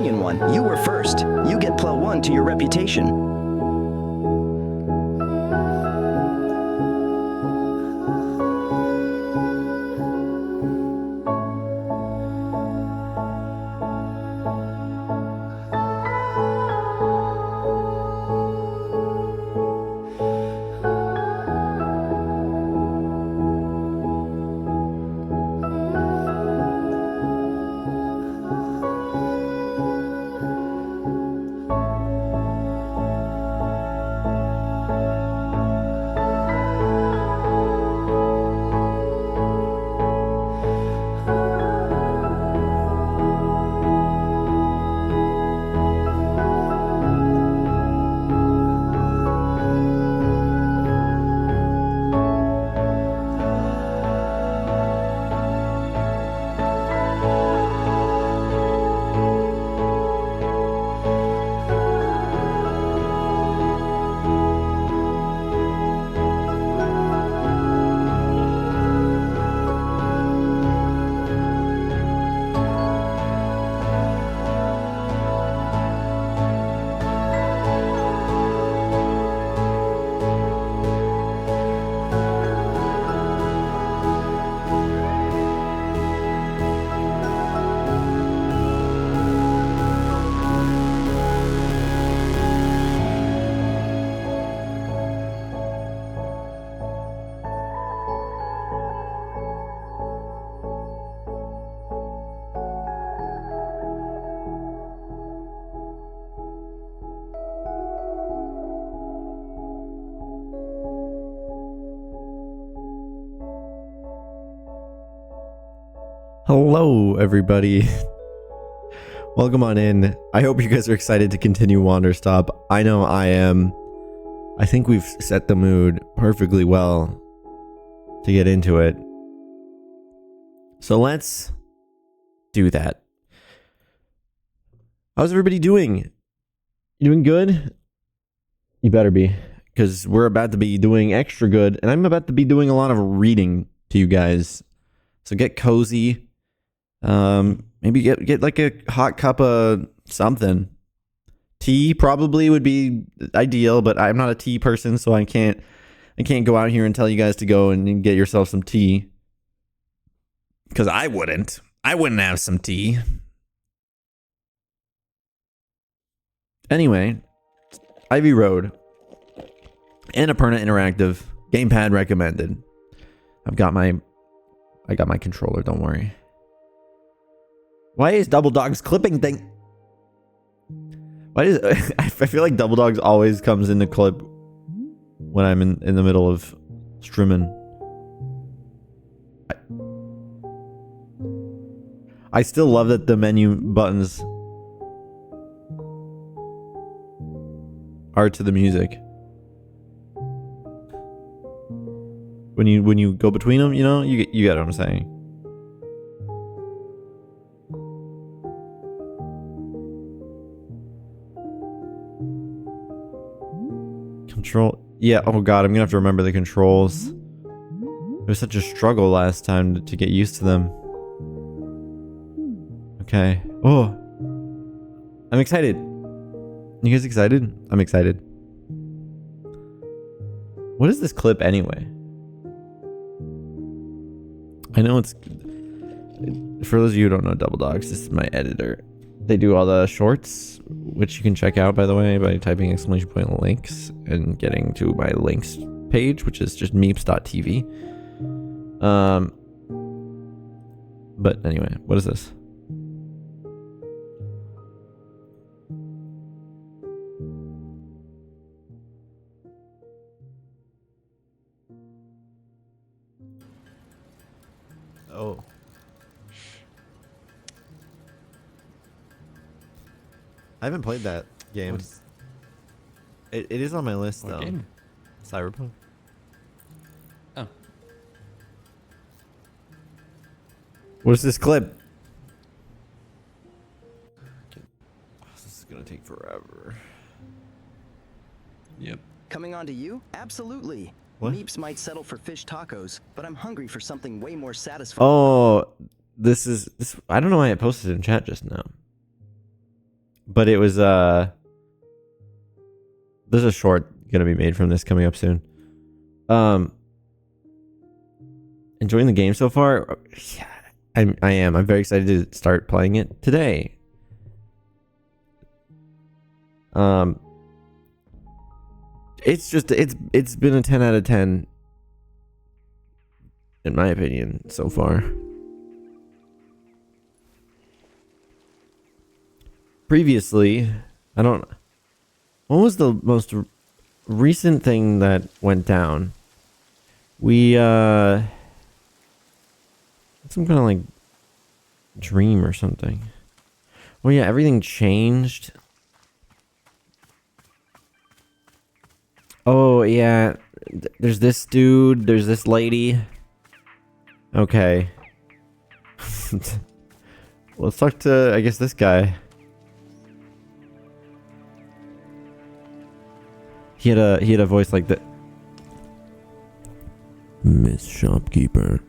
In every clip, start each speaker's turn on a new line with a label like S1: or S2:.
S1: opinion one. You were first. You get +1 to your reputation.
S2: Hello, everybody. Welcome on in. I hope you guys are excited to continue Wanderstop. I know I am. I think we've set the mood perfectly well to get into it. So let's do that. How's everybody doing? You doing good? You better be, because we're about to be doing extra good, and I'm about to be doing a lot of reading to you guys. So get cozy. Maybe get like a hot cup of something. Tea probably would be ideal, but I'm not a tea person, so I can't go out here and tell you guys to go and get yourself some tea. Because I wouldn't have some tea. Anyway, Ivy Road. Annapurna Interactive. Gamepad recommended. I got my controller, don't worry. Why is Double Dog's clipping thing? I feel like Double Dogs always comes in the clip when I'm in the middle of streaming. I still love that the menu buttons are to the music. When you go between them, you know, you get what I'm saying. Control, yeah. Oh god, I'm gonna have to remember the controls. It was such a struggle last time to get used to them. Okay. Oh, I'm excited. You guys excited? I'm excited. What is this clip anyway? I know it's, for those of you who don't know Double Dogs, this is my editor. They do all the shorts, which you can check out, by the way, by typing !point links and getting to my links page, which is just meeps.tv. But anyway, what is this? Oh. I haven't played that game. It is on my list, though.
S3: Game?
S2: Cyberpunk.
S3: Oh.
S2: What is this clip? Oh, this is gonna take forever.
S3: Yep.
S1: Coming on to you? Absolutely.
S2: What?
S1: Meeps might settle for fish tacos, but I'm hungry for something way more satisfying.
S2: Oh, this. I don't know why I posted it in chat just now. But it was there's a short gonna be made from this coming up soon. Enjoying the game so far? Yeah, I am. I'm very excited to start playing it today. It's just it's been a 10 out of 10 in my opinion so far. Previously, what was the most recent thing that went down? We some kind of like dream or something. Well, yeah, everything changed. Oh, yeah. There's this dude, there's this lady. Okay. Let's talk to, I guess, this guy. He had a voice like that. Miss Shopkeeper.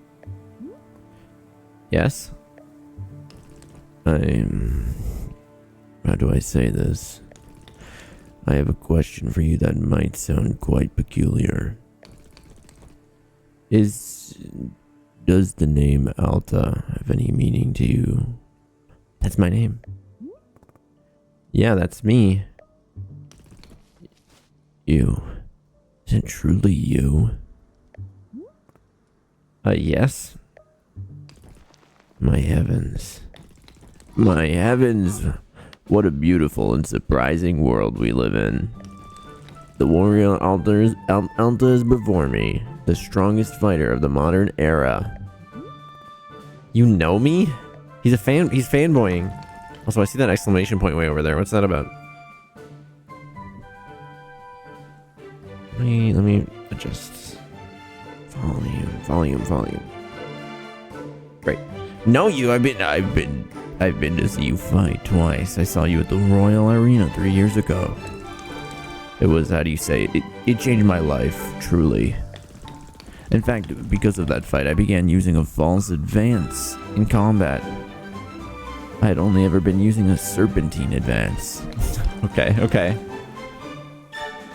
S2: Yes? How do I say this? I have a question for you that might sound quite peculiar. Does the name Alta have any meaning to you? That's my name. Yeah, that's me. You. Is it truly you? Yes. My heavens. My heavens. What a beautiful and surprising world we live in. The warrior Alta is before me, the strongest fighter of the modern era. You know me? He's fanboying. Also, I see that exclamation point way over there. What's that about? Let me adjust volume. Great. No, you. I've been to see you fight twice. I saw you at the Royal Arena 3 years ago. It was, how do you say, it changed my life, truly. In fact, because of that fight, I began using a false advance in combat. I had only ever been using a serpentine advance. Okay.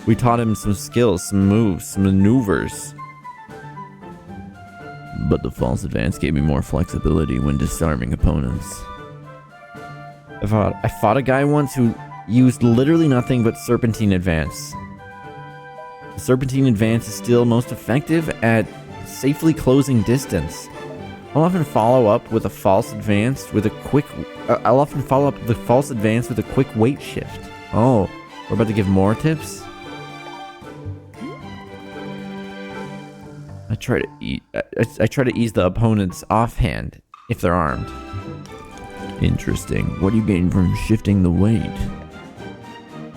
S2: We taught him some skills, some moves, some maneuvers. But the false advance gave me more flexibility when disarming opponents. I fought a guy once who used literally nothing but serpentine advance. The serpentine advance is still most effective at safely closing distance. I'll often follow up with a false advance with a quick weight shift. Oh, we're about to give more tips? I try to ease the opponent's offhand if they're armed. Interesting. What do you gain from shifting the weight?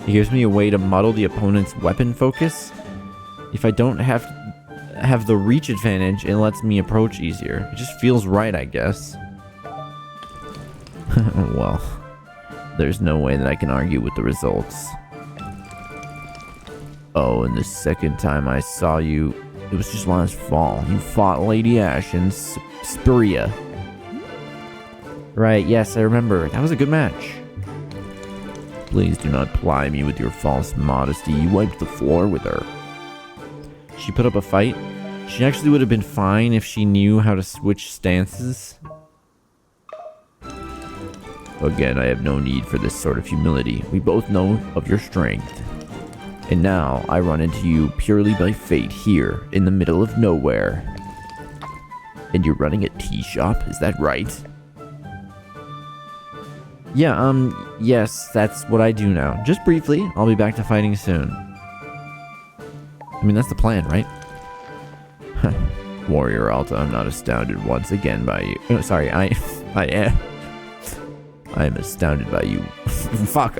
S2: It gives me a way to muddle the opponent's weapon focus. If I don't have the reach advantage, it lets me approach easier. It just feels right, I guess. Well, there's no way that I can argue with the results. Oh, and the second time I saw you, it was just last fall. You fought Lady Ash in Spiria. Right, yes, I remember. That was a good match. Please do not ply me with your false modesty. You wiped the floor with her. She put up a fight. She actually would have been fine if she knew how to switch stances. Again, I have no need for this sort of humility. We both know of your strength. And now, I run into you purely by fate here, in the middle of nowhere. And you're running a tea shop, is that right? Yeah, yes, that's what I do now. Just briefly, I'll be back to fighting soon. I mean, that's the plan, right? Warrior Alta, I'm not astounded once again by you. Oh, sorry, I am. I am astounded by you. Fuck.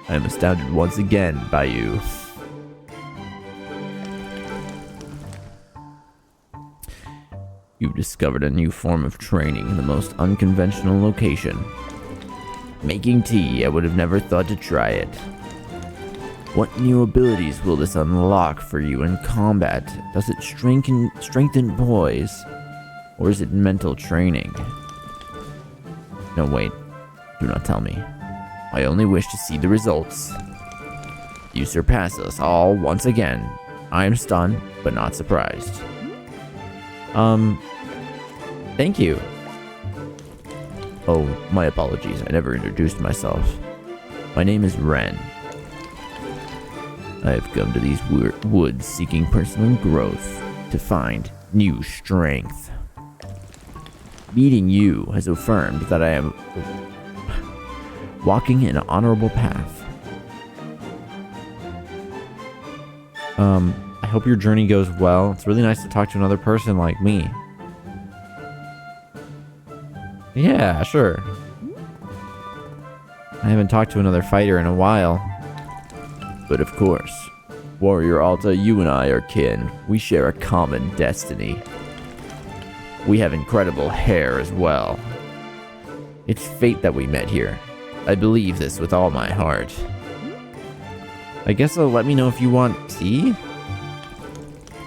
S2: I am astounded once again by you. You've discovered a new form of training in the most unconventional location. Making tea, I would have never thought to try it. What new abilities will this unlock for you in combat? Does it strengthen poise? Or is it mental training?
S4: No, wait. Do not tell me. I only wish to see the results. You surpass us all once again. I am stunned, but not surprised.
S2: Thank you.
S4: Oh, my apologies. I never introduced myself. My name is Ren. I have come to these woods seeking personal growth to find new strength. Meeting you has affirmed that I am walking an honorable path.
S2: I hope your journey goes well. It's really nice to talk to another person like me. Yeah, sure. I haven't talked to another fighter in a while.
S4: But of course, Warrior Alta, you and I are kin. We share a common destiny. We have incredible hair as well. It's fate that we met here. I believe this with all my heart.
S2: I guess they'll let me know if you want tea?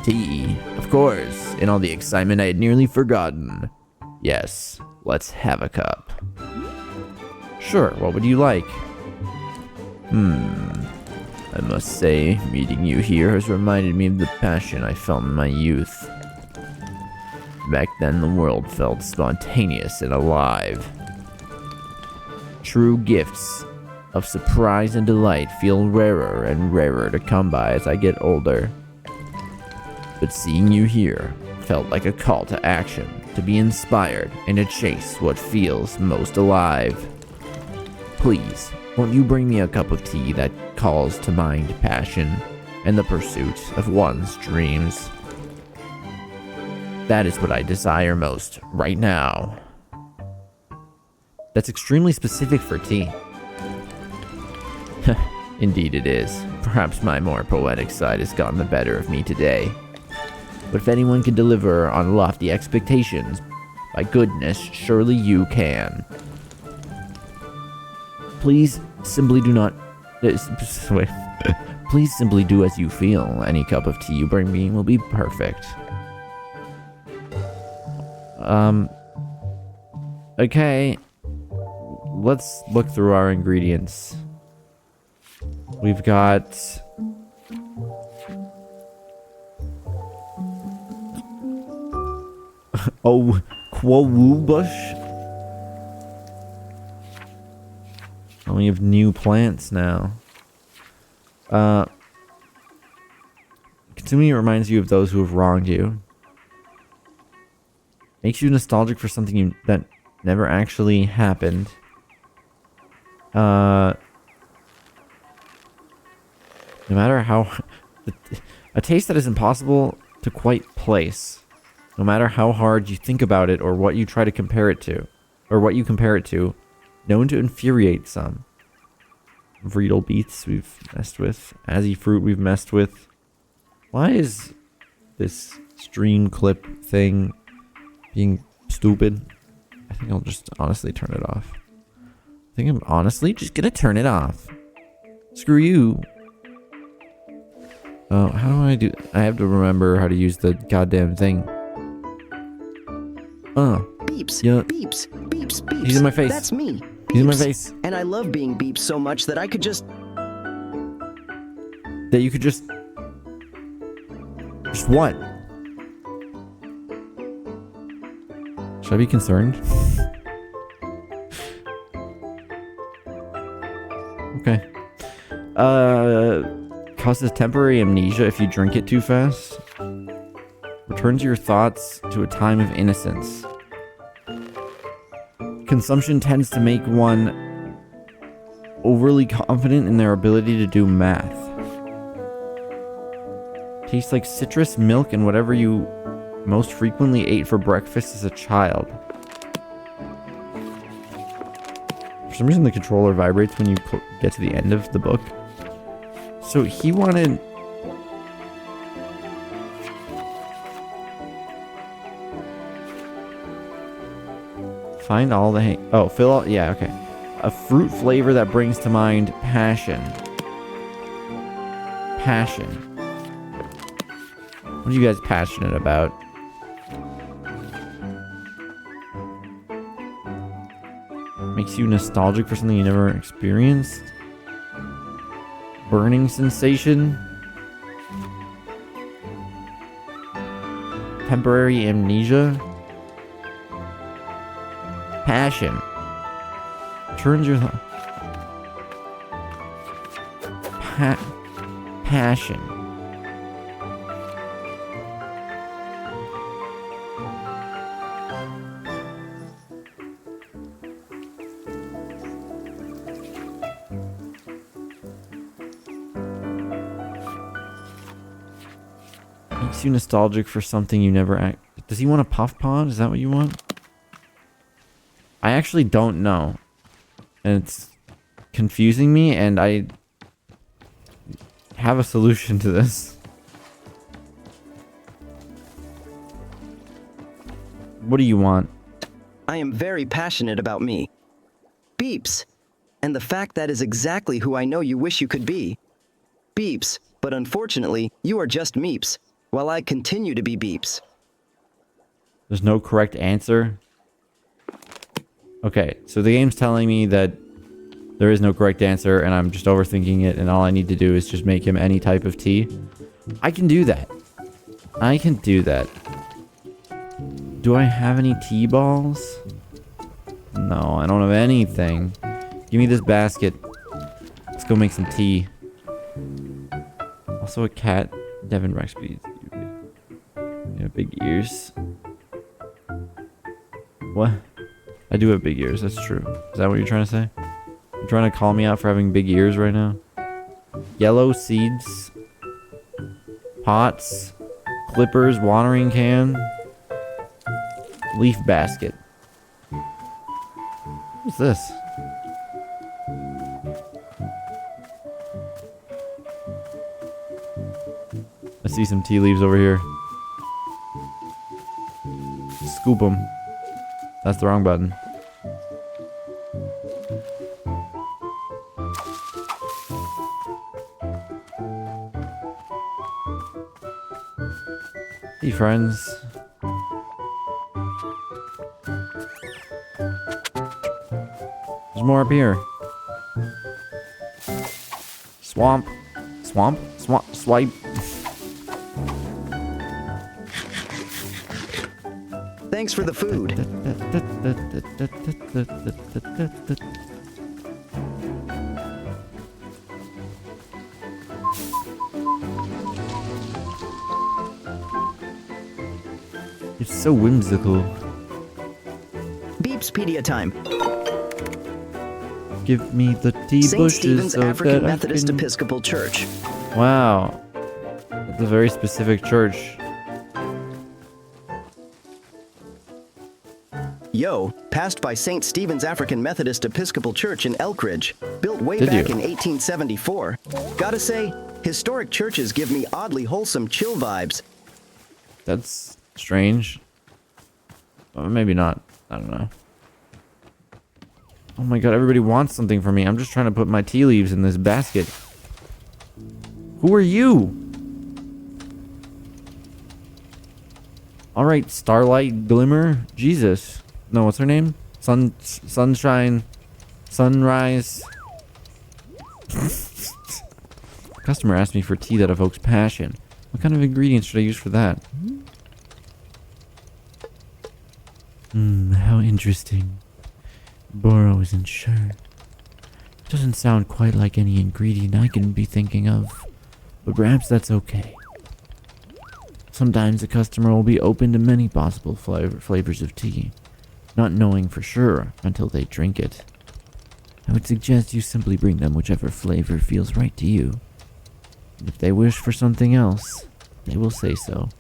S4: Tea, of course. In all the excitement, I had nearly forgotten. Yes, let's have a cup.
S2: Sure, what would you like?
S4: I must say, meeting you here has reminded me of the passion I felt in my youth. Back then, the world felt spontaneous and alive. True gifts of surprise and delight feel rarer and rarer to come by as I get older. But seeing you here felt like a call to action, to be inspired and to chase what feels most alive. Please, won't you bring me a cup of tea that calls to mind passion and the pursuit of one's dreams? That is what I desire most right now.
S2: That's extremely specific for tea.
S4: Indeed it is. Perhaps my more poetic side has gotten the better of me today. But if anyone can deliver on lofty expectations, by goodness, surely you can. Please simply do not... wait. Please simply do as you feel. Any cup of tea you bring me will be perfect.
S2: Okay. Let's look through our ingredients. We've got... oh, Quawu bush. Oh, we have new plants now. Consuming it reminds you of those who have wronged you. Makes you nostalgic for something that never actually happened. No matter how... a taste that is impossible to quite place. No matter how hard you think about it or what you try to compare it to. Or what you compare it to. Known to infuriate some. Vreedle beets we've messed with. Azzy fruit we've messed with. Why is this stream clip thing being stupid? I think I'll just honestly turn it off. I think I'm honestly just gonna turn it off. Screw you. Oh, how do I do... I have to remember how to use the goddamn thing.
S1: Beeps,
S2: Yeah.
S1: beeps, beeps, beeps.
S2: He's in my face.
S1: That's me.
S2: He's in my
S1: Beeps.
S2: face.
S1: And I love being beeped so much that I could just...
S2: That you could just... Just what? Should I be concerned? Okay. Causes temporary amnesia if you drink it too fast. Returns your thoughts to a time of innocence. Consumption tends to make one overly confident in their ability to do math. Tastes like citrus, milk, and whatever you most frequently ate for breakfast as a child. For some reason the controller vibrates when you get to the end of the book. So he wanted... Find all the... Oh, fill all... Yeah, okay. A fruit flavor that brings to mind passion. Passion. What are you guys passionate about? Makes you nostalgic for something you never experienced. Burning sensation. Temporary amnesia. Passion. Turns your... Passion. Makes you nostalgic for something you never act. Does he want a puff pod? Is that what you want? I actually don't know. And it's confusing me, and I have a solution to this. What do you want?
S1: I am very passionate about me. Beeps. And the fact that is exactly who I know you wish you could be. Beeps, but unfortunately, you are just Meeps, while I continue to be Beeps.
S2: There's no correct answer. Okay, so the game's telling me that there is no correct answer, and I'm just overthinking it, and all I need to do is just make him any type of tea. I can do that. I can do that. Do I have any tea balls? No, I don't have anything. Give me this basket. Let's go make some tea. Also a cat. Devin Rexby. You have big ears. What? I do have big ears, that's true. Is that what you're trying to say? You're trying to call me out for having big ears right now? Yellow seeds. Pots. Clippers. Watering can. Leaf basket. What's this? I see some tea leaves over here. Scoop them. That's the wrong button. Hey, friends. There's more up here. Swamp. Swamp? Swipe.
S1: Thanks for the food.
S2: It's so whimsical.
S1: Beepspedia time.
S2: Give me the tea
S1: St.
S2: bushes
S1: Stephen's
S2: so
S1: African
S2: that I
S1: Methodist
S2: can...
S1: Episcopal Church.
S2: Wow. That's a very specific church.
S1: Yo, passed by St. Stephen's African Methodist Episcopal Church in Elkridge, built way
S2: Did
S1: back
S2: you?
S1: in 1874. Gotta say, historic churches give me oddly wholesome chill vibes.
S2: That's strange. Or maybe not. I don't know. Oh my god, everybody wants something from me. I'm just trying to put my tea leaves in this basket. Who are you? Alright, Starlight Glimmer. Jesus. No, what's her name? Sunshine. Sunrise. Customer asked me for tea that evokes passion. What kind of ingredients should I use for that? How interesting. Boro isn't sure. Doesn't sound quite like any ingredient I can be thinking of, but perhaps that's okay. Sometimes a customer will be open to many possible flavors of tea, not knowing for sure until they drink it. I would suggest you simply bring them whichever flavor feels right to you. And if they wish for something else, they will say so.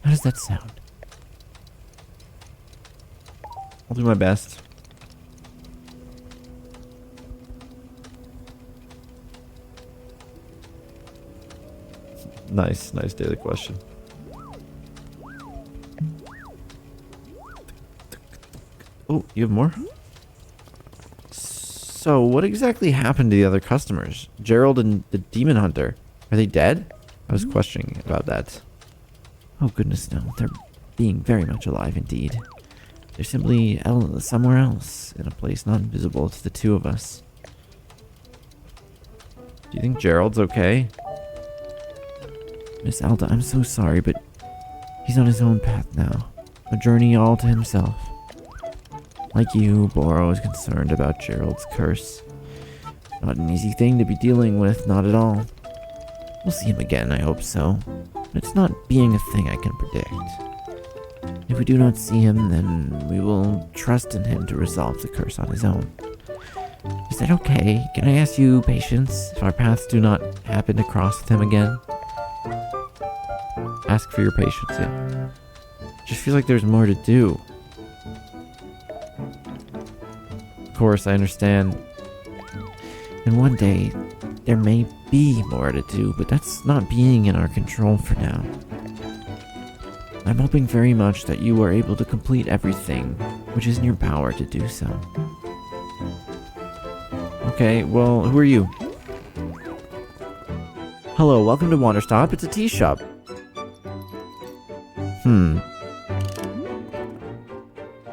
S2: How does that sound? I'll do my best. Nice daily question. Oh, you have more? So, what exactly happened to the other customers? Gerald and the demon hunter. Are they dead? I was questioning about that. Oh, goodness no. They're being very much alive indeed.
S4: They're simply somewhere else, in a place not visible to the two of us. Do you think Gerald's okay? Miss Alda, I'm so sorry, but he's on his own path now. A journey all to himself. Like you, Boro is concerned about Gerald's curse. Not an easy thing to be dealing with, not at all. We'll see him again, I hope so. But it's not being a thing I can predict. If we do not see him, then we will trust in him to resolve the curse on his own. Is that okay? Can I ask you patience if our paths do not happen to cross with him again? Ask for your patience, yeah. Just feel like there's more to do. Of course, I understand. And one day, there may be more to do, but that's not being in our control for now. I'm hoping very much that you are able to complete everything which is in your power to do so. Okay, well, who are you? Hello, welcome to Wanderstop. It's a tea shop.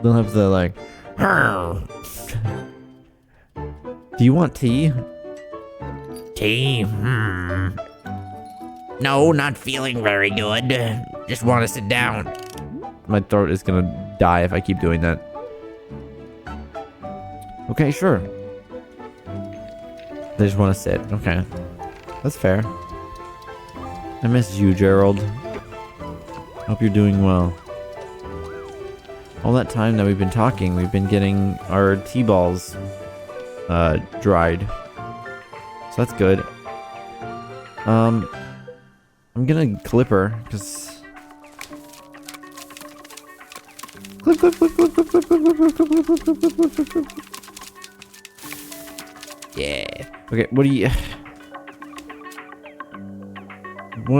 S4: They'll have the, like... Do you want tea?
S5: Tea? No, not feeling very good. Just want to sit down.
S4: My throat is gonna die if I keep doing that. Okay, sure. They just want to sit. Okay. That's fair. I miss you, Gerald. Hope you're doing well. All that time that we've been talking, we've been getting our tea balls dried. So that's good. I'm gonna clip her, because... Clip, clip, clip, clip, clip, clip, clip, clip, clip, clip, clip, clip, clip, clip, clip. Yeah. Okay, what do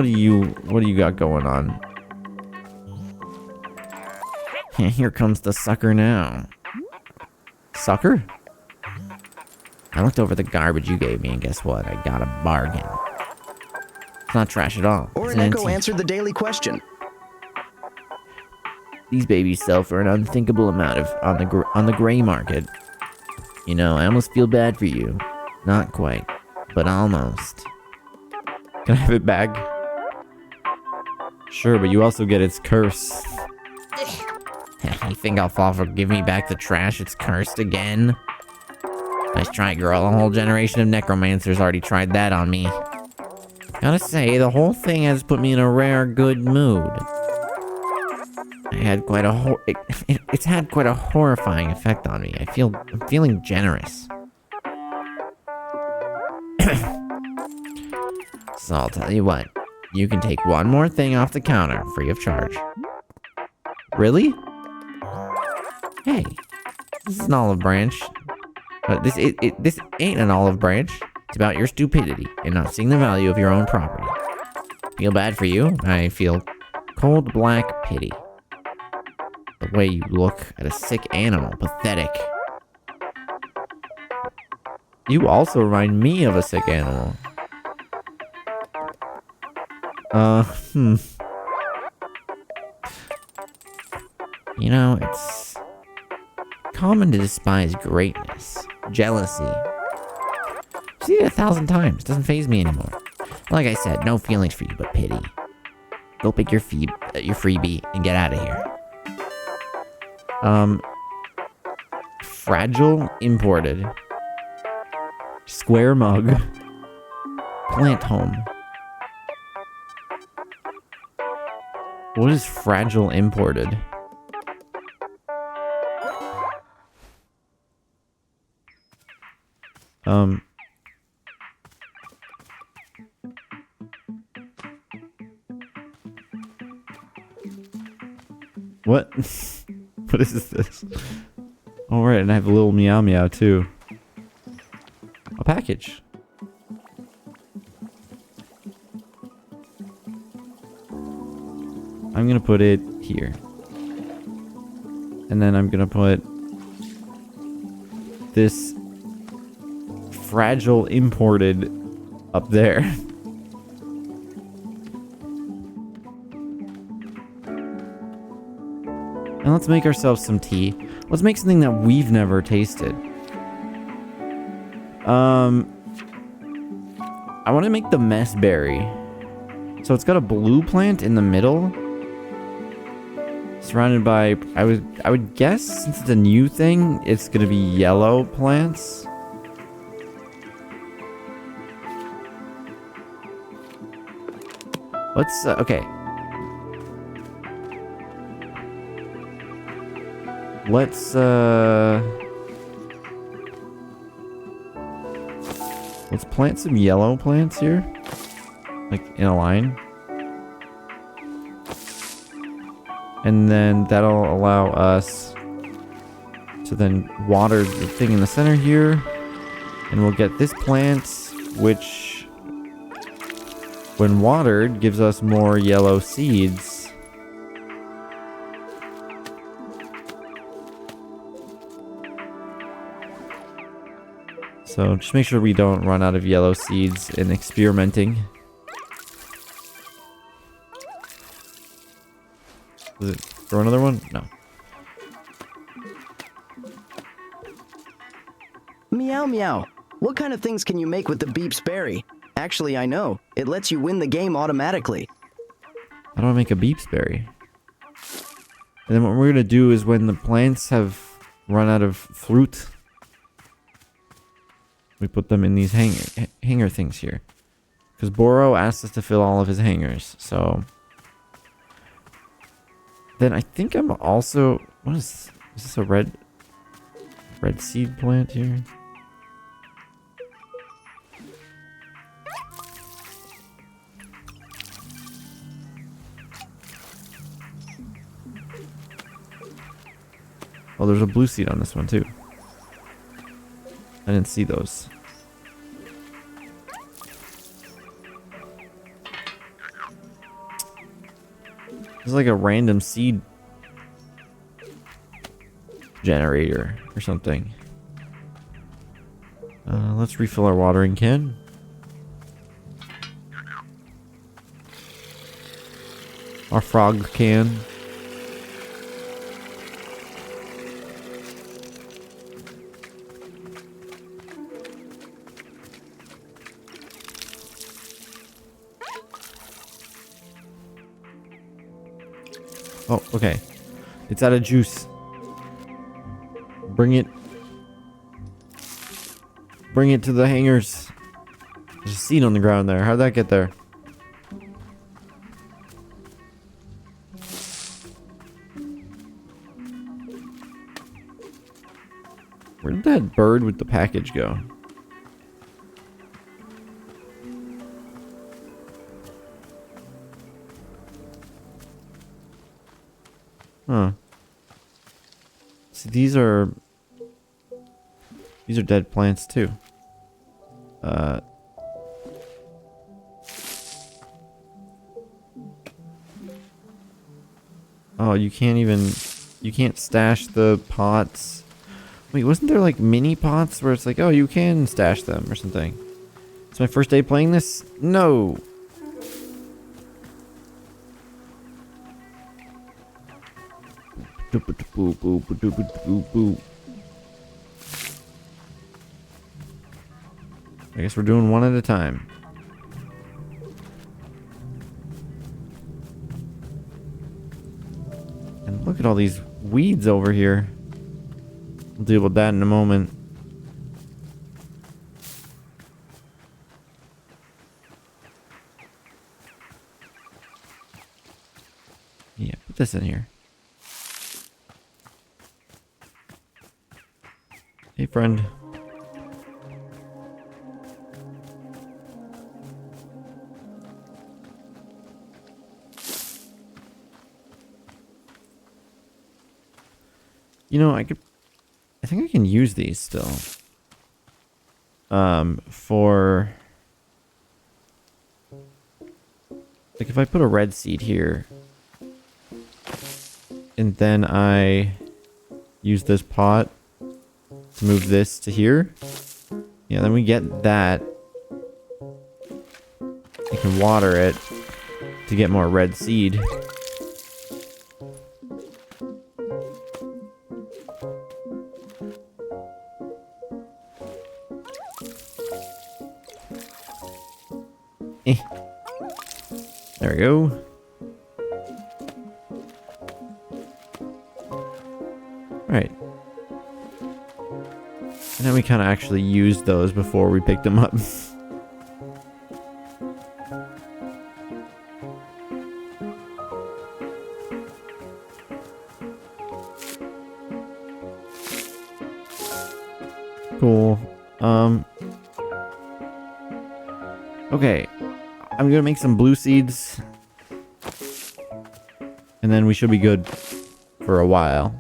S4: you got going on? Here comes the sucker now. Sucker? I looked over the garbage you gave me, and guess what? I got a bargain. It's not trash at all. It's an
S1: Orinoco
S4: antique.
S1: answered the daily question.
S4: These babies sell for an unthinkable amount on the gray market. You know, I almost feel bad for you. Not quite, but almost. Can I have it back? Sure, but you also get its curse.
S5: You think I'll fall for give me back the trash? It's cursed again. Nice try, girl. A whole generation of necromancers already tried that on me. Gotta say, the whole thing has put me in a rare good mood. I had quite a it's had quite a horrifying effect on me. I'm feeling generous. So I'll tell you what. You can take one more thing off the counter, free of charge.
S4: Really?
S5: Hey, this is an olive branch. But this ain't an olive branch. It's about your stupidity and not seeing the value of your own property. Feel bad for you. I feel cold black pity. The way you look at a sick animal, pathetic.
S4: You also remind me of a sick animal.
S5: You know, it's common to despise greatness, jealousy. I've seen it 1,000 times. Doesn't faze me anymore. Like I said, no feelings for you, but pity. Go pick your freebie and get out of here.
S4: Fragile imported. Square mug.
S5: Plant home.
S4: What is fragile imported? What? What is this? All right, and I have a little meow meow too. A package. I'm gonna put it here. And then I'm gonna put this fragile imported up there.
S2: And let's make ourselves some tea. Let's make something that we've never tasted. I want to make the mess berry. So it's got a blue plant in the middle. Surrounded by, I would guess, since it's a new thing, it's gonna be yellow plants. Let's, okay. Let's plant some yellow plants here. Like, in a line. And then that'll allow us to then water the thing in the center here. And we'll get this plant, which, when watered, gives us more yellow seeds. So just make sure we don't run out of yellow seeds in experimenting. Does it throw another one? No.
S1: Meow meow. What kind of things can you make with the Beeps berry? Actually, I know. It lets you win the game automatically.
S2: How do I make a beeps berry? And then what we're gonna do is when the plants have run out of fruit, we put them in these hanger things here. Because Boro asked us to fill all of his hangers, so... Then I think I'm also... What is this a red seed plant here? Oh, there's a blue seed on this one too. I didn't see those. It's like a random seed generator or something. Let's refill our watering can. Our frog can. Oh, okay. It's out of juice. Bring it. Bring it to the hangers. There's a seed on the ground there. How'd that get there? Where did that bird with the package go? Huh. See, these are dead plants too. Oh, you can't stash the pots. Wait, wasn't there like mini pots where it's like, oh, you can stash them or something? It's my first day playing this? No. I guess we're doing one at a time. And look at all these weeds over here. We'll deal with that in a moment. Yeah, put this in here. Hey, friend. You know, I think I can use these still. For... Like, if I put a red seed here, and then I use this pot to move this to here. Yeah, then we get that. I can water it to get more red seed. There we go. Right. And then we kind of actually used those before we picked them up. Cool. Okay. I'm gonna make some blue seeds. And then we should be good for a while.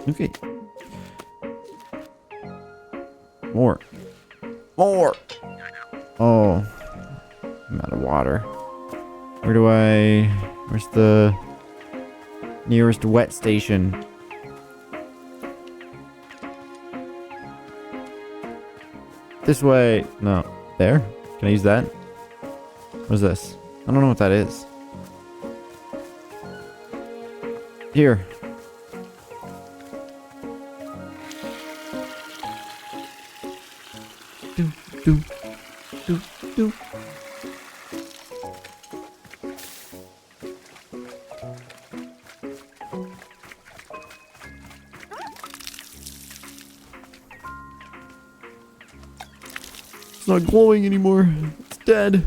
S2: Okay. More. More! Oh. I'm out of water. Where's the nearest wet station? This way. No. There? Can I use that? What is this? I don't know what that is. Here. Do. It's not glowing anymore. It's dead.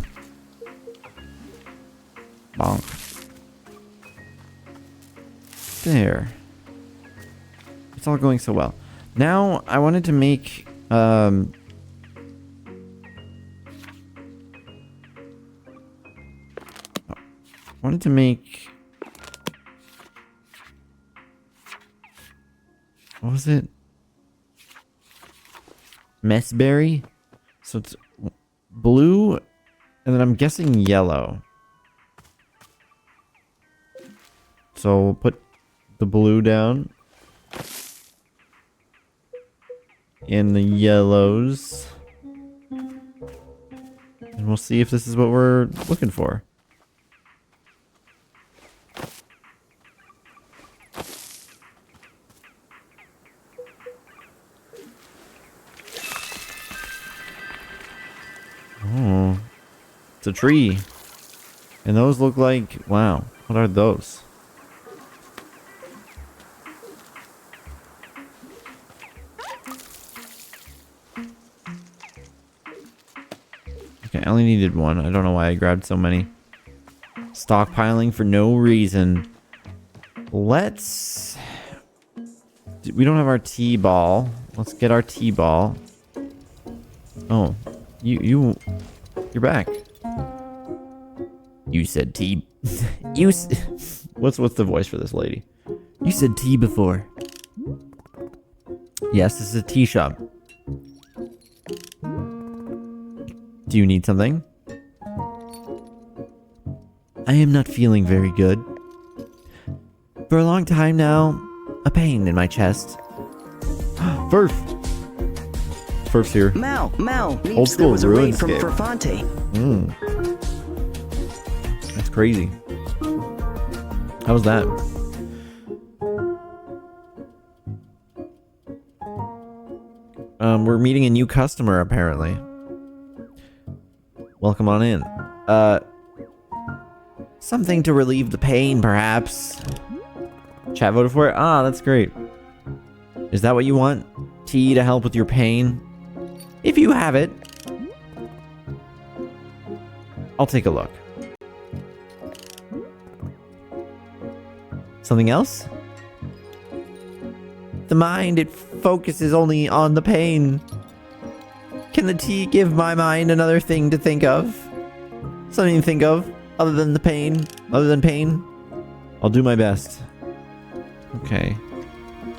S2: Bonk. There. It's all going so well. Now I wanted to make what was it? Messberry? So it's blue, and then I'm guessing yellow. So we'll put the blue down. In the yellows. And we'll see if this is what we're looking for. Oh, it's a tree. And those look like, wow, what are those? Okay, I only needed one. I don't know why I grabbed so many. Stockpiling for no reason. Let's... We don't have our T-ball. Let's get our T-ball. Oh, you're back. You said T. What's the voice for this lady? You said tea before. Yes, this is a tea shop. Do you need something? I am not feeling very good. For a long time now, a pain in my chest. Furf! Furf's here.
S1: Mal,
S2: Old
S1: Meeps,
S2: school
S1: there was a raid from
S2: RuneScape.
S1: Furfante.
S2: That's crazy. How was that? We're meeting a new customer, apparently. Welcome on in. Something to relieve the pain, perhaps. Chat voted for it? Ah, that's great. Is that what you want? Tea to help with your pain? If you have it. I'll take a look. Something else? The mind, it focuses only on the pain. Can the tea give my mind another thing to think of? Something to think of, other than the pain? Other than pain? I'll do my best. Okay.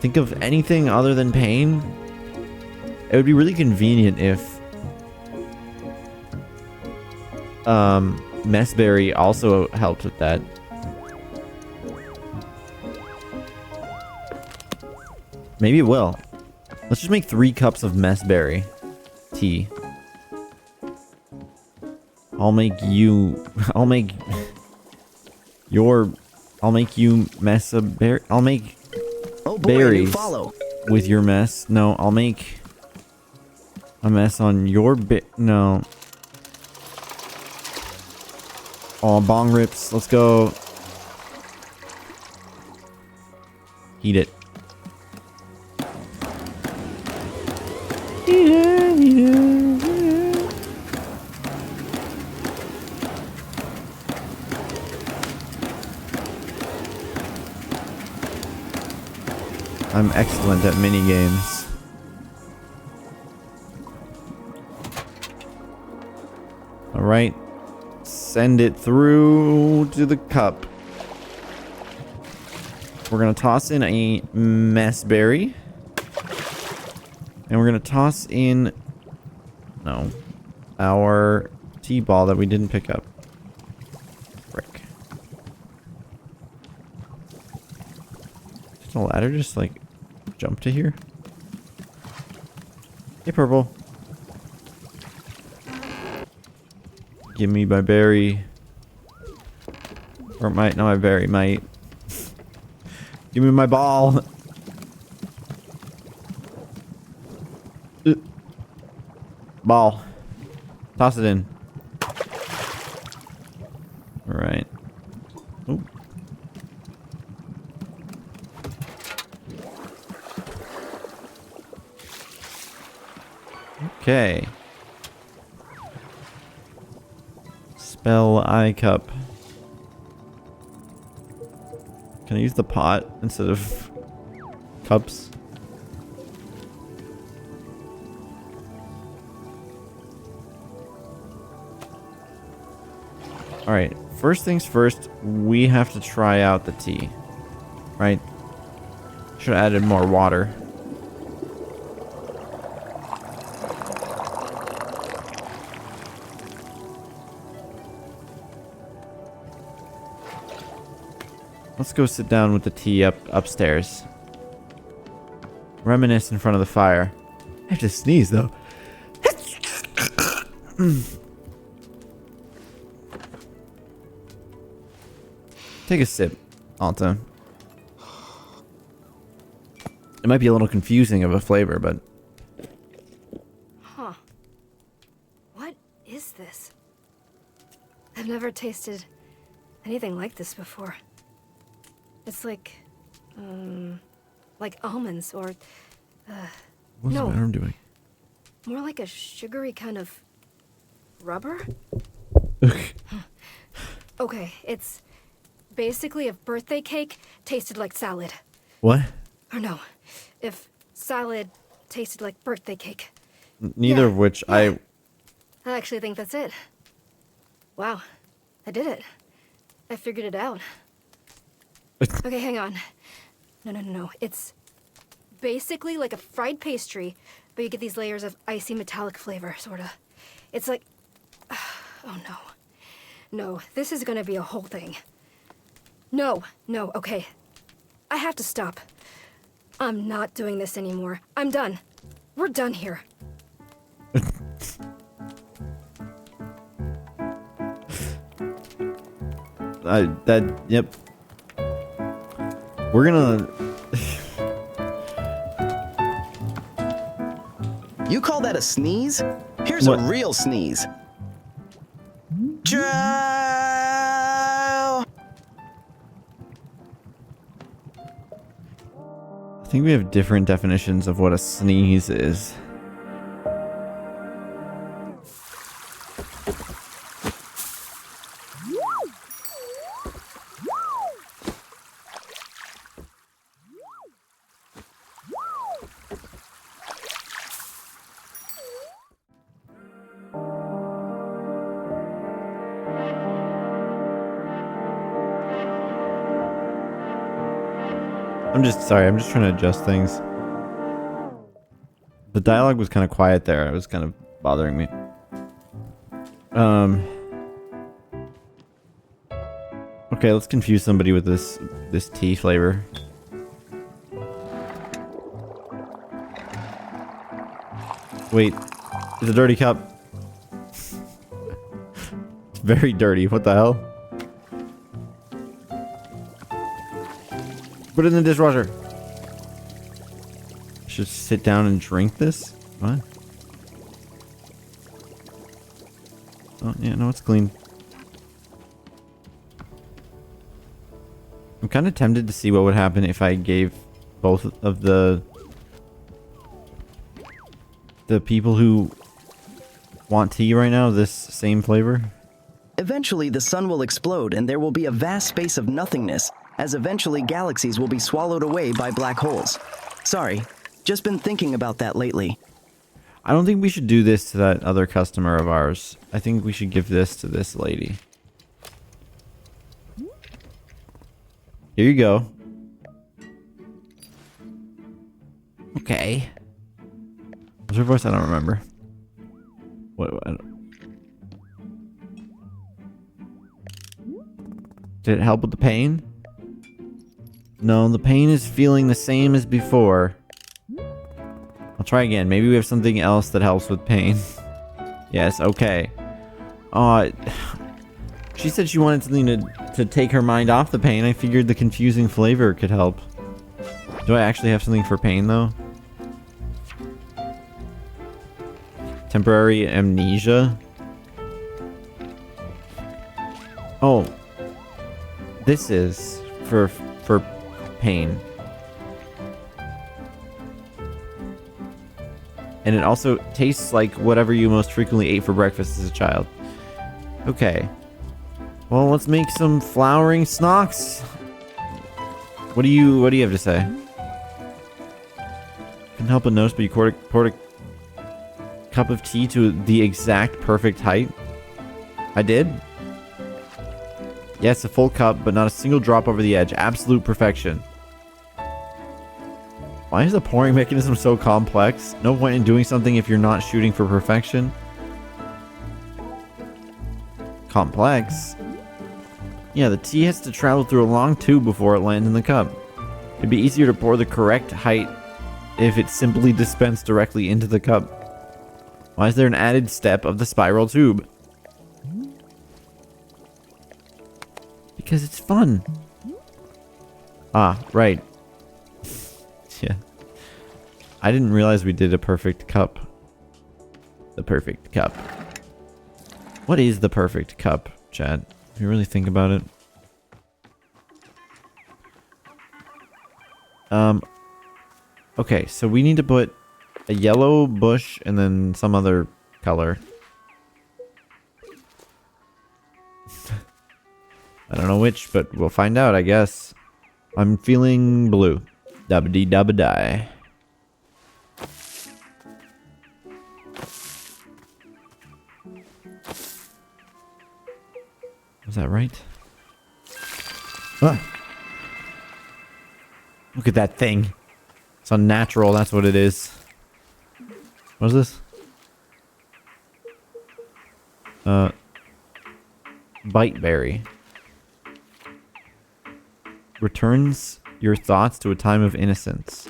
S2: Think of anything other than pain? It would be really convenient if... Messberry also helped with that. Maybe it will. Let's just make 3 cups of messberry tea. I'll make you mess a berry. I'll make
S1: Oh boy, a new
S2: berries
S1: follow.
S2: with your mess. No, I'll make a mess on your no. Oh, bong rips. Let's go. Eat it. I'm excellent at mini games. All right, send it through to the cup. We're gonna toss in a messberry, and we're gonna toss in our tea ball that we didn't pick up. Frick. Did the ladder just like jump to here? Hey, purple. Give me my berry. Or might, not my berry, might. Give me my ball. Ball. Toss it in. Alright. Ooh. Okay. Spell eye cup. Can I use the pot instead of cups? Alright, first things first, we have to try out the tea. Right? Should have added more water. Let's go sit down with the tea upstairs. Reminisce in front of the fire. I have to sneeze though. Take a sip, Alta. It might be a little confusing of a flavor, but...
S6: Huh. What is this? I've never tasted anything like this before. It's like almonds or,
S2: What's
S6: no.
S2: my arm doing?
S6: more like a sugary kind of rubber? Okay, it's basically if birthday cake tasted like salad.
S2: What?
S6: Or no, if salad tasted like birthday cake.
S2: Neither
S6: Yeah,
S2: of which
S6: I actually think that's it. Wow, I did it. I figured it out. Okay, hang on. No. It's basically like a fried pastry, but you get these layers of icy metallic flavor, sorta. It's like... Oh no. No, this is gonna be a whole thing. No, okay. I have to stop. I'm not doing this anymore. I'm done. We're done here.
S2: Yep. We're gonna...
S1: You call that a sneeze? Here's
S2: What?
S1: a real sneeze. Chow!
S2: I think we have different definitions of what a sneeze is. I'm just trying to adjust things. The dialogue was kind of quiet there. It was kind of bothering me. Okay, let's confuse somebody with this tea flavor. Wait, it's a dirty cup. It's very dirty. What the hell? Put it in the dishwasher. Should sit down and drink this? What? Oh, yeah, no, it's clean. I'm kind of tempted to see what would happen if I gave both of the people who want tea right now this same flavor.
S1: Eventually, the sun will explode and there will be a vast space of nothingness, as eventually galaxies will be swallowed away by black holes. Sorry, just been thinking about that lately.
S2: I don't think we should do this to that other customer of ours. I think we should give this to this lady. Here you go.
S5: Okay.
S2: What's her voice? I don't remember. What? Did it help with the pain? No, the pain is feeling the same as before. I'll try again. Maybe we have something else that helps with pain. Yes, okay. She said she wanted something to take her mind off the pain. I figured the confusing flavor could help. Do I actually have something for pain, though? Temporary amnesia? Oh. This is for pain. And it also tastes like whatever you most frequently ate for breakfast as a child. Okay. Well, let's make some flowering snocks. What do you have to say? Couldn't help but notice, but you poured a cup of tea to the exact perfect height. I did? Yes, a full cup, but not a single drop over the edge. Absolute perfection. Why is the pouring mechanism so complex? No point in doing something if you're not shooting for perfection. Complex? Yeah, the tea has to travel through a long tube before it lands in the cup. It'd be easier to pour the correct height if it simply dispensed directly into the cup. Why is there an added step of the spiral tube? Because it's fun. Ah, right. Yeah. I didn't realize we did a perfect cup. The perfect cup. What is the perfect cup, Chad? If you really think about it. Okay, so we need to put a yellow bush and then some other color. I don't know which, but we'll find out, I guess. I'm feeling blue. Dubba-dee-dubba-die. Was that right? Ah. Look at that thing. It's unnatural, that's what it is. What is this? Bite berry. Returns your thoughts to a time of innocence.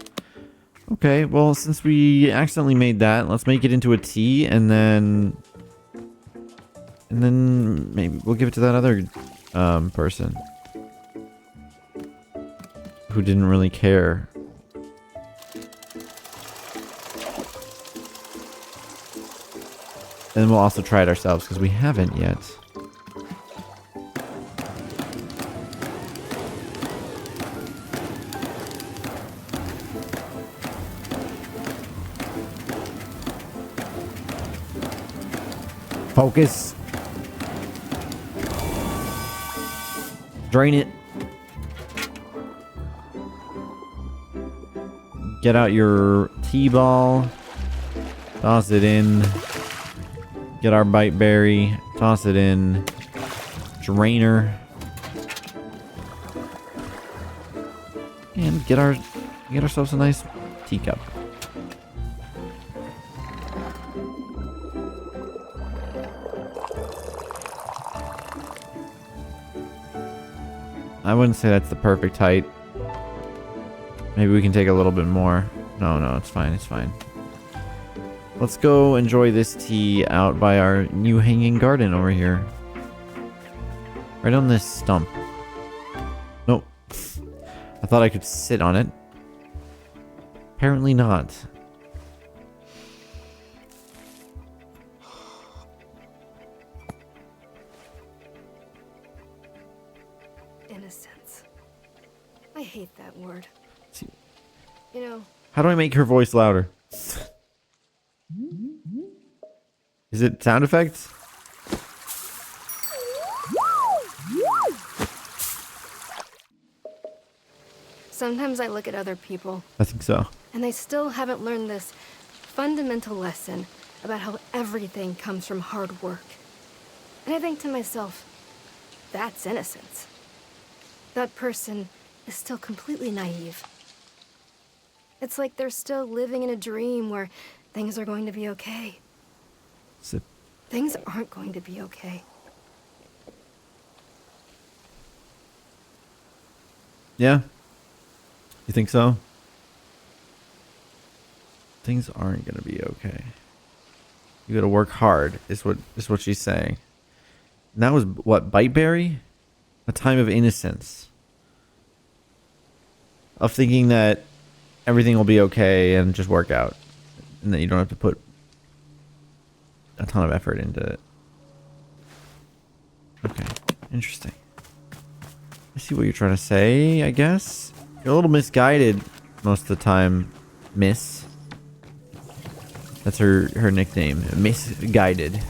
S2: Okay, well, since we accidentally made that, let's make it into a tea, and then maybe we'll give it to that other person who didn't really care. And we'll also try it ourselves because we haven't yet. Focus. Drain it. Get out your tea ball. Toss it in. Get our bite berry. Toss it in. Drainer. And get ourselves a nice teacup. I wouldn't say that's the perfect height. Maybe we can take a little bit more. No, it's fine, it's fine. Let's go enjoy this tea out by our new hanging garden over here. Right on this stump. Nope. I thought I could sit on it. Apparently not.
S6: Innocence. I hate that word.
S2: See,
S6: You know,
S2: how do I make her voice louder? Is it sound effects?
S6: sometimes I look at other people,
S2: I think so.
S6: and they still haven't learned this fundamental lesson about how everything comes from hard work. And I think to myself, that's innocence. That person is still completely naive. It's like they're still living in a dream where things are going to be okay.
S2: Sip.
S6: Things aren't going to be okay.
S2: Yeah? You think so? Things aren't gonna be okay. You gotta work hard, is what she's saying. And that was what, Biteberry? A time of innocence. Of thinking that everything will be okay and just work out. And that you don't have to put a ton of effort into it. Okay, interesting. I see what you're trying to say, I guess. You're a little misguided most of the time, Miss. That's her nickname, Misguided.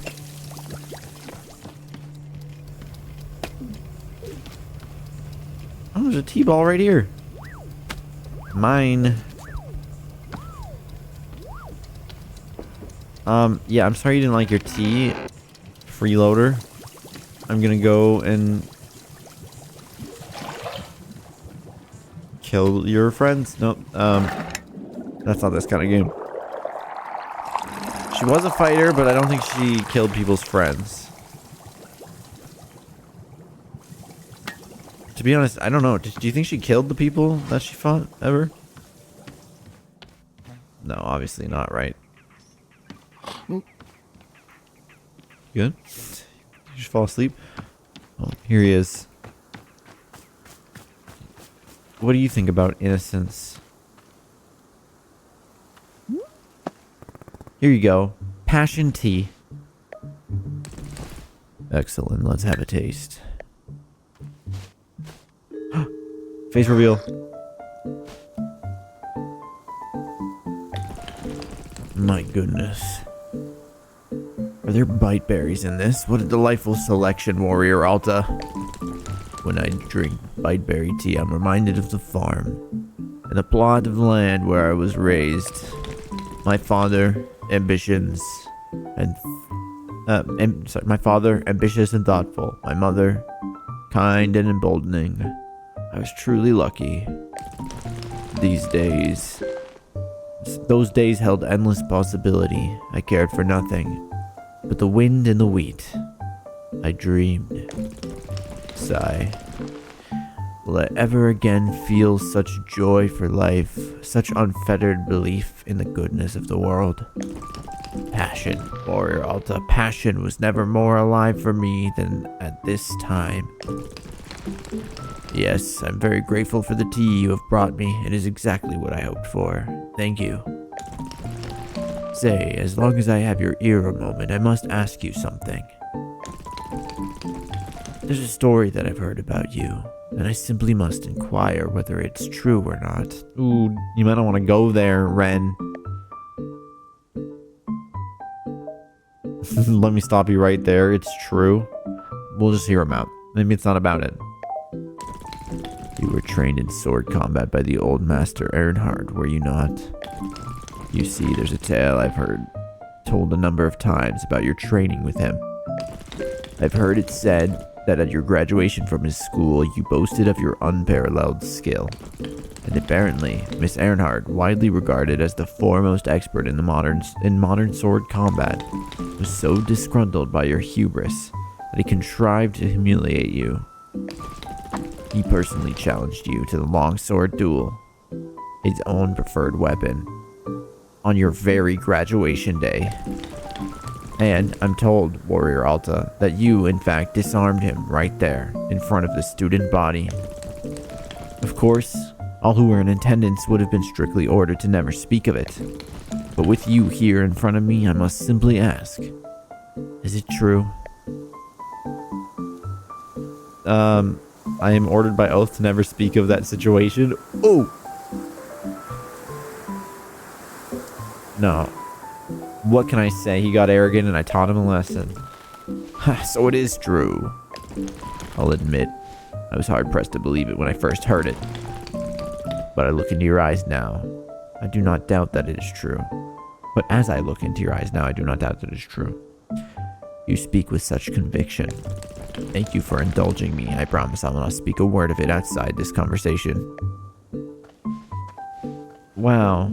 S2: Oh, there's a T-ball right here. Mine. Yeah, I'm sorry you didn't like your tea, freeloader. I'm gonna go and kill your friends. Nope. That's not this kind of game. She was a fighter, but I don't think she killed people's friends. To be honest, I don't know. Do you think she killed the people that she fought ever? No, obviously not, right? Good? You just fall asleep? Oh, here he is. What do you think about innocence? Here you go. Passion tea. Excellent. Let's have a taste. Face reveal. My goodness. Are there bite berries in this? What a delightful selection, Warrior Alta. When I drink bite berry tea, I'm reminded of the farm and the plot of land where I was raised. My father, ambitions, and my father, ambitious and thoughtful. My mother, kind and emboldening. I was truly lucky. Those days held endless possibility. I cared for nothing but the wind and the wheat. I dreamed. Sigh. Will I ever again feel such joy for life, such unfettered belief in the goodness of the world? Passion, Warrior Alta, passion was never more alive for me than at this time. Yes, I'm very grateful for the tea you have brought me. It is exactly what I hoped for. Thank you. Say, as long as I have your ear a moment, I must ask you something. There's a story that I've heard about you, and I simply must inquire whether it's true or not. Ooh, you might not want to go there, Ren. Let me stop you right there. It's true. We'll just hear him out. Maybe it's not about it. You were trained in sword combat by the old master Earnhardt, were you not? You see, there's a tale I've heard told a number of times about your training with him. I've heard it said that at your graduation from his school, you boasted of your unparalleled skill. And apparently, Miss Earnhardt, widely regarded as the foremost expert in modern sword combat, was so disgruntled by your hubris that he contrived to humiliate you. He personally challenged you to the longsword duel, his own preferred weapon.
S4: on your very graduation day. And I'm told, Warrior Alta, that you, in fact, disarmed him right there in front of the student body. Of course, all who were in attendance would have been strictly ordered to never speak of it. But with you here in front of me, I must simply ask, is it true? I am ordered by oath to never speak of that situation. Oh! No. What can I say? He got arrogant and I taught him a lesson. So it is true. I'll admit, I was hard-pressed to believe it when I first heard it. But I look into your eyes now. I do not doubt that it is true. But as I look into your eyes now, I do not doubt that it is true. You speak with such conviction. Thank you for indulging me. I promise I will not speak a word of it outside this conversation. Wow.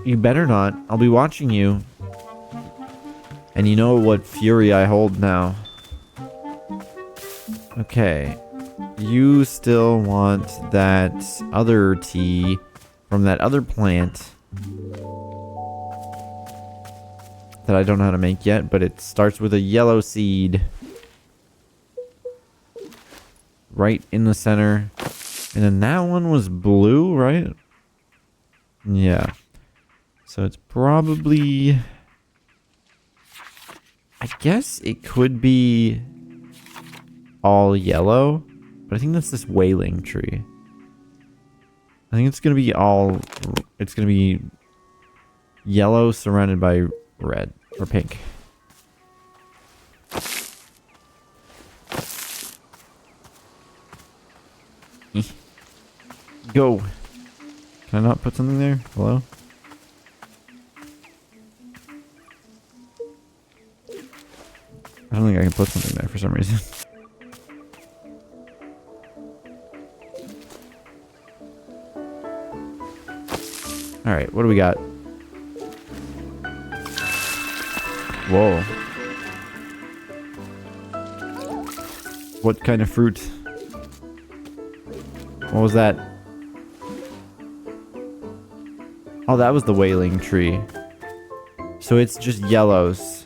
S4: You better not. I'll be watching you. And you know what fury I hold now. Okay. You still want that other tea from that other plant that I don't know how to make yet, but it starts with a yellow seed right in the center. And then that one was blue, right? Yeah. So it's probably... I guess it could be all yellow, but I think that's this wailing tree. I think it's going to be all... It's going to be yellow surrounded by red or pink. Go. Can I not put something there? Hello? I don't think I can put something there for some reason. Alright, what do we got? Whoa. What kind of fruit? What was that? Oh, that was the wailing tree. So it's just yellows.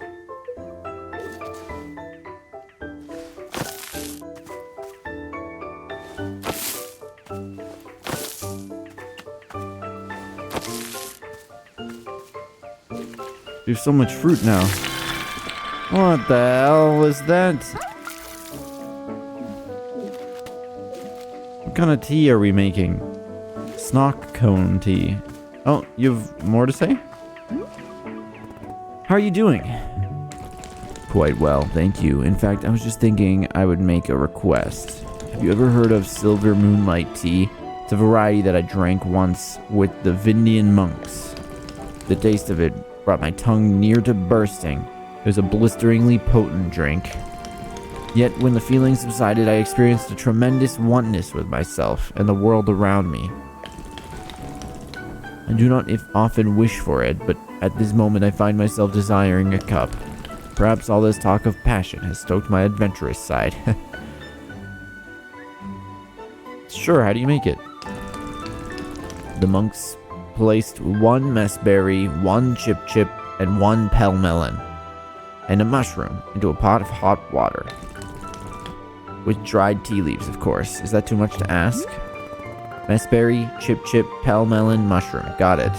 S4: There's so much fruit now. What the hell was that? What kind of tea are we making? Snock cone tea. Oh, you have more to say? How are you doing? Quite well, thank you. In fact, I was just thinking I would make a request. Have you ever heard of silver moonlight tea? It's a variety that I drank once with the Vindian monks. The taste of it brought my tongue near to bursting. It was a blisteringly potent drink. Yet when the feeling subsided, I experienced a tremendous oneness with myself and the world around me. I do not often wish for it, but at this moment I find myself desiring a cup. Perhaps all this talk of passion has stoked my adventurous side. Sure, how do you make it? The monks placed 1 messberry, 1 chip, and 1 pell melon, and a mushroom into a pot of hot water. With dried tea leaves, of course. Is that too much to ask? Messberry, chip, pell melon, mushroom. Got it.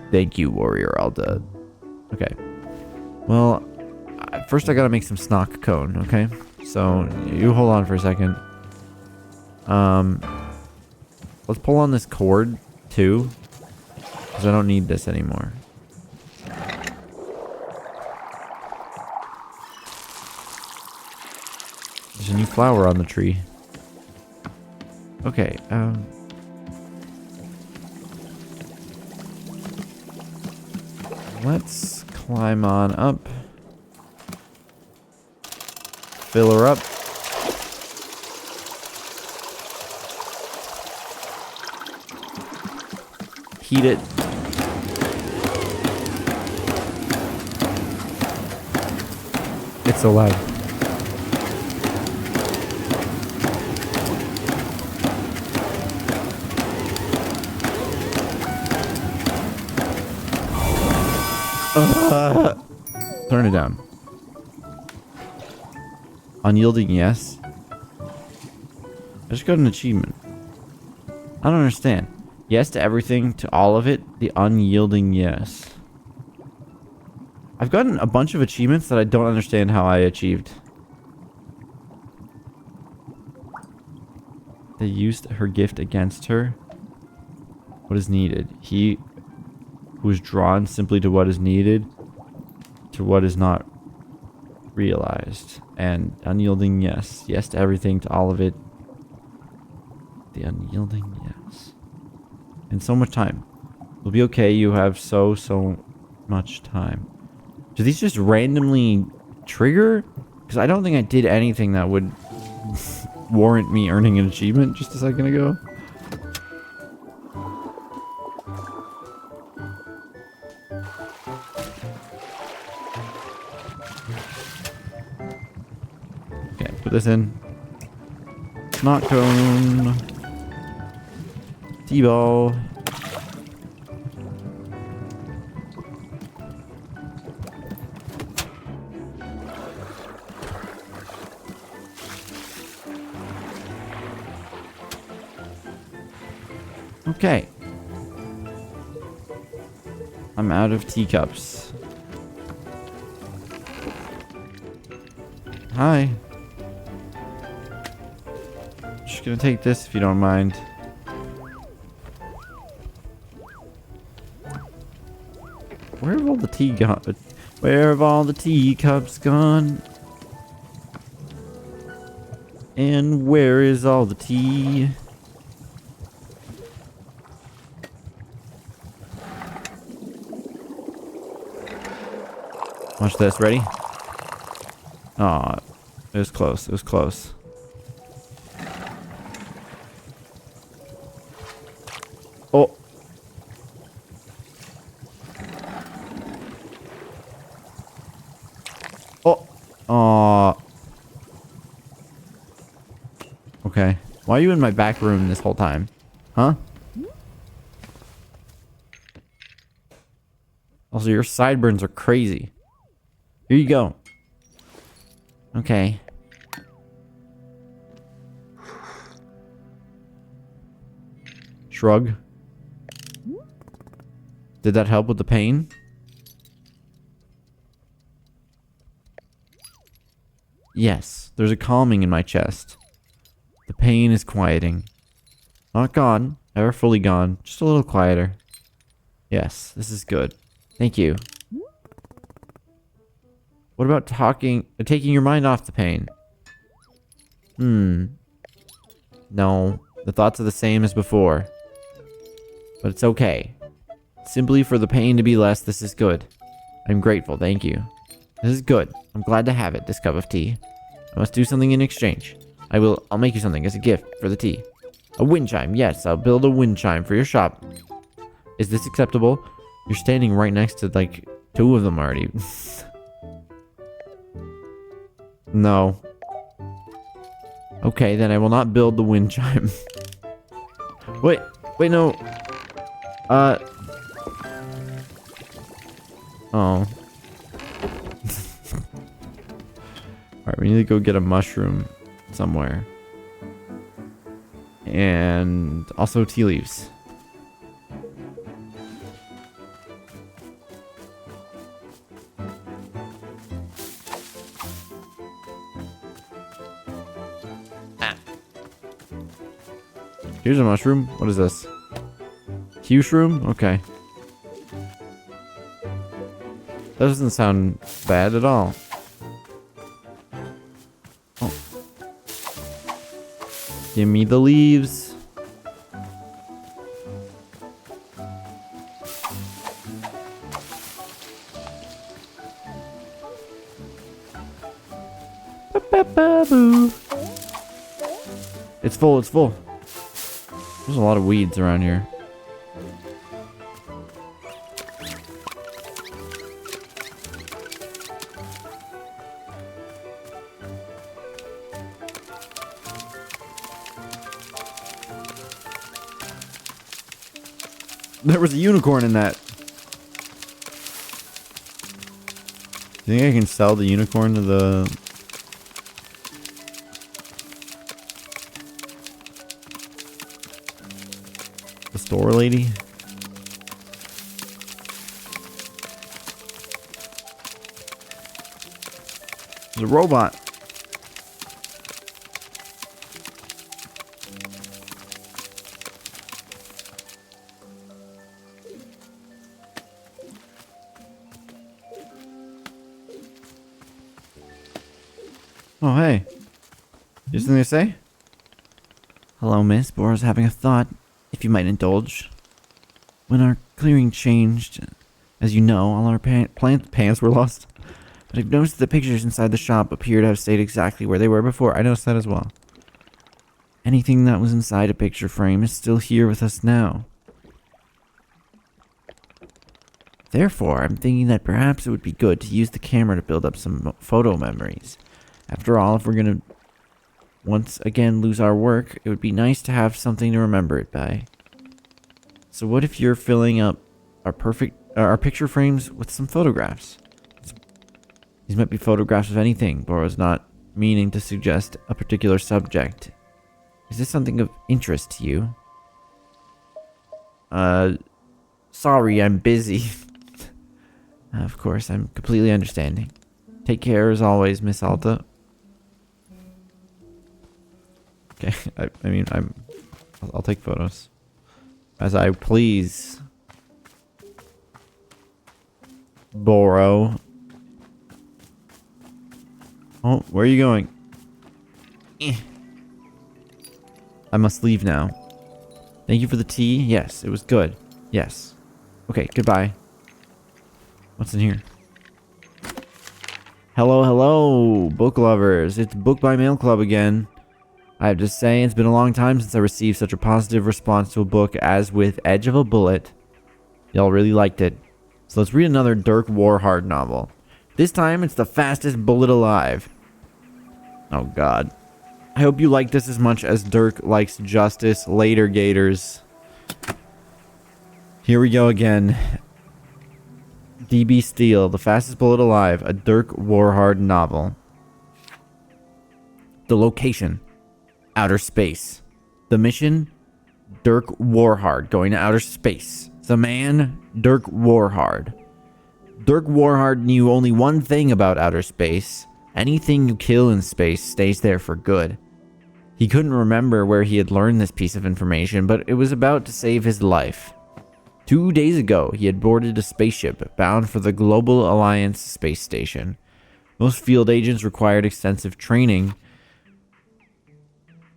S4: Thank you, Warrior Alda. Okay. Well, first I gotta make some snock cone, okay? So, you hold on for a second. Let's pull on this cord, too. Because I don't need this anymore. There's a new flower on the tree. Okay, let's climb on up. Fill her up. Heat it. It's so loud. Turn it down. Unyielding, yes. I just got an achievement. I don't understand. Yes to everything, to all of it. The unyielding, yes. I've gotten a bunch of achievements that I don't understand how I achieved. They used her gift against her. What is needed? He who is drawn simply to what is needed, to what is not realized. And unyielding, yes. Yes to everything, to all of it. The unyielding, yes. And so much time. You'll be okay. You have so much time. Do these just randomly trigger? Because I don't think I did anything that would warrant me earning an achievement just a second ago. Okay, put this in. Not cone. T-ball. Okay. I'm out of teacups. Hi. Just gonna take this if you don't mind. Where have all the tea gone? Where have all the teacups gone? And where is all the tea? Watch this. Ready? Aw, it was close. It was close. Oh. Oh. Aw. Okay. Why are you in my back room this whole time? Huh? Also, your sideburns are crazy. Here you go. Okay. Shrug. Did that help with the pain? Yes, there's a calming in my chest. The pain is quieting. Not gone, never fully gone, just a little quieter. Yes, this is good. Thank you. What about taking your mind off the pain? No, the thoughts are the same as before. But it's okay. Simply for the pain to be less, this is good. I'm grateful, thank you. This is good. I'm glad to have it, this cup of tea. I must do something in exchange. I'll make you something as a gift for the tea. A wind chime, yes, I'll build a wind chime for your shop. Is this acceptable? You're standing right next to, like, 2 of them already. No. Okay, then I will not build the wind chime. Wait, no. Oh. Alright, we need to go get a mushroom somewhere. And also tea leaves. Here's a mushroom. What is this? Hue shroom? Okay. That doesn't sound bad at all. Oh. Give me the leaves. Ba-ba-ba-boo. It's full, it's full. There's a lot of weeds around here. There was a unicorn in that.
S2: think I can sell the unicorn to the store lady? The robot. Oh, hey. You have something to say?
S4: Hello, miss. Bora's having a thought, if you might indulge. When our clearing changed, as you know, all our plant pants were lost. But I've noticed the pictures inside the shop appear to have stayed exactly where they were before.
S2: I noticed that as well.
S4: Anything that was inside a picture frame is still here with us now. Therefore, I'm thinking that perhaps it would be good to use the camera to build up some photo memories. After all, if we're going to once again lose our work, it would be nice to have something to remember it by. So what if you're filling up our picture frames with some photographs? These might be photographs of anything. Bora's not meaning to suggest a particular subject. Is this something of interest to you? Sorry, I'm busy. Of course, I'm completely understanding. Take care as always, Miss Alta.
S2: Okay, I mean, I'll take photos. As I please. Boro. Oh, where are you going? I must leave now. Thank you for the tea. Yes, it was good. Yes. Okay, goodbye. What's in here? Hello, hello, book lovers. It's Book by Mail Club again. I have to say, it's been a long time since I received such a positive response to a book as with Edge of a Bullet. Y'all really liked it. So let's read another Dirk Warhard novel. This time, it's The Fastest Bullet Alive. Oh god. I hope you like this as much as Dirk likes justice. Later, Gators. Here we go again. D.B. Steele, The Fastest Bullet Alive, a Dirk Warhard novel. The location: outer space. The mission: Dirk Warhard going to outer space. The man: Dirk Warhard. Dirk Warhard knew only one thing about outer space. Anything you kill in space stays there for good. He couldn't remember where he had learned this piece of information, but it was about to save his life. 2 days ago, he had boarded a spaceship bound for the Global Alliance space station. Most field agents required extensive training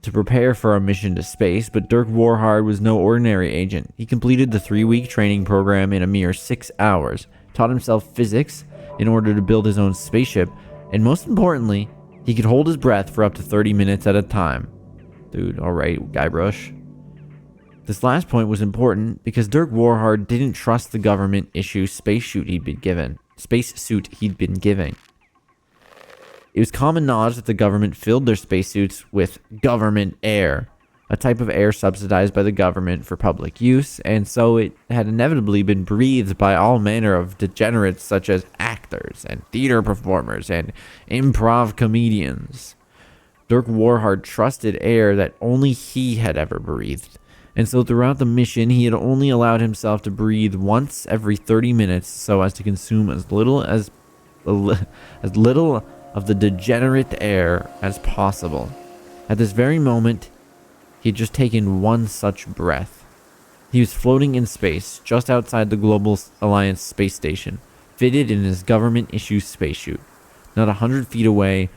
S2: to prepare for a mission to space, but Dirk Warhard was no ordinary agent. He completed the 3-week training program in a mere 6 hours, taught himself physics in order to build his own spaceship, and most importantly, he could hold his breath for up to 30 minutes at a time. Dude, alright, Guybrush. This last point was important because Dirk Warhard didn't trust the government issue spacesuit he'd been given. It was common knowledge that the government filled their spacesuits with government air, a type of air subsidized by the government for public use, and so it had inevitably been breathed by all manner of degenerates such as actors and theater performers and improv comedians. Dirk Warhard trusted air that only he had ever breathed, and so throughout the mission he had only allowed himself to breathe once every 30 minutes so as to consume as little of the degenerate air as possible. At this very moment, he had just taken one such breath. He was floating in space, just outside the Global Alliance space station, fitted in his government-issue spacesuit. Not 100 feet away,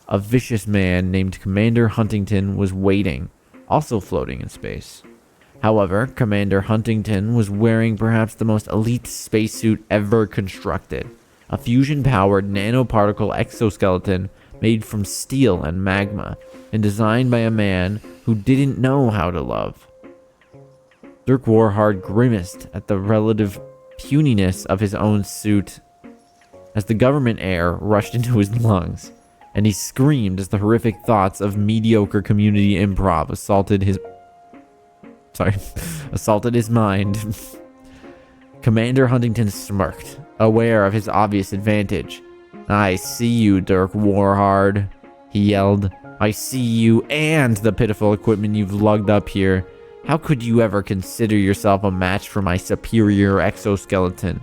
S2: a vicious man named Commander Huntington was waiting, also floating in space. However, Commander Huntington was wearing perhaps the most elite spacesuit ever constructed, a fusion-powered nanoparticle exoskeleton made from steel and magma, and designed by a man who didn't know how to love. Dirk Warhard grimaced at the relative puniness of his own suit as the government air rushed into his lungs, and he screamed as the horrific thoughts of mediocre community improv assaulted his mind. Commander Huntington smirked, aware of his obvious advantage.
S4: I see you, Dirk Warhard, he yelled. I see you and the pitiful equipment you've lugged up here. How could you ever consider yourself a match for my superior exoskeleton?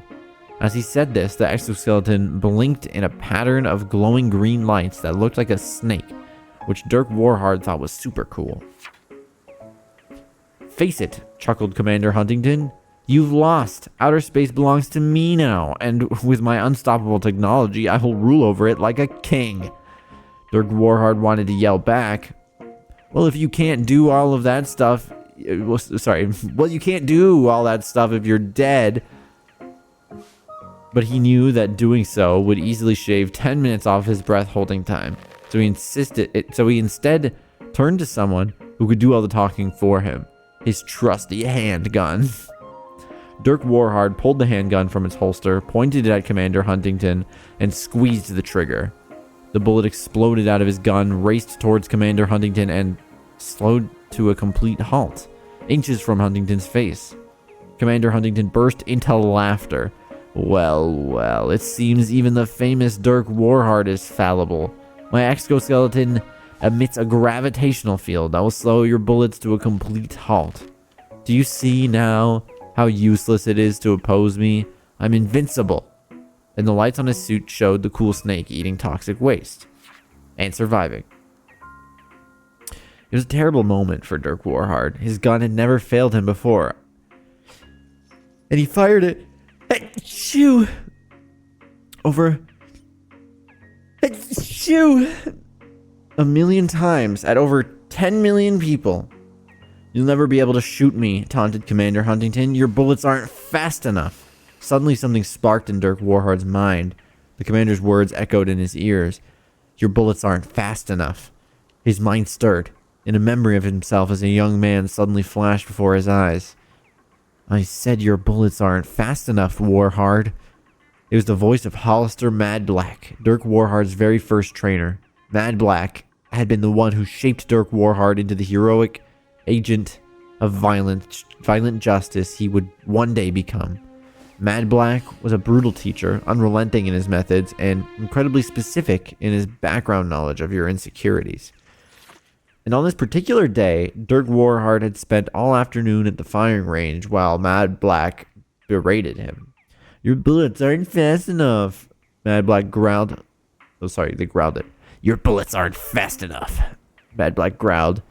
S4: As he said this, the exoskeleton blinked in a pattern of glowing green lights that looked like a snake, which Dirk Warhard thought was super cool. Face it, chuckled Commander Huntington. You've lost. Outer space belongs to me now, and with my unstoppable technology, I will rule over it like a king. Dirk Warhard wanted to yell back. Well, if you can't do all of that stuff... Well, you can't do all that stuff if you're dead. But he knew that doing so would easily shave 10 minutes off his breath holding time. So he instead turned to someone who could do all the talking for him. His trusty handgun. Dirk Warhard pulled the handgun from its holster, pointed it at Commander Huntington, and squeezed the trigger. The bullet exploded out of his gun, raced towards Commander Huntington, and slowed to a complete halt, inches from Huntington's face. Commander Huntington burst into laughter. Well, it seems even the famous Dirk Warhard is fallible. My exoskeleton emits a gravitational field that will slow your bullets to a complete halt. Do you see now how useless it is to oppose me? I'm invincible. And the lights on his suit showed the cool snake eating toxic waste and surviving. It was a terrible moment for Dirk Warhard. His gun had never failed him before. And he fired it at Shoo over Shoo a million times at over 10 million people. You'll never be able to shoot me, taunted Commander Huntington. Your bullets aren't fast enough. Suddenly something sparked in Dirk Warhard's mind. The commander's words echoed in his ears. Your bullets aren't fast enough. His mind stirred, and a memory of himself as a young man suddenly flashed before his eyes. I said your bullets aren't fast enough, Warhard. It was the voice of Hollister Mad Black, Dirk Warhard's very first trainer. Mad Black had been the one who shaped Dirk Warhard into the heroic agent of violent justice he would one day become. Mad Black was a brutal teacher, unrelenting in his methods, and incredibly specific in his background knowledge of your insecurities. And on this particular day, Dirk Warhard had spent all afternoon at the firing range while Mad Black berated him. Your bullets aren't fast enough, Mad Black growled. Oh, sorry, they growled it. Your bullets aren't fast enough, Mad Black growled.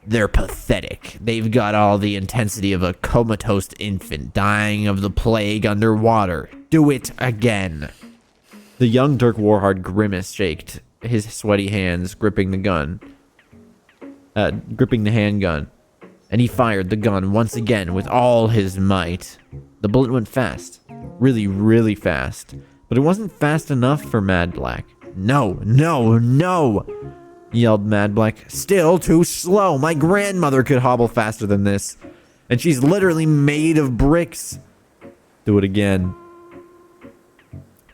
S4: They're pathetic. They've got all the intensity of a comatose infant dying of the plague underwater. Do it again. The young Dirk Warhard grimaced, his sweaty hands gripping the handgun, and he fired the gun once again with all his might. The bullet went fast, really, really fast, but it wasn't fast enough for Mad Black. No, yelled Mad Black. Still too slow. My grandmother could hobble faster than this, and she's literally made of bricks. Do it again.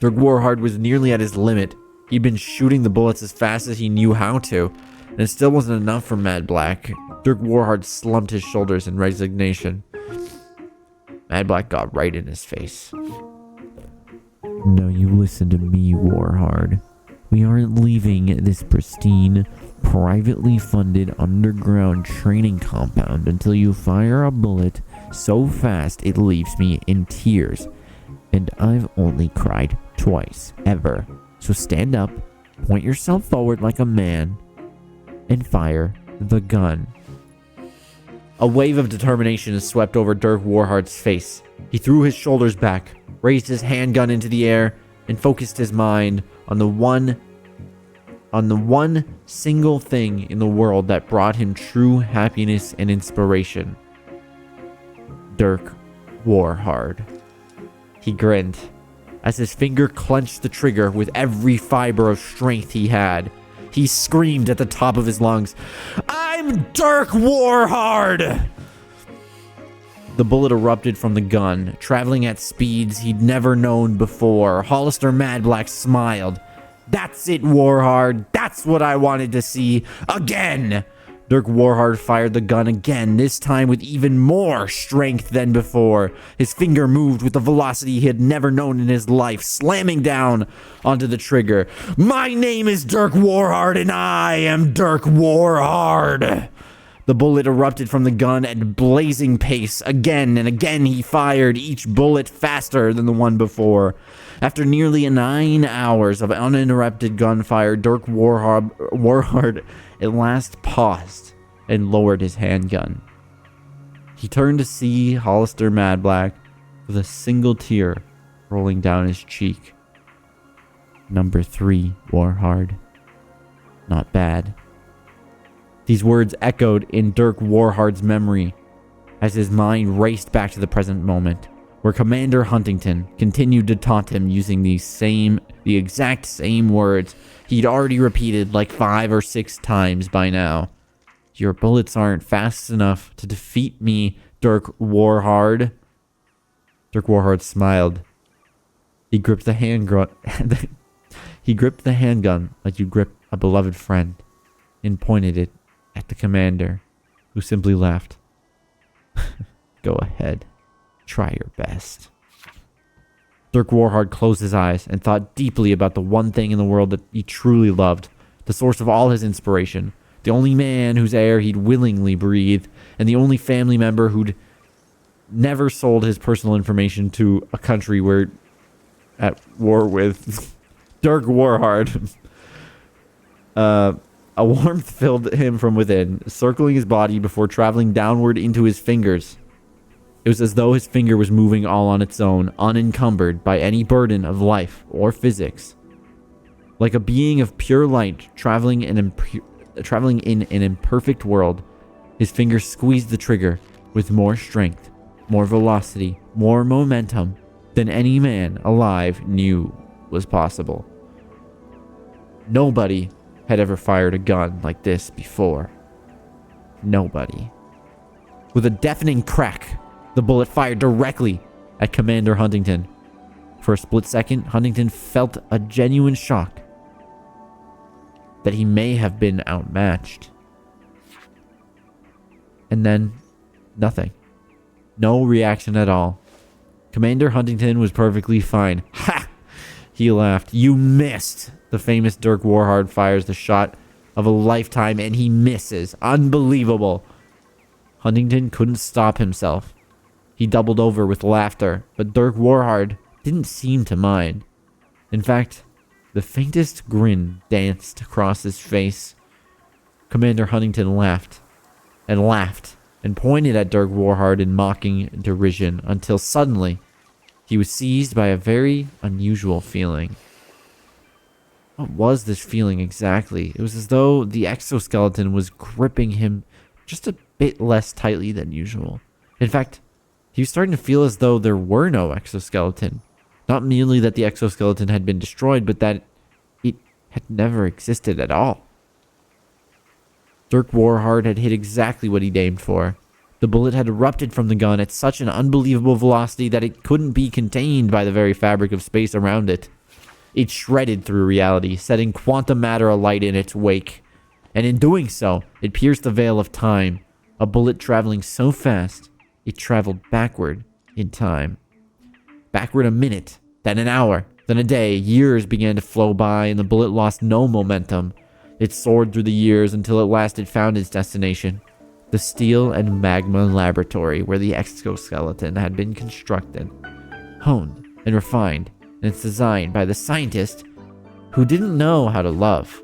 S4: Dirk Warhard was nearly at his limit. He'd been shooting the bullets as fast as he knew how to, and it still wasn't enough for Mad Black. Dirk Warhard slumped his shoulders in resignation. Mad Black got right in his face. Now you listen to me, Warhard. We aren't leaving this pristine, privately funded underground training compound until you fire a bullet so fast it leaves me in tears. And I've only cried twice, ever. So stand up, point yourself forward like a man, and fire the gun. A wave of determination swept over Dirk Warhard's face. He threw his shoulders back, raised his handgun into the air, and focused his mind on the one single thing in the world that brought him true happiness and inspiration. Dirk Warhard. He grinned as his finger clenched the trigger with every fiber of strength he had. He screamed at the top of his lungs, "I'm Dirk Warhard!" The bullet erupted from the gun, traveling at speeds he'd never known before. Hollister Mad Black smiled. "That's it, Warhard. That's what I wanted to see. Again!" Dirk Dirk Warhard fired the gun again, this time with even more strength than before. His finger moved with the velocity he had never known in his life, slamming down onto the trigger. My name is Dirk Warhard, and I am Dirk Warhard. The bullet erupted from the gun at blazing pace. Again and again he fired, each bullet faster than the one before. After nearly 9 hours of uninterrupted gunfire, Dirk Warhard at last paused and lowered his handgun. He turned to see Hollister Madblack with a single tear rolling down his cheek. Number 3, Warhard. Not bad. These words echoed in Dirk Warhard's memory as his mind raced back to the present moment, where Commander Huntington continued to taunt him using the exact same words he'd already repeated like 5 or 6 times by now. Your bullets aren't fast enough to defeat me, Dirk Warhard. Dirk Warhard smiled. He gripped the handgun like you grip a beloved friend and pointed it at the commander, who simply laughed. Go ahead. Try your best. Dirk Warhard closed his eyes and thought deeply about the one thing in the world that he truly loved, the source of all his inspiration, the only man whose air he'd willingly breathe, and the only family member who'd never sold his personal information to a country we're at war with. Dirk Warhard. A warmth filled him from within, circling his body before traveling downward into his fingers. It was as though his finger was moving all on its own, unencumbered by any burden of life or physics. Like a being of pure light traveling in an imperfect world, his fingers squeezed the trigger with more strength, more velocity, more momentum than any man alive knew was possible. Nobody had ever fired a gun like this before. Nobody. With a deafening crack, the bullet fired directly at Commander Huntington. For a split second, Huntington felt a genuine shock that he may have been outmatched. And then, nothing. No reaction at all. Commander Huntington was perfectly fine. Ha! He laughed. You missed! The famous Dirk Warhard fires the shot of a lifetime and he misses. Unbelievable. Huntington couldn't stop himself. He doubled over with laughter, but Dirk Warhard didn't seem to mind. In fact, the faintest grin danced across his face. Commander Huntington laughed and pointed at Dirk Warhard in mocking derision until suddenly he was seized by a very unusual feeling. What was this feeling exactly? It was as though the exoskeleton was gripping him just a bit less tightly than usual. In fact, he was starting to feel as though there were no exoskeleton. Not merely that the exoskeleton had been destroyed, but that it had never existed at all. Dirk Warhard had hit exactly what he'd aimed for. The bullet had erupted from the gun at such an unbelievable velocity that it couldn't be contained by the very fabric of space around it. It shredded through reality, setting quantum matter alight in its wake. And in doing so, it pierced the veil of time, a bullet traveling so fast, it traveled backward in time. Backward a minute, then an hour, then a day. Years began to flow by, and the bullet lost no momentum. It soared through the years until at last it found its destination, the steel and magma laboratory where the exoskeleton had been constructed, honed and refined, and it's designed by the scientist who didn't know how to love.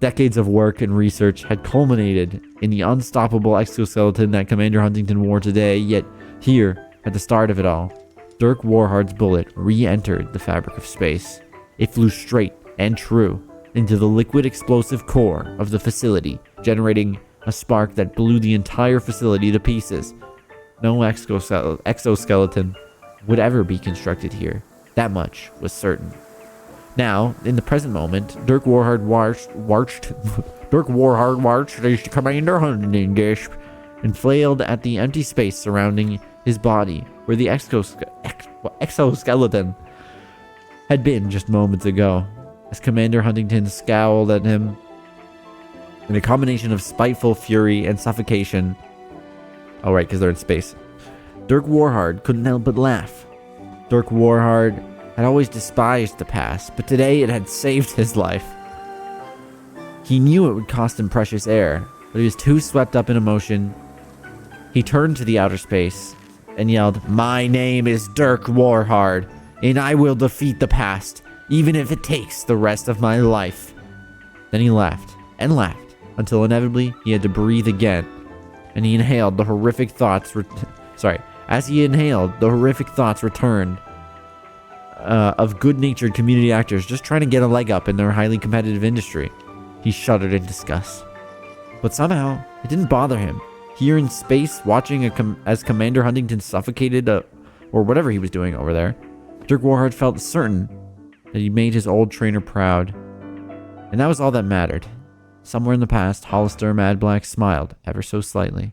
S4: Decades of work and research had culminated in the unstoppable exoskeleton that Commander Huntington wore today, yet here, at the start of it all, Dirk Warhard's bullet re-entered the fabric of space. It flew straight and true into the liquid explosive core of the facility, generating a spark that blew the entire facility to pieces. No exoskeleton would ever be constructed here. That much was certain. Now, in the present moment, Dirk Warhard marched as Commander Huntington gasped and flailed at the empty space surrounding his body, where the exoskeleton had been just moments ago. As Commander Huntington scowled at him,
S2: in a combination of spiteful fury and suffocation. Oh, right, because they're in space. Dirk Warhard couldn't help but laugh. Dirk Warhard had always despised the past, but today it had saved his life. He knew it would cost him precious air, but he was too swept up in emotion. He turned to the outer space and yelled, "My name is Dirk Warhard, and I will defeat the past, even if it takes the rest of my life." Then he laughed and laughed until inevitably he had to breathe again, and he inhaled the horrific thoughts. As he inhaled, the horrific thoughts returned of good-natured community actors just trying to get a leg up in their highly competitive industry. He shuddered in disgust. But somehow, it didn't bother him. Here in space, watching as Commander Huntington suffocated, or whatever he was doing over there, Dirk Warhard felt certain that he made his old trainer proud. And that was all that mattered. Somewhere in the past, Hollister Mad Black smiled, ever so slightly,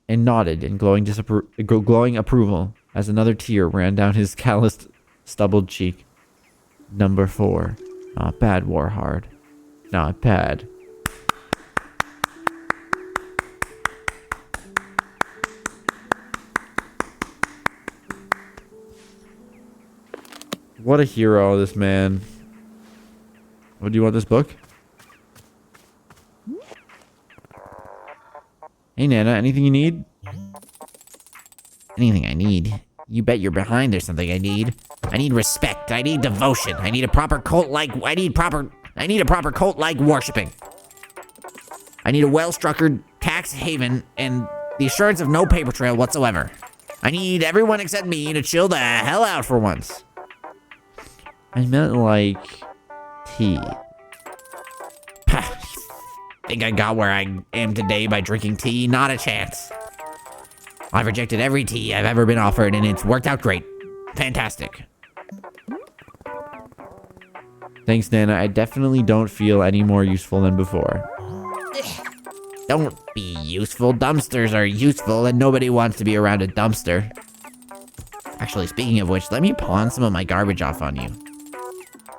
S2: and nodded in glowing approval as another tear ran down his calloused, stubbled cheek. Number 4. Not bad, Warhard. Not bad. What a hero, this man. What, do you want this book? Hey, Nana, anything you need?
S5: Anything I need? You bet you're behind there's something I need. I need respect. I need devotion. I need a proper cult-like... I need a proper cult-like worshipping. I need a well-structured tax haven and the assurance of no paper trail whatsoever. I need everyone except me to chill the hell out for once.
S2: I meant like tea.
S5: Think I got where I am today by drinking tea? Not a chance. I've rejected every tea I've ever been offered, and it's worked out great. Fantastic.
S2: Thanks, Nana. I definitely don't feel any more useful than before.
S5: Don't be useful. Dumpsters are useful, and nobody wants to be around a dumpster. Actually, speaking of which, let me pawn some of my garbage off on you.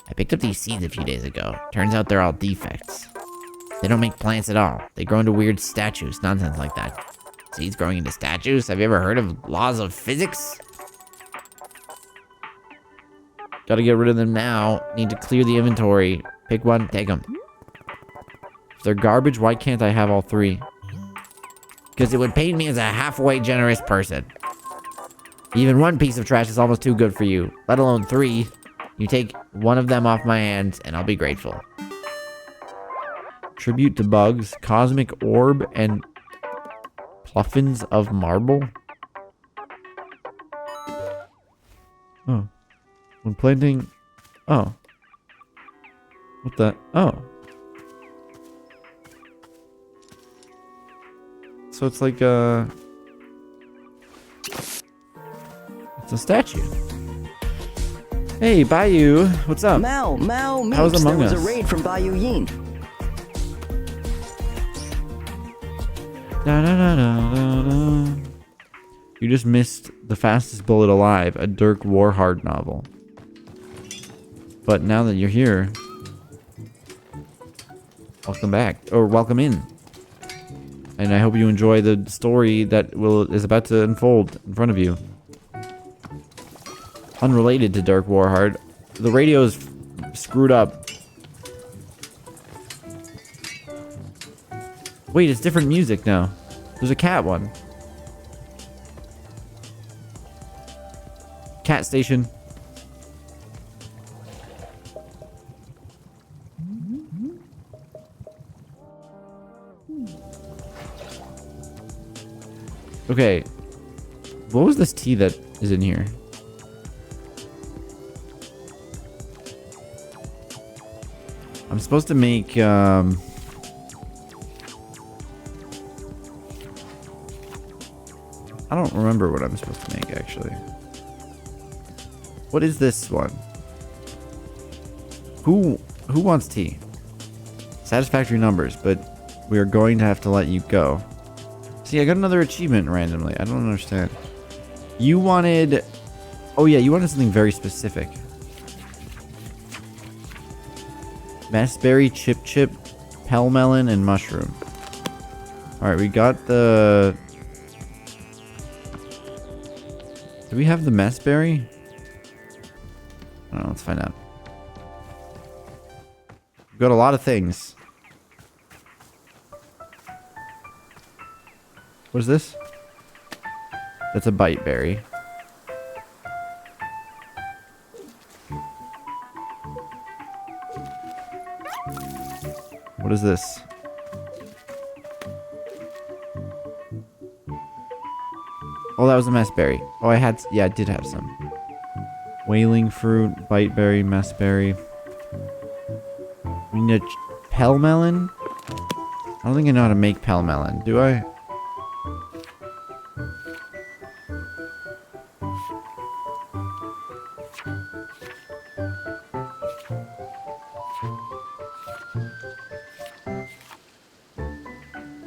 S5: I picked up these seeds a few days ago. Turns out they're all defects. They don't make plants at all. They grow into weird statues, nonsense like that. Seeds growing into statues? Have you ever heard of laws of physics?
S2: Gotta get rid of them now. Need to clear the inventory. Pick one, take them. If they're garbage, why can't I have all 3?
S5: Because it would paint me as a halfway generous person.
S2: Even one piece of trash is almost too good for you, let alone 3. You take one of them off my hands, and I'll be grateful. Tribute to bugs, cosmic orb, and pluffins of marble. Oh. When planting... Oh. What the... Oh. So it's like a... It's a statue. Hey, Bayou. What's up?
S1: Mao, Meeps,
S2: How's Among
S1: there was
S2: Us?
S1: a raid from Bayou Yin.
S2: Da, da, da, da, da, da. You just missed The Fastest Bullet Alive, a Dirk Warhard novel. But now that you're here, welcome back, or welcome in. And I hope you enjoy the story that is about to unfold in front of you. Unrelated to Dirk Warhard, the radio is screwed up. Wait, it's different music now. There's a cat one. Cat station. Okay. What was this tea that is in here? I'm supposed to make, I don't remember what I'm supposed to make, actually. What is this one? Who wants tea? Satisfactory numbers, but we are going to have to let you go. See, I got another achievement randomly. I don't understand. You wanted... Oh yeah, you wanted something very specific. Massberry, chip, pelmelon, and mushroom. Alright, we got the... Do we have the massberry? I don't know, let's find out. We've got a lot of things. What is this? That's a bite berry. What is this? Oh, that was a massberry. Oh, I did have some. Whaling fruit, bite berry, massberry. We need a pelmelon? I don't think I know how to make pelmelon, do I?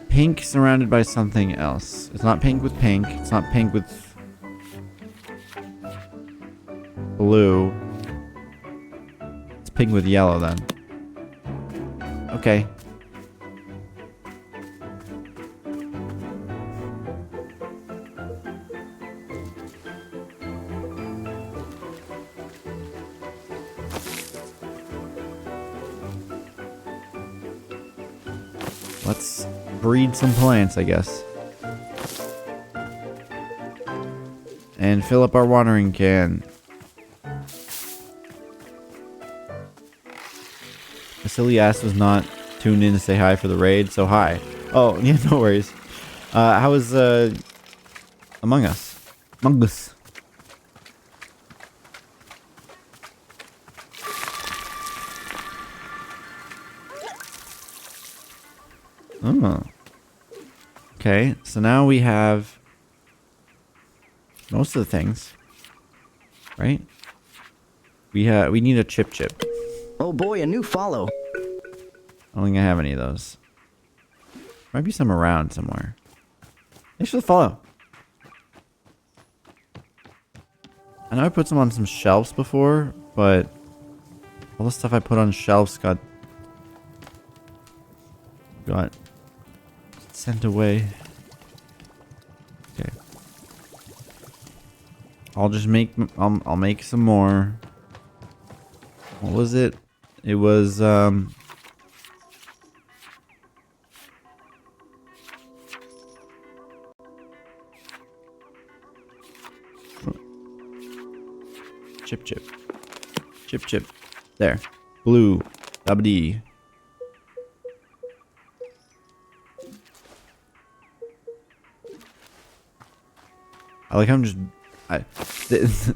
S2: Pink surrounded by something else. It's not pink with pink. It's not pink with blue. It's pink with yellow then. Okay. Let's breed some plants, I guess. And fill up our watering can. The silly ass was not tuned in to say hi for the raid, so hi. Oh, yeah, no worries. How was Among Us? Among Us. Oh. Okay, so now we have most of the things, right? We need a chip.
S1: Oh boy, a new follow.
S2: I don't think I have any of those. Might be some around somewhere. Thanks for the follow. I know I put some on some shelves before, but all the stuff I put on shelves got sent away. Okay. I'll make some more. What was it? It was chip. There. Blue. WD. I like I'm just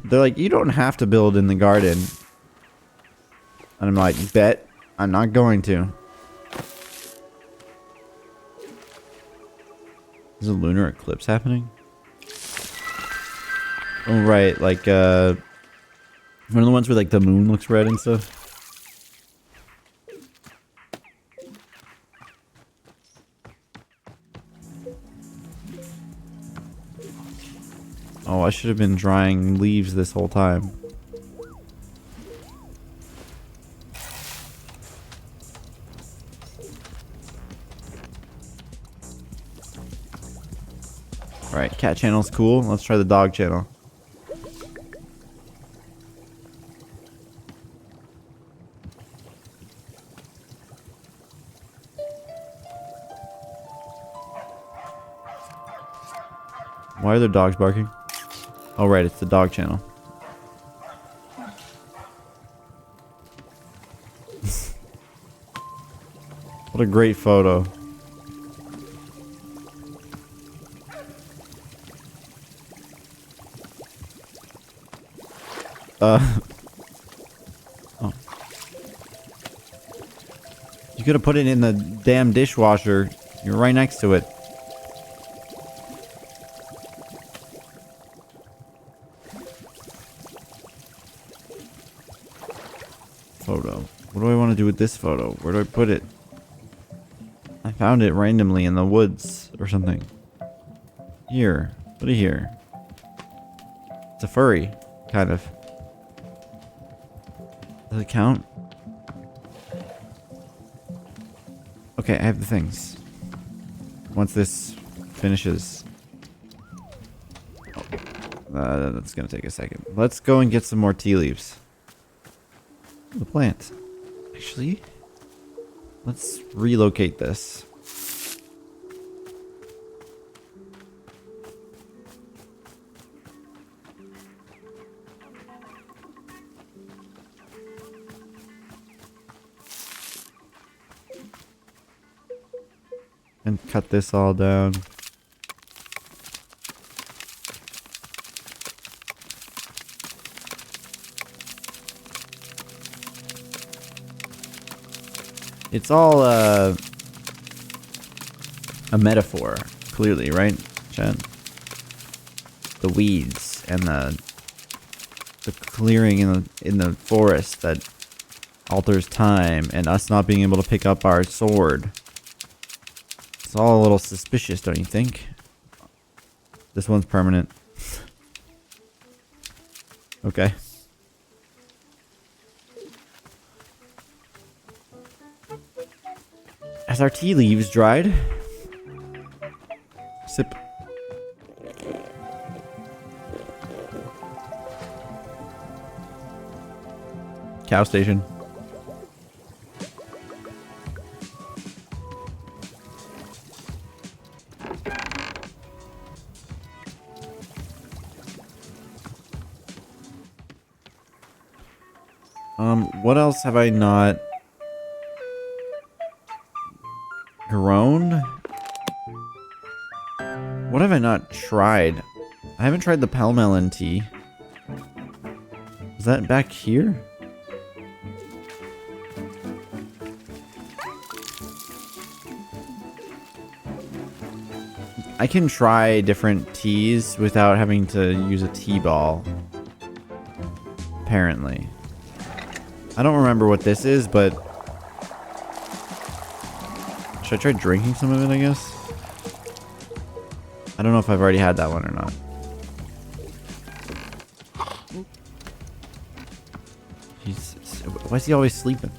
S2: they're like, you don't have to build in the garden. And I'm like, bet I'm not going to. Is a lunar eclipse happening? Oh right, like one of the ones where like the moon looks red and stuff. Oh, I should have been drying leaves this whole time. Alright, cat channel's cool. Let's try the dog channel. Why are there dogs barking? Oh right, it's the dog channel. What a great photo. Oh. You could have put it in the damn dishwasher. You're right next to it. Photo. What do I want to do with this photo? Where do I put it? I found it randomly in the woods or something. Here. Put it here. It's a furry, kind of. Does it count? Okay, I have the things. Once this finishes. That's gonna take a second. Let's go and get some more tea leaves. The plant. Actually, let's relocate this. And cut this all down. It's all a metaphor, clearly, right, Jen? The weeds and the clearing in the forest that alters time, and us not being able to pick up our sword. It's all a little suspicious, don't you think? This one's permanent. Okay. Has our tea leaves dried? Sip. Cow station. What else have I not grown? What have I not tried? I haven't tried the palmelon tea. Is that back here? I can try different teas without having to use a tea ball. Apparently. I don't remember what this is, but... should I try drinking some of it, I guess? I don't know if I've already had that one or not. Why is he always sleeping?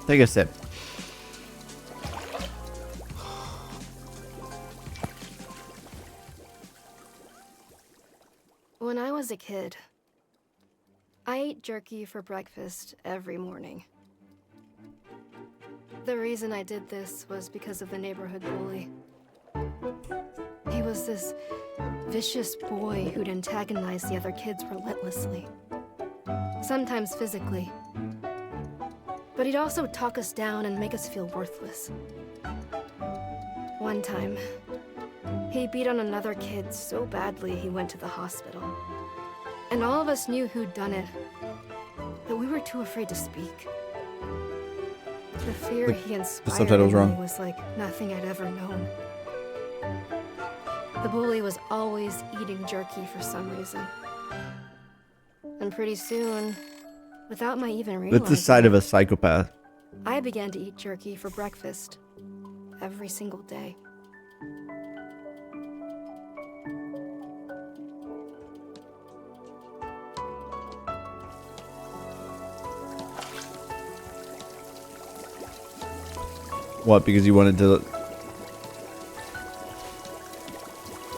S2: Take a sip.
S6: When I was a kid, I ate jerky for breakfast every morning. The reason I did this was because of the neighborhood bully. He was this vicious boy who'd antagonize the other kids relentlessly, sometimes physically. But he'd also talk us down and make us feel worthless. One time, he beat on another kid so badly he went to the hospital. And all of us knew who'd done it, but we were too afraid to speak. The fear he inspired
S2: subtitle's
S6: in me
S2: wrong.
S6: was like nothing I'd ever known. The bully was always eating jerky for some reason. And pretty soon, without my even realizing,
S2: That's the side of a psychopath.
S6: I began to eat jerky for breakfast every single day.
S2: What, because you wanted to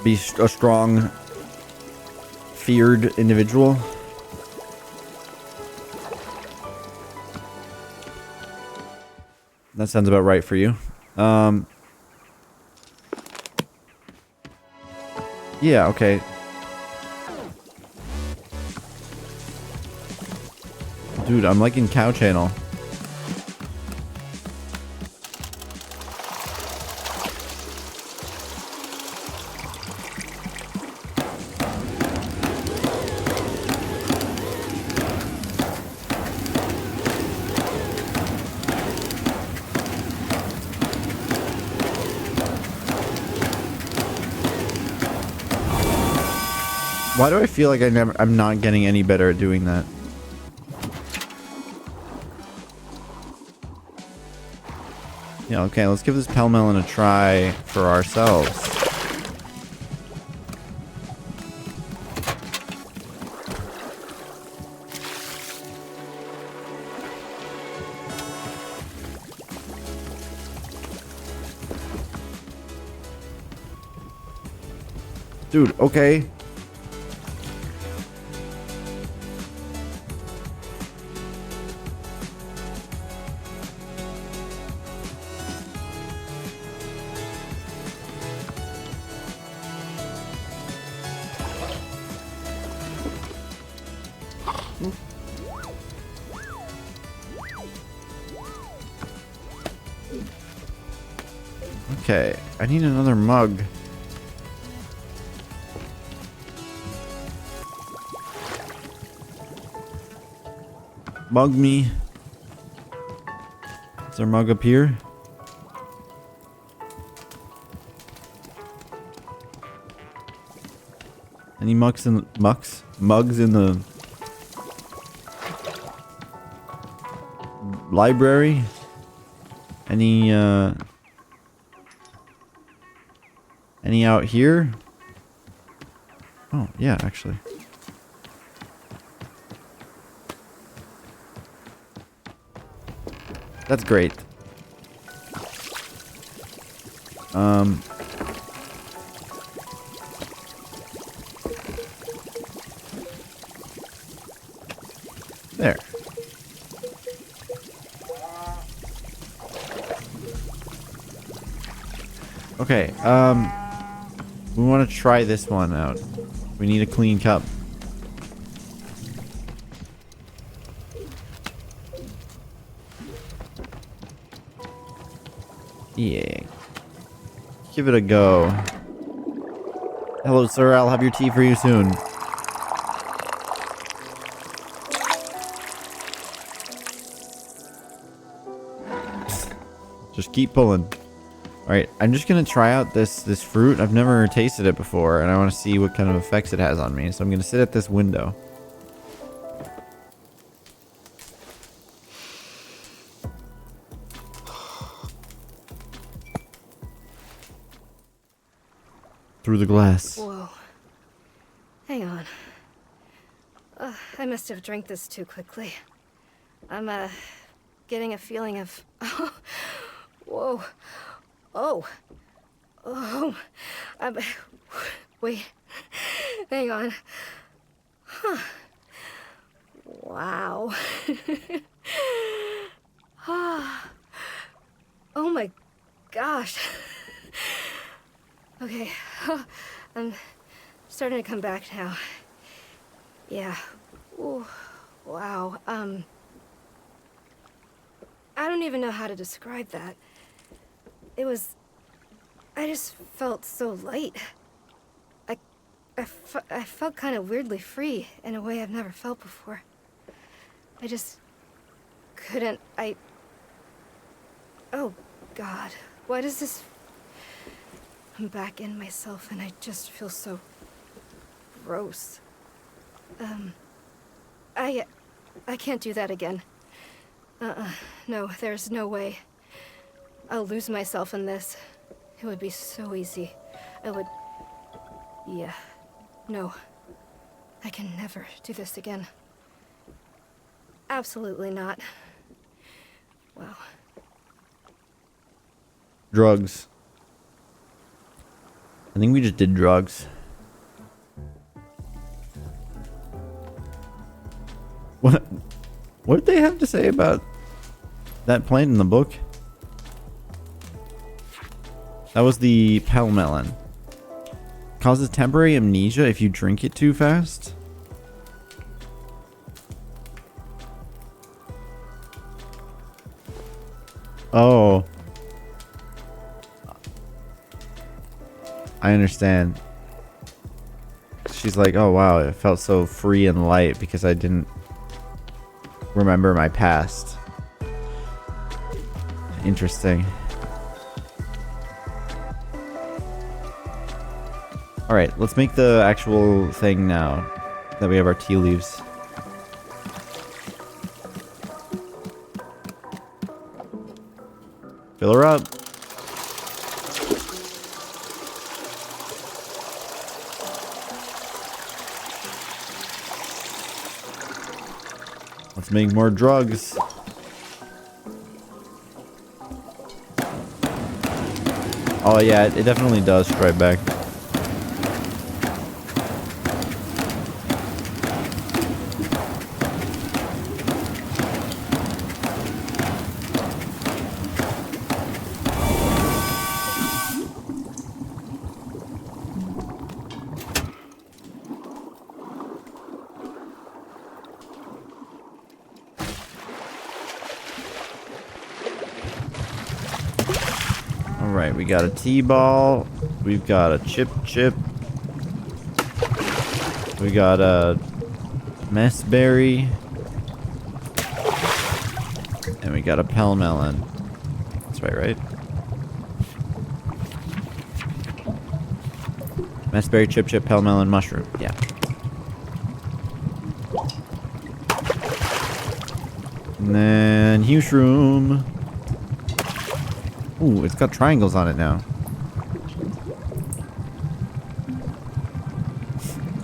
S2: be a strong, feared individual? That sounds about right for you. Yeah, okay. Dude, I'm like in Cow Channel. Why do I feel like I'm not getting any better at doing that? Yeah, okay, let's give this pell melon a try for ourselves. Dude, okay. Okay, I need another mug. Mug me. Is there a mug up here? Any mugs in the mugs in the library? Any out here? Oh, yeah, actually. That's great. There. Okay, we want to try this one out. We need a clean cup. Yeah. Give it a go. Hello, sir. I'll have your tea for you soon. Just keep pulling. Alright, I'm just gonna try out this fruit. I've never tasted it before, and I want to see what kind of effects it has on me. So I'm gonna sit at this window. Through the glass.
S6: Whoa. Hang on. I must have drank this too quickly. I'm, getting a feeling of... Whoa. Oh. Oh. Wait. Hang on. Huh. Wow. Oh my gosh. Okay. I'm starting to come back now. Yeah. Ooh. Wow. I don't even know how to describe that. I just felt so light. I felt kind of weirdly free in a way I've never felt before. I just couldn't, oh God, why does this, I'm back in myself and I just feel so gross. I can't do that again. No, there's no way. I'll lose myself in this. It would be so easy. Yeah. No. I can never do this again. Absolutely not. Wow.
S2: Drugs. I think we just did drugs. What did they have to say about that plant in the book? That was the pell melon. Causes temporary amnesia if you drink it too fast. Oh. I understand. She's like, oh wow, it felt so free and light because I didn't remember my past. Interesting. Alright, let's make the actual thing now that we have our tea leaves. Fill her up. Let's make more drugs. Oh yeah, it definitely does strike back. Alright, we got a T-ball. We've got a chip. We got a mess berry. And we got a pell melon. That's right? Mess berry, chip, pell melon, mushroom. Yeah. And then huge room. Ooh, it's got triangles on it now.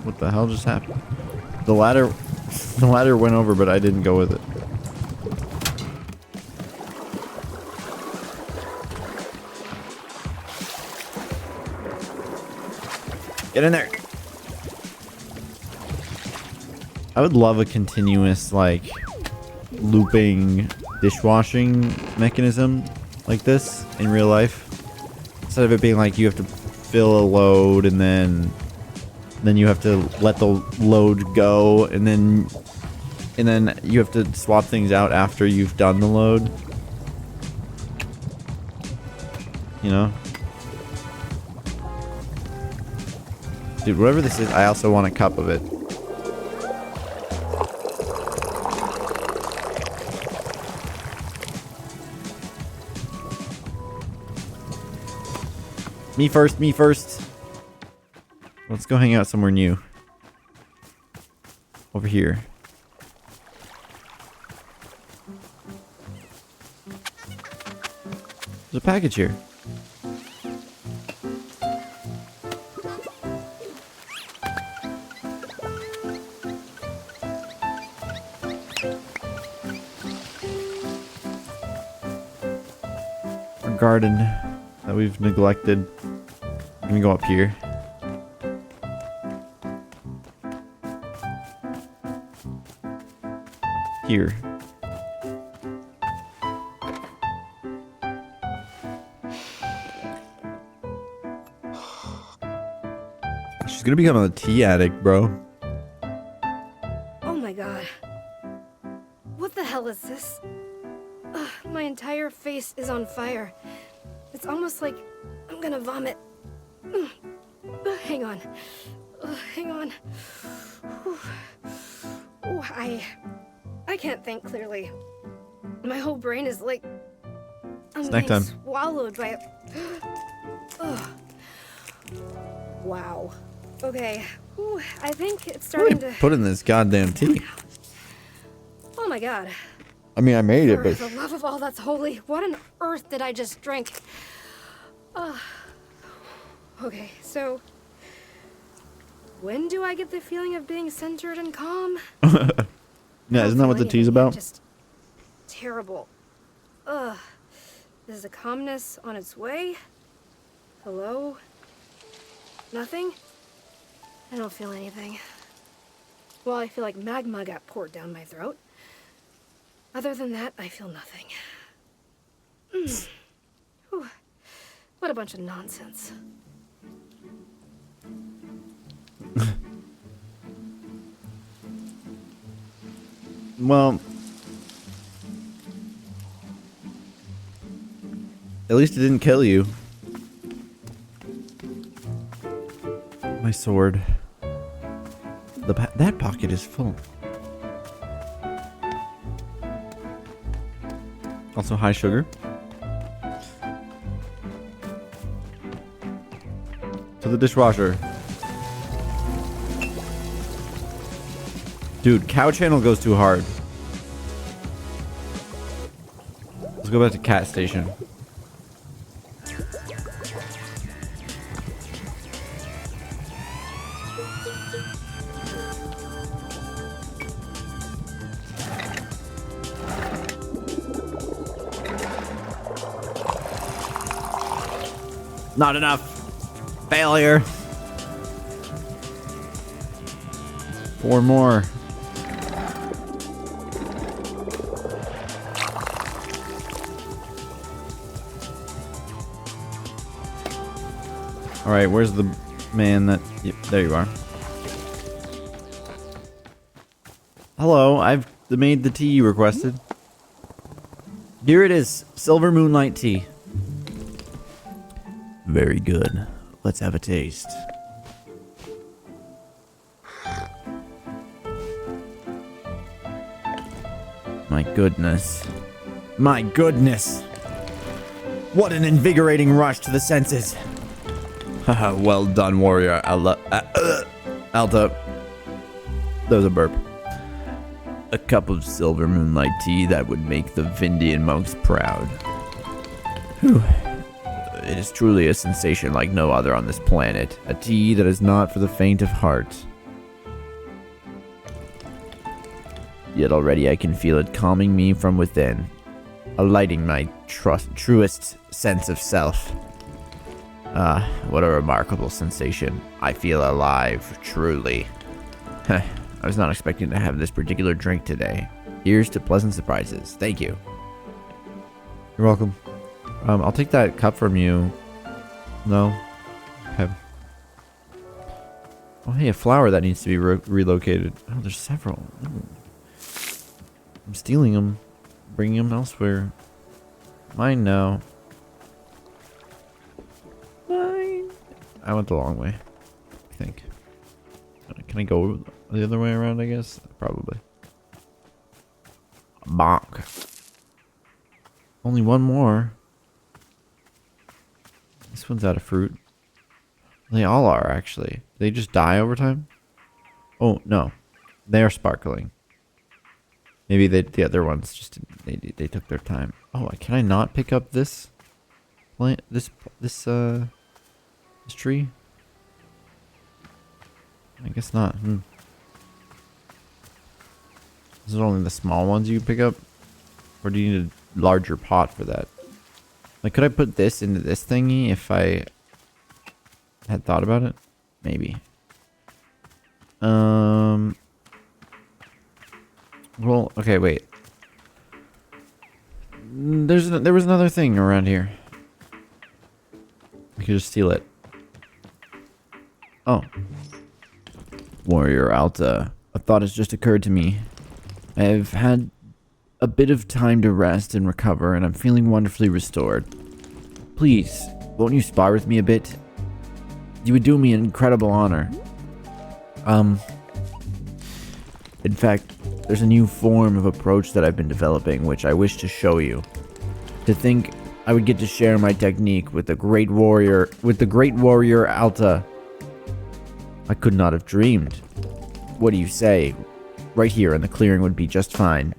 S2: What the hell just happened? The ladder went over, but I didn't go with it. Get in there. I would love a continuous, like, looping dishwashing mechanism like this in real life, instead of it being like you have to fill a load and then you have to let the load go and then you have to swap things out after you've done the load, you know. Dude, whatever this is, I also want a cup of it. Me first. Let's go hang out somewhere new. Over here. There's a package here. Our garden that we've neglected. I'm gonna go up here. Here. She's gonna become a tea addict, bro.
S6: Oh my god. What the hell is this? Ugh, my entire face is on fire. It's almost like I'm gonna vomit. Hang on. Hang on. Ooh, I can't think clearly. My whole brain is like I'm
S2: Snack
S6: being
S2: time.
S6: swallowed by a Ugh. Wow. Okay. Ooh, I think it's
S2: What
S6: starting
S2: do you
S6: to
S2: put in this goddamn tea?
S6: Oh my god.
S2: I mean, I made it,
S6: For
S2: but
S6: the love of all that's holy, what on earth did I just drink? Okay, so when do I get the feeling of being centered and calm?
S2: yeah, isn't that what the tea's about?
S6: Just terrible. Ugh. Is the calmness on its way? Hello? Nothing? I don't feel anything. Well, I feel like magma got poured down my throat. Other than that, I feel nothing. Whew. What a bunch of nonsense.
S2: Well, at least it didn't kill you. My sword. That pocket is full. Also high sugar. To the dishwasher. Dude, cow channel goes too hard. Let's go back to cat station.
S4: Not enough. Failure. 4 more. All right, where's the man that... Yep, there you are. Hello, I've made the tea you requested. Here it is, Silver Moonlight Tea. Very good. Let's have a taste. My goodness. My goodness! What an invigorating rush to the senses! Haha, well done, warrior Alta. Alta. That was a burp. A cup of silver moonlight tea that would make the Vindian monks proud. Whew. It is truly a sensation like no other on this planet. A tea that is not for the faint of heart. Yet already I can feel it calming me from within, alighting my truest sense of self. Ah, what a remarkable sensation. I feel alive, truly. I was not expecting to have this particular drink today. Here's to pleasant surprises. Thank you. You're welcome. I'll take that cup from you. No? Okay. Oh, hey, a flower that needs to be relocated. Oh, there's several. Ooh. I'm stealing them. Bringing them elsewhere. Mine now. Mine. I went the long way, I think. Can I go the other way around, I guess? Probably. Bonk. Only one more. This one's out of fruit. They all are, actually. They just die over time? Oh, no. They are sparkling. Maybe the other ones just they took their time. Oh, can I not pick up this plant? This tree? I guess not. Is it only the small ones you pick up? Or do you need a larger pot for that? Like, could I put this into this thingy if I had thought about it? Maybe. Well, okay, wait. There was another thing around here. I could just steal it. Oh. Warrior Alta, a thought has just occurred to me. I have had a bit of time to rest and recover, and I'm feeling wonderfully restored. Please, won't you spar with me a bit? You would do me an incredible honor. In fact, there's a new form of approach that I've been developing, which I wish to show you. To think I would get to share my technique with the great warrior Alta. I could not have dreamed. What do you say? Right here in the clearing would be just fine.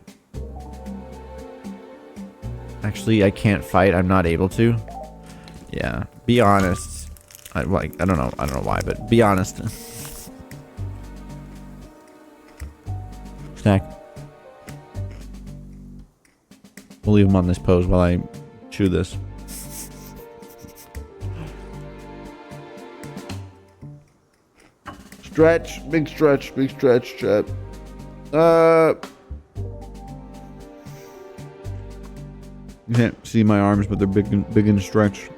S4: Actually, I can't fight. I'm not able to. Yeah, be honest. I don't know why, but be honest. Snack. We'll leave him on this pose while I chew this. Stretch, big stretch, chat. You can't see my arms, but they're big and stretched.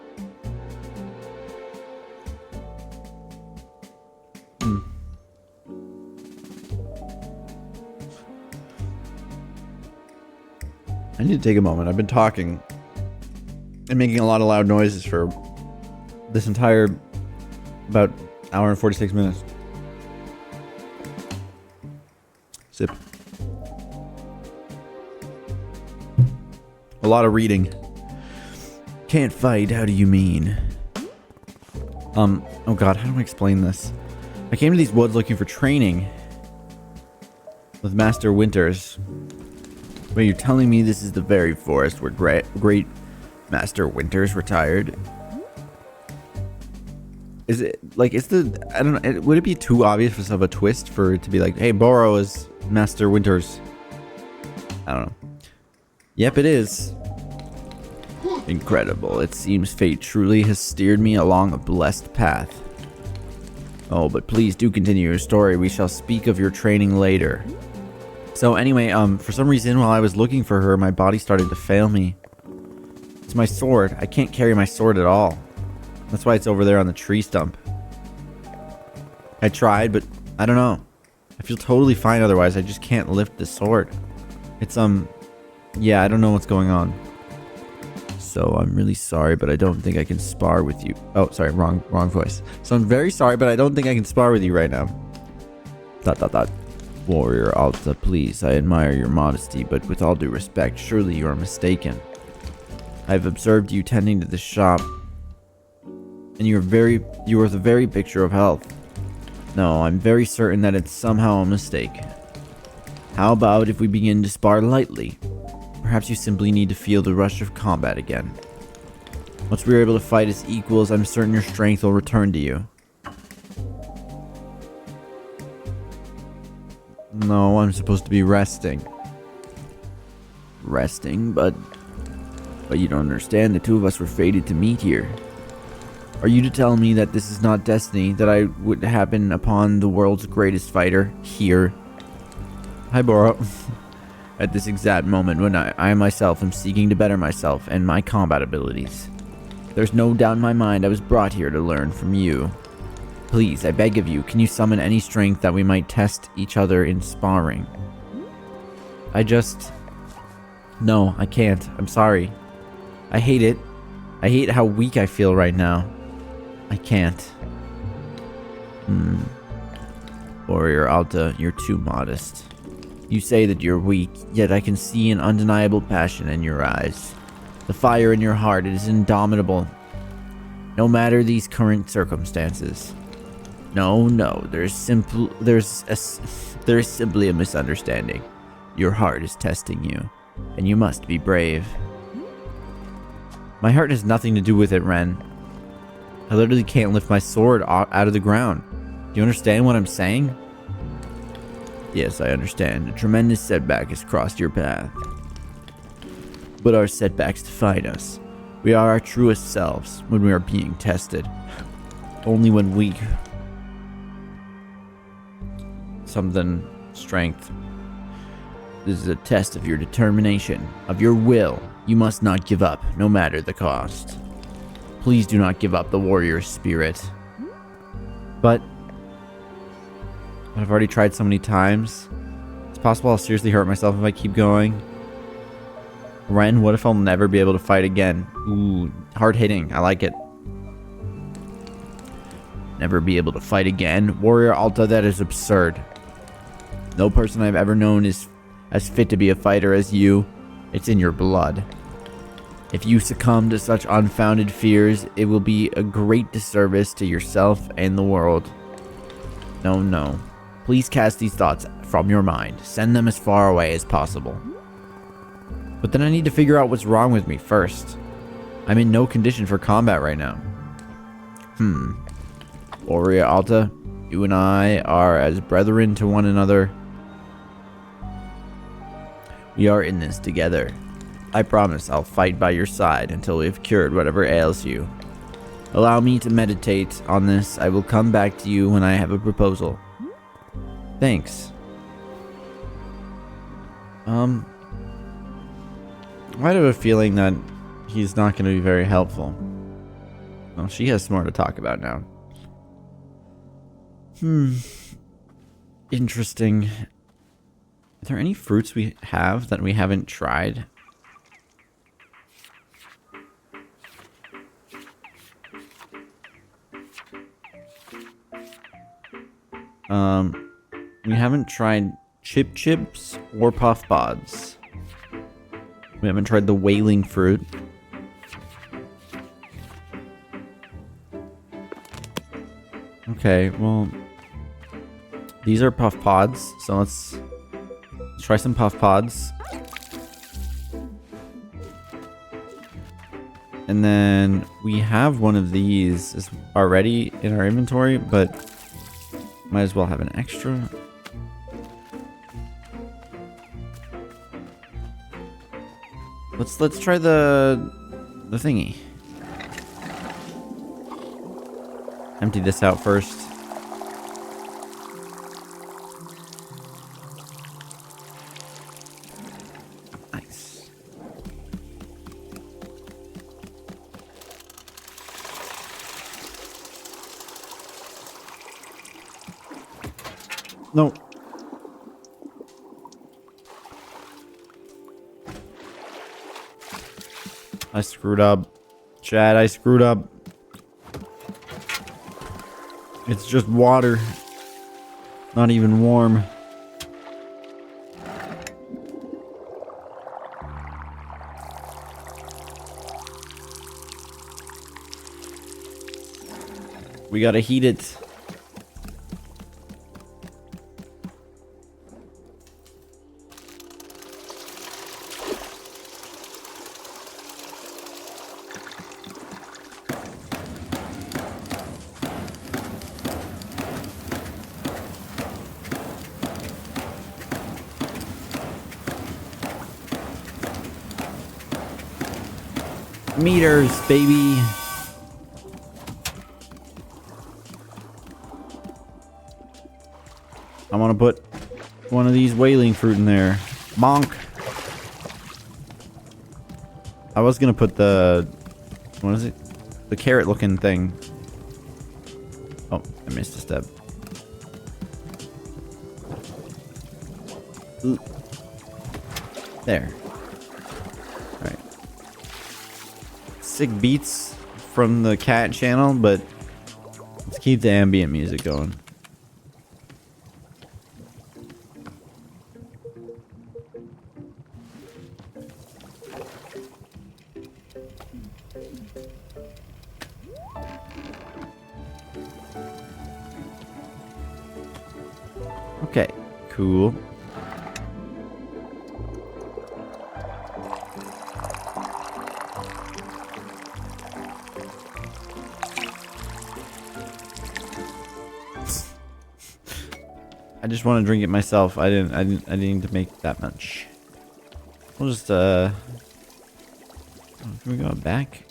S4: I need to take a moment. I've been talking and making a lot of loud noises for this entire about hour and 46 minutes. Sip. A lot of reading. Can't fight, how do you mean? Oh god, how do I explain this? I came to these woods looking for training with Master Winters. But you're telling me this is the very forest where great Master Winters retired? Is it, like, I don't know, would it be too obvious of a twist for it to be like, hey, Boro is Master Winters? I don't know. Yep, it is. Incredible. It seems fate truly has steered me along a blessed path. Oh, but please do continue your story. We shall speak of your training later. So anyway, for some reason while I was looking for her, my body started to fail me. It's my sword. I can't carry my sword at all. That's why it's over there on the tree stump. I tried, but I don't know. I feel totally fine otherwise. I just can't lift the sword. It's, yeah, I don't know what's going on. So I'm really sorry, but I don't think I can spar with you. Oh, sorry, wrong voice. So I'm very sorry, but I don't think I can spar with you right now. ... Warrior Alta, please, I admire your modesty, but with all due respect, surely you are mistaken. I've observed you tending to the shop, and you are the very picture of health. No, I'm very certain that it's somehow a mistake. How about if we begin to spar lightly? Perhaps you simply need to feel the rush of combat again. Once we are able to fight as equals, I'm certain your strength will return to you. No, I'm supposed to be resting. Resting, but you don't understand. The two of us were fated to meet here. Are you to tell me that this is not destiny, that I would happen upon the world's greatest fighter here? Hi, Boro. At this exact moment when I myself am seeking to better myself and my combat abilities. There's no doubt in my mind I was brought here to learn from you. Please, I beg of you, can you summon any strength that we might test each other in sparring? No, I can't. I'm sorry. I hate it. I hate how weak I feel right now. I can't. Warrior Alta, you're too modest. You say that you're weak, yet I can see an undeniable passion in your eyes. The fire in your heart is indomitable, no matter these current circumstances. No, there is simply a misunderstanding. Your heart is testing you, and you must be brave. My heart has nothing to do with it, Ren. I literally can't lift my sword out of the ground. Do you understand what I'm saying? Yes, I understand. A tremendous setback has crossed your path. But our setbacks define us. We are our truest selves when we are being tested. Only when weak. Strength. This is a test of your determination, of your will. You must not give up, no matter the cost. Please do not give up the warrior spirit. But I've already tried so many times. It's possible I'll seriously hurt myself if I keep going. Ren, what if I'll never be able to fight again? Ooh, hard hitting. I like it. Never be able to fight again? Warrior Alta, that is absurd. No person I've ever known is as fit to be a fighter as you. It's in your blood. If you succumb to such unfounded fears, it will be a great disservice to yourself and the world. No. Please cast these thoughts from your mind. Send them as far away as possible. But then I need to figure out what's wrong with me first. I'm in no condition for combat right now. Warrior Alta, you and I are as brethren to one another. We are in this together. I promise I'll fight by your side until we have cured whatever ails you. Allow me to meditate on this. I will come back to you when I have a proposal. Thanks. I have a feeling that he's not going to be very helpful. Well, she has more to talk about now. Interesting. Are there any fruits we have that we haven't tried? We haven't tried chips or puff pods. We haven't tried the wailing fruit. Okay, well, these are puff pods, so let's try some puff pods. And then we have one of these already in our inventory, but might as well have an extra. Let's try the
S2: the thingy. Empty this out first. Nice. No. I screwed up. Chad, I screwed up. It's just water. Not even warm. We gotta heat it. Meters, baby. I want to put one of these whaling fruit in there. Bonk. I was gonna put the, what is it? The carrot looking thing. Oh, I missed a step. Ooh. There. Alright. Sick beats from the cat channel, but let's keep the ambient music going. Okay, cool. I just want to drink it myself. I didn't need to make that much. We'll just can we go back?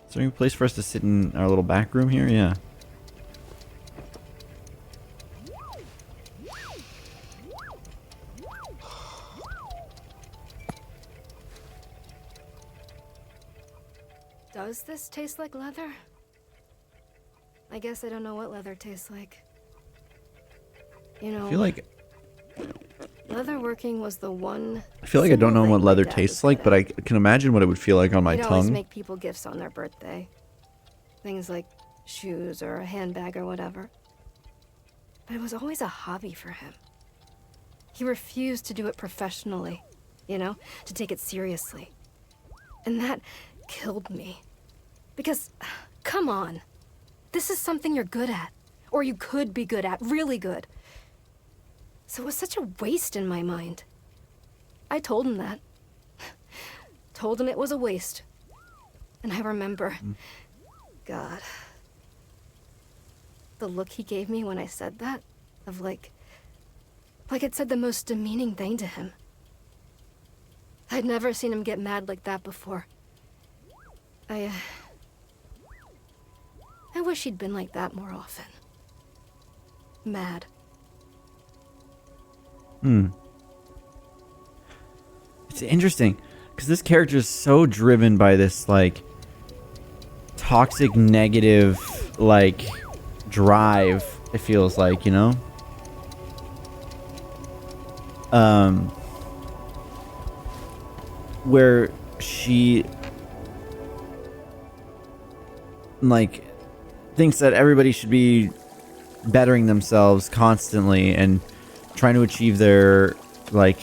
S2: Is there any place for us to sit in our little back room here? Yeah.
S6: Does this taste like leather? I guess I don't know what leather tastes like. You know,
S2: I feel like
S6: leatherworking was the one.
S2: I feel like I don't know
S6: single
S2: what
S6: thing
S2: leather
S6: my dad
S2: tastes
S6: was
S2: like,
S6: good
S2: but
S6: at.
S2: I can imagine what it would feel like on my
S6: He'd always
S2: tongue.
S6: make people gifts on their birthday. Things like shoes or a handbag or whatever. But it was always a hobby for him. He refused to do it professionally, you know, to take it seriously. And that killed me. Because, come on, this is something you're good at. Or you could be good at, really good. So it was such a waste in my mind. I told him that. Told him it was a waste. And I remember, God, the look he gave me when I said that, of like it said the most demeaning thing to him. I'd never seen him get mad like that before. I wish he'd been like that more often. Mad.
S2: It's interesting because this character is so driven by this like toxic negative like drive, it feels like, you know? Where she like thinks that everybody should be bettering themselves constantly and trying to achieve their like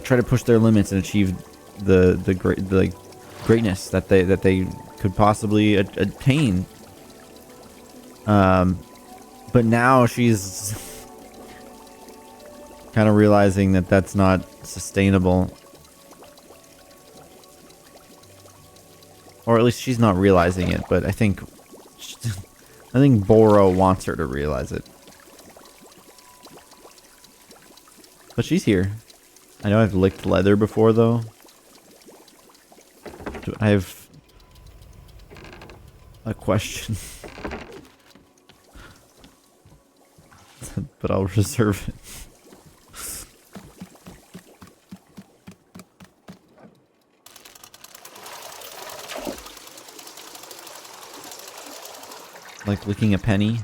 S2: try to push their limits and achieve the greatness that they could possibly attain. But now she's kind of realizing that that's not sustainable. Or at least she's not realizing it, but I think Boro wants her to realize it. But she's here. I know I've licked leather before, though. I have a question. But I'll reserve it. Like licking a penny.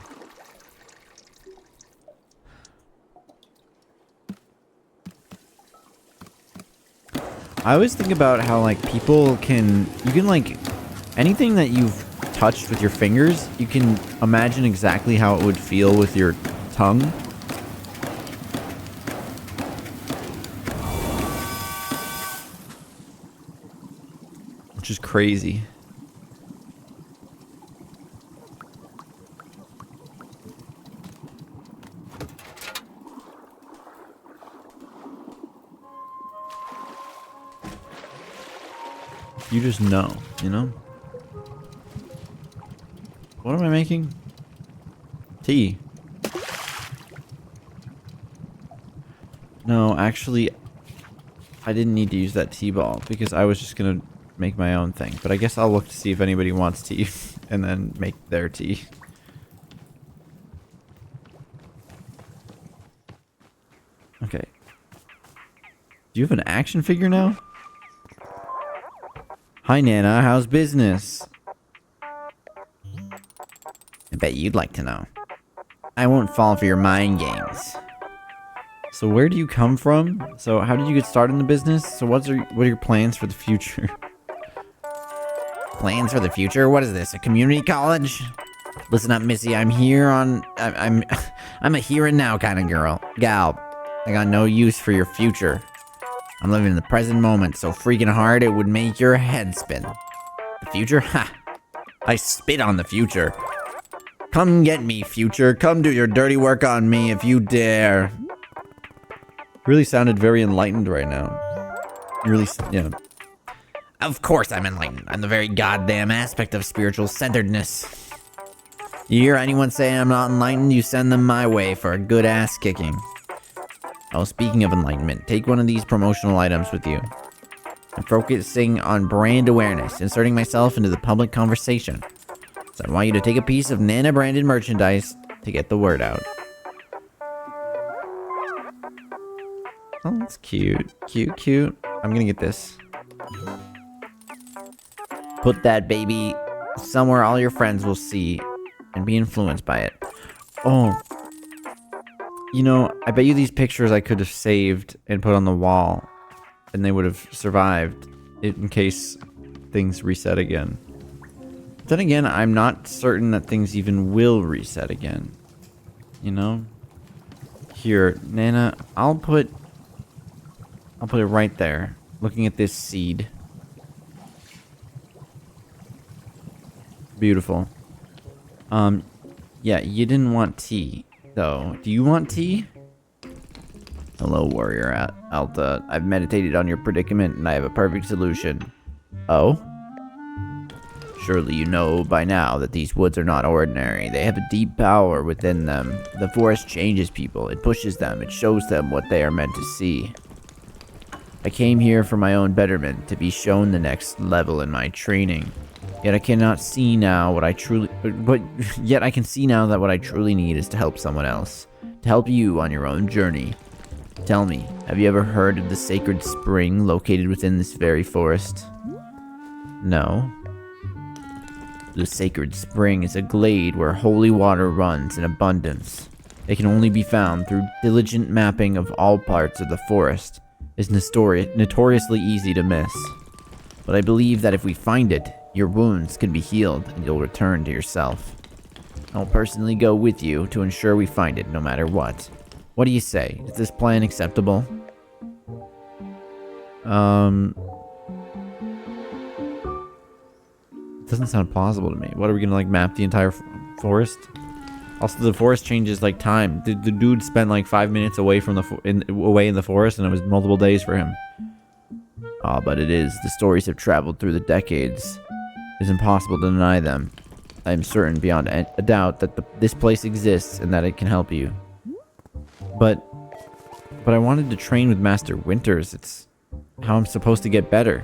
S2: I always think about how like people can, you can like, anything that you've touched with your fingers, you can imagine exactly how it would feel with your tongue. Which is crazy. You just know, you know? What am I making? Tea. No, actually, I didn't need to use that tea ball because I was just gonna make my own thing. But I guess I'll look to see if anybody wants tea and then make their tea. Okay. Do you have an action figure now? Hi, Nana. How's business? I bet you'd like to know. I won't fall for your mind games. So where do you come from? So how did you get started in the business? So what are your plans for the future?
S5: Plans for the future? What is this, a community college? Listen up, Missy, I'm here on... I'm a here and now kind of gal. I got no use for your future. I'm living in the present moment so freaking hard it would make your head spin. The future? Ha! I spit on the future. Come get me, future. Come do your dirty work on me if you dare.
S2: Really sounded very enlightened right now. You really, yeah.
S5: Of course I'm enlightened. I'm the very goddamn aspect of spiritual centeredness. You hear anyone say I'm not enlightened, you send them my way for a good ass kicking. Oh, speaking of enlightenment, take one of these promotional items with you. I'm focusing on brand awareness, inserting myself into the public conversation. So I want you to take a piece of Nana branded merchandise to get the word out.
S2: Oh, that's cute. Cute. I'm gonna get this.
S5: Put that baby somewhere all your friends will see and be influenced by it.
S2: Oh. You know, I bet you these pictures I could have saved and put on the wall, and they would have survived in case things reset again. Then again, I'm not certain that things even will reset again. You know? Here, Nana, I'll put it right there, looking at this seed. Beautiful. Yeah, you didn't want tea. So, do you want tea? Hello, warrior Alta. I've meditated on your predicament and I have a perfect solution. Oh? Surely you know by now that these woods are not ordinary. They have a deep power within them. The forest changes people. It pushes them. It shows them what they are meant to see. I came here for my own betterment, to be shown the next level in my training. Yet I cannot see now what I truly... Yet I can see now that what I truly need is to help someone else. To help you on your own journey. Tell me, have you ever heard of the sacred spring located within this very forest? No. The sacred spring is a glade where holy water runs in abundance. It can only be found through diligent mapping of all parts of the forest. It's notoriously easy to miss. But I believe that if we find it, your wounds can be healed and you'll return to yourself. I'll personally go with you to ensure we find it no matter what. What do you say? Is this plan acceptable? It doesn't sound plausible to me. What, are we gonna like map the entire forest? Also, the forest changes like time. The dude spent like 5 minutes away from away in the forest, and it was multiple days for him. Ah, but it is. The stories have traveled through the decades. It's impossible to deny them. I am certain beyond a doubt that this place exists and that it can help you. But I wanted to train with Master Winters. It's how I'm supposed to get better.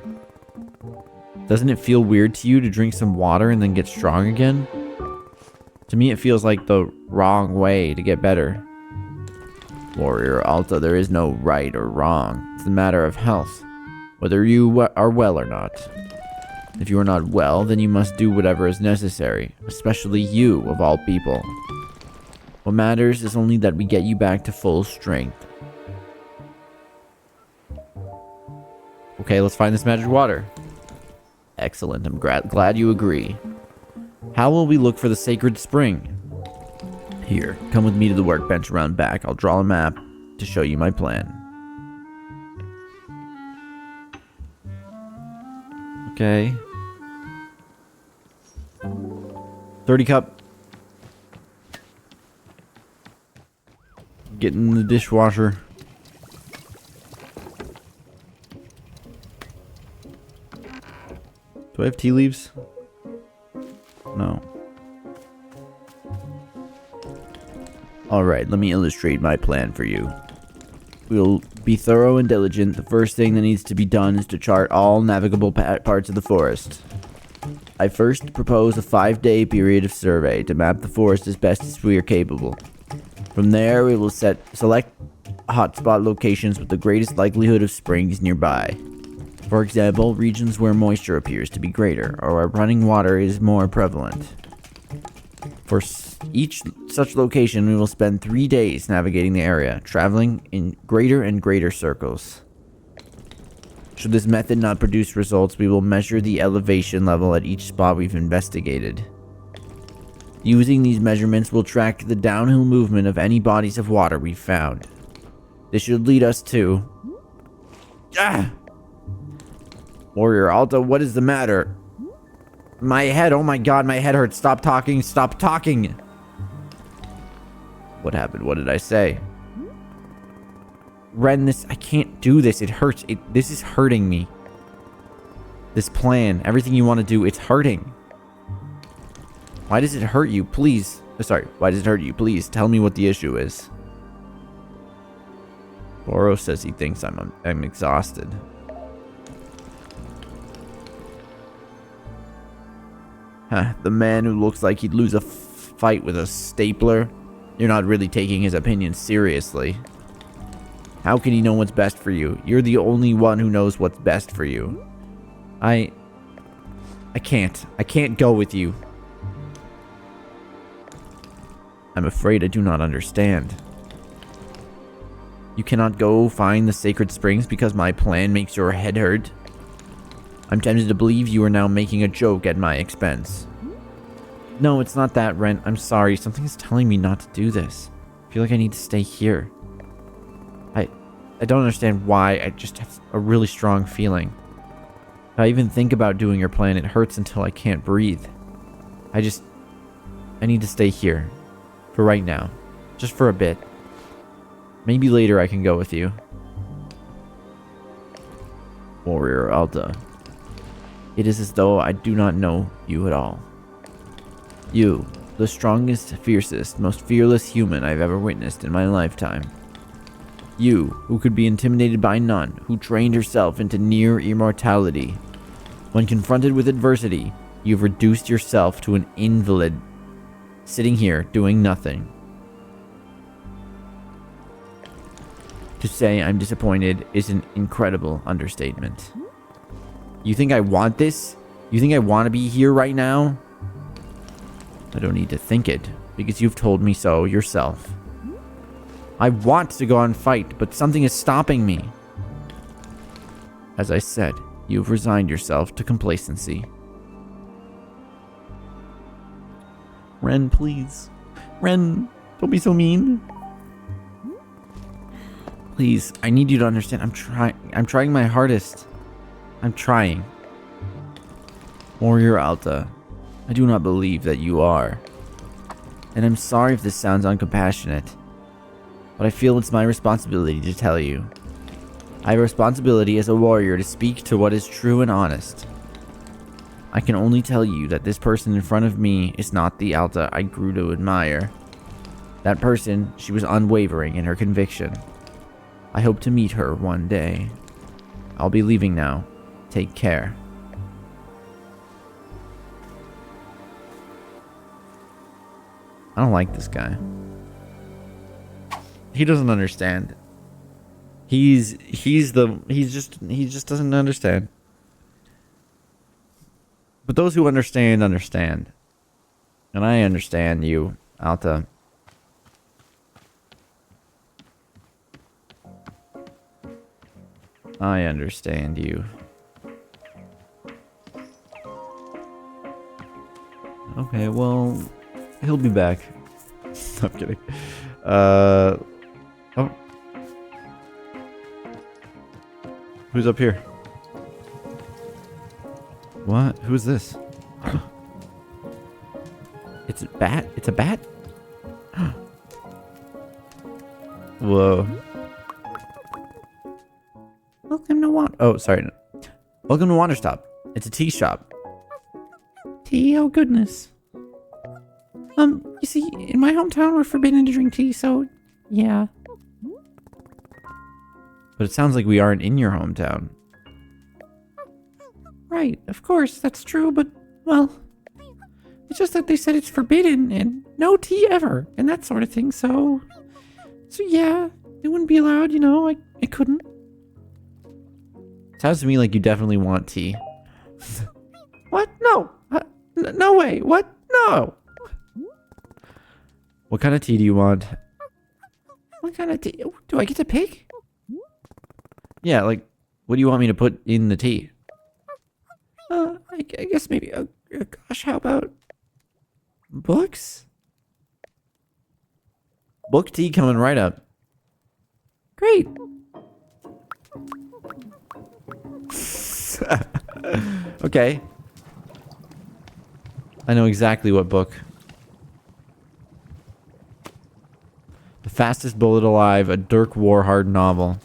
S4: Doesn't it feel weird to you to drink some water and then get strong again? To me, it feels like the wrong way to get better. Warrior Alta, there is no right or wrong. It's a matter of health, whether you are well or not. If you are not well, then you must do whatever is necessary, especially you, of all people. What matters is only that we get you back to full strength. Okay, let's find this magic water. Excellent, I'm glad you agree. How will we look for the sacred spring? Here, come with me to the workbench around back. I'll draw a map to show you my plan. Okay. 30 cup. Get in the dishwasher. Do I have tea leaves? No. Alright, let me illustrate my plan for you. We'll be thorough and diligent. The first thing that needs to be done is to chart all navigable parts of the forest. I first propose a 5-day period of survey to map the forest as best as we are capable. From there, we will select hotspot locations with the greatest likelihood of springs nearby. For example, regions where moisture appears to be greater or where running water is more prevalent. For each such location, we will spend 3 days navigating the area, traveling in greater and greater circles. Should this method not produce results, we will measure the elevation level at each spot we've investigated. Using these measurements, we'll track the downhill movement of any bodies of water we've found. This should lead us to... Warrior Alta, what is the matter? My head, oh my god, my head hurts. Stop talking, stop talking. What happened? What did I say? Ren, I can't do this. It hurts. This is hurting me. This plan, everything you want to do, it's hurting. Why does it hurt you? Please. Sorry, why does it hurt you? Please tell me what the issue is. Boro says he thinks I'm exhausted. The man who looks like he'd lose a fight with a stapler. You're not really taking his opinion seriously. How can he know what's best for you? You're the only one who knows what's best for you. I can't go with you. I'm afraid I do not understand. You cannot go find the sacred springs because my plan makes your head hurt? I'm tempted to believe you are now making a joke at my expense. No, it's not that, Ren. I'm sorry. Something is telling me not to do this. I feel like I need to stay here. I don't understand why. I just have a really strong feeling. If I even think about doing your plan, it hurts until I can't breathe. I need to stay here. For right now. Just for a bit. Maybe later I can go with you. Warrior Alta. It is as though I do not know you at all. You, the strongest, fiercest, most fearless human I've ever witnessed in my lifetime. You, who could be intimidated by none, who trained yourself into near immortality. When confronted with adversity, you've reduced yourself to an invalid, sitting here doing nothing. To say I'm disappointed is an incredible understatement. You think I want this? You think I want to be here right now? I don't need to think it, because you've told me so yourself. I want to go and fight, but something is stopping me. As I said, you've resigned yourself to complacency. Ren, please. Ren, don't be so mean. Please, I need you to understand. I'm trying my hardest. I'm trying. Warrior Alta, I do not believe that you are. And I'm sorry if this sounds uncompassionate, but I feel it's my responsibility to tell you. I have a responsibility as a warrior to speak to what is true and honest. I can only tell you that this person in front of me is not the Alta I grew to admire. That person, she was unwavering in her conviction. I hope to meet her one day. I'll be leaving now. Take care.
S2: I don't like this guy. He doesn't understand. He just doesn't understand. But those who understand, understand. And I understand you, Alta. I understand you. Okay, well, he'll be back. I'm kidding. Oh. Who's up here? What? Who's this? It's a bat? It's a bat? Whoa. Welcome to Oh, sorry. Welcome to Wanderstop. It's a tea shop. Tea? Oh, goodness. You see, in my hometown, we're forbidden to drink tea, so yeah. But it sounds like we aren't in your hometown. Right, of course, that's true, but, well, it's just that they said it's forbidden and no tea ever and that sort of thing, so yeah, it wouldn't be allowed, you know, I couldn't. Sounds to me like you definitely want tea. What? No. No way. What? No. What kind of tea do you want? What kind of tea? Do I get to pick? Yeah, like, what do you want me to put in the tea? I guess maybe, gosh, how about books? Book tea coming right up. Great. Okay. I know exactly what book. The Fastest Bullet Alive, a Dirk Warhard novel.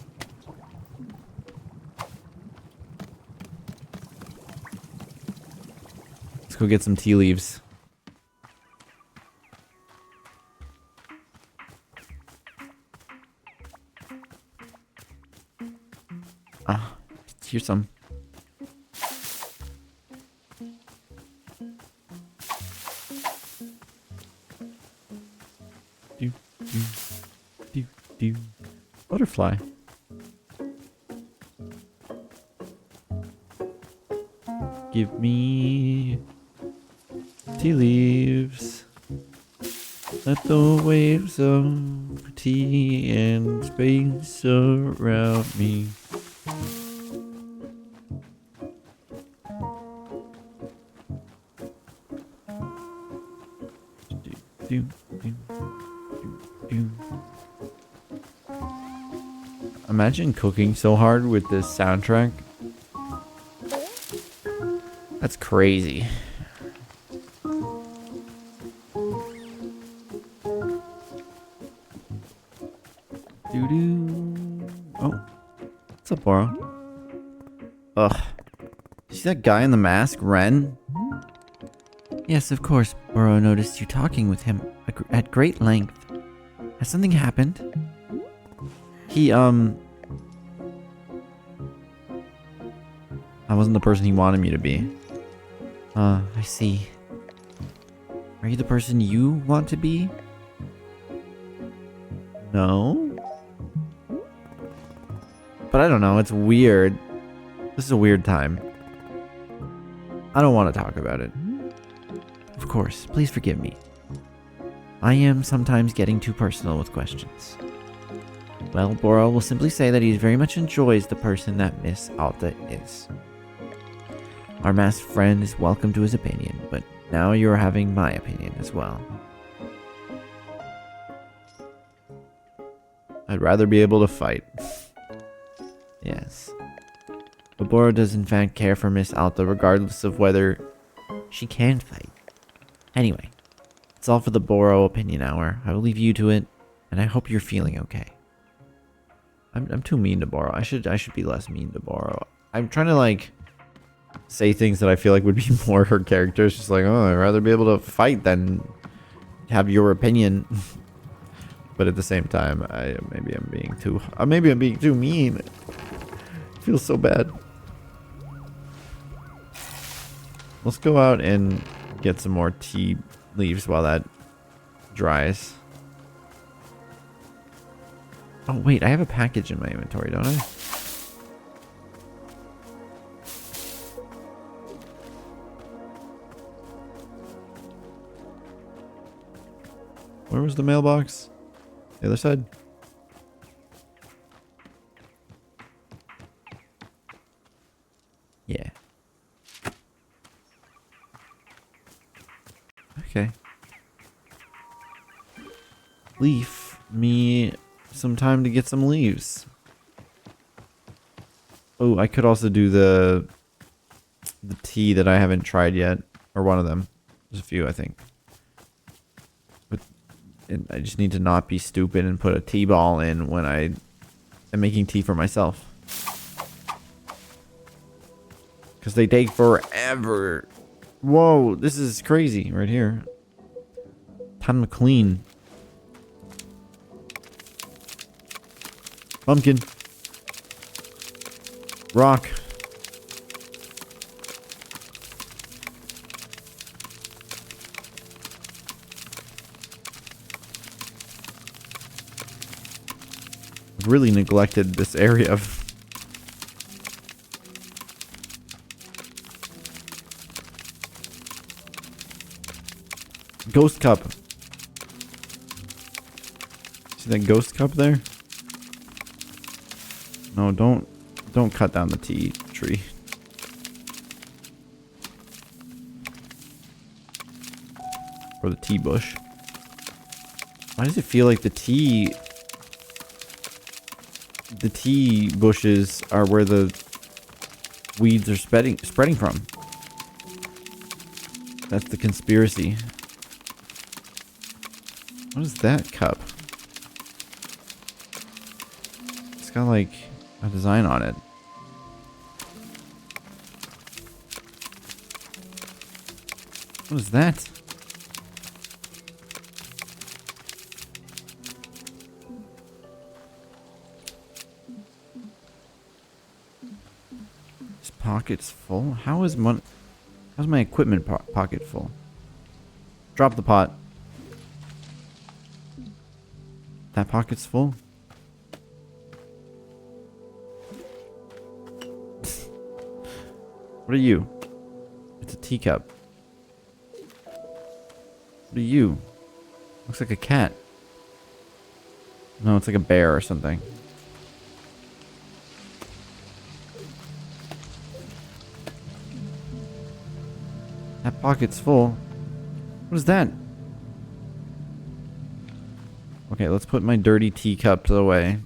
S2: Let's go get some tea leaves. Ah, here's some. Butterfly. Give me tea leaves. Let the waves of tea and space surround me. Imagine cooking so hard with this soundtrack. That's crazy. Doo-doo. Oh. What's up, Boro? Ugh. You see that guy in the mask, Ren? Yes, of course. Boro noticed you talking with him at great length. Has something happened? He, I wasn't the person he wanted me to be. I see. Are you the person you want to be? No? But I don't know, it's weird. This is a weird time. I don't want to talk about it. Of course, please forgive me. I am sometimes getting too personal with questions. Well, Boro will simply say that he very much enjoys the person that Miss Alta is. Our masked friend is welcome to his opinion, but now you're having my opinion as well. I'd rather be able to fight. Yes. But Boro does in fact care for Miss Alta regardless of whether she can fight. Anyway, it's all for the Boro opinion hour. I will leave you to it, and I hope you're feeling okay. I'm too mean to Boro. I should be less mean to Boro. I'm trying to like say things that I feel like would be more her character. It's just like, oh, I'd rather be able to fight than have your opinion. But at the same time, maybe I'm being too mean. It feels so bad. Let's go out and get some more tea leaves while that dries. Oh wait, I have a package in my inventory, don't I? Where was the mailbox? The other side? Yeah. Okay. Leaf me some time to get some leaves. Oh, I could also do the tea that I haven't tried yet, or one of them. There's a few, I think. But I just need to not be stupid and put a tea ball in when I am making tea for myself. Because they take forever. Whoa, this is crazy right here. Time to clean. Pumpkin. Rock. I've really neglected this area of... Ghost cup. See that ghost cup there? No, don't cut down the tea tree. Or the tea bush. Why does it feel like the tea bushes are where the weeds are spreading from? That's the conspiracy. What is that cup? It's got like a design on it. What is that? This pocket's full? How's my equipment pocket full? Drop the pot. That pocket's full? What are you? It's a teacup. What are you? Looks like a cat. No, it's like a bear or something. That pocket's full. What is that? Okay, let's put my dirty teacup to the way.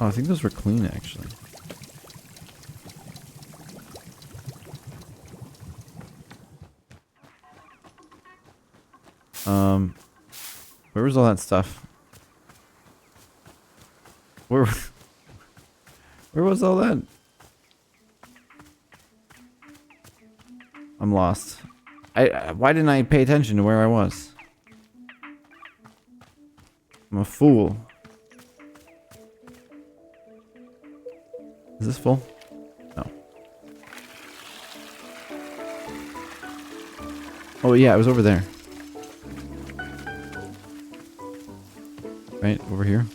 S2: Oh, I think those were clean, actually. Where was all that stuff? Where was all that? I'm lost. Why didn't I pay attention to where I was? I'm a fool. Is this full? No. Oh yeah, it was over there. Right, over here.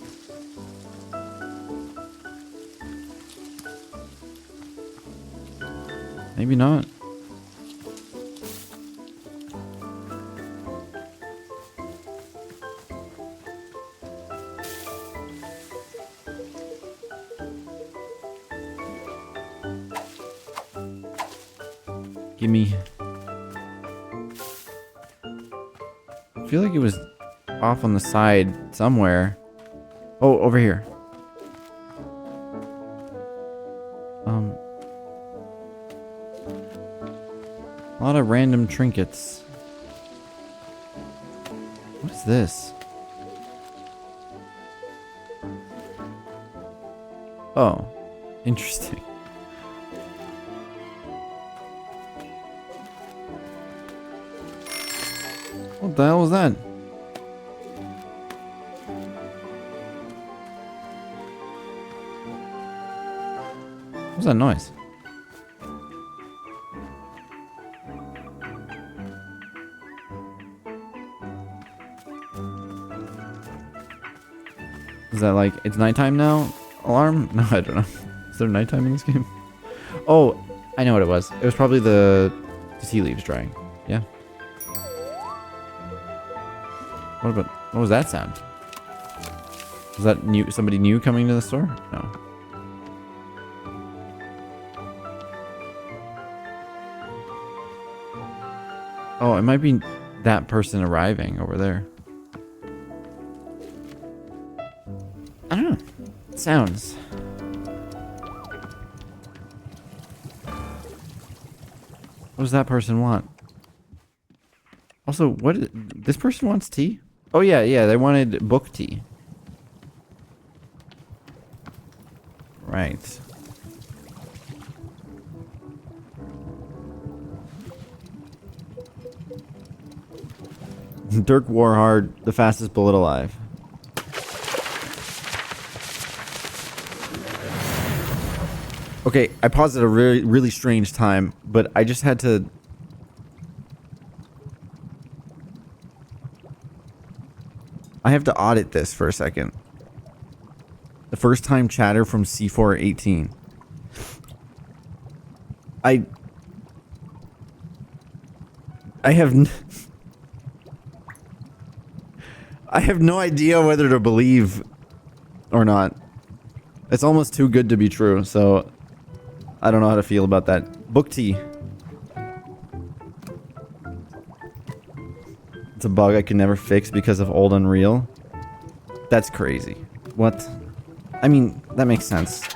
S2: Maybe not. Gimme. I feel like it was off on the side somewhere. Oh, over here. A lot of random trinkets. What is this? Oh, interesting. What the hell was that?
S3: that noise? Is that like, it's nighttime now? Alarm? No, I don't know. Is there nighttime in this game? Oh, I know what it was. It was probably the tea leaves drying. Yeah. What was that sound? Was that new? Somebody new coming to the store? No. Oh, it might be that person arriving over there. I don't know. Sounds. What does that person want? Also, this person wants tea? Oh yeah, they wanted book tea. Right. Dirk Warhard, the fastest bullet alive. Okay, I paused at a really, really strange time, but I just had to... I have to audit this for a second. The first time chatter from C418. I have I have no idea whether to believe or not. It's almost too good to be true, so I don't know how to feel about that. Book tea. It's a bug I can never fix because of old Unreal. That's crazy. What? I mean, that makes sense.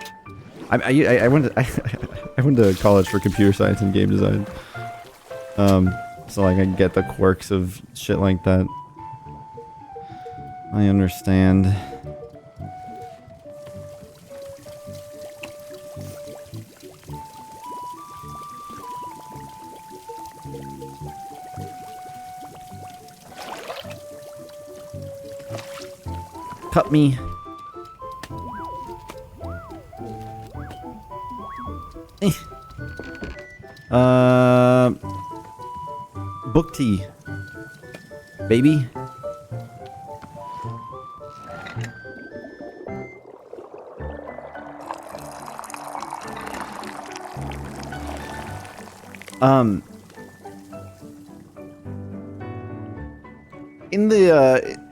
S3: I went to college for computer science and game design. So like I get the quirks of shit like that. I understand. Cut me. Book tea. Baby.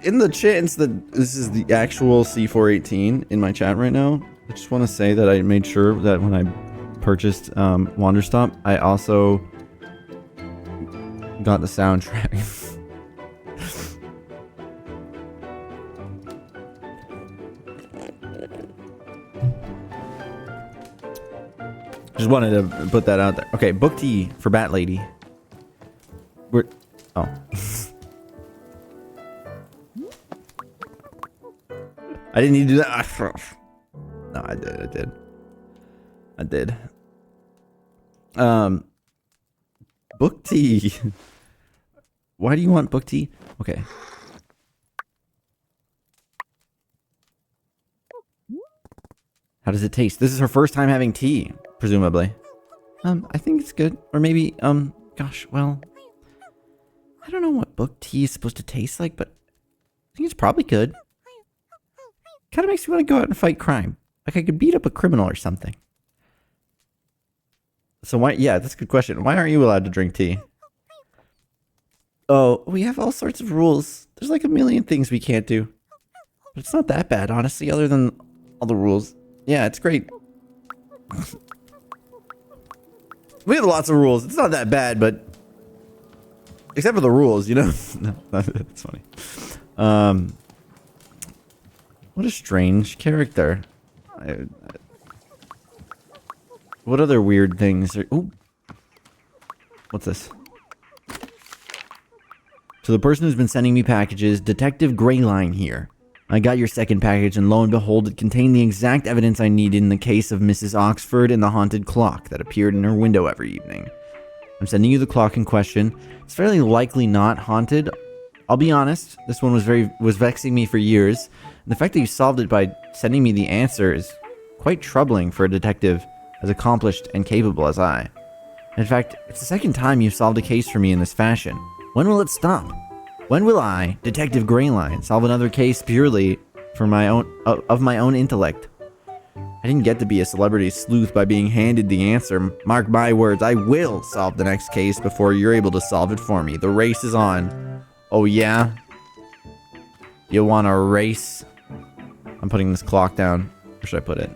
S3: In the chance that this is the actual C418 in my chat right now, I just want to say that I made sure that when I purchased Wanderstop, I also got the soundtrack. Just wanted to put that out there. Okay, book tea for Bat Lady. Oh. I didn't need to do that. No, I did. Book tea. Why do you want book tea? Okay. How does it taste? This is her first time having tea, presumably. I think it's good. Or maybe, gosh, well, I don't know what book tea is supposed to taste like, but I think it's probably good. Kind of makes me want to go out and fight crime. Like I could beat up a criminal or something. So why, yeah, that's a good question. Why aren't you allowed to drink tea? Oh, we have all sorts of rules. There's like a million things we can't do. But it's not that bad, honestly, other than all the rules. Yeah, it's great. We have lots of rules. It's not that bad, but... Except for the rules, you know? No, that's funny. What a strange character. What other weird things are... Ooh. What's this? To the person who's been sending me packages, Detective Greyline here. I got your second package, and lo and behold, it contained the exact evidence I needed in the case of Mrs. Oxford and the haunted clock that appeared in her window every evening. I'm sending you the clock in question. It's fairly likely not haunted. I'll be honest, this one was vexing me for years. And the fact that you solved it by sending me the answer is quite troubling for a detective. as accomplished and capable as I. In fact, it's the second time you've solved a case for me in this fashion. When will it stop? When will I, Detective Greyline, solve another case purely for my own intellect? I didn't get to be a celebrity sleuth by being handed the answer. Mark my words, I will solve the next case before you're able to solve it for me. The race is on. Oh yeah? You want a race? I'm putting this clock down. Where should I put it?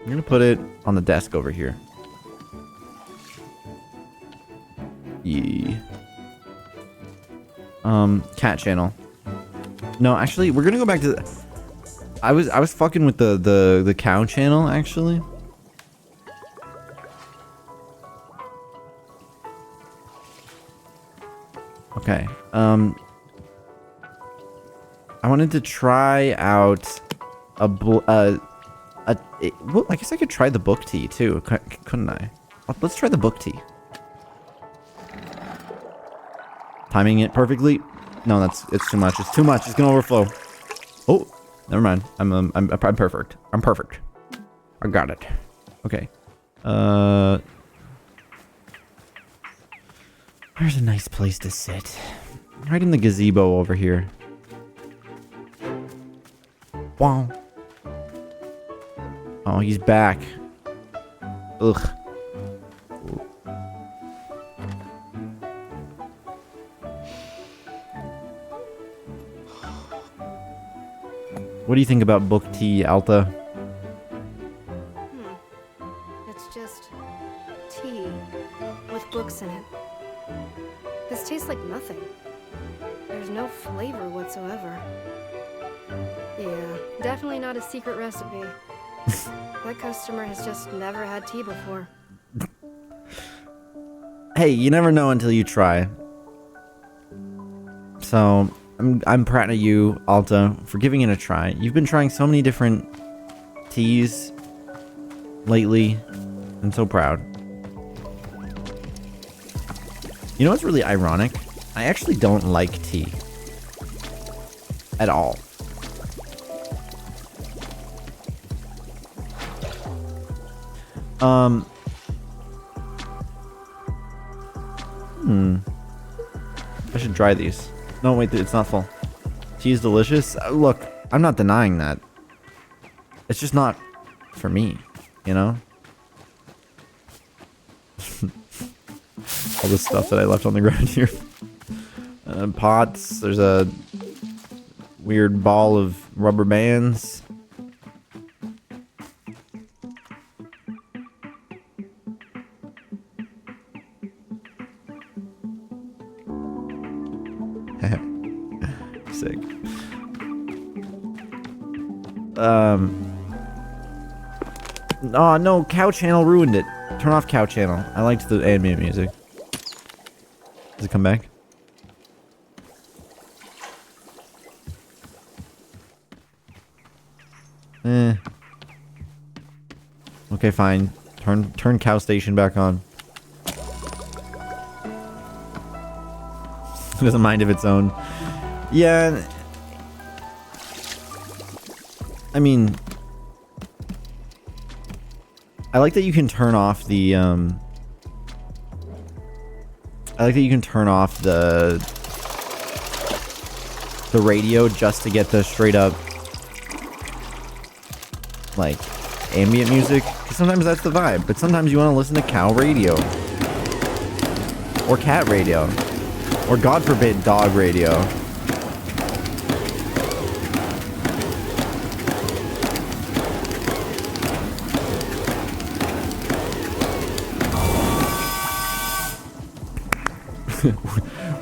S3: I'm gonna put it on the desk over here. Yeah. Cat channel. No, actually, we're gonna go back to I was fucking with the cow channel, actually. Okay. I wanted to try out well, I guess I could try the book tea too, couldn't I? Let's try the book tea. Timing it perfectly. No, it's too much. It's too much. It's gonna overflow. Oh, never mind. I'm perfect. I'm perfect. I got it. Okay. Where's a nice place to sit? Right in the gazebo over here. Wow. Oh, he's back. Ugh. What do you think about book tea, Alta?
S6: It's just tea with books in it. This tastes like nothing. There's no flavor whatsoever. Yeah, definitely not a secret recipe. That customer has just never had tea before.
S3: Hey, you never know until you try. So, I'm proud of you, Alta, for giving it a try. You've been trying so many different teas lately. I'm so proud. You know what's really ironic? I actually don't like tea. At all. I should try these. No, wait, it's not full. Tea is delicious. Look, I'm not denying that. It's just not for me, you know? All the stuff that I left on the ground here. Pots. There's a weird ball of rubber bands. Sick. Oh no, Cow Channel ruined it. Turn off Cow Channel. I liked the ambient music. Does it come back? Okay, fine. Turn Cow Station back on. It has a mind of its own. Yeah. I mean, I like that you can turn off the I like that you can turn off the radio just to get the straight up like ambient music, because sometimes that's the vibe, but sometimes you want to listen to cow radio or cat radio or God forbid dog radio.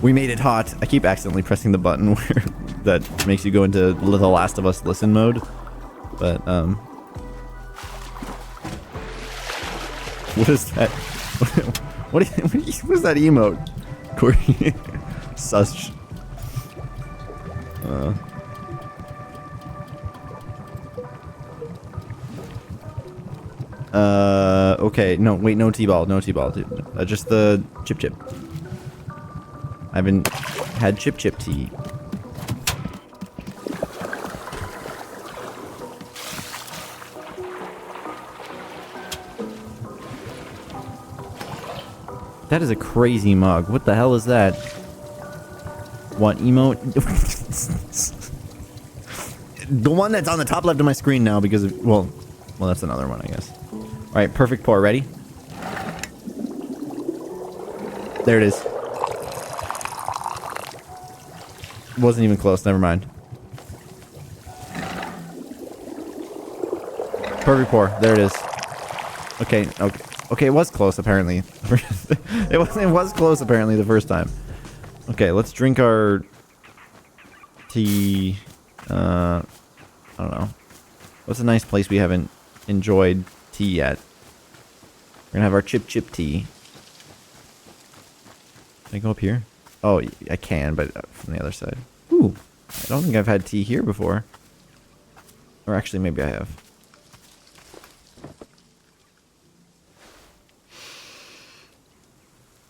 S3: We made it hot. I keep accidentally pressing the button where that makes you go into The Last of Us listen mode. But, what is that? What is that emote? Corey? Such. Okay. No, wait, no T-ball. No T-ball. Just the chip chip. I haven't had chip chip tea. That is a crazy mug. What the hell is that? What emote? The one that's on the top left of my screen now because of, well, that's another one, I guess. All right, perfect pour. Ready? There it is. Wasn't even close. Never mind. Perfect pour. There it is. Okay. Okay. Okay. It was close apparently. It was close apparently the first time. Okay. Let's drink our tea. I don't know. What's a nice place we haven't enjoyed tea yet? We're gonna have our chip tea. Can I go up here? Oh, I can, but from the other side. Ooh, I don't think I've had tea here before. Or actually, maybe I have.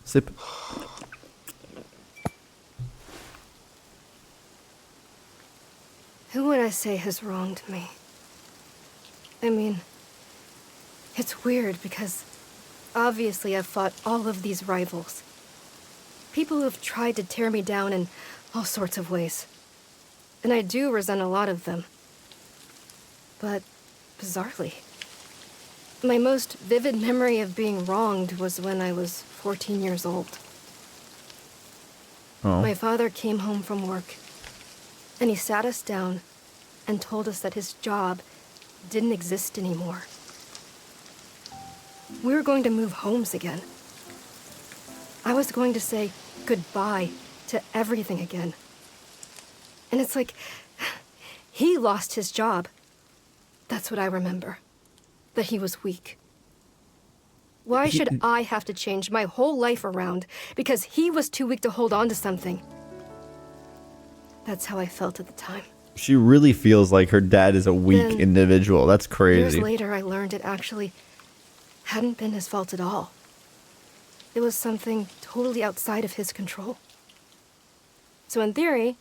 S3: Sip.
S6: Who would I say has wronged me? I mean, it's weird because obviously I've fought all of these rivals. People who've tried to tear me down in all sorts of ways. And I do resent a lot of them. But bizarrely, my most vivid memory of being wronged was when I was 14 years old.
S3: Oh.
S6: My father came home from work, and he sat us down and told us that his job didn't exist anymore. We were going to move homes again. I was going to say goodbye to everything again. And it's like, he lost his job. That's what I remember. That he was weak. Why should I have to change my whole life around because he was too weak to hold on to something? That's how I felt at the time.
S3: She really feels like her dad is a weak
S6: Then,
S3: individual. That's
S6: Years
S3: crazy.
S6: later, I learned it actually hadn't been his fault at all. It was something totally outside of his control. So in theory,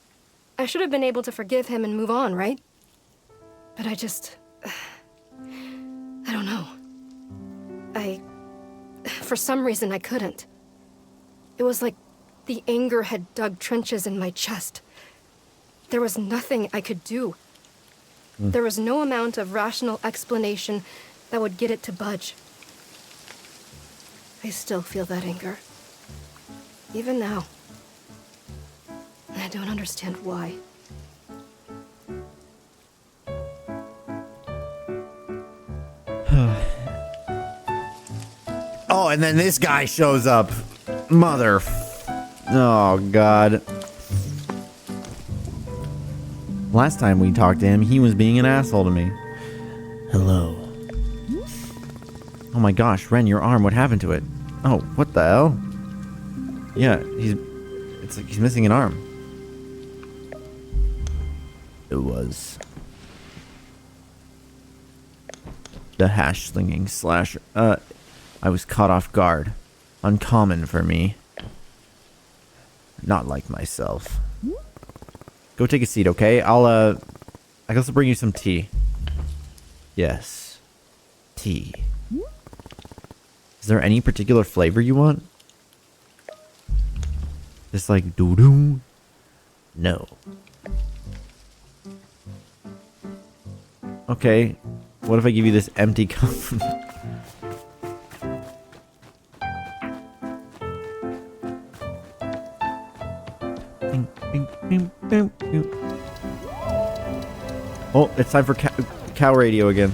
S6: I should have been able to forgive him and move on, right? But I just... I don't know. For some reason, I couldn't. It was like the anger had dug trenches in my chest. There was nothing I could do. There was no amount of rational explanation that would get it to budge. I still feel that anger. Even now. And I don't understand why.
S3: Oh, and then this guy shows up. Mother. Oh, God. Last time we talked to him, he was being an asshole to me. Hello. Oh my gosh, Ren, your arm, what happened to it? Oh, what the hell? Yeah, it's like he's missing an arm. It was the hash-slinging slasher. I was caught off guard. Uncommon for me. Not like myself. Go take a seat, okay? I guess I'll bring you some tea. Yes. Tea. Is there any particular flavor you want? Just like doo-doo? No. Okay. What if I give you this empty cup? Oh, it's time for cow radio again.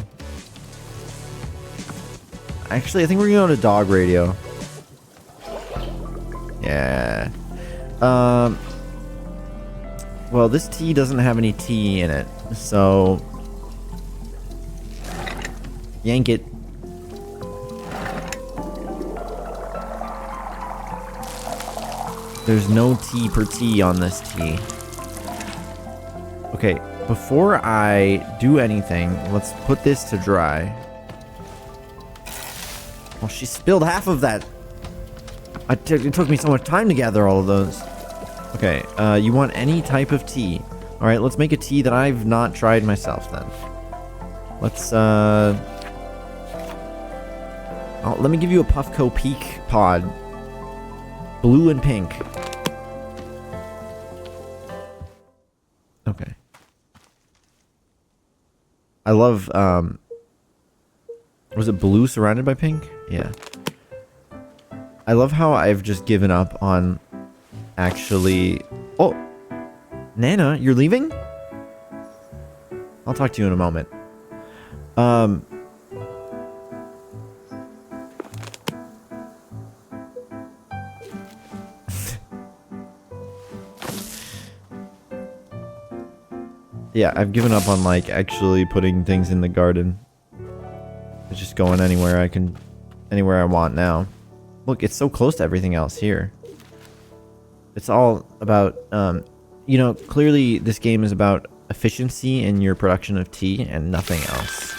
S3: Actually, I think we're gonna go to dog radio. Yeah. Well, this tea doesn't have any tea in it, so yank it. There's no tea per tea on this tea. Okay, before I do anything, let's put this to dry. Well, she spilled half of that. It took me so much time to gather all of those. Okay, you want any type of tea. Alright, let's make a tea that I've not tried myself then. Let's, let me give you a Puffco Peak pod. Blue and pink. Okay. I love, was it blue surrounded by pink? Yeah. I love how I've just given up on actually... Oh! Nana, you're leaving? I'll talk to you in a moment. Yeah, I've given up on, like, actually putting things in the garden. It's just going anywhere I want now. Look, it's so close to everything else here. It's all about, you know, clearly this game is about efficiency in your production of tea and nothing else.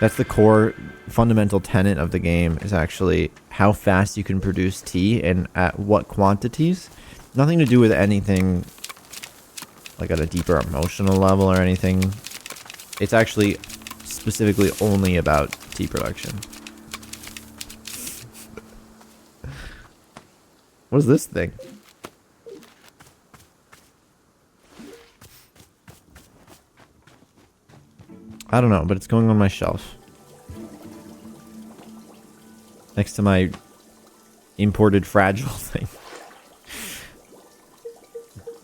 S3: That's the core fundamental tenet of the game, is actually how fast you can produce tea and at what quantities. Nothing to do with anything like at a deeper emotional level or anything. It's actually specifically only about tea production. What is this thing? I don't know, but it's going on my shelf. Next to my imported fragile thing.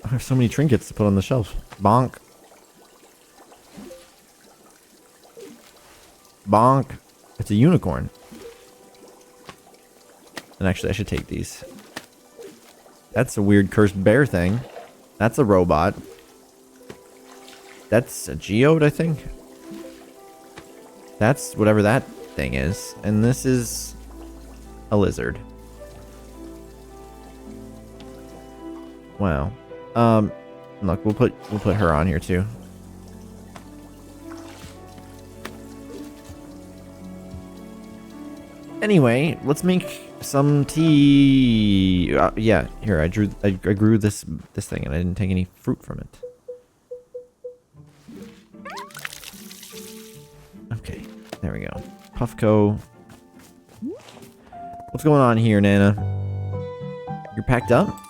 S3: I have so many trinkets to put on the shelf. Bonk. Bonk. It's a unicorn. And actually, I should take these. That's a weird cursed bear thing. That's a robot. That's a geode, I think. That's whatever that thing is. And this is a lizard. Wow. Look, we'll put her on here too. Anyway, let's make some tea. Yeah, here I grew this thing and I didn't take any fruit from it. Okay, there we go. Puffco. What's going on here, Nana? You're packed up?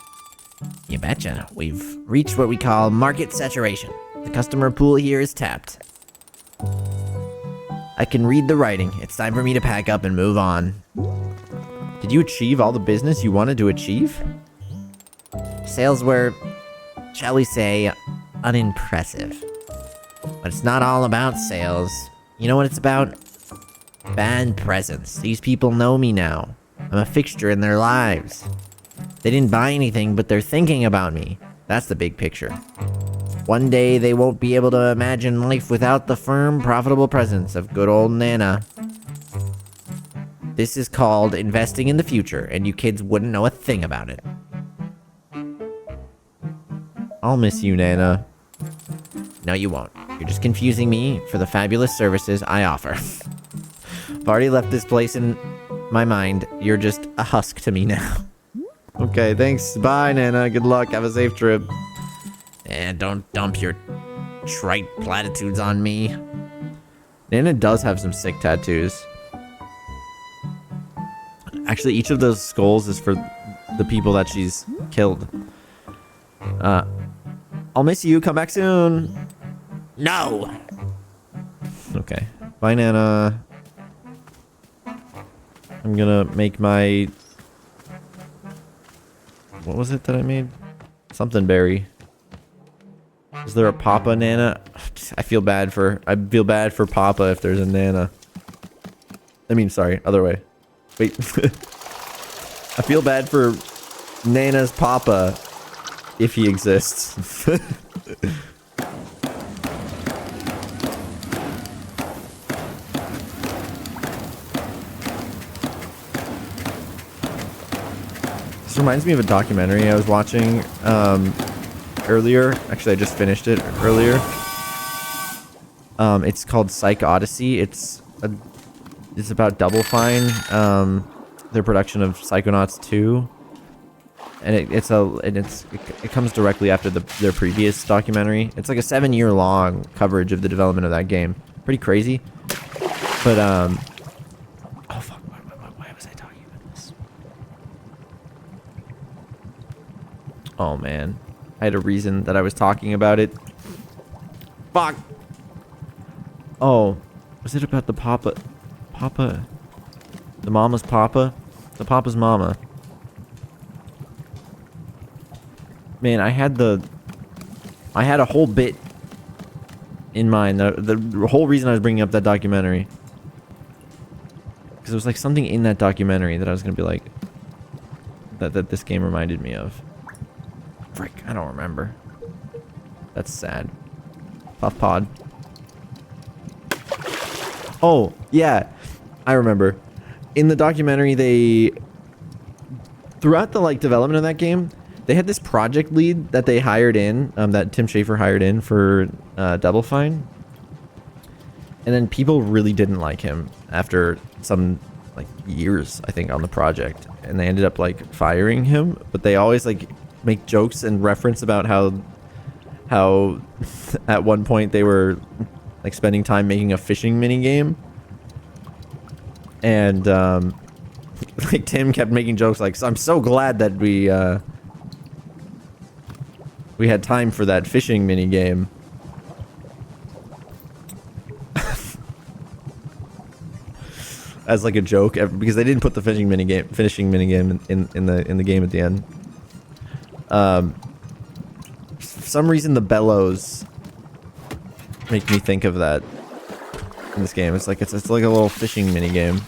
S5: You betcha. We've reached what we call market saturation. The customer pool here is tapped. I can read the writing. It's time for me to pack up and move on.
S3: Did you achieve all the business you wanted to achieve?
S5: Sales were, shall we say, unimpressive. But it's not all about sales. You know what it's about? Bad presence. These people know me now. I'm a fixture in their lives. They didn't buy anything, but they're thinking about me. That's the big picture. One day, they won't be able to imagine life without the firm, profitable presence of good old Nana. This is called investing in the future, and you kids wouldn't know a thing about it.
S3: I'll miss you, Nana.
S5: No, you won't. You're just confusing me for the fabulous services I offer. I've already left this place in my mind. You're just a husk to me now.
S3: Okay, thanks. Bye, Nana. Good luck. Have a safe trip.
S5: And don't dump your trite platitudes on me.
S3: Nana does have some sick tattoos. Actually, each of those skulls is for the people that she's killed. I'll miss you. Come back soon.
S5: No!
S3: Okay. Bye, Nana. I'm gonna make my... What was it that I made? Something berry. Is there a Papa Nana? I feel bad for Papa if there's a Nana. I mean, sorry, other way. Wait. I feel bad for Nana's Papa if he exists. This reminds me of a documentary I was watching earlier. Actually, I just finished it earlier. It's called Psych Odyssey. It's about Double Fine, their production of Psychonauts 2, and it comes directly after their previous documentary. It's like a 7-year long coverage of the development of that game. Pretty crazy, but oh fuck, why was I talking about this?
S2: Oh, man. I had a reason that I was talking about it. Fuck! Oh. Was it about the papa? Papa? The mama's papa? The papa's mama. Man, I had a whole bit in mind. The whole reason I was bringing up that documentary. Because there was like something in that documentary that I was going to be like... That this game reminded me of. Frick, I don't remember. That's sad. Puff Pod. Oh, yeah. I remember. In the documentary, they... Throughout the, like, development of that game, they had this project lead that they hired in, that Tim Schafer hired in for Double Fine. And then people really didn't like him after some, like, years, I think, on the project. And they ended up, like, firing him. But they always, like, make jokes and reference about how at one point they were, like, spending time making a fishing mini game. And, like, Tim kept making jokes like, I'm so glad that we had time for that fishing mini game. As like a joke, because they didn't put the finishing mini game in the game at the end. For some reason, the bellows make me think of that in this game. It's like a little fishing mini game.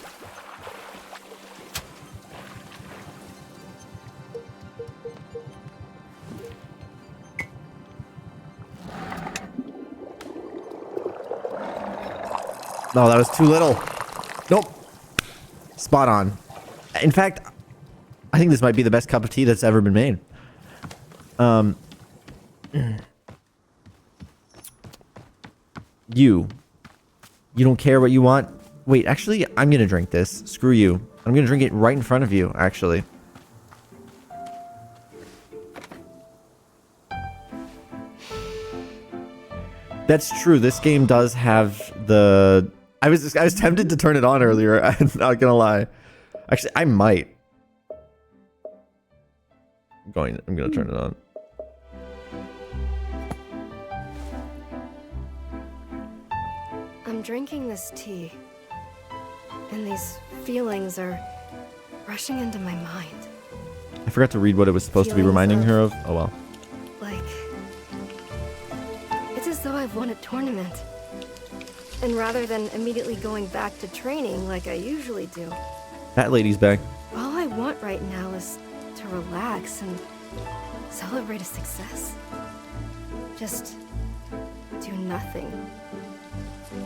S2: No, that was too little. Nope. Spot on. In fact, I think this might be the best cup of tea that's ever been made. You don't care what you want? Wait, actually, I'm gonna drink this. Screw you. I'm gonna drink it right in front of you, actually. That's true. This game does have the... I was tempted to turn it on earlier. I'm not gonna lie. Actually, I might. I'm gonna turn it on.
S6: I'm drinking this tea, and these feelings are rushing into my mind.
S2: I forgot to read what it was supposed to be reminding her of. Oh well.
S6: Like, it's as though I've won a tournament. And rather than immediately going back to training like I usually do,
S2: That lady's back.
S6: all I want right now is to relax and celebrate a success. Just do nothing.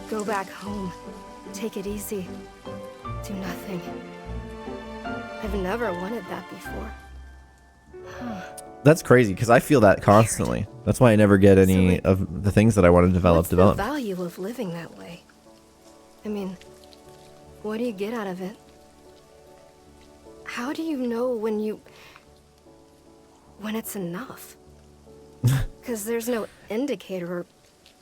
S6: Go back home. Take it easy. Do nothing. I've never wanted that before.
S2: That's crazy, because I feel that constantly. That's why I never get any of the things that I want to develop.
S6: What's the value of living that way? I mean, what do you get out of it? How do you know when it's enough? Because there's no indicator.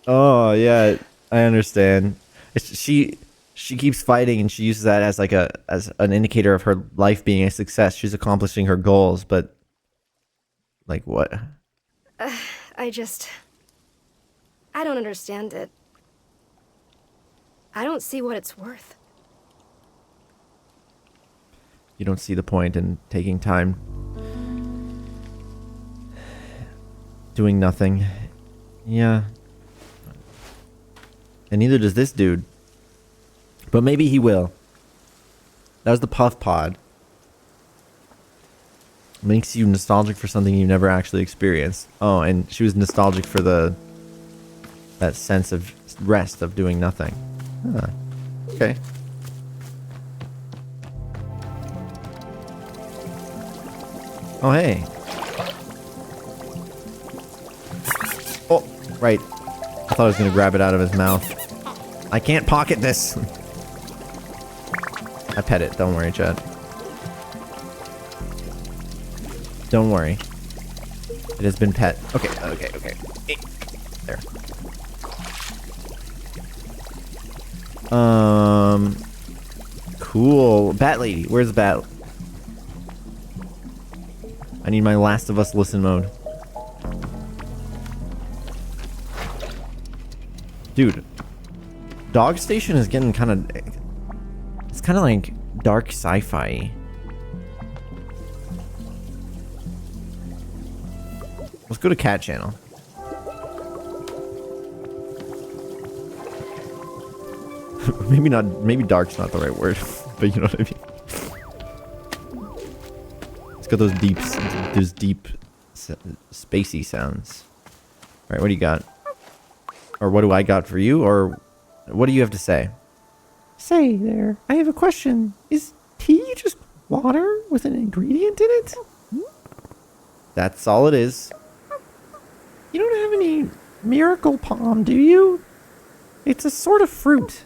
S2: Oh yeah, I understand. She keeps fighting, and she uses that as like as an indicator of her life being a success. She's accomplishing her goals, but like what?
S6: I don't understand it. I don't see what it's worth.
S2: You don't see the point in taking time, doing nothing. Yeah. And neither does this dude. But maybe he will. That was the Puff Pod. Makes you nostalgic for something you never actually experienced. Oh, and she was nostalgic for that sense of rest of doing nothing. Huh. Okay. Oh, hey. Oh, right. I thought I was going to grab it out of his mouth. I can't pocket this. I pet it. Don't worry, Chad. Don't worry. It has been pet. Okay. There. Cool. Bat lady. Where's Bat? I need my Last of Us listen mode. Dude, Dog Station is getting kind of... It's kind of like dark sci-fi. Let's go to Cat Channel. Maybe not, maybe dark's not the right word, but you know what I mean. It's got those deep spacey sounds. Alright, what do you got? Or what do I got for you? Or what do you have to say? Say there, I have a question. Is tea just water with an ingredient in it? That's all it is. You don't have any miracle palm, do you? It's a sort of fruit.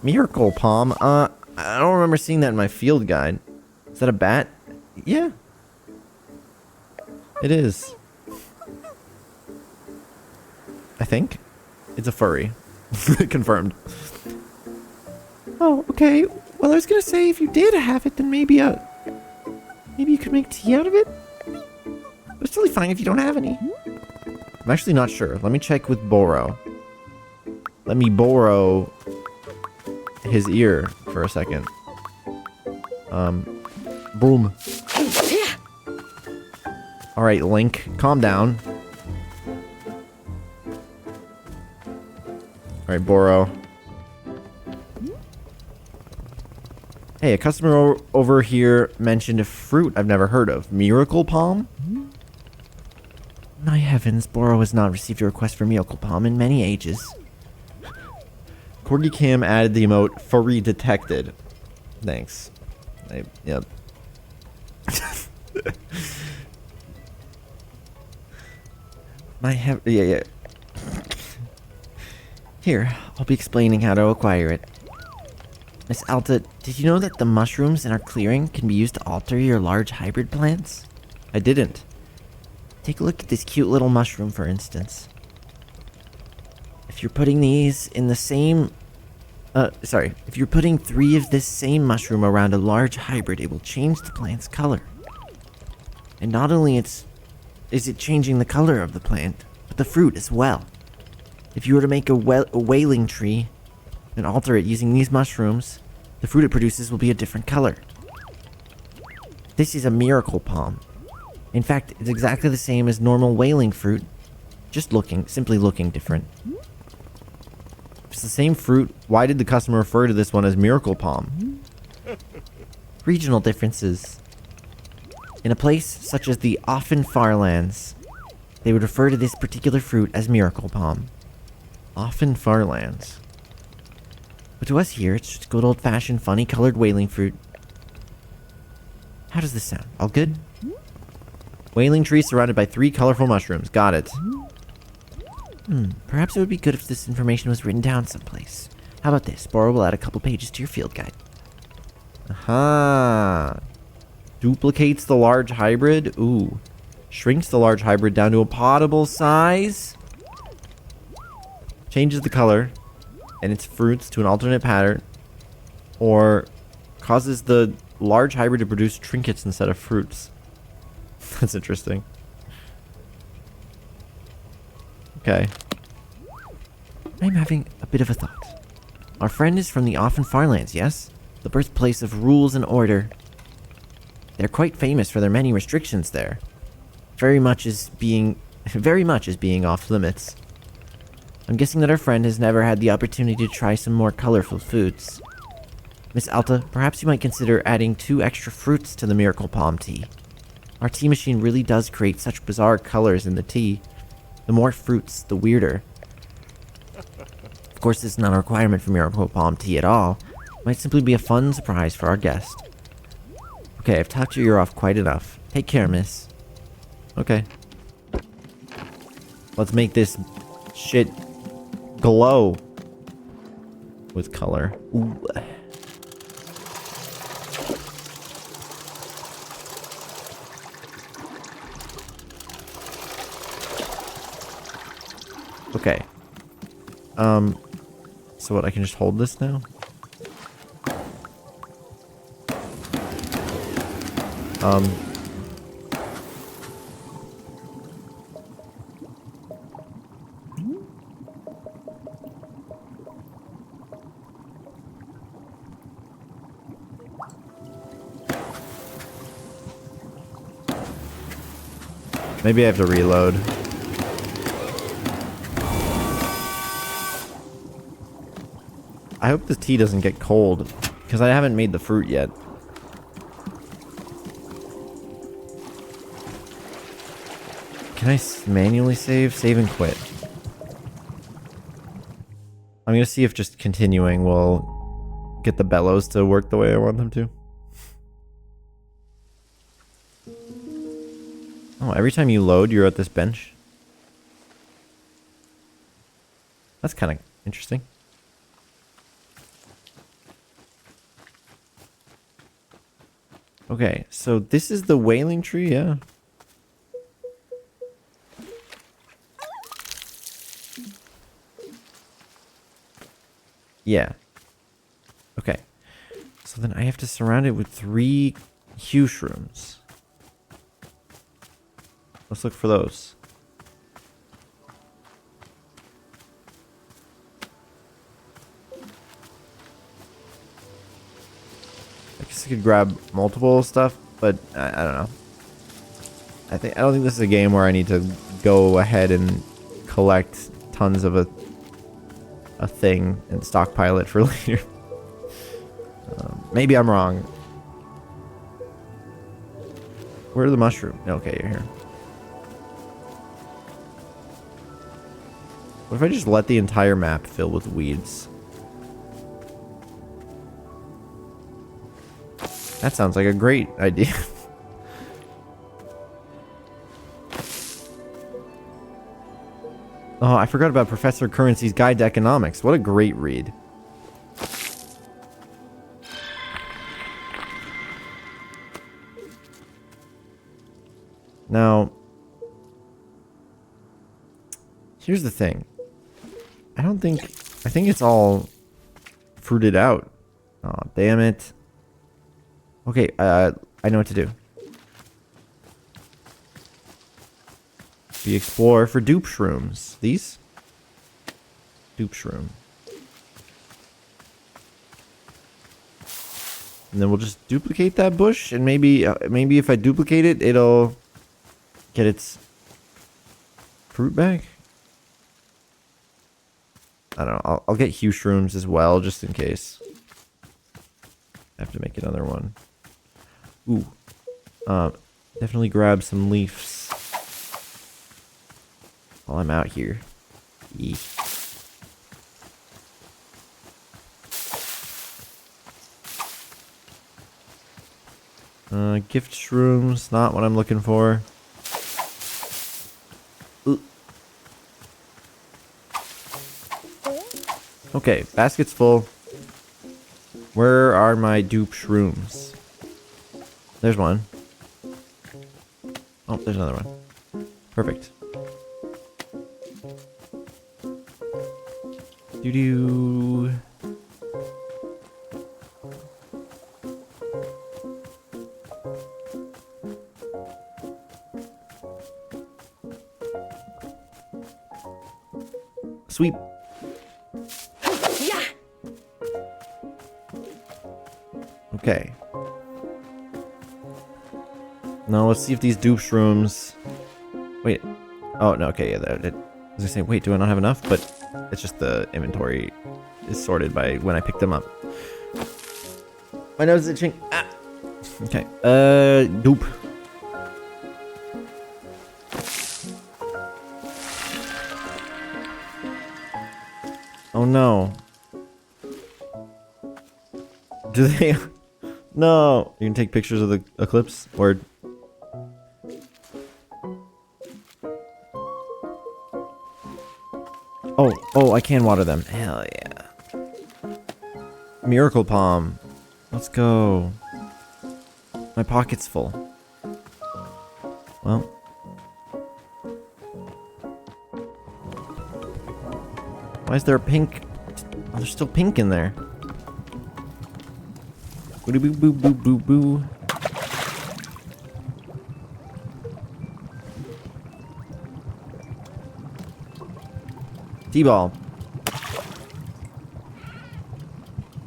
S2: Miracle palm? I don't remember seeing that in my field guide. Is that a bat? Yeah. It is. I think. It's a furry. Confirmed. Oh, okay. Well, I was gonna say if you did have it, then maybe you could make tea out of it? But it's totally fine if you don't have any. I'm actually not sure. Let me check with Boro. Let me borrow his ear for a second. Boom. Alright, Link, calm down. Alright, Boro. Hey, a customer over here mentioned a fruit I've never heard of. Miracle Palm? My heavens, Boro has not received a request for Miracle Palm in many ages. Corgi Cam added the emote furry detected. Thanks. Yep. Yeah. Here, I'll be explaining how to acquire it. Miss Alta, did you know that the mushrooms in our clearing can be used to alter your large hybrid plants? I didn't. Take a look at this cute little mushroom, for instance. If you're putting these in the same... if you're putting 3 of this same mushroom around a large hybrid, it will change the plant's color. And not only is it changing the color of the plant, but the fruit as well. If you were to make a whaling tree and alter it using these mushrooms, the fruit it produces will be a different color. This is a miracle palm. In fact, it's exactly the same as normal whaling fruit, just simply looking different. If it's the same fruit, why did the customer refer to this one as miracle palm? Regional differences. In a place such as the Offen Farlands, they would refer to this particular fruit as miracle palm. Offen Farlands. But to us here, it's just good old-fashioned funny colored whaling fruit. How does this sound? All good? Whaling tree surrounded by 3 colorful mushrooms. Got it. Perhaps it would be good if this information was written down someplace. How about this? Boro will add a couple pages to your field guide. Aha. Duplicates the large hybrid. Ooh. Shrinks the large hybrid down to a potable size. Changes the color and its fruits to an alternate pattern. Or causes the large hybrid to produce trinkets instead of fruits. That's interesting. Okay. I'm having a bit of a thought. Our friend is from the Offen Farlands, yes? The birthplace of rules and order. They're quite famous for their many restrictions there. Very much as being off limits. I'm guessing that our friend has never had the opportunity to try some more colorful foods. Miss Alta, perhaps you might consider adding 2 extra fruits to the Miracle Palm tea. Our tea machine really does create such bizarre colors in the tea. The more fruits, the weirder. Of course, this is not a requirement for Miracle Palm tea at all. It might simply be a fun surprise for our guest. Okay, I've talked your ear off quite enough. Take care, miss. Okay. Let's make this shit glow with color. Ooh. Okay. So what, I can just hold this now? Maybe I have to reload. I hope the tea doesn't get cold, because I haven't made the fruit yet. Can I manually save? Save and quit. I'm gonna see if just continuing will get the bellows to work the way I want them to. Oh, every time you load, you're at this bench. That's kind of interesting. Okay, so this is the wailing tree, yeah. Yeah. Okay. So then I have to surround it with 3 hue shrooms. Let's look for those. I guess I could grab multiple stuff, but I don't know. I don't think this is a game where I need to go ahead and collect tons of a thing and stockpile it for later. Maybe I'm wrong. Where are the mushrooms? Okay, you're here. What if I just let the entire map fill with weeds? That sounds like a great idea. Oh, I forgot about Professor Currency's Guide to Economics. What a great read. Now, here's the thing. I think it's all fruited out. Oh, damn it. Okay, I know what to do. We explore for dupe shrooms. These? Dupe shroom. And then we'll just duplicate that bush, and maybe if I duplicate it, it'll get its fruit back. I don't know. I'll get hue shrooms as well, just in case. I have to make another one. Ooh. Definitely grab some leaves while I'm out here. Eek. Gift shrooms, not what I'm looking for. Ooh. Okay, basket's full. Where are my dupe shrooms? There's one. Oh, there's another one. Perfect. Doo-doo. Sweep.
S6: Yeah.
S2: Okay. Now let's see if these dupe shrooms. Wait. Oh no. Okay. Yeah. I was gonna say. Wait. Do I not have enough? But it's just the inventory is sorted by when I pick them up. My nose is itching. Ah. Okay. Dupe. Oh no. Do they? No. You can take pictures of the eclipse? Or... Oh, I can water them. Hell yeah. Miracle Palm. Let's go. My pocket's full. Well. Why is there a pink? Oh, there's still pink in there. Boo boo boo boo boo boo. T-ball.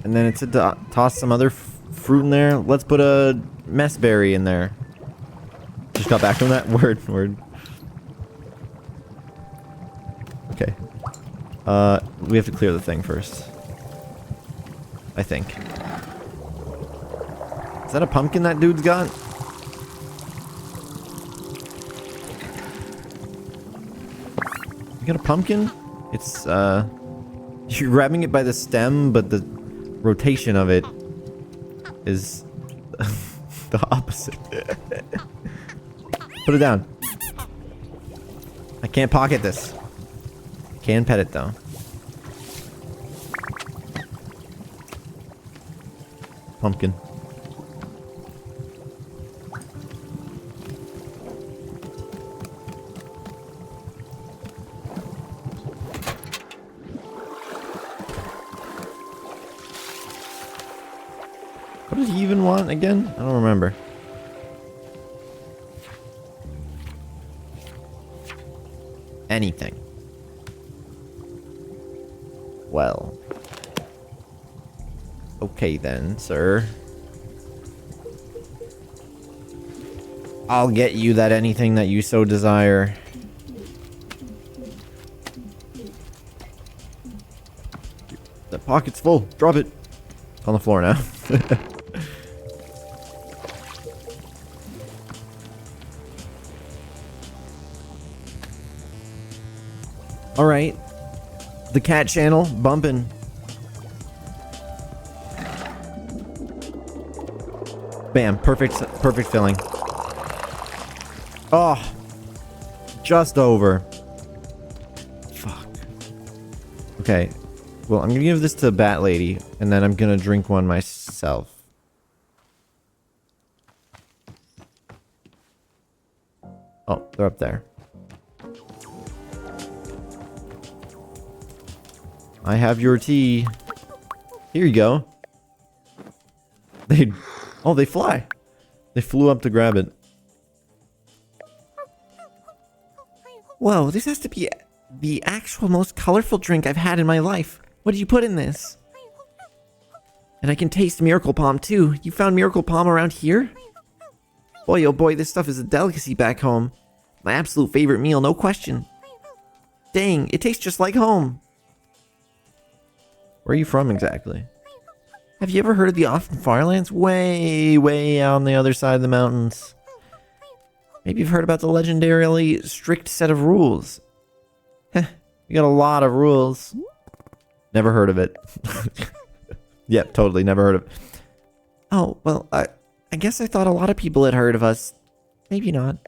S2: And then it said to toss some other fruit in there. Let's put a mess berry in there. Just got back from that word. Okay. We have to clear the thing first. I think. Is that a pumpkin that dude's got? You got a pumpkin? It's, you're grabbing it by the stem, but the rotation of it is the opposite. Put it down. I can't pocket this. Can pet it though. Pumpkin. What does he even want again? I don't remember. Anything. Well. Okay then, sir. I'll get you that anything that you so desire. The pocket's full. Drop it. It's on the floor now. Alright. The cat channel, bumping. Bam, perfect filling. Oh, just over. Fuck. Okay, well, I'm gonna give this to Bat Lady, and then I'm gonna drink one myself. Oh, they're up there. I have your tea. Here you go. They fly. They flew up to grab it.
S3: Whoa, this has to be the actual most colorful drink I've had in my life. What did you put in this? And I can taste Miracle Palm too. You found Miracle Palm around here? Boy, oh boy, this stuff is a delicacy back home. My absolute favorite meal, no question. Dang, it tastes just like home.
S2: Where are you from exactly?
S3: Have you ever heard of the Austin Firelands?
S2: Way, way on the other side of the mountains.
S3: Maybe you've heard about the legendarily strict set of rules.
S2: You got a lot of rules. Never heard of it. Yep, totally never heard of it.
S3: Oh, well, I guess I thought a lot of people had heard of us. Maybe not.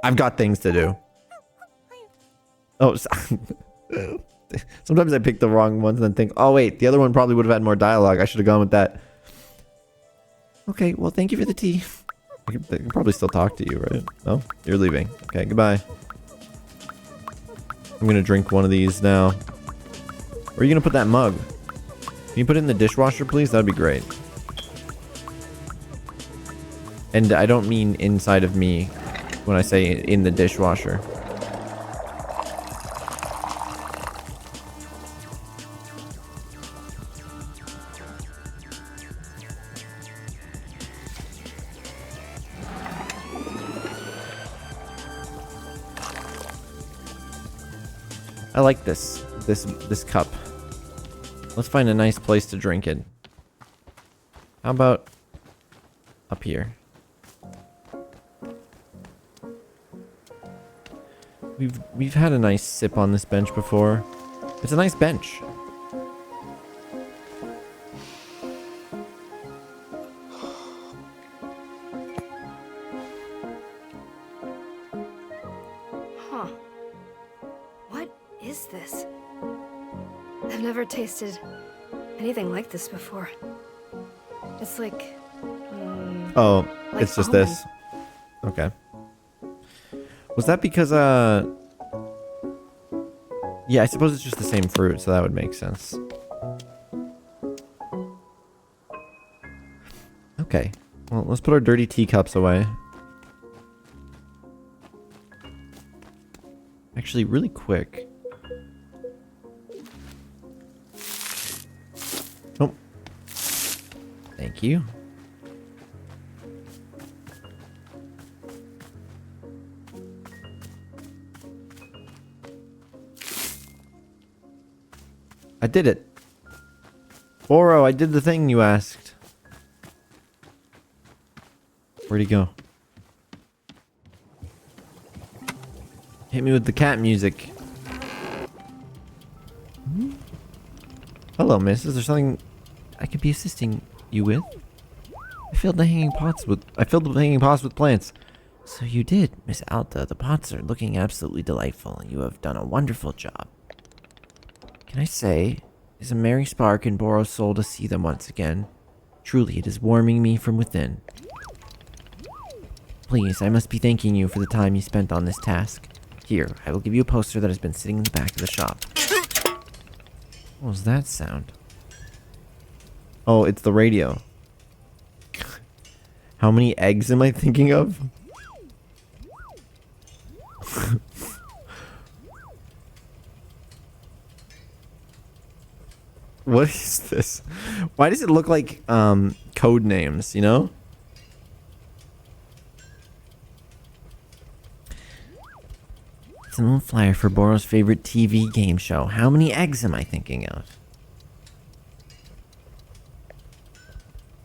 S2: I've got things to do. Oh, sometimes I pick the wrong ones and then think, oh wait, the other one probably would have had more dialogue. I should have gone with that.
S3: Okay, well, thank you for the tea.
S2: They can probably still talk to you, right? No? You're leaving. Okay, goodbye. I'm gonna drink one of these now. Where are you gonna put that mug? Can you put it in the dishwasher, please? That'd be great. And I don't mean inside of me when I say in the dishwasher. I like this cup. Let's find a nice place to drink it. How about up here? We've had a nice sip on this bench before. It's a nice bench.
S6: Huh. What is this? I've never tasted anything like this before. It's like...
S2: Oh,
S6: like
S2: it's just
S6: almond.
S2: this. Okay. Was that because, yeah, I suppose it's just the same fruit, so that would make sense. Okay. Well, let's put our dirty teacups away. Actually, really quick. Oh. Thank you. I did it. Boro, I did the thing you asked. Where'd he go? Hit me with the cat music. Hello, miss. Is there something I could be assisting you with? I filled the hanging pots with plants.
S5: So you did, Miss Alta. The pots are looking absolutely delightful. You have done a wonderful job. Can I say, is a merry spark in Boro's soul to see them once again. Truly, it is warming me from within. Please, I must be thanking you for the time you spent on this task. Here, I will give you a poster that has been sitting in the back of the shop.
S2: What was that sound? Oh, it's the radio. How many eggs am I thinking of? What is this? Why does it look like code names, you know?
S5: It's a little flyer for Boro's favorite TV game show. How many eggs am I thinking of?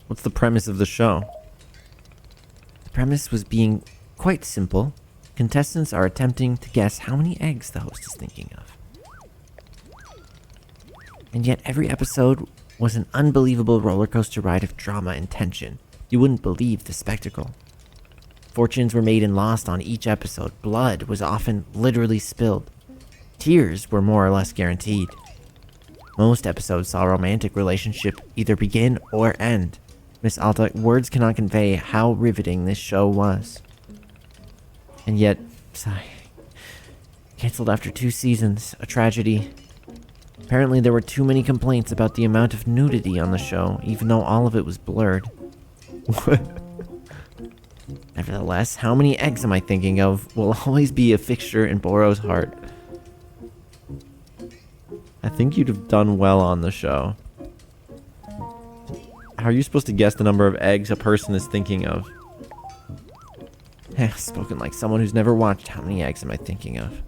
S2: What's the premise of the show?
S5: The premise was being quite simple. Contestants are attempting to guess how many eggs the host is thinking of. And yet every episode was an unbelievable roller coaster ride of drama and tension. You wouldn't believe the spectacle. Fortunes were made and lost on each episode. Blood was often literally spilled. Tears were more or less guaranteed. Most episodes saw a romantic relationship either begin or end. Miss Alta, words cannot convey how riveting this show was. And yet, sigh, canceled after 2 seasons, a tragedy. Apparently there were too many complaints about the amount of nudity on the show, even though all of it was blurred. Nevertheless, how many eggs am I thinking of will always be a fixture in Boro's heart.
S2: I think you'd have done well on the show. How are you supposed to guess the number of eggs a person is thinking of?
S5: Spoken like someone who's never watched. How many eggs am I thinking of?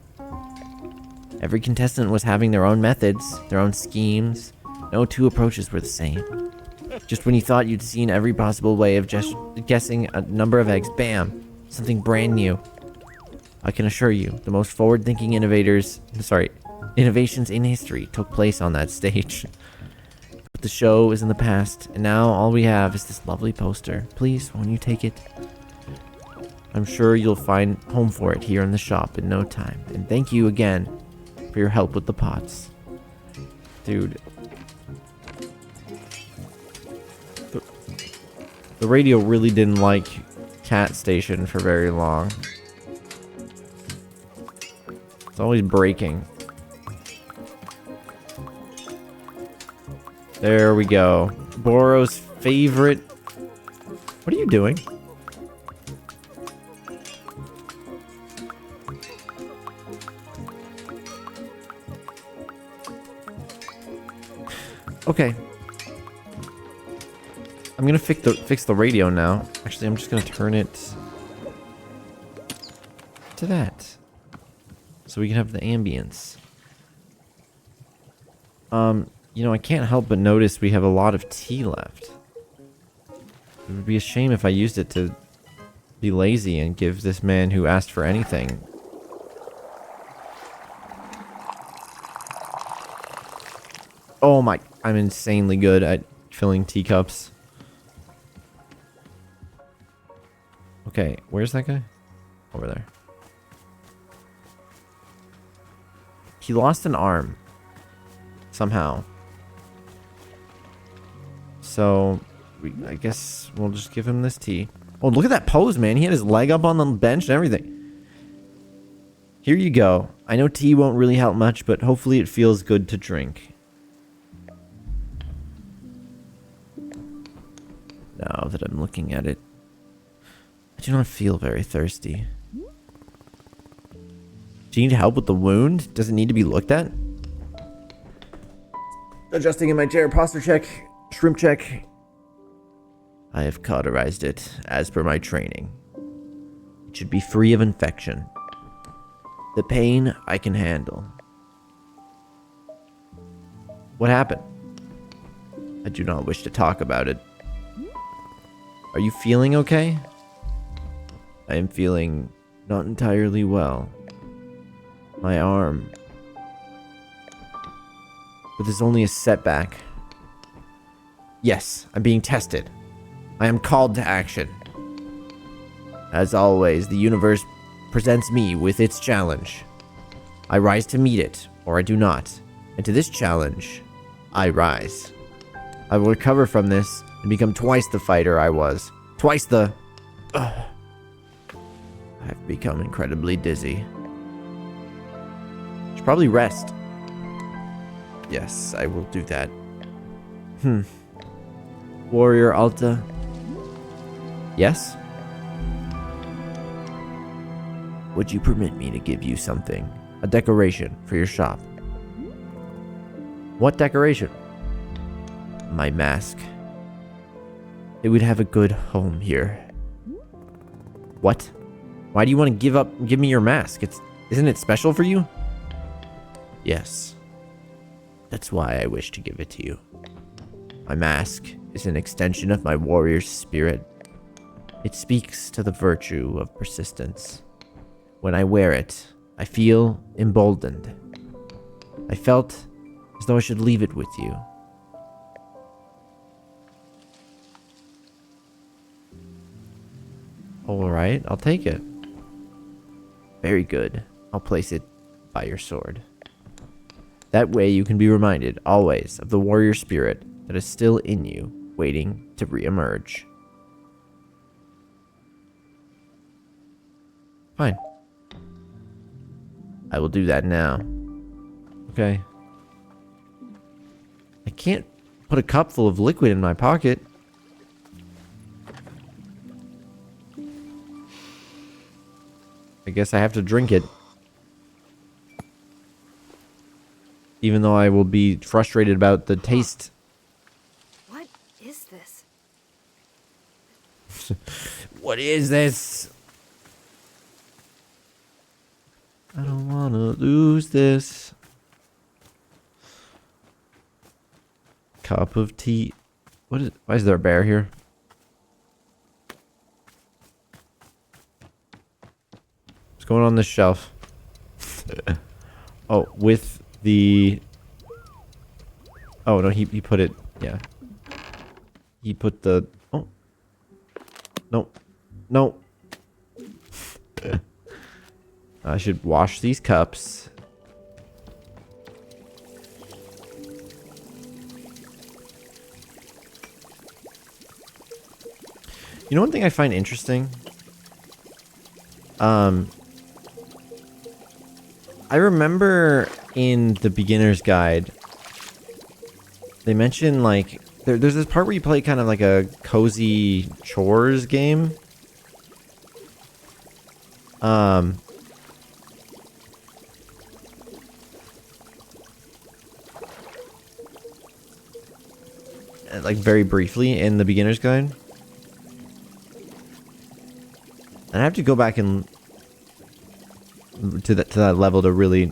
S5: Every contestant was having their own methods, their own schemes. No two approaches were the same. Just when you thought you'd seen every possible way of just guessing a number of eggs, bam, something brand new. I can assure you, the most forward-thinking innovations in history took place on that stage. But the show is in the past, and now all we have is this lovely poster. Please, won't you take it? I'm sure you'll find home for it here in the shop in no time. And thank you again for your help with the pots.
S2: Dude. The radio really didn't like Cat Station for very long. It's always breaking. There we go. Boro's favorite. What are you doing? Okay. I'm gonna fix the radio now. Actually, I'm just gonna turn it to that, so we can have the ambience. You know, I can't help but notice we have a lot of tea left. It would be a shame if I used it to be lazy and give this man who asked for anything. Oh my, I'm insanely good at filling teacups. Okay, where's that guy? Over there. He lost an arm. Somehow. So, I guess we'll just give him this tea. Oh, look at that pose, man. He had his leg up on the bench and everything. Here you go. I know tea won't really help much, but hopefully it feels good to drink. Now that I'm looking at it, I do not feel very thirsty. Do you need help with the wound? Does it need to be looked at? Adjusting in my chair, posture check, shrimp check. I have cauterized it, as per my training. It should be free of infection. The pain I can handle.
S4: What happened? I do not wish to talk about it. Are you feeling okay? I am feeling not entirely well. My arm. But there's only a setback. Yes, I'm being tested. I am called to action. As always, the universe presents me with its challenge. I rise to meet it, or I do not. And to this challenge, I rise. I will recover from this and become twice the fighter I was. Twice the... I've become incredibly dizzy. Should probably rest. Yes, I will do that. Warrior Alta. Yes? Would you permit me to give you something? A decoration for your shop. What decoration? My mask. It would have a good home here. What? Why do you want to give me your mask? Isn't it special for you? Yes. That's why I wish to give it to you. My mask is an extension of my warrior's spirit. It speaks to the virtue of persistence. When I wear it, I feel emboldened. I felt as though I should leave it with you. Alright, I'll take it. Very good. I'll place it by your sword. That way you can be reminded, always, of the warrior spirit that is still in you, waiting to re-emerge. Fine. I will do that now. Okay. I can't put a cup full of liquid in my pocket. I guess I have to drink it. Even though I will be frustrated about the taste.
S6: What is this?
S4: What is this? I don't want to lose this. Cup of tea. What is? Why is there a bear here? What's going on this shelf? Oh, with the... Oh, no, he put it... Yeah. He put the... Oh. No. No. I should wash these cups. You know one thing I find interesting? I remember in the beginner's guide, they mention like there's this part where you play kind of like a cozy chores game. Like very briefly in the beginner's guide. And I have to go back and to that level to really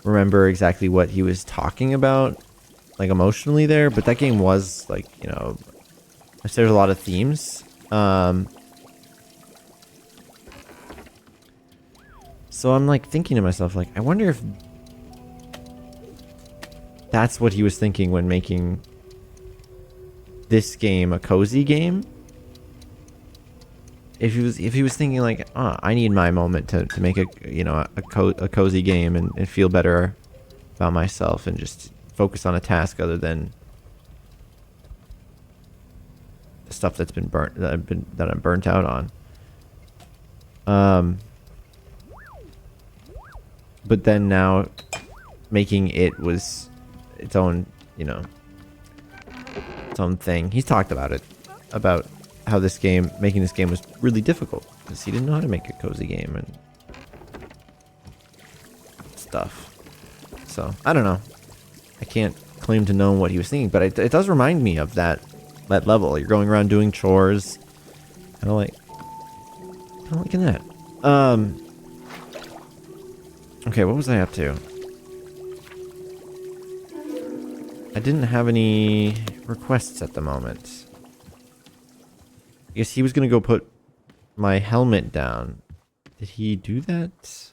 S4: remember exactly what he was talking about, like emotionally there. But that game was like, you know, there's a lot of themes. So I'm like thinking to myself, like, I wonder if that's what he was thinking when making this game a cozy game. If he was thinking like, oh, I need my moment to make a, you know, a cozy game and feel better about myself and just focus on a task other than the stuff that's been burnt that I'm burnt out on. But then now making it was its own, you know, its own thing. He's talked about it, about how making this game was really difficult because he didn't know how to make a cozy game and stuff. So I don't know. I can't claim to know what he was thinking, but it does remind me of that level. You're going around doing chores. I don't liking that. Okay, what was I up to?
S2: I didn't have any requests at the moment. I guess he was gonna go put my helmet down. Did he do that?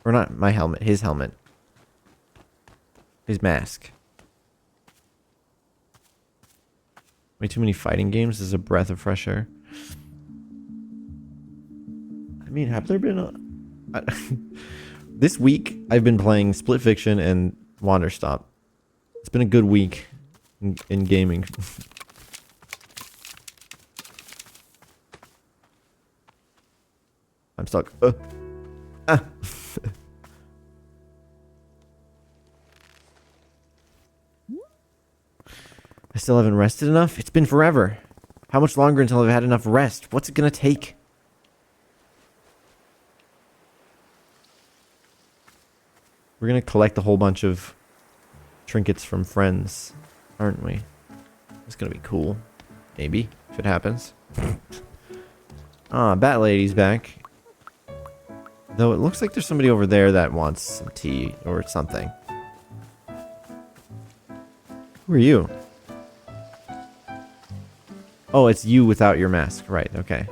S2: Or not my helmet, his helmet. His mask. Way too many fighting games is a breath of fresh air. I mean, have there been this week I've been playing Split Fiction and Wanderstop. It's been a good week in gaming. I'm stuck. Ah. I still haven't rested enough? It's been forever. How much longer until I've had enough rest? What's it gonna take? We're gonna collect a whole bunch of trinkets from friends, aren't we? It's gonna be cool. Maybe, if it happens. Ah, Bat Lady's back. Though it looks like there's somebody over there that wants some tea or something. Who are you? Oh, it's you without your mask. Right, okay.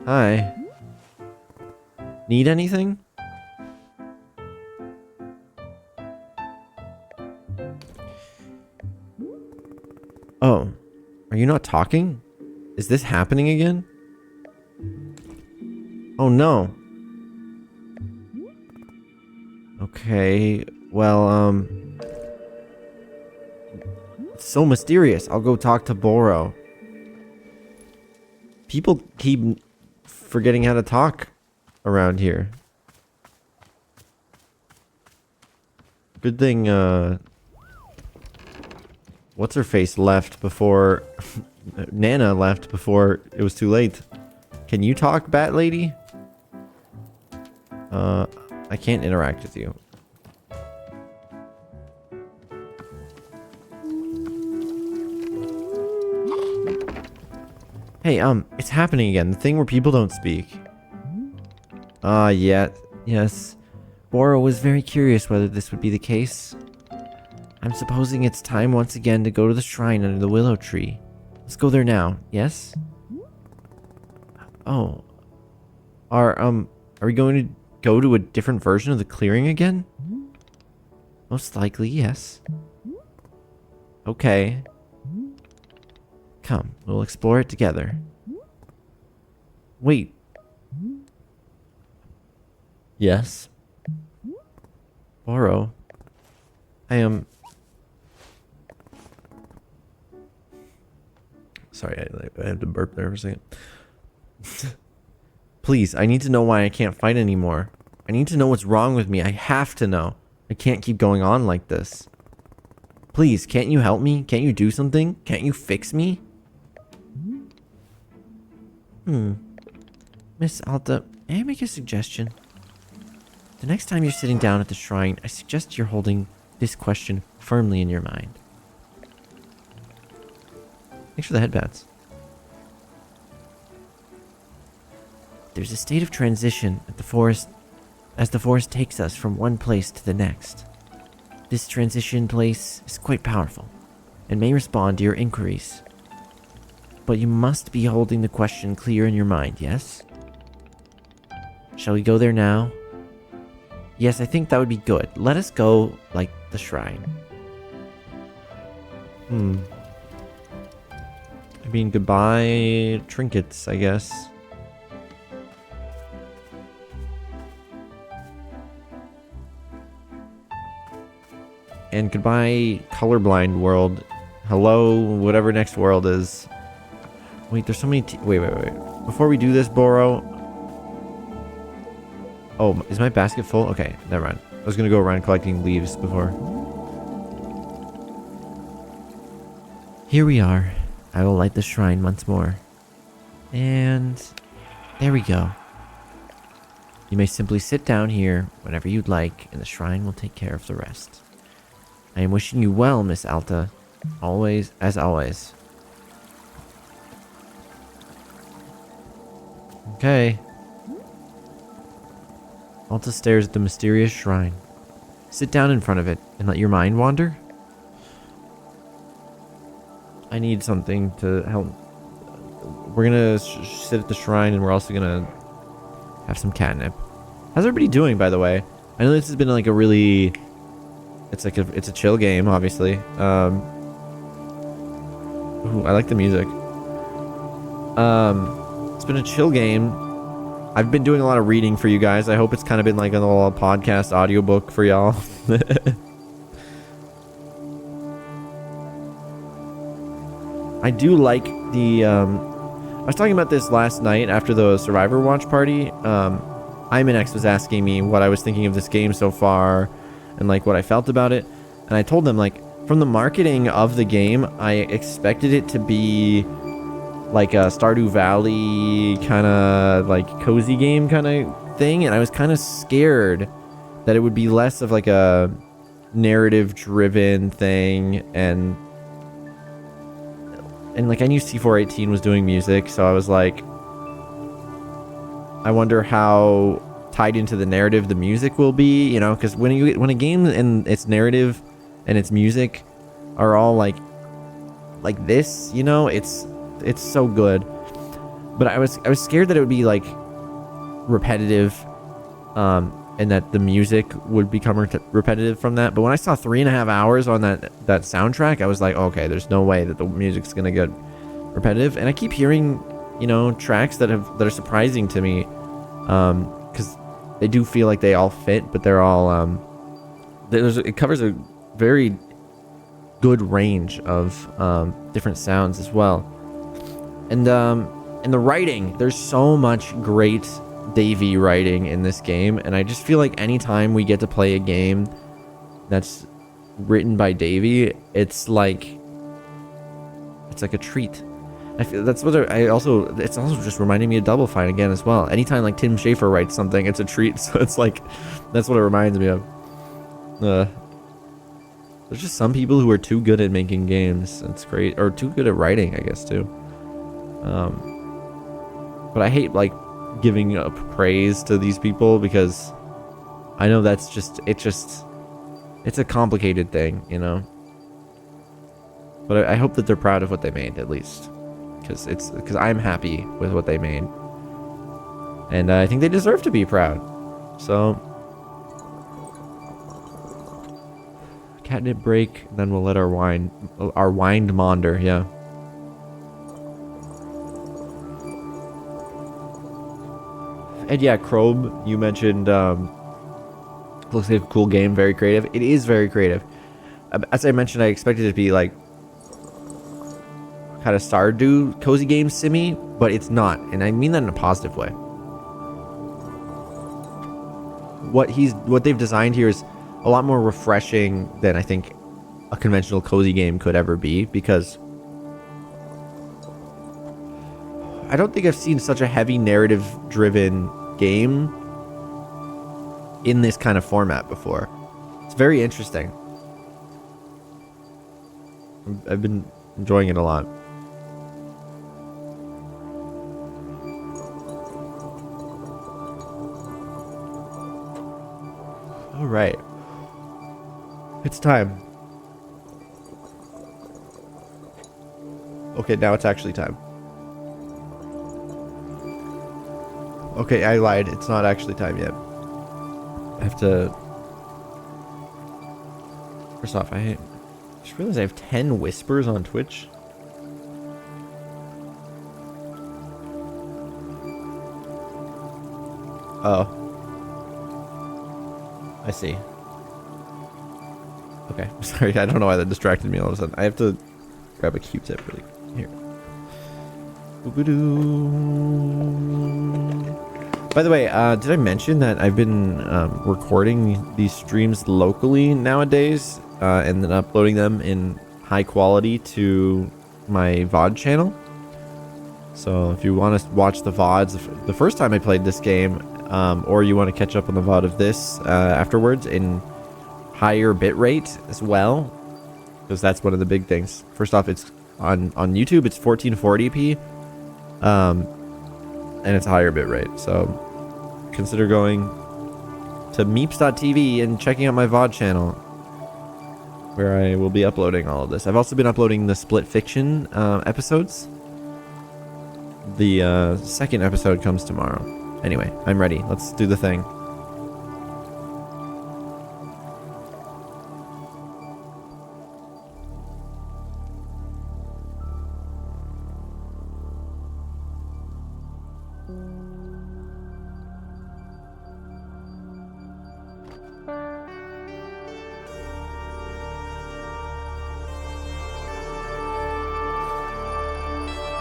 S2: Hi. Need anything? Oh. Are you not talking? Is this happening again? Oh no. Okay. Well, it's so mysterious. I'll go talk to Boro. People keep forgetting how to talk around here. Good thing, what's her face left before Nana left before it was too late. Can you talk, Bat Lady? I can't interact with you. Hey, it's happening again. The thing where people don't speak. Yeah. Yes. Boro was very curious whether this would be the case. I'm supposing it's time once again to go to the shrine under the willow tree. Let's go there now, yes? Oh. Are we going to go to a different version of the clearing again? Most likely, yes. Okay. Come, we'll explore it together. Wait. Yes? Boro. I am... Sorry, I had to burp there for a second. Please, I need to know why I can't fight anymore. I need to know what's wrong with me. I have to know. I can't keep going on like this. Please, can't you help me? Can't you do something? Can't you fix me? Miss Alta, may I make a suggestion? The next time you're sitting down at the shrine, I suggest you're holding this question firmly in your mind. Thanks for the headbands. There's a state of transition at the forest as the forest takes us from one place to the next. This transition place is quite powerful and may respond to your inquiries. But you must be holding the question clear in your mind, yes? Shall we go there now? Yes, I think that would be good. Let us go, like, the shrine. I mean, goodbye trinkets, I guess. And goodbye colorblind world. Hello, whatever next world is. Wait, there's so many wait. Before we do this, Boro. Oh, is my basket full? Okay, never mind. I was gonna go around collecting leaves before. Here we are. I will light the shrine once more. And there we go. You may simply sit down here whenever you'd like, and the shrine will take care of the rest. I am wishing you well, Miss Alta. Always, as always. Okay. Alta stares at the mysterious shrine. sit down in front of it and let your mind wander. I need something to help. We're gonna sit at the shrine, and we're also gonna have some catnip. How's everybody doing, by the way? I know this has been like a really, it's a chill game, obviously. Ooh, I like the music. It's been a chill game. I've been doing a lot of reading for you guys. I hope it's kind of been like a little podcast audiobook for y'all. I do like the, I was talking about this last night after the Survivor watch party. Imanex was asking me what I was thinking of this game so far and like what I felt about it. And I told them, like, from the marketing of the game, I expected it to be like a Stardew Valley kind of like cozy game kind of thing. And I was kind of scared that it would be less of like a narrative driven thing. And like, I knew C418 was doing music, so I was like, I wonder how tied into the narrative the music will be, you know, because when a game and its narrative and its music are all like this, you know, it's so good. But I was scared that it would be like repetitive, and that the music would become repetitive from that. But when I saw 3.5 hours on that soundtrack, I was like, okay, there's no way that the music's gonna get repetitive. And I keep hearing, you know, tracks that are surprising to me, because they do feel like they all fit, but they're all it covers a very good range of different sounds as well. And the writing, there's so much great Davey writing in this game, and I just feel like anytime we get to play a game that's written by Davey, it's like a treat. I feel that's what it's also just reminding me of Double Fine again as well. Anytime like Tim Schafer writes something, it's a treat. So it's like, that's what it reminds me of. There's just some people who are too good at making games. It's great, or too good at writing, I guess, too. But I hate like giving up praise to these people, because I know that's it's a complicated thing, you know. But I hope that they're proud of what they made, at least, because I'm happy with what they made, and I think they deserve to be proud. So, catnip break, and then we'll let our wind maunder. Yeah. And yeah, Chrome, you mentioned, looks like a cool game, very creative. It is very creative. As I mentioned, I expected it to be like kind of Stardew cozy game simmy, but it's not, and I mean that in a positive way. What they've designed here is a lot more refreshing than I think a conventional cozy game could ever be, because I don't think I've seen such a heavy narrative-driven game in this kind of format before. It's very interesting. I've been enjoying it a lot. All right. It's time. Okay, now it's actually time. Okay, I lied. It's not actually time yet. I have to... First off, I just realized I have 10 whispers on Twitch. Oh. I see. Okay, sorry. I don't know why that distracted me all of a sudden. I have to grab a Q-tip really quick. Here. By the way, did I mention that I've been recording these streams locally nowadays, and then uploading them in high quality to my VOD channel? So if you want to watch the VODs the first time I played this game, or you want to catch up on the VOD of this afterwards in higher bitrate as well, because that's one of the big things. First off, it's on YouTube, it's 1440p, and it's a higher bitrate, so consider going to meeps.tv and checking out my VOD channel, where I will be uploading all of this. I've also been uploading the Split Fiction episodes. The second episode comes tomorrow. Anyway, I'm ready. Let's do the thing.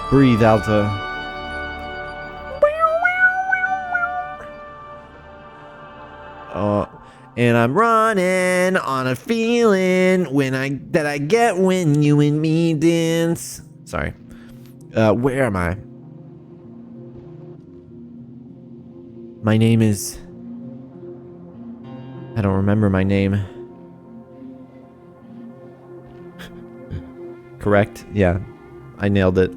S2: Breathe, Alta. And I'm running on a feeling that I get when you and me dance. Sorry. Where am I? My name is... I don't remember my name. Correct? Yeah. I nailed it.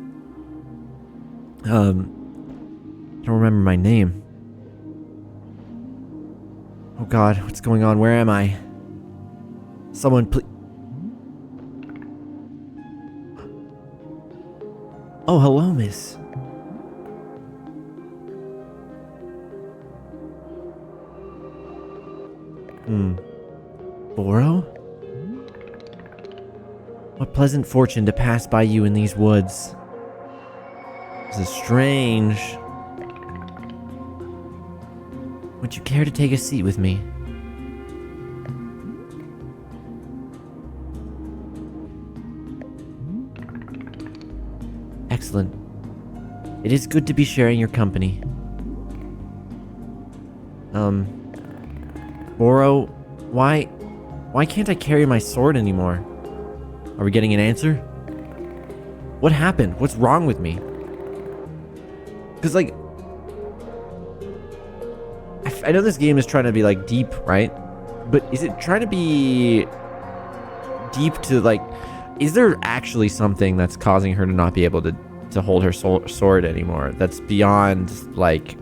S2: I don't remember my name. Oh God, what's going on? Where am I? Someone please... Oh, hello, miss. Boro? What pleasant fortune to pass by you in these woods. This is strange. Would you care to take a seat with me? Excellent. It is good to be sharing your company. Boro, why can't I carry my sword anymore? Are we getting an answer? What happened? What's wrong with me? Because, like, I know this game is trying to be, like, deep, right? But is it trying to be deep to, like... Is there actually something that's causing her to not be able to hold her sword anymore? That's beyond, like,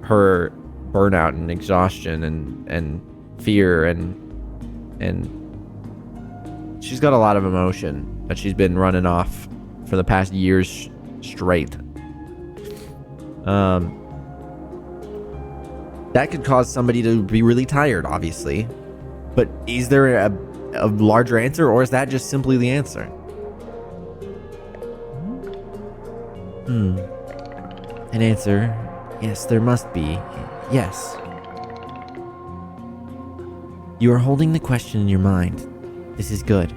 S2: her burnout and exhaustion and fear and she's got a lot of emotion that she's been running off for the past years straight. That could cause somebody to be really tired, obviously. But is there a larger answer, or is that just simply the answer? An answer. Yes, there must be. Yes. You are holding the question in your mind. This is good.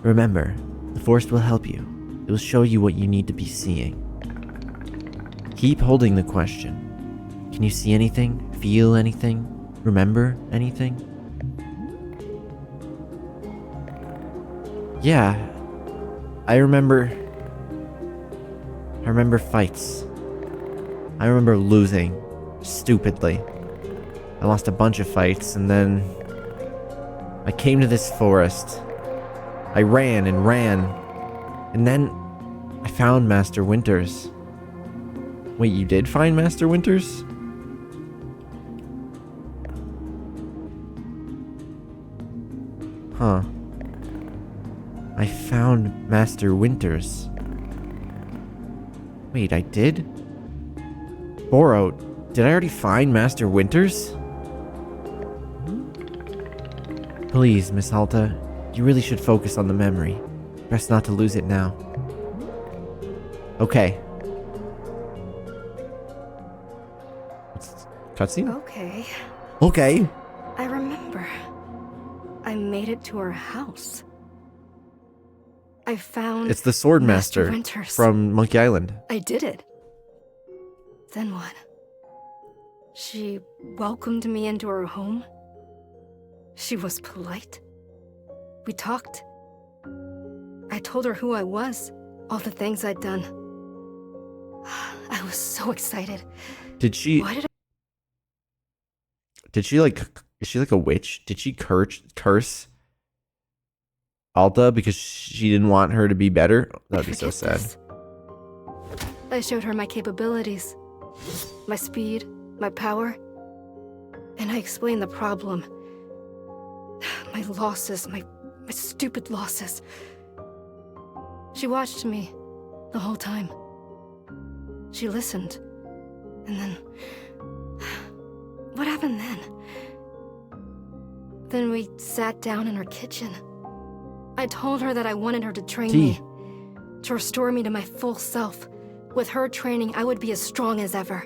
S2: Remember, the Force will help you. It will show you what you need to be seeing. Keep holding the question. Can you see anything? Feel anything? Remember anything? Yeah. I remember fights. I remember losing. Stupidly. I lost a bunch of fights, and then I came to this forest. I ran and ran. And then I found Master Winters. Wait, you did find Master Winters? Huh. I found Master Winters. Wait, I did? Boro, did I already find Master Winters? Please, Miss Alta, you really should focus on the memory. Best not to lose it now. Okay. Cutscene?
S6: Okay.
S2: Okay.
S6: I remember. I made it to her house. I found...
S2: It's the Sword Master
S6: Winters.
S2: from Monkey Island.
S6: I did it. Then what? She welcomed me into her home. She was polite. We talked. I told her who I was, all the things I'd done. I was so excited.
S2: Did she...
S6: Why did I...
S2: Did she, like... Is she like a witch? Did she curse Alta because she didn't want her to be better? That'd be so sad.
S6: I showed her my capabilities, my speed, my power, and I explained the problem. My losses, my stupid losses. She watched me the whole time. She listened. And then... what happened then? Then we sat down in her kitchen. I told her that I wanted her to train me, to restore me to my full self. With her training, I would be as strong as ever.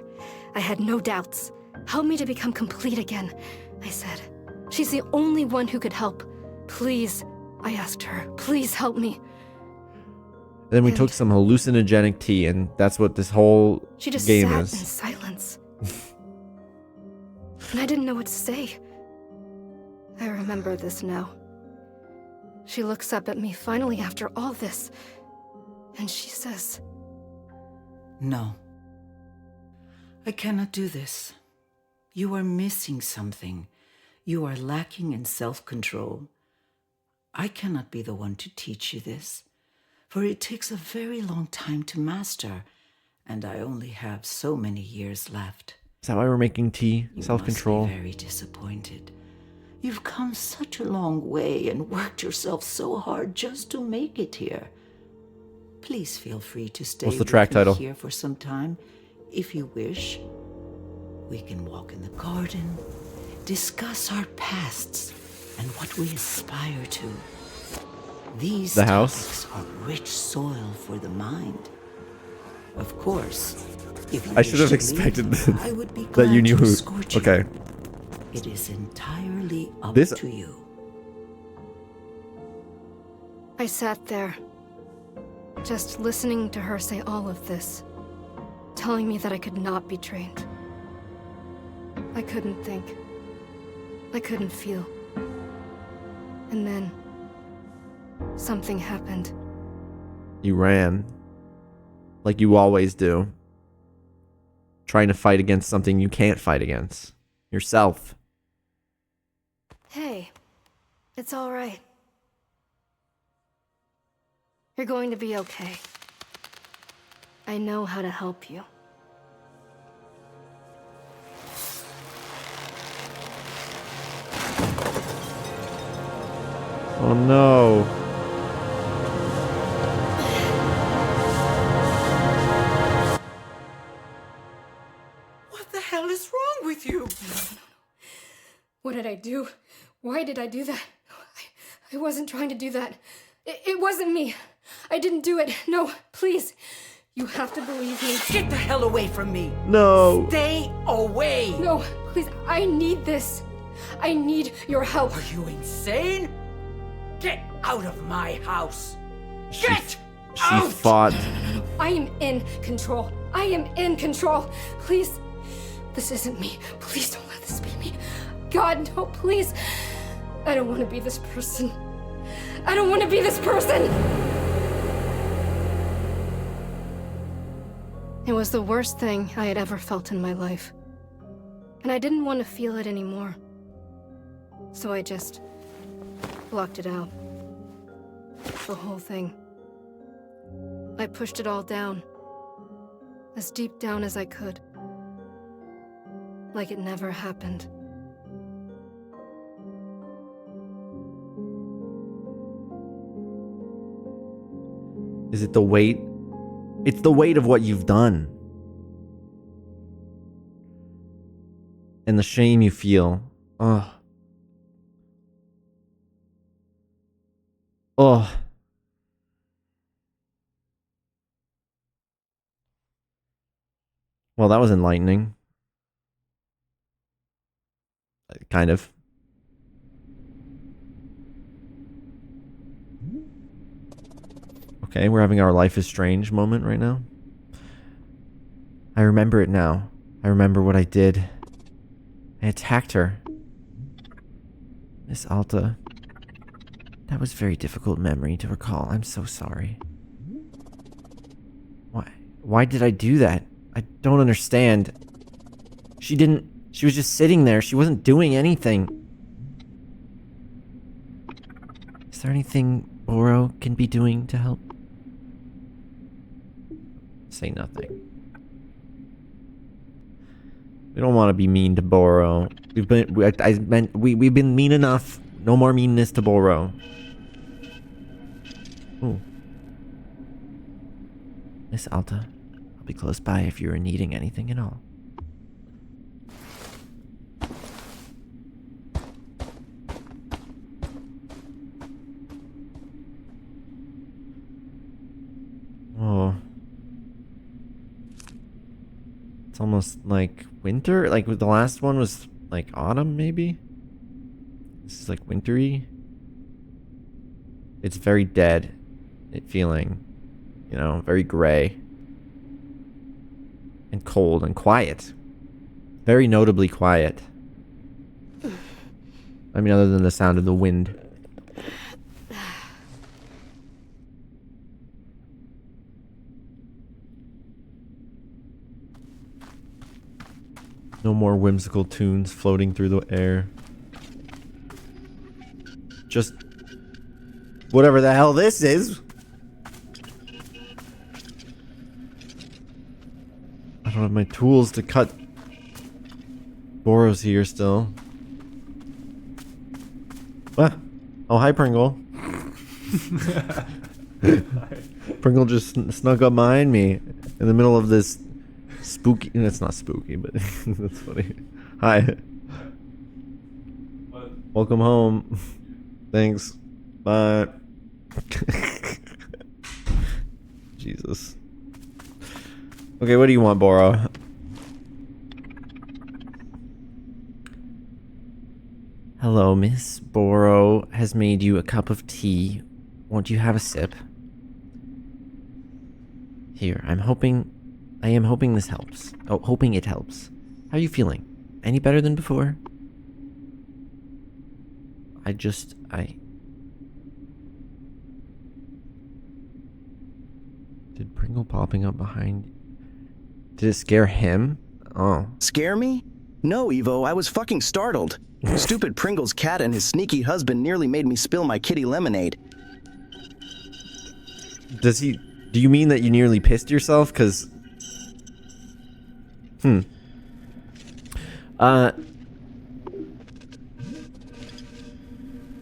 S6: I had no doubts. Help me to become complete again, I said. She's the only one who could help. Please, I asked her, please help me.
S2: Then we took some hallucinogenic tea, and that's what this whole
S6: she just
S2: game
S6: sat
S2: is.
S6: in silence. And I didn't know what to say. I remember this now. She looks up at me finally after all this, and she says,
S7: "No. I cannot do this. You are missing something. You are lacking in self-control. I cannot be the one to teach you this, for it takes a very long time to master, and I only have so many years left."
S2: Is that why we're making tea? Self-control?
S7: You must be very disappointed. You've come such a long way and worked yourself so hard just to make it here. Please feel free to stay
S2: What's the track title?
S7: here for some time, if you wish. We can walk in the garden, discuss our pasts, and what we aspire to. These
S2: The house?
S7: topics are rich soil for the mind. Of course, if you
S2: I should have
S7: wish to leave,
S2: expected
S7: I would be
S2: that you
S7: glad
S2: knew
S7: to
S2: who.
S7: escort you.
S2: Okay.
S7: It is entirely up
S2: This-
S7: to you.
S6: I sat there, just listening to her say all of this, telling me that I could not be trained. I couldn't think. I couldn't feel. And then, something happened.
S2: You ran. Like you always do. Trying to fight against something you can't fight against. Yourself.
S6: Hey, it's all right. You're going to be okay. I know how to help you.
S2: Oh no.
S7: What the hell is wrong with you?
S6: What did I do? Why did I do that? I wasn't trying to do that. It wasn't me. I didn't do it. No, please. You have to believe me.
S7: Get the hell away from me!
S2: No.
S7: Stay away!
S6: No, please. I need this. I need your help.
S7: Are you insane? Get out of my house!
S2: She
S7: out!
S2: fought.
S6: I am in control. I am in control. Please. This isn't me. Please don't let this be me. God, no, please. I don't want to be this person. I don't want to be this person. It was the worst thing I had ever felt in my life. And I didn't want to feel it anymore. So I just blocked it out. The whole thing. I pushed it all down. As deep down as I could. Like it never happened.
S2: Is it the weight? It's the weight of what you've done. And the shame you feel. Ugh. Ugh. Well, that was enlightening. Kind of. Okay, we're having our life is strange moment right now. I remember it now. I remember what I did. I attacked her. Miss Alta. That was a very difficult memory to recall. I'm so sorry. Why did I do that? I don't understand. She was just sitting there. She wasn't doing anything. Is there anything Oro can be doing to help? Say nothing. We don't want to be mean to Boro. We've been mean enough. No more meanness to Boro. Ooh.
S4: Miss Alta, I'll be close by if you are needing anything at all.
S2: Oh. It's almost like winter. Like the last one was like autumn, maybe? This is like wintry. It's very dead. Feeling, you know, very gray. And cold and quiet. Very notably quiet. I mean, other than the sound of the wind. No more whimsical tunes floating through the air. Just whatever the hell this is. I don't have my tools to cut. Boro's here still. Ah. Oh, hi, Pringle. Pringle just snuck up behind me in the middle of this spooky. It's not spooky, but that's funny. Hi. What? Welcome home. Thanks. Bye. Jesus. Okay, what do you want, Boro?
S4: Hello, Miss. Boro has made you a cup of tea. Won't you have a sip? Here, I am hoping this helps. Oh, hoping it helps. How are you feeling? Any better than before?
S2: Did Pringle popping up behind? Did it scare him? Oh.
S1: Scare me? No, Evo, I was fucking startled. Stupid Pringle's cat and his sneaky husband nearly made me spill my kitty lemonade.
S2: Do you mean that you nearly pissed yourself? Cause...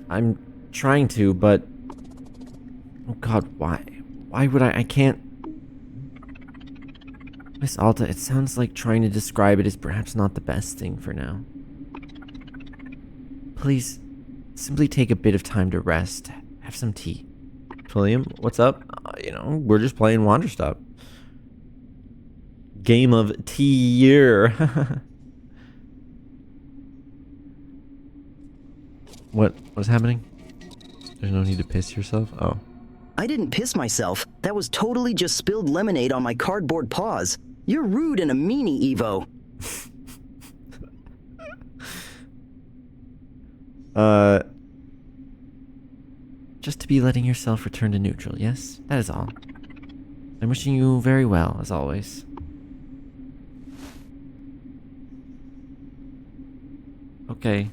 S4: I'm trying to, but... Oh god, why? Why would I can't... Miss Alta, it sounds like trying to describe it is perhaps not the best thing for now. Please, simply take a bit of time to rest. Have some tea.
S2: William, what's up? You know, we're just playing Wanderstop. Game of tea-year. What's happening? There's no need to piss yourself? Oh.
S1: I didn't piss myself. That was totally just spilled lemonade on my cardboard paws. You're rude and a meanie, Evo.
S4: Just to be letting yourself return to neutral, yes? That is all. I'm wishing you very well, as always. Okay,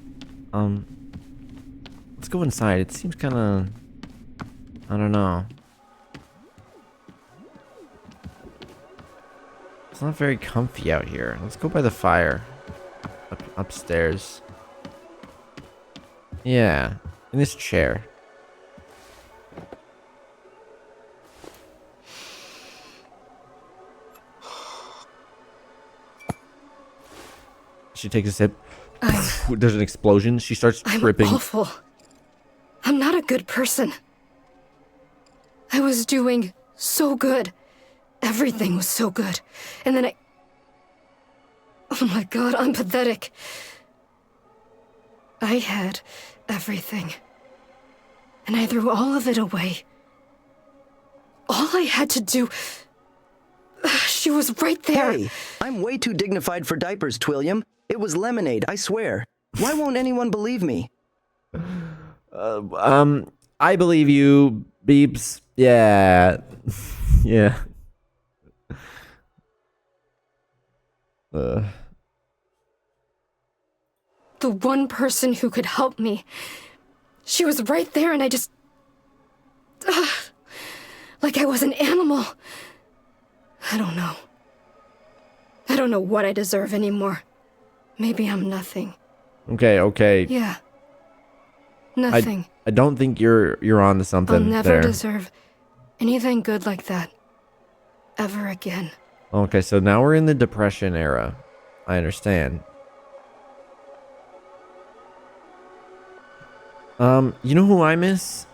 S4: let's go inside. It seems kinda... I don't know. It's not very comfy out here. Let's go by the fire. Upstairs. Yeah, in this chair.
S2: She takes a sip. There's an explosion. She starts tripping.
S6: I'm awful. I'm not a good person. I was doing so good. Everything was so good. And then oh my god, I'm pathetic. I had everything. And I threw all of it away. All I had to do... She was right there.
S1: Hey, I'm way too dignified for diapers, Twilliam. It was lemonade, I swear. Why won't anyone believe me?
S2: I believe you, Beeps. Yeah. Yeah.
S6: The one person who could help me. She was right there and I just... like I was an animal. I don't know. I don't know what I deserve anymore. Maybe I'm nothing.
S2: Okay, okay.
S6: Yeah. Nothing.
S2: I don't think you're on to something
S6: I'll never
S2: there.
S6: deserve anything good like that. Ever again.
S2: Okay, so now we're in the Depression era. I understand. You know who I miss?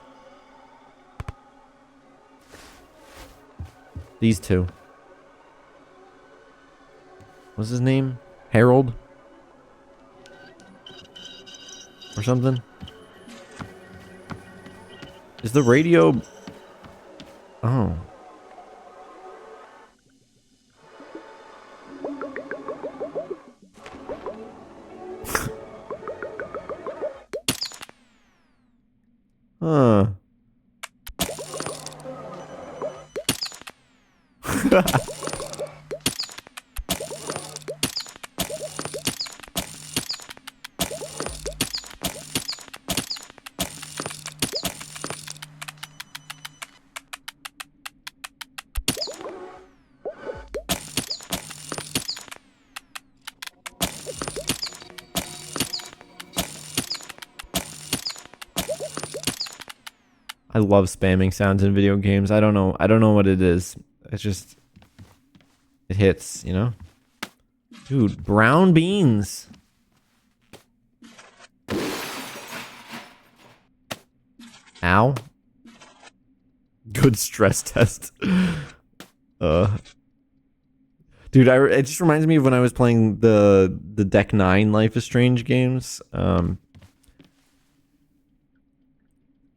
S2: These two. What's his name? Harold? Or something? Is the radio... Oh. Huh. I love spamming sounds in video games. I don't know what it is. It's just it hits, you know? Dude, brown beans. Ow. Good stress test. Dude, it just reminds me of when I was playing the Deck 9 Life is Strange games.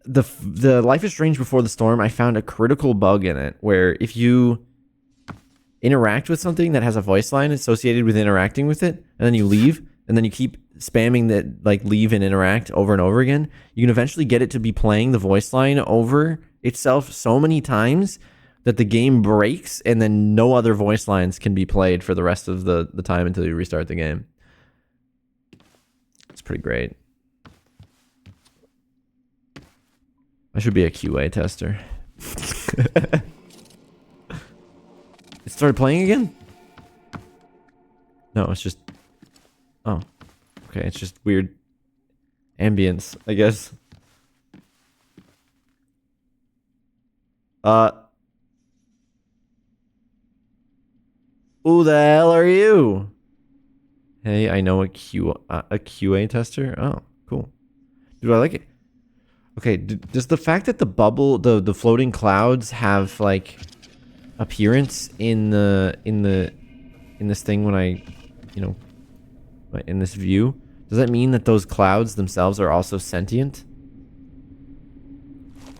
S2: The Life is Strange Before the Storm, I found a critical bug in it where if you interact with something that has a voice line associated with interacting with it, and then you leave, and then you keep spamming that like leave and interact over and over again, you can eventually get it to be playing the voice line over itself so many times that the game breaks, and then no other voice lines can be played for the rest of the time until you restart the game. It's pretty great. I should be a QA tester. It started playing again? No, it's just... Oh. Okay, it's just weird ambience, I guess. Who the hell are you? Hey, I know a QA tester. Oh, cool. Dude, I like it. Okay, does the fact that the bubble, the floating clouds have like appearance in this thing when I, you know, in this view, does that mean that those clouds themselves are also sentient?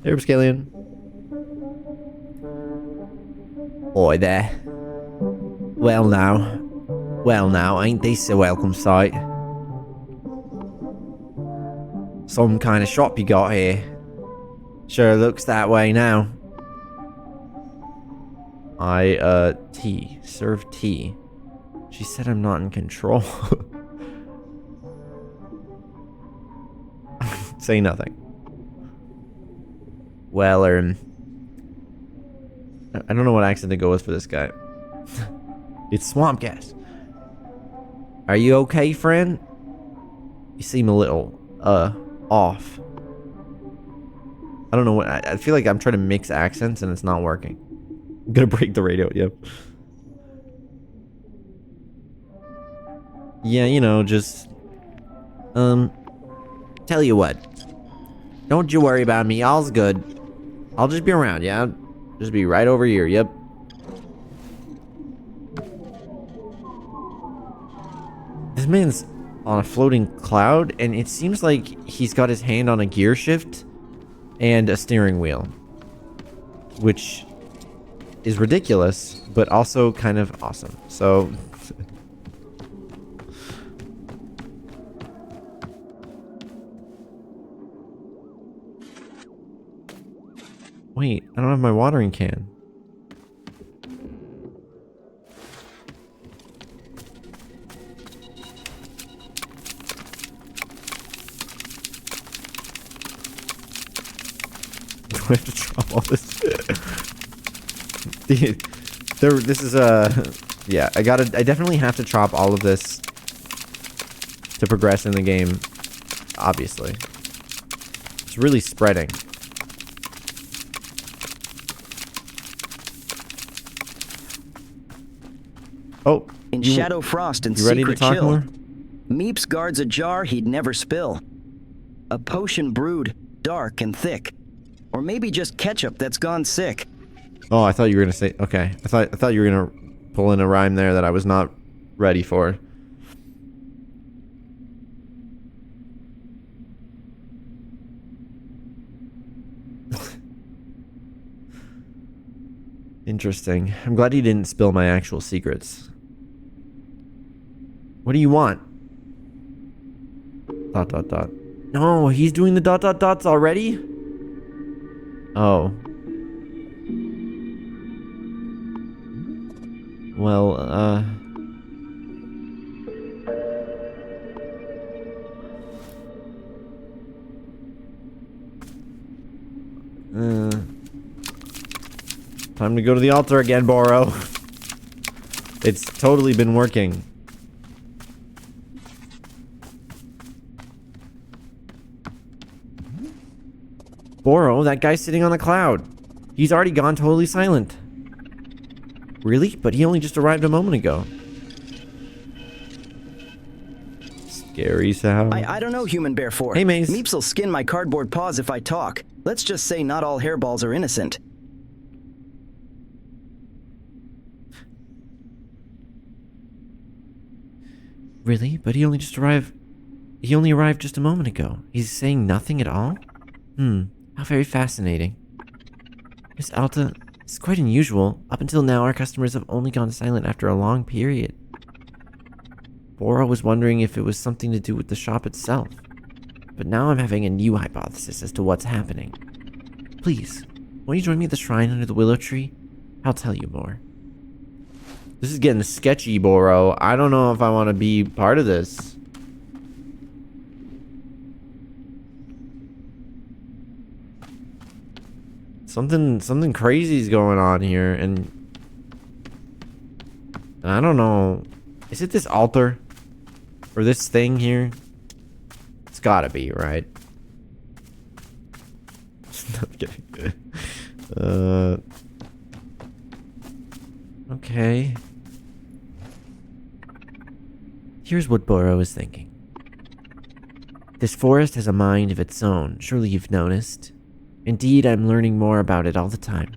S2: Hey, Rapscallion.
S5: Oi there. Well now, ain't this a welcome sight? Some kind of shop you got here. Sure looks that way now.
S2: Tea. Serve tea. She said I'm not in control. Say nothing.
S5: Well,
S2: I don't know what accent to go with for this guy. It's swamp gas.
S5: are you okay, friend?
S2: You seem a little, off. I don't know what... I feel like I'm trying to mix accents and it's not working. I'm gonna break the radio, yep. Yeah, you know, just...
S5: Tell you what. Don't you worry about me, all's good. I'll just be around, yeah? Just be right over here, yep.
S2: This man's on a floating cloud, and it seems like he's got his hand on a gear shift and a steering wheel. Which is ridiculous, but also kind of awesome. So... Wait, I don't have my watering can. Do I have to drop all this? This is yeah, I definitely have to chop all of this to progress in the game, obviously. It's really spreading. Oh,
S1: In Shadow Frost and
S2: you ready to
S1: Secret
S2: talk
S1: Chill,
S2: more?
S1: Meeps guards a jar he'd never spill. A potion brewed, dark and thick. Or maybe just ketchup that's gone sick.
S2: Oh, I thought you were gonna say. Okay, I thought you were gonna pull in a rhyme there that I was not ready for. Interesting. I'm glad he didn't spill my actual secrets. What do you want? ... No, he's doing the ... dots already? Oh. Well, time to go to the altar again, Boro. It's totally been working. Boro, that guy's sitting on the cloud. He's already gone totally silent. Really? But he only just arrived a moment ago. Scary sound.
S1: I don't know, Human Bear 4.
S2: Hey, Maze.
S1: Meeps'll skin my cardboard paws if I talk. Let's just say not all hairballs are innocent.
S2: Really? But he only arrived just a moment ago. He's saying nothing at all? How very fascinating. Miss Alta, it's quite unusual. Up until now, our customers have only gone silent after a long period. Boro was wondering if it was something to do with the shop itself. But now I'm having a new hypothesis as to what's happening. Please, won't you join me at the shrine under the willow tree? I'll tell you more. This is getting sketchy, Boro. I don't know if I want to be part of this. Something crazy is going on here, and I don't know. Is it this altar? Or this thing here? It's gotta be, right? I'm kidding. Okay. Here's what Boro is thinking. This forest has a mind of its own, surely you've noticed. Indeed, I'm learning more about it all the time.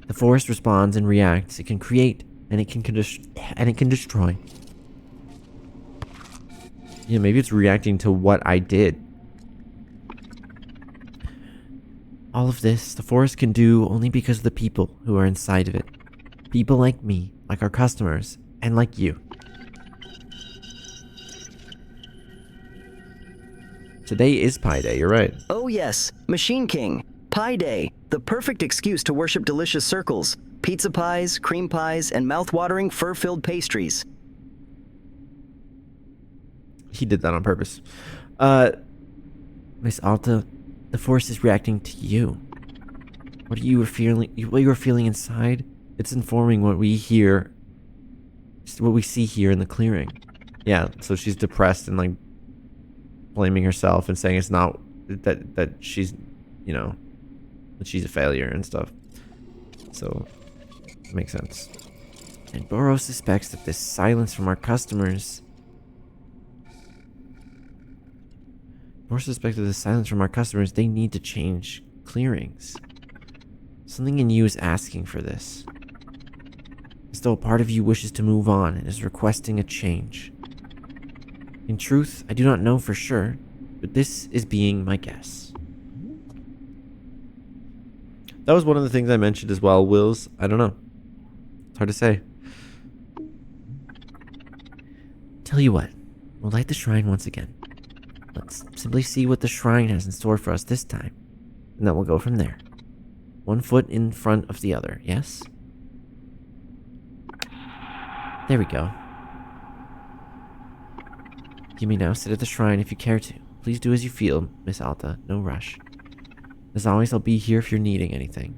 S2: The forest responds and reacts. It can create, and it can destroy. Yeah, maybe it's reacting to what I did. All of this, the forest can do only because of the people who are inside of it. People like me, like our customers, and like you. Today is Pi Day, you're right.
S1: Oh yes, Machine King. Pie Day, the perfect excuse to worship delicious circles, pizza pies, cream pies, and mouth-watering fur-filled pastries.
S2: He did that on purpose. Miss Alta, the force is reacting to you. What you were feeling inside, it's informing what we hear, what we see here in the clearing. Yeah, so she's depressed and like blaming herself and saying it's not that she's, you know, that she's a failure and stuff. So, it makes sense. And Boro suspects that this silence from our customers... they need to change clearings. Something in you is asking for this. As though a part of you wishes to move on and is requesting a change. In truth, I do not know for sure, but this is being my guess. That was one of the things I mentioned as well, Wills. I don't know. It's hard to say. Tell you what, we'll light the shrine once again. Let's simply see what the shrine has in store for us this time, and then we'll go from there. One foot in front of the other, yes? There we go. You may now sit at the shrine if you care to. Please do as you feel, Miss Alta. No rush. As always, I'll be here if you're needing anything.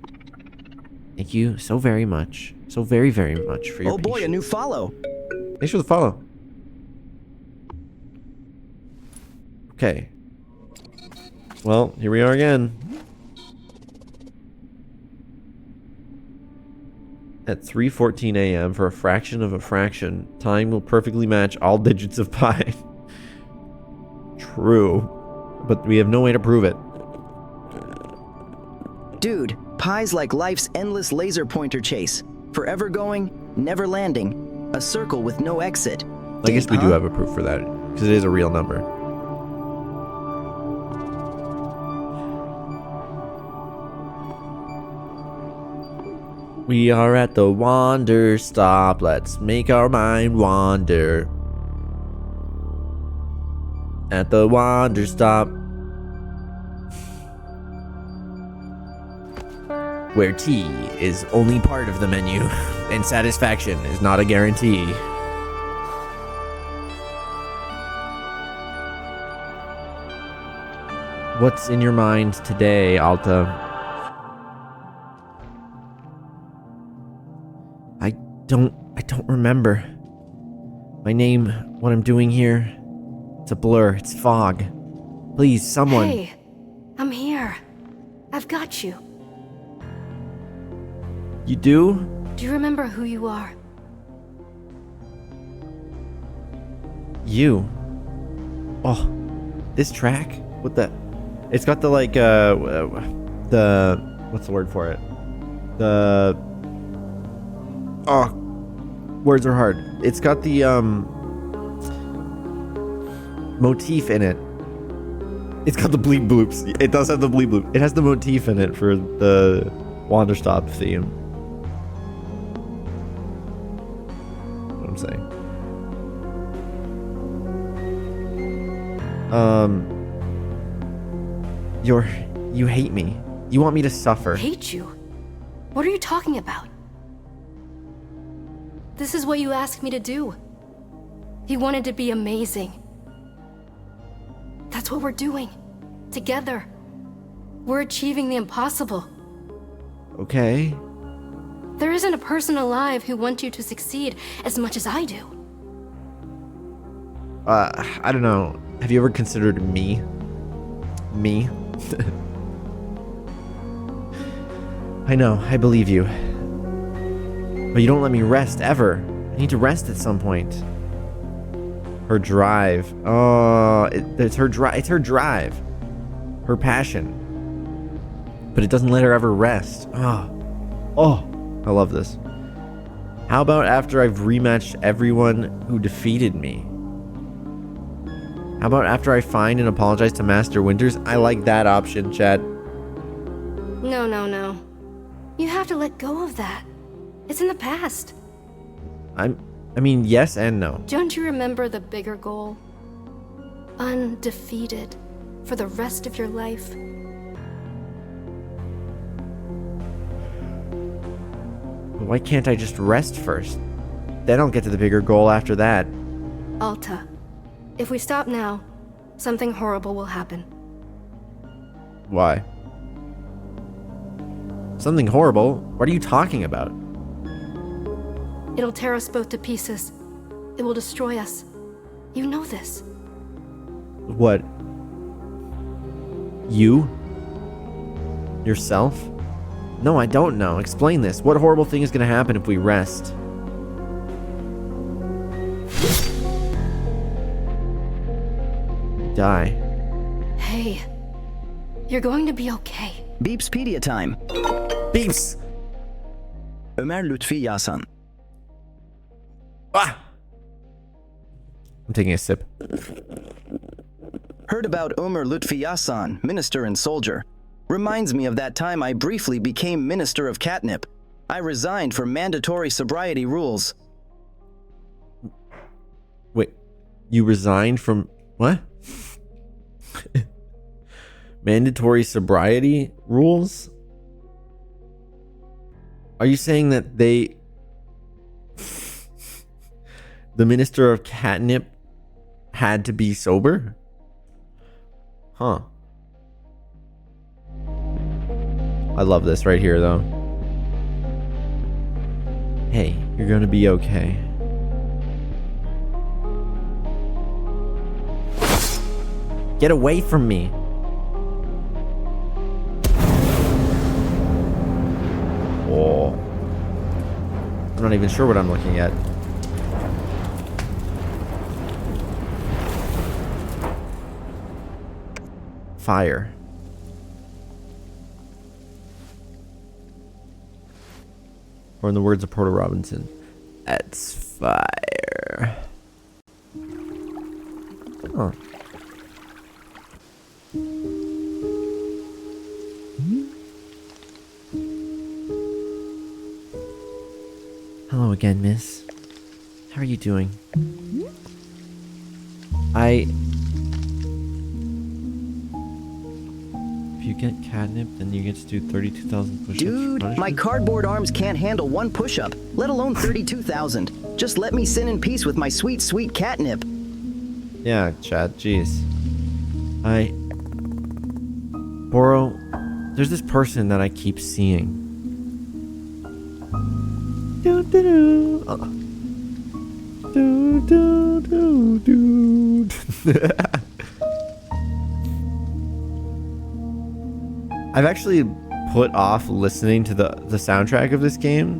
S2: Thank you so very much. So very, very much for your patience.
S1: Oh boy, a new follow.
S2: Thanks for the follow. Okay. Well, here we are again. At 3:14 a.m. for a fraction of a fraction, time will perfectly match all digits of pi. True. But we have no way to prove it.
S1: Dude, pi's like life's endless laser pointer chase. Forever going, never landing. A circle with no exit.
S2: I guess we do
S1: Huh?
S2: have a proof for that, because it is a real number. We are at the Wanderstop. Let's make our mind wander. At the Wanderstop, where tea is only part of the menu, and satisfaction is not a guarantee. What's in your mind today, Alta? I don't remember. My name, what I'm doing here, it's a blur, it's fog. Please, someone.
S6: Hey, I'm here. I've got you.
S2: You do?
S6: Do you remember who you are?
S2: You. Oh, this track? What the? It's got the like, what's the word for it? Oh, words are hard. It's got the, motif in it. It's got the bleep bloops. It does have the bleep bloop. It has the motif in it for the Wanderstop theme. What I'm saying. You hate me. You want me to suffer.
S6: Hate you? What are you talking about? This is what you asked me to do. You wanted to be amazing. That's what we're doing. Together. We're achieving the impossible.
S2: Okay.
S6: There isn't a person alive who wants you to succeed as much as I do.
S2: I don't know. Have you ever considered me? Me? I know, I believe you. But you don't let me rest ever. I need to rest at some point. Her drive. Oh, it's her drive. It's her drive. Her passion. But it doesn't let her ever rest. Oh, I love this. How about after I've rematched everyone who defeated me? How about after I find and apologize to Master Winters? I like that option, chat.
S6: No, no, no. You have to let go of that. It's in the past.
S2: I mean, yes and no.
S6: Don't you remember the bigger goal? Undefeated for the rest of your life.
S2: Why can't I just rest first? Then I'll get to the bigger goal after that.
S6: Alta, if we stop now, something horrible will happen.
S2: Why? Something horrible? What are you talking about?
S6: It'll tear us both to pieces. It will destroy us. You know this.
S2: What? You? Yourself? No, I don't know. Explain this. What horrible thing is going to happen if we rest? Die.
S6: Hey, you're going to be okay.
S1: Beepspedia time.
S2: Beeps!
S1: Ömer Lütfi Yasan.
S2: Ah! I'm taking a sip.
S1: Heard about Ömer Lütfi Yasan, minister and soldier. Reminds me of that time I briefly became minister of catnip. I resigned for mandatory sobriety rules.
S2: Wait, you resigned from what? Mandatory sobriety rules? Are you saying that the minister of catnip had to be sober? Huh. I love this right here, though. Hey, you're gonna be okay. Get away from me. Oh. I'm not even sure what I'm looking at. Fire. Or in the words of Porter Robinson, that's fire. Huh. Hello again, miss. How are you doing? If you get catnip, then you get to do 32,000 push-ups.
S1: Dude, my cardboard arms can't handle one push-up, let alone 32,000. Just let me sin in peace with my sweet, sweet catnip.
S2: Yeah, Chad, jeez. Boro, there's this person that I keep seeing. Do-do-do. Do-do-do-do. I've actually put off listening to the soundtrack of this game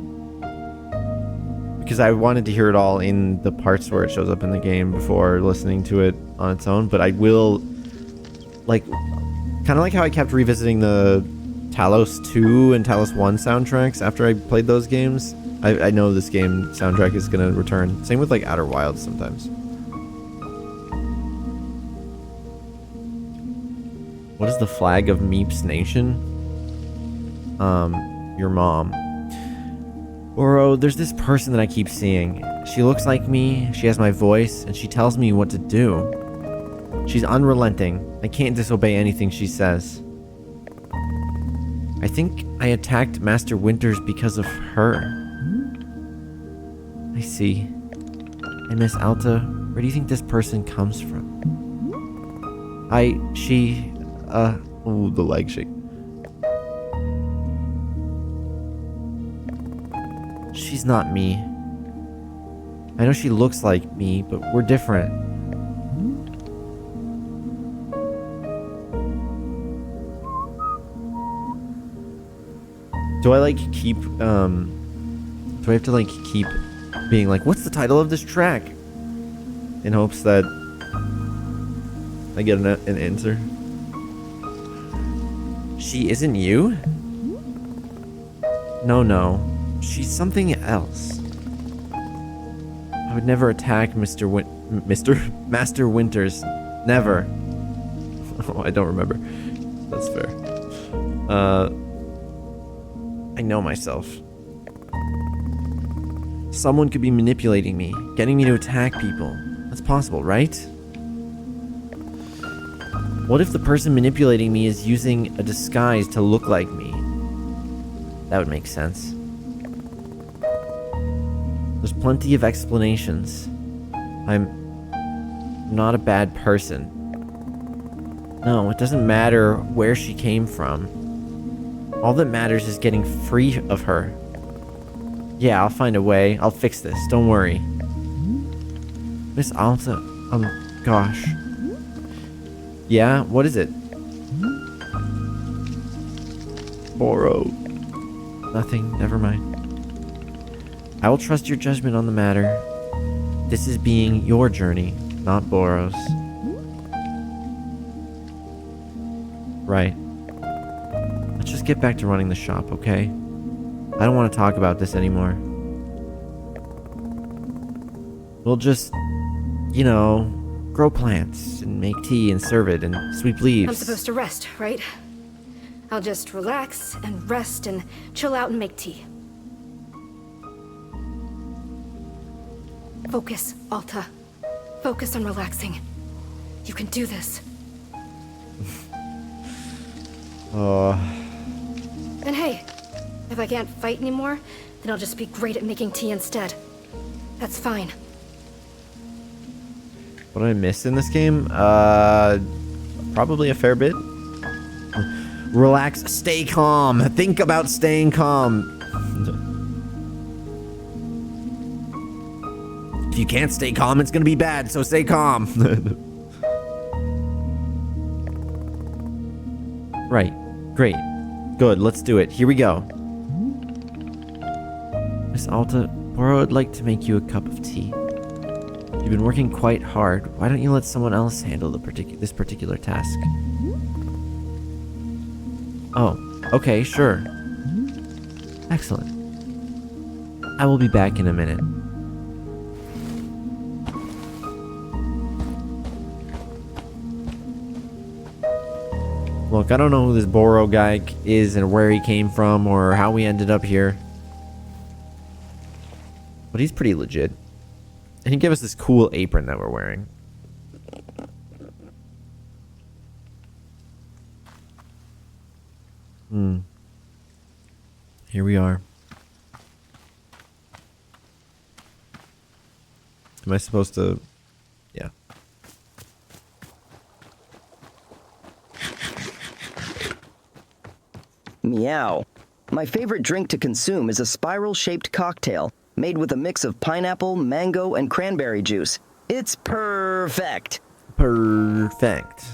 S2: because I wanted to hear it all in the parts where it shows up in the game before listening to it on its own. But I will, like, kind of like how I kept revisiting the Talos 2 and Talos 1 soundtracks after I played those games. I know this game soundtrack is going to return. Same with, like, Outer Wilds sometimes. What is the flag of Meeps Nation? Your mom. Boro, there's this person that I keep seeing. She looks like me, she has my voice, and she tells me what to do. She's unrelenting. I can't disobey anything she says. I think I attacked Master Winters because of her. I see. And Miss Alta, where do you think this person comes from? Oh, the leg shake. She's not me. I know she looks like me, but we're different. Do I like keep, do I have to like keep being like, what's the title of this track? In hopes that I get an answer. She isn't you? No. She's something else. I would never attack Master Winters. Never. Oh, I don't remember. That's fair. I know myself. Someone could be manipulating me, getting me to attack people. That's possible, right? What if the person manipulating me is using a disguise to look like me? That would make sense. There's plenty of explanations. I'm not a bad person. No, it doesn't matter where she came from. All that matters is getting free of her. Yeah, I'll find a way. I'll fix this. Don't worry. Miss Alta, gosh. Yeah, what is it? Boro. Nothing, never mind. I will trust your judgment on the matter. This is being your journey, not Boro's. Right. Let's just get back to running the shop, okay? I don't want to talk about this anymore. We'll just, you know, grow plants and make tea and serve it and sweep leaves.
S6: I'm supposed to rest, right? I'll just relax and rest and chill out and make tea. Focus, Alta. Focus on relaxing. You can do this. And hey, if I can't fight anymore, then I'll just be great at making tea instead. That's fine.
S2: What did I miss in this game? Probably a fair bit. Relax, stay calm. Think about staying calm. If you can't stay calm, it's gonna be bad, so stay calm. Right. Great. Good. Let's do it. Here we go.
S4: Miss Alta, Boro would like to make you a cup of tea. You've been working quite hard. Why don't you let someone else handle this particular task? Oh, okay, sure. Excellent. I will be back in a minute.
S2: Look, I don't know who this Boro guy is and where he came from or how we ended up here. But he's pretty legit. And he gave us this cool apron that we're wearing. Here we are. Am I supposed to... Yeah.
S1: Meow. My favorite drink to consume is a spiral-shaped cocktail made with a mix of pineapple, mango, and cranberry juice. It's perfect.
S2: Perfect.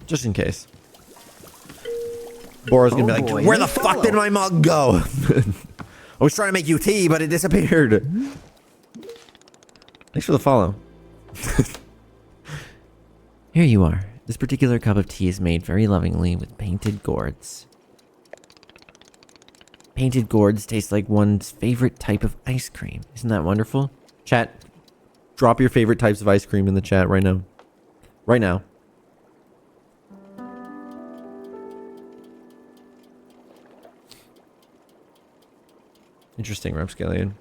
S2: Just in case. Boro's gonna be like,
S1: boy,
S2: where the
S1: new
S2: fuck did my mug go? I was trying to make you tea, but it disappeared. Thanks for the follow.
S4: Here you are. This particular cup of tea is made very lovingly with painted gourds. Painted gourds taste like one's favorite type of ice cream. Isn't that wonderful?
S2: Chat, drop your favorite types of ice cream in the chat right now. Right now. Interesting, Rapscallion.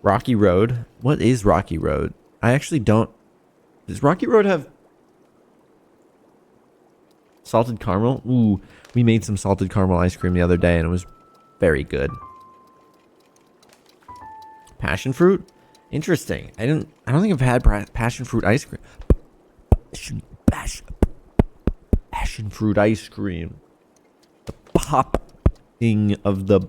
S2: Rocky Road. What is Rocky Road? I actually don't... Does Rocky Road have... salted caramel? Ooh, we made some salted caramel ice cream the other day and it was very good. Passion fruit? Interesting. I don't think I've had passion fruit ice cream. Passion fruit ice cream. The popping of the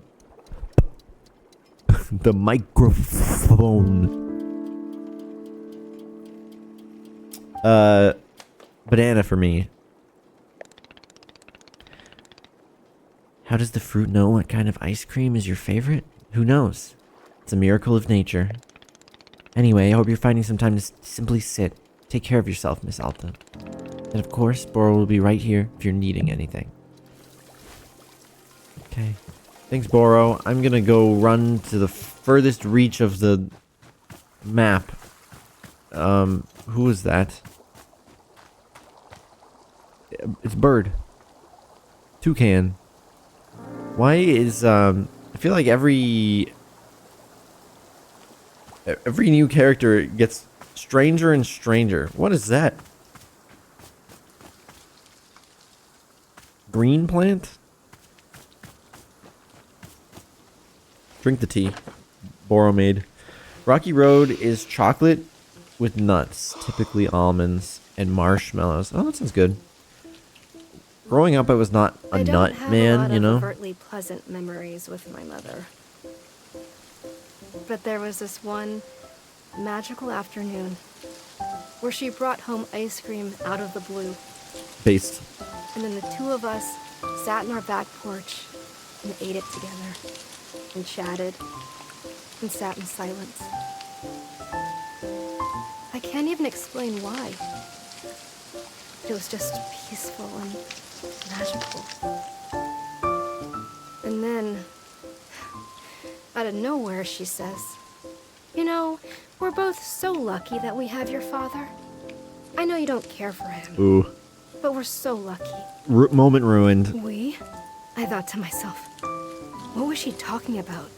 S2: microphone. Banana for me.
S4: How does the fruit know what kind of ice cream is your favorite? Who knows? It's a miracle of nature. Anyway, I hope you're finding some time to simply sit. Take care of yourself, Miss Alta. And of course, Boro will be right here if you're needing anything.
S2: Okay. Thanks, Boro. I'm gonna go run to the furthest reach of the map. Who is that? It's Bird. Toucan. Why is, I feel like every new character gets stranger and stranger. What is that? Green plant? Drink the tea. Boro made. Rocky Road is chocolate with nuts, typically almonds and marshmallows. Oh, that sounds good. Growing up, I was not a nut man, you know?
S6: I don't have a lot of overtly pleasant memories with my mother. But there was this one magical afternoon where she brought home ice cream out of the blue.
S2: Based.
S6: And then the two of us sat in our back porch and ate it together and chatted and sat in silence. I can't even explain why. It was just peaceful and magical. And then, out of nowhere, she says, "You know, we're both so lucky that we have your father. I know you don't care for him,
S2: Ooh.
S6: but we're so lucky."
S2: Moment ruined.
S6: We? I thought to myself, what was she talking about?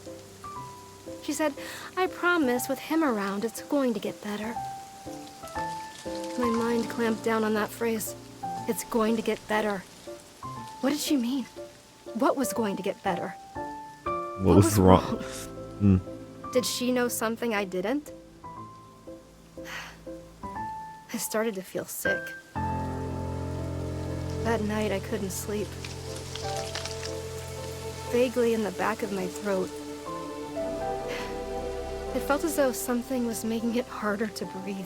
S6: She said, "I promise with him around, it's going to get better." My mind clamped down on that phrase. It's going to get better. What did she mean? What was going to get better?
S2: What was wrong?
S6: Did she know something I didn't? I started to feel sick. That night I couldn't sleep. Vaguely in the back of my throat, It felt as though something was making it harder to breathe.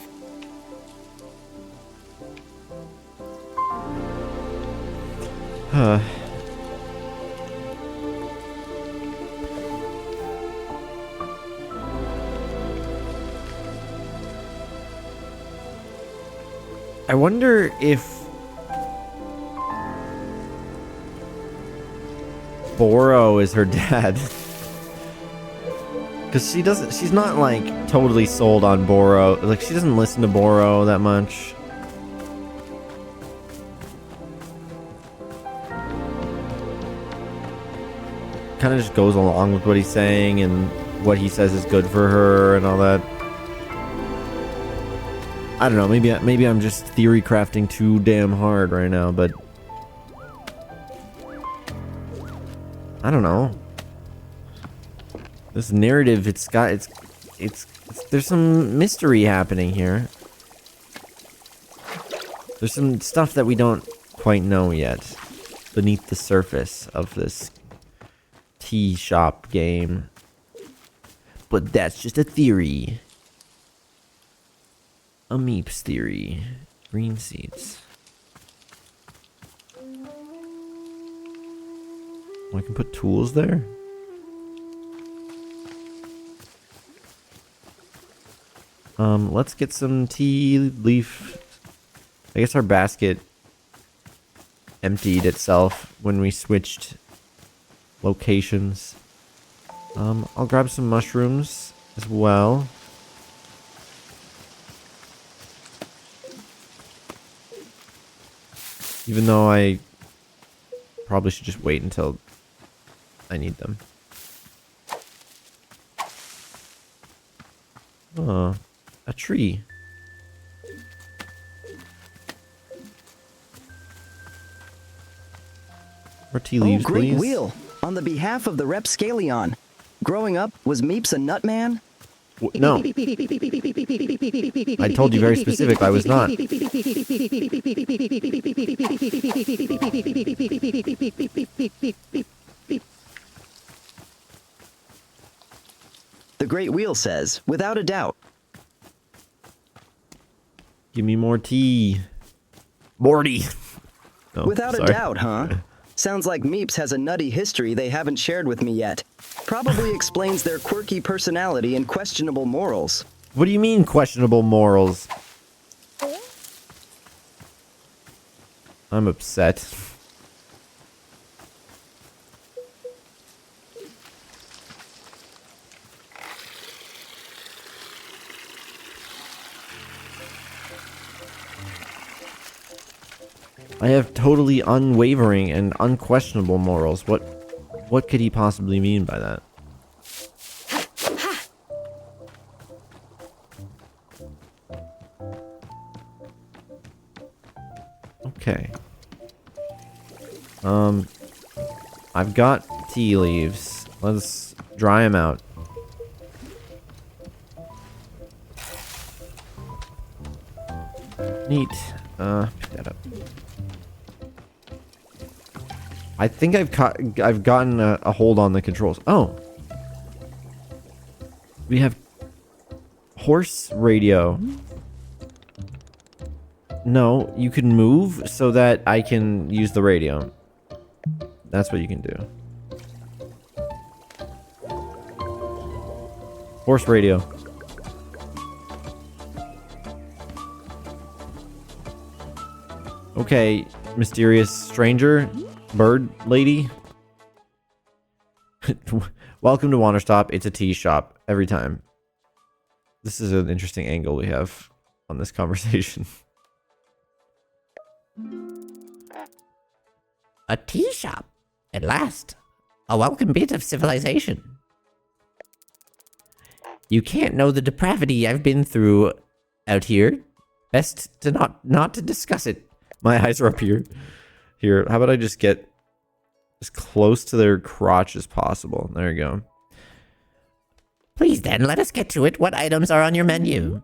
S2: I wonder if Boro is her dad. Because she's not like totally sold on Boro. Like, she doesn't listen to Boro that much. Kind of just goes along with what he's saying and what he says is good for her and all that. I don't know, maybe I'm just theory crafting too damn hard right now, but I don't know. This narrative, it's there's some mystery happening here. There's some stuff that we don't quite know yet beneath the surface of this tea shop game. But that's just a theory. A Meeps theory. Green seeds. Oh, I can put tools there? Let's get some tea leaf. I guess our basket emptied itself when we switched locations. I'll grab some mushrooms as well. Even though I probably should just wait until I need them. Oh, a tree. More tea leaves,
S1: great
S2: please.
S1: wheel. On the behalf of the Repscalion. Growing up, was Meeps a nut man?
S2: No. I told you very specific I was not.
S1: The Great Wheel says, without a doubt.
S2: Give me more tea. Morty. Oh,
S1: Without
S2: sorry.
S1: a doubt, huh? Sounds like Meeps has a nutty history they haven't shared with me yet. Probably explains their quirky personality and questionable morals.
S2: What do you mean questionable morals? I'm upset. I have totally unwavering and unquestionable morals. What could he possibly mean by that? Okay. I've got tea leaves. Let's dry them out. Neat. Pick that up. I think I've gotten a hold on the controls. Oh. We have horse radio. No, you can move so that I can use the radio. That's what you can do. Horse radio. Okay, mysterious stranger. Bird lady. Welcome to Wanderstop. It's a tea shop every time. This is an interesting angle we have on this conversation.
S5: A tea shop, at last. A welcome bit of civilization. You can't know the depravity I've been through out here. Best to not to discuss it.
S2: My eyes are up here. Here, how about I just get as close to their crotch as possible? There you go.
S5: Please then, let us get to it. What items are on your menu?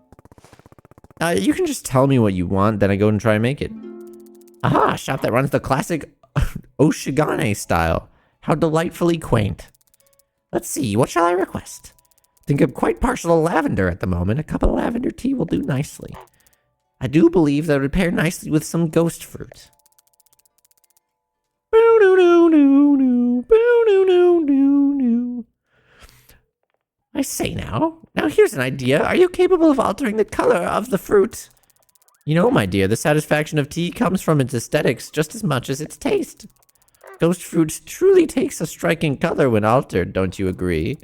S2: You can just tell me what you want, then I go and try and make it.
S5: Aha, a shop that runs the classic Oshigane style. How delightfully quaint. Let's see, what shall I request? think I'm quite partial to lavender at the moment. A cup of lavender tea will do nicely. I do believe that it would pair nicely with some ghost fruit. I say now. Now here's an idea. Are you capable of altering the color of the fruit? You know, my dear, the satisfaction of tea comes from its aesthetics just as much as its taste. Ghost fruit truly takes a striking color when altered, don't you agree?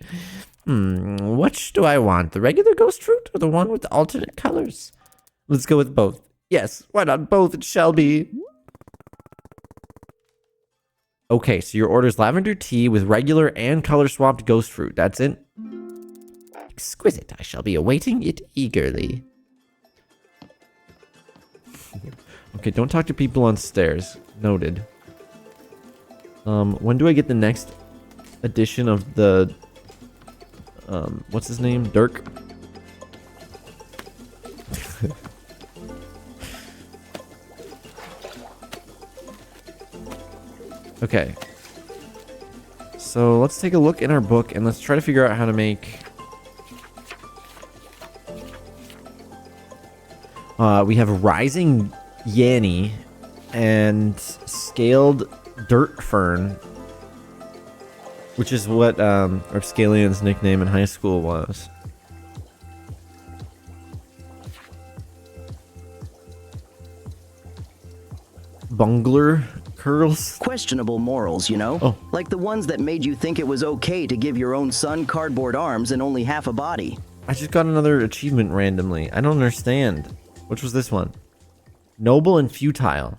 S5: Which do I want? The regular ghost fruit or the one with the alternate colors? Let's go with both. Yes, why not both? It shall be. Okay, so your order's lavender tea with regular and color swapped ghost fruit. That's it? Exquisite. I shall be awaiting it eagerly. Okay, don't talk to people on stairs. Noted. When do I get the next edition of the what's his name? Dirk? Okay. So let's take a look in our book and let's try to figure out how to make we have rising Yanny and scaled dirt fern, which is what Upscalian's nickname in high school was. Bungler curls?
S1: Questionable morals, you know?
S2: Oh.
S1: Like the ones that made you think it was okay to give your own son cardboard arms and only half a body.
S2: I just got another achievement randomly. I don't understand. Which was this one? Noble and futile.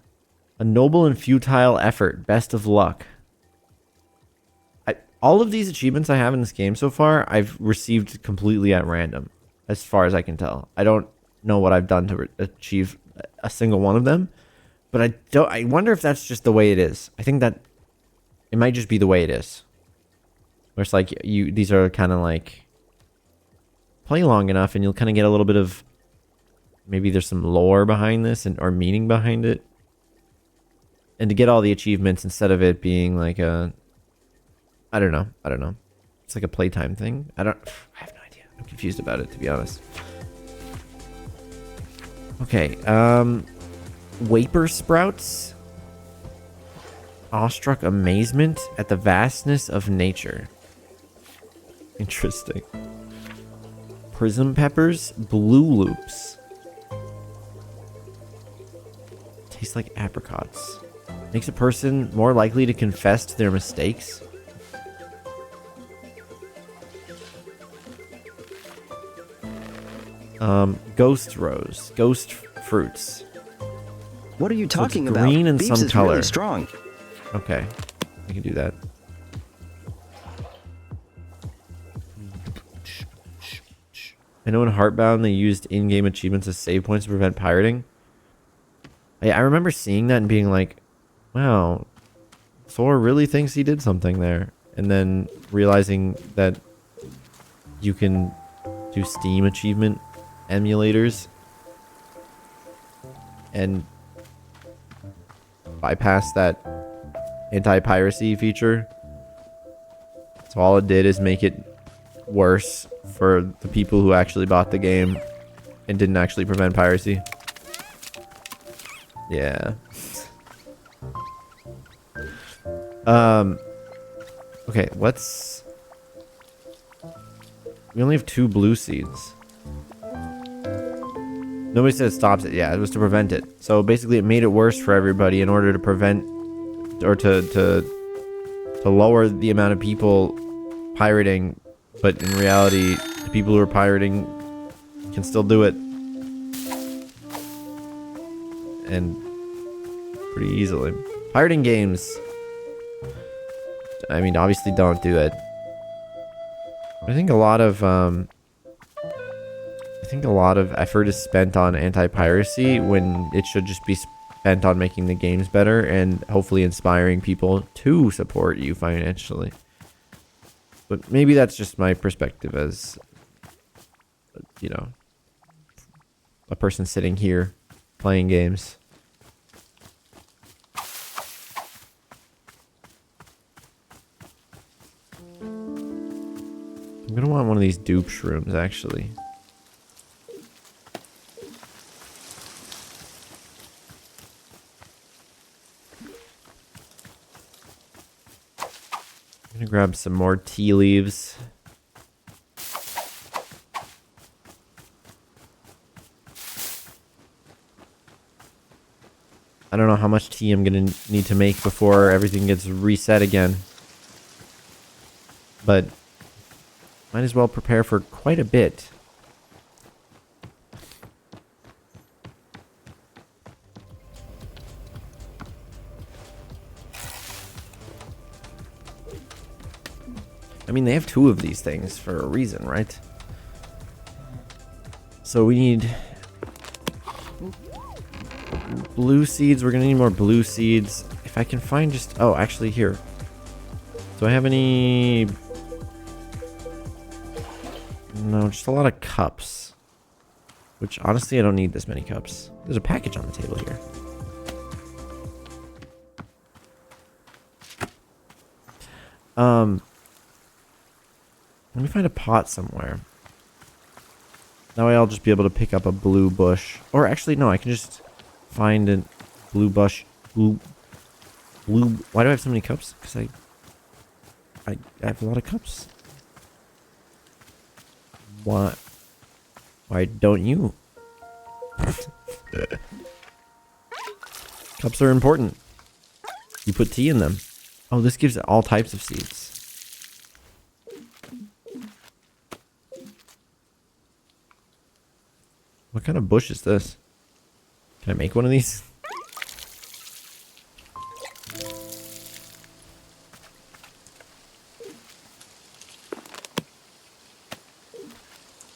S2: A noble and futile effort. Best of luck. All of these achievements I have in this game so far, I've received completely at random, as far as I can tell. I don't know what I've done to achieve a single one of them, but I wonder if that's just the way it is. I think that it might just be the way it is. Where it's like these are kind of like play long enough and you'll kind of get a little bit of maybe there's some lore behind this or meaning behind it. And to get all the achievements instead of it being like I don't know. It's like a playtime thing. I have no idea. I'm confused about it, to be honest. Okay, Waper sprouts. Awestruck amazement at the vastness of nature. Interesting. Prism peppers, blue loops. Tastes like apricots. Makes a person more likely to confess to their mistakes. Ghost rose, ghost fruits.
S1: What are you
S2: So it's
S1: talking about?
S2: green and
S1: Beeps
S2: some
S1: is
S2: color.
S1: really strong.
S2: Okay, we can do that. I know in Heartbound they used in-game achievements as save points to prevent pirating. I remember seeing that and being like, wow, Thor really thinks he did something there. And then realizing that you can do Steam achievement emulators and bypass that anti-piracy feature. So all it did is make it worse for the people who actually bought the game and didn't actually prevent piracy. Yeah. Okay, let's... We only have 2 blue seeds. Nobody said it stops it. Yeah, it was to prevent it. So basically it made it worse for everybody in order to prevent... Or to lower the amount of people pirating. But in reality, the people who are pirating can still do it. And pretty easily. Pirating games, I mean, obviously don't do it. I think a lot of effort is spent on anti-piracy when it should just be spent on making the games better and hopefully inspiring people to support you financially. But maybe that's just my perspective as, you know, a person sitting here playing games. I'm gonna want one of these dupe shrooms, actually. I'm gonna grab some more tea leaves. I don't know how much tea I'm gonna need to make before everything gets reset again. But might as well prepare for quite a bit. I mean, they have 2 of these things for a reason, right? So we need blue seeds. We're gonna need more blue seeds. If I can find just... Oh, actually, here. Do I have any... No, just a lot of cups. Which, honestly, I don't need this many cups. There's a package on the table here. Let me find a pot somewhere. That way I'll just be able to pick up a blue bush. Or actually, no, I can just find a blue bush. Blue. Why do I have so many cups? Because I have a lot of cups. Why don't you? Cups are important. You put tea in them. Oh, this gives all types of seeds. What kind of bush is this? Can I make one of these?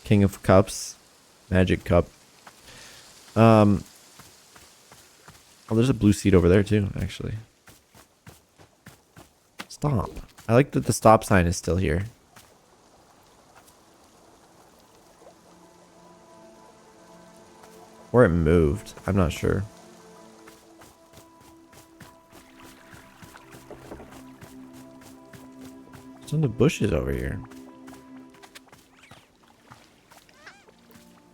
S2: King of Cups. Magic cup. Oh, there's a blue seed over there too, actually. Stop. I like that the stop sign is still here. Or it moved. I'm not sure. Some of the bushes over here.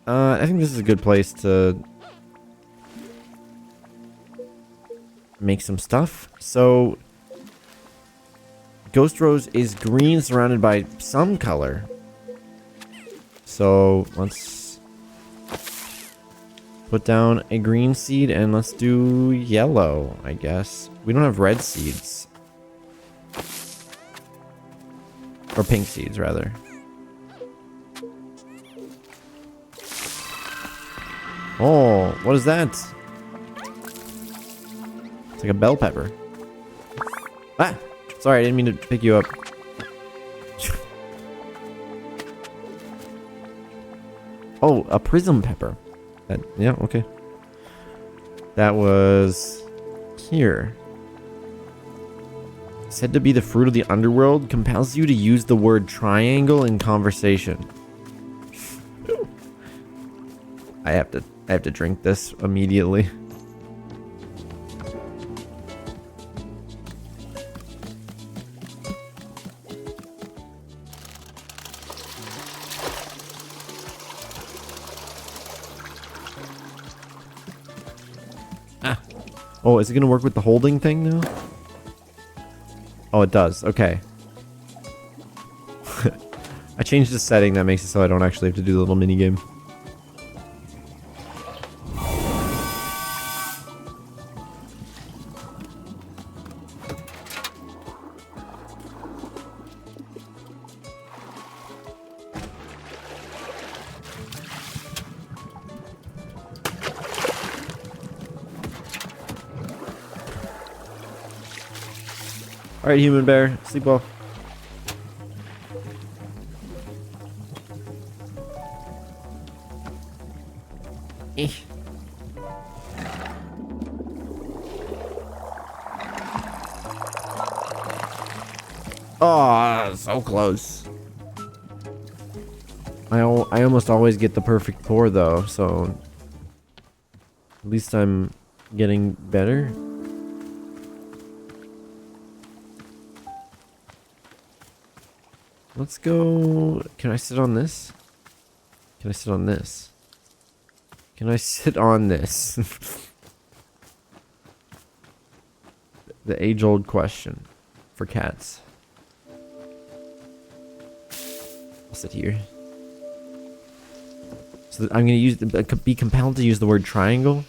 S2: I think this is a good place to make some stuff. So, Ghost Rose is green surrounded by some color. So, let's put down a green seed and let's do yellow, I guess. We don't have red seeds. Or pink seeds, rather. Oh, what is that? It's like a bell pepper. Ah! Sorry, I didn't mean to pick you up. Oh, a prism pepper. Yeah, okay. That was here. Said to be the fruit of the underworld, compels you to use the word triangle in conversation. I have to drink this immediately. Ah. Oh, is it gonna work with the holding thing now? Oh, it does. Okay. I changed the setting that makes it so I don't actually have to do the little mini game. Alright, human bear. Sleep well. Oh, so close. I almost always get the perfect pour though, so at least I'm getting better. Let's go. Can I sit on this? Can I sit on this? Can I sit on this? The age-old question for cats. I'll sit here. So I'm gonna be compelled to use the word triangle.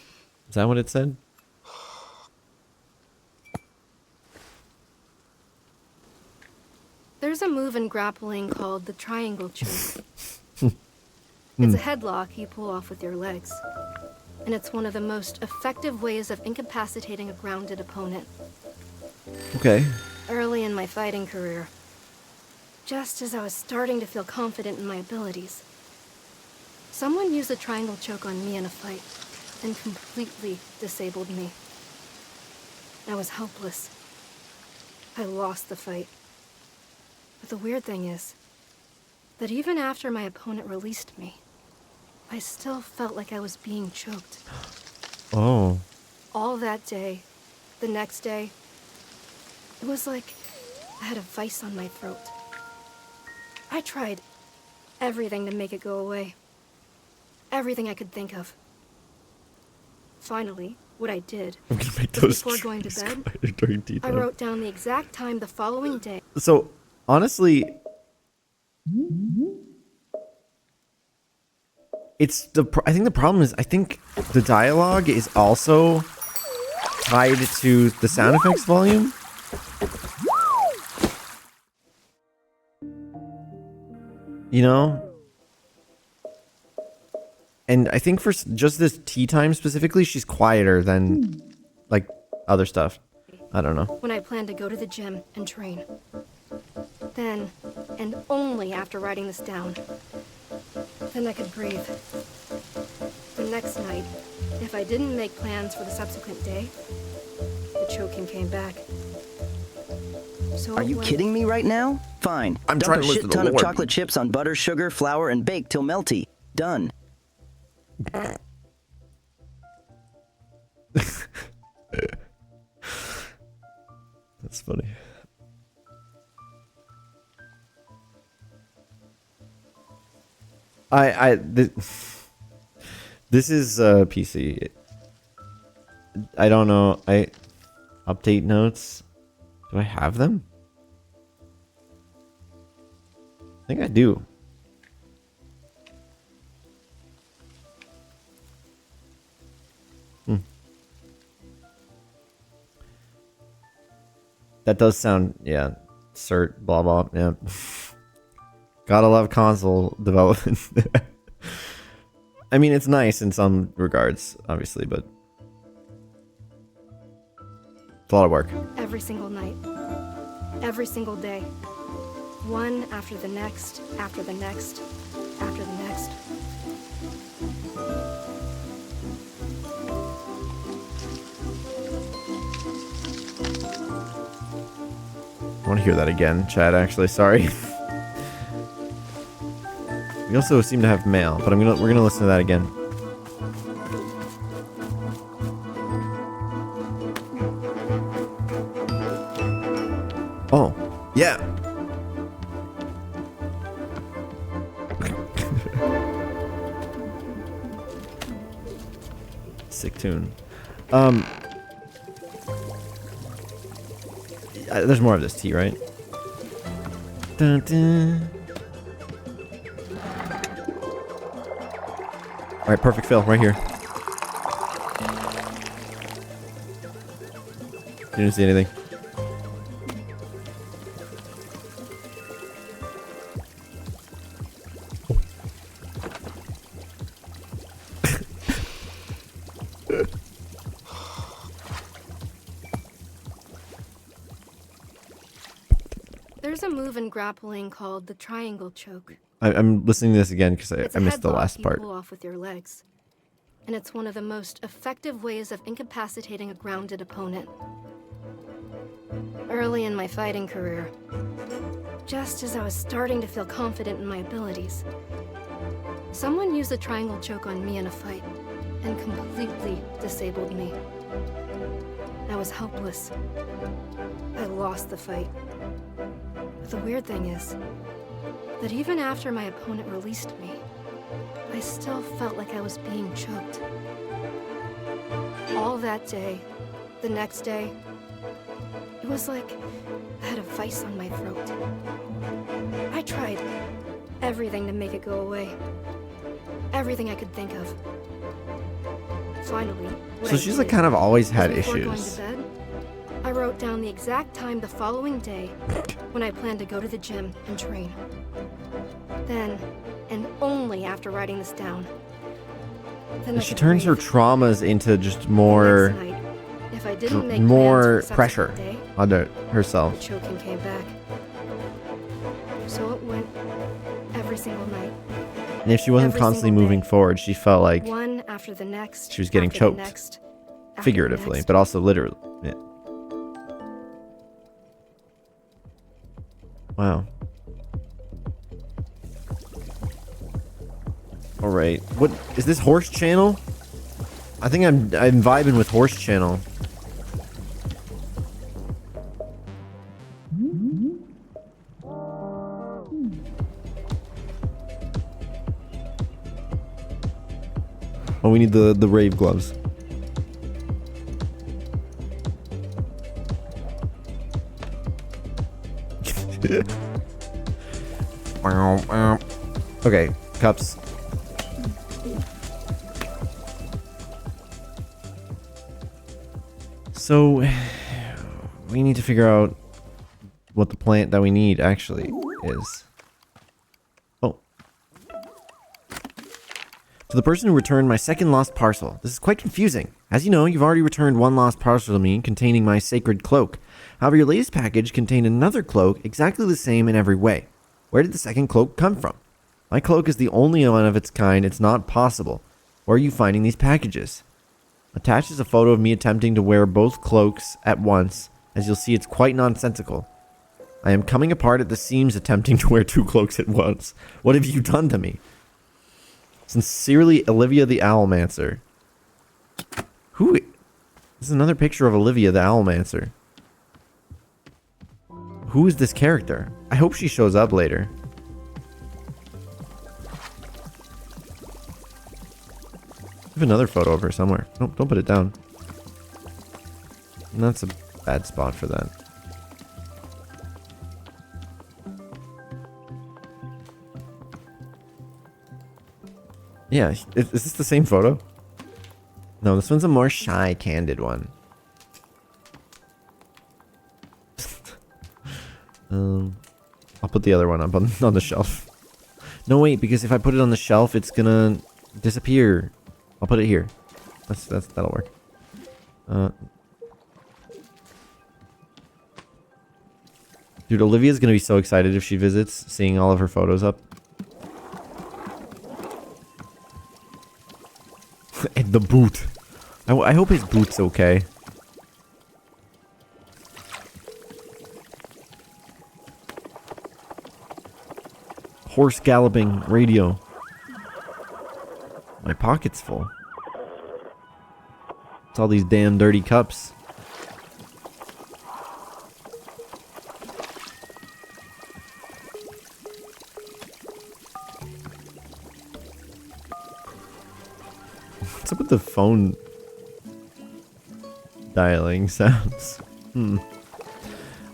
S2: Is that what it said?
S6: There's a move in grappling called the triangle choke. It's a headlock you pull off with your legs. And it's one of the most effective ways of incapacitating a grounded opponent.
S2: Okay.
S6: Early in my fighting career, just as I was starting to feel confident in my abilities, someone used a triangle choke on me in a fight and completely disabled me. I was helpless. I lost the fight. But the weird thing is that even after my opponent released me, I still felt like I was being choked.
S2: Oh.
S6: All that day, the next day, it was like I had a vice on my throat. I tried everything to make it go away. Everything I could think of. Finally, what I did
S2: I'm gonna make
S6: was
S2: those
S6: before going to bed,
S2: during tea
S6: I
S2: time.
S6: wrote down the exact time the following day.
S2: So honestly, I think the problem is I think the dialogue is also tied to the sound effects volume. You know? And I think for just this tea time specifically, she's quieter than like other stuff. I don't know.
S6: When I planned to go to the gym and train. Then, and only after writing this down, then I could breathe. The next night, if I didn't make plans for the subsequent day, the choking came back. So
S1: Are you kidding me right now? Fine.
S2: I'm
S1: Dump
S2: trying
S1: a
S2: to listen
S1: shit
S2: to
S1: ton of
S2: Lord.
S1: chocolate chips on butter, sugar, flour, and bake till melty. Done.
S2: That's funny. This is PC. I don't know. I update notes. Do I have them? I think I do. That does sound, yeah, cert, blah, blah, yeah. Gotta love console development. I mean, it's nice in some regards, obviously, but it's a lot of work.
S6: every single night, every single day, one after the next, after the next, after the next.
S2: I want to hear that again, Chad, actually, sorry. We also seem to have mail, but we're gonna listen to that again. Oh, yeah. Sick tune. There's more of this tea, right? Dun, dun. All right, perfect fill right here. Didn't see anything.
S6: There's a move in grappling called the triangle choke.
S2: I'm listening to this again because
S6: It's
S2: I
S6: a
S2: missed the
S6: headlock
S2: last
S6: you
S2: part.
S6: pull off with your legs. And it's one of the most effective ways of incapacitating a grounded opponent. Early in my fighting career, just as I was starting to feel confident in my abilities, someone used a triangle choke on me in a fight and completely disabled me. I was helpless. I lost the fight. But the weird thing is But even after my opponent released me, I still felt like I was being choked. All that day, the next day, it was like I had a vice on my throat. I tried everything to make it go away. Everything I could think of. Finally, what
S2: So
S6: I
S2: she's like
S6: did
S2: kind of always had
S6: was before going
S2: issues.
S6: to bed, I wrote down the exact time the following day when I planned to go to the gym and train. Then, and only after writing this down, then I
S2: She
S6: could
S2: turns her
S6: breathe.
S2: traumas into just
S6: The
S2: more
S6: next night, if I didn't make
S2: more
S6: plans for the
S2: pressure
S6: subsequent day,
S2: on
S6: the
S2: herself.
S6: choking came back. So it went every single night,
S2: And if she wasn't
S6: every
S2: constantly
S6: single
S2: moving
S6: day.
S2: forward, she felt like
S6: one after the next.
S2: she was getting
S6: after the
S2: choked.
S6: next, after the
S2: figuratively,
S6: next.
S2: but also literally. Yeah. Wow. All right. What is this horse channel? I think I'm vibing with horse channel. Oh, we need the rave gloves. Okay, cups. So, we need to figure out what the plant that we need actually is. Oh. To the person who returned my second lost parcel. This is quite confusing. As you know, you've already returned one lost parcel to me containing my sacred cloak. However, your latest package contained another cloak exactly the same in every way. Where did the second cloak come from? My cloak is the only one of its kind. It's not possible. Where are you finding these packages? Attached is a photo of me attempting to wear both cloaks at once. As you'll see, it's quite nonsensical. I am coming apart at the seams attempting to wear two cloaks at once. What have you done to me? Sincerely, Olivia the Owlmancer. Who? This is another picture of Olivia the Owlmancer. Who is this character? I hope she shows up later. I have another photo of her somewhere. Nope, don't put it down. And that's a bad spot for that. Yeah, is this the same photo? No, this one's a more shy, candid one. I'll put the other one up on the shelf. No, wait, because if I put it on the shelf, it's gonna disappear. I'll put it here. That'll work. Dude, Olivia's gonna be so excited if she visits, seeing all of her photos up. And the boot. I hope his boot's okay. Horse galloping radio. My pocket's full. It's all these damn dirty cups. What's up with the phone dialing sounds? I'm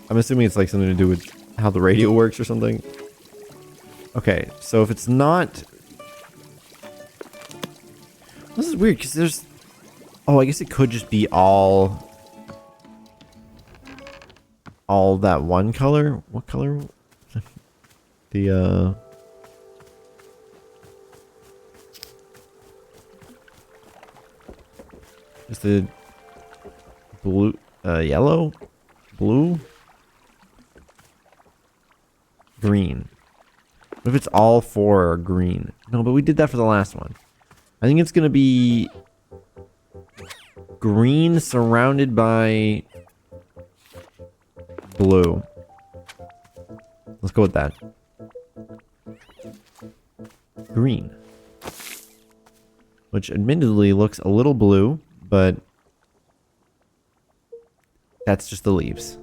S2: assuming it's like something to do with how the radio works or something. Okay, so if it's not... This is weird, because there's... Oh, I guess it could just be all that one color? What color? The, Just the blue, yellow, blue, green. What if it's all four are green? No, but we did that for the last one. I think it's gonna be green surrounded by blue. Let's go with that. Green. Which admittedly looks a little blue, but that's just the leaves.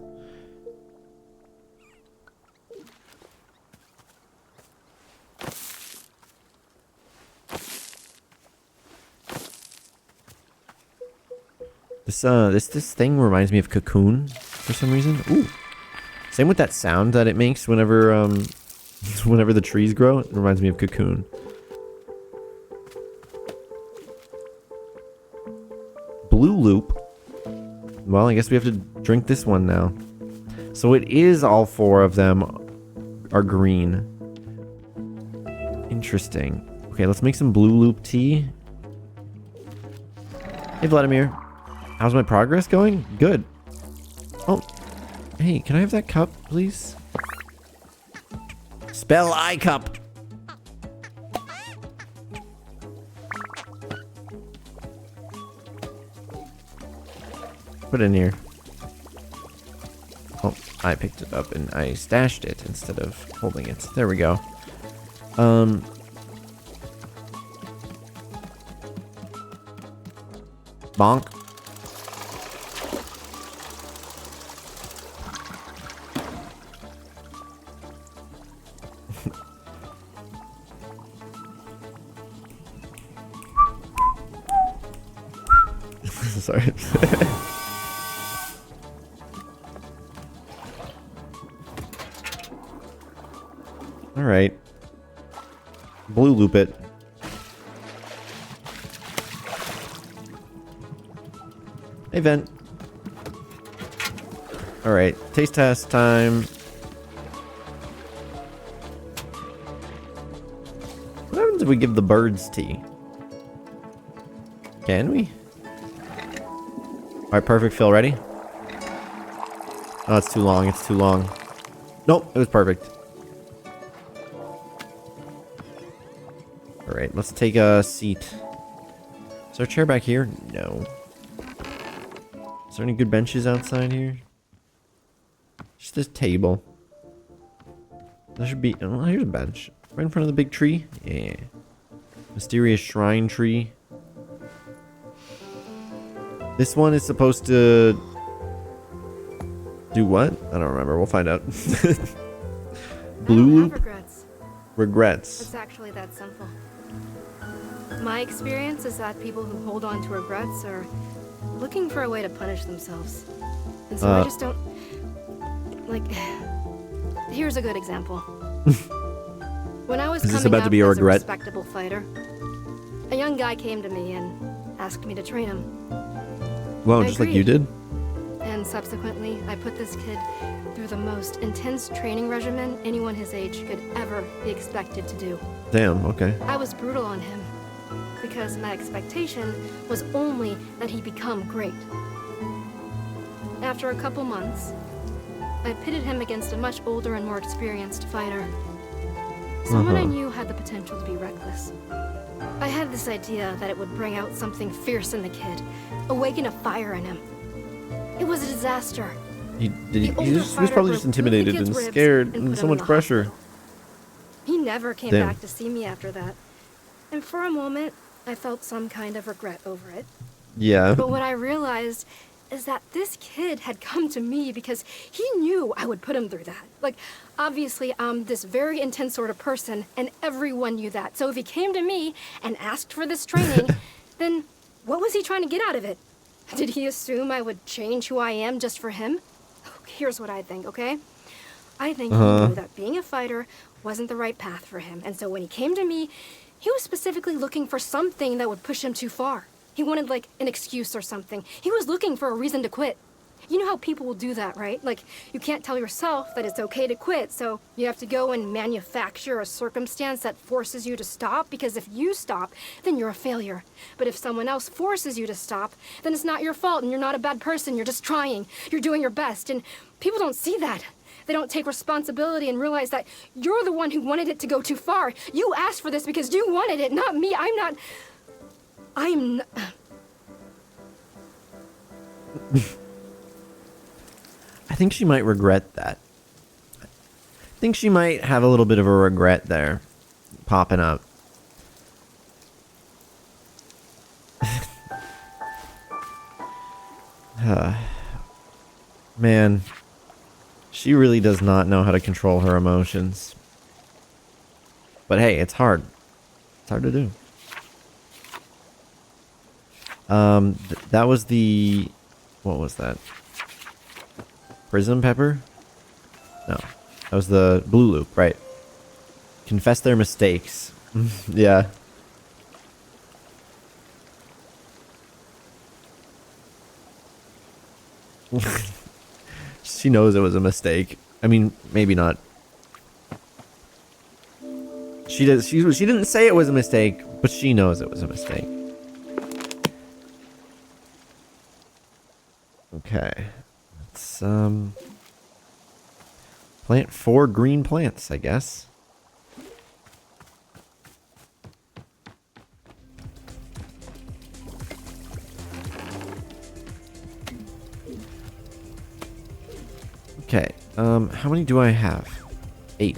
S2: This thing reminds me of Cocoon for some reason. Ooh. Same with that sound that it makes whenever whenever the trees grow. It reminds me of Cocoon. Blue Loop. Well, I guess we have to drink this one now. So it is all 4 of them are green. Interesting. Okay, let's make some Blue Loop tea. Hey, Vladimir. How's my progress going? Good. Oh. Hey, can I have that cup, please? Spell I cup. Put it in here. Oh, I picked it up and I stashed it instead of holding it. There we go. Bonk. Sorry. All right. Blue loop it. Hey, Vent. All right. Taste test time. What happens if we give the birds tea? Can we? All right, perfect. Phil, ready? Oh, it's too long. It's too long. Nope, it was perfect. All right, let's take a seat. Is there a chair back here? No. Is there any good benches outside here? Just this table. There should be... Oh, here's a bench. Right in front of the big tree? Yeah. Mysterious shrine tree. This one is supposed to... do what? I don't remember. We'll find out. Blue loop?
S6: Regrets.
S2: Regrets.
S6: It's actually that simple. My experience is that people who hold on to regrets are looking for a way to punish themselves. And so I just don't... Like... Here's a good example. When I was
S2: Is this
S6: coming
S2: about
S6: up
S2: to be a
S6: as
S2: regret?
S6: respectable fighter, a young guy came to me and asked me to train him.
S2: Wow,
S6: I
S2: just like you
S6: agreed.
S2: did?
S6: And subsequently, I put this kid through the most intense training regimen anyone his age could ever be expected to do.
S2: Damn, okay.
S6: I was brutal on him because my expectation was only that he become great. After a couple months, I pitted him against a much older and more experienced fighter. Someone I knew had the potential to be reckless. I had this idea that it would bring out something fierce in the kid, awaken a fire in him. It was a disaster.
S2: He
S6: older
S2: was
S6: fighter
S2: probably
S6: broke
S2: just
S6: two of the
S2: intimidated
S6: kid's
S2: and
S6: ribs
S2: scared
S6: and
S2: and
S6: put
S2: so
S6: him in
S2: much
S6: the
S2: pressure.
S6: hospital. He never came
S2: Damn.
S6: back to see me after that. And for a moment, I felt some kind of regret over it.
S2: Yeah.
S6: But what I realized is that this kid had come to me because he knew I would put him through that. Like, obviously, I'm this very intense sort of person, and everyone knew that. So if he came to me and asked for this training, then what was he trying to get out of it? Did he assume I would change who I am just for him? Here's what I think, okay? I think he knew that being a fighter wasn't the right path for him. And so when he came to me, he was specifically looking for something that would push him too far. He wanted, like, an excuse or something. He was looking for a reason to quit. You know how people will do that, right? Like, you can't tell yourself that it's okay to quit, so you have to go and manufacture a circumstance that forces you to stop, because if you stop, then you're a failure. But if someone else forces you to stop, then it's not your fault and you're not a bad person. You're just trying. You're doing your best. And people don't see that. They don't take responsibility and realize that you're the one who wanted it to go too far. You asked for this because you wanted it, not me. I'm not...
S2: I think she might regret that. I think she might have a little bit of a regret there popping up. Man, she really does not know how to control her emotions. But hey, it's hard. It's hard to do. That was the What was that? Prism pepper? No. That was the blue loop, right. Confess their mistakes. Yeah. She knows it was a mistake. I mean, maybe not. She didn't say it was a mistake, but she knows it was a mistake. Okay. Let's plant 4 green plants, I guess. Okay. How many do I have? 8.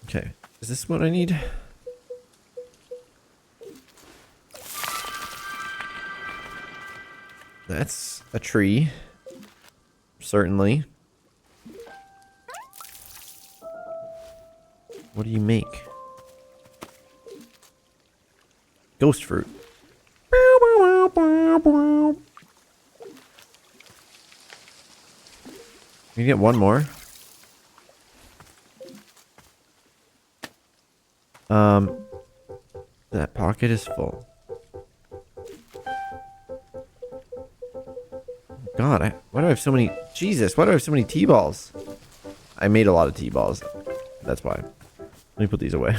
S2: Okay. Is this what I need? That's a tree. Certainly. What do you make? Ghost fruit. You get one more. That pocket is full. God, why do I have so many? Jesus, why do I have so many T-balls? I made a lot of T-balls. That's why. Let me put these away.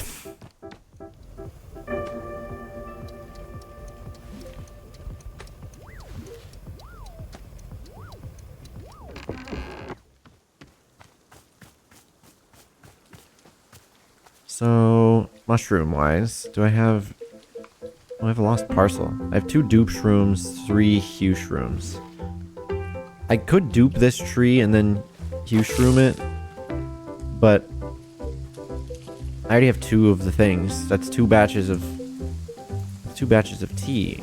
S2: So, mushroom-wise, do I have... Oh, I have a lost parcel. I have 2 dupe shrooms, 3 hue shrooms. I could dupe this tree and then hue shroom it, but I already have 2 of the things. That's 2 batches of tea.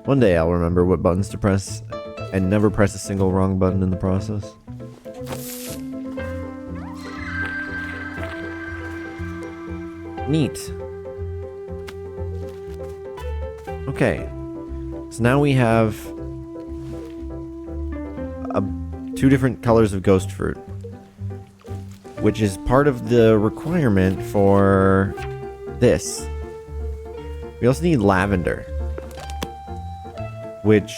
S2: One day I'll remember what buttons to press and never press a single wrong button in the process. Neat. Okay. So now we have 2 different colors of ghost fruit, which is part of the requirement for this. We also need lavender, which...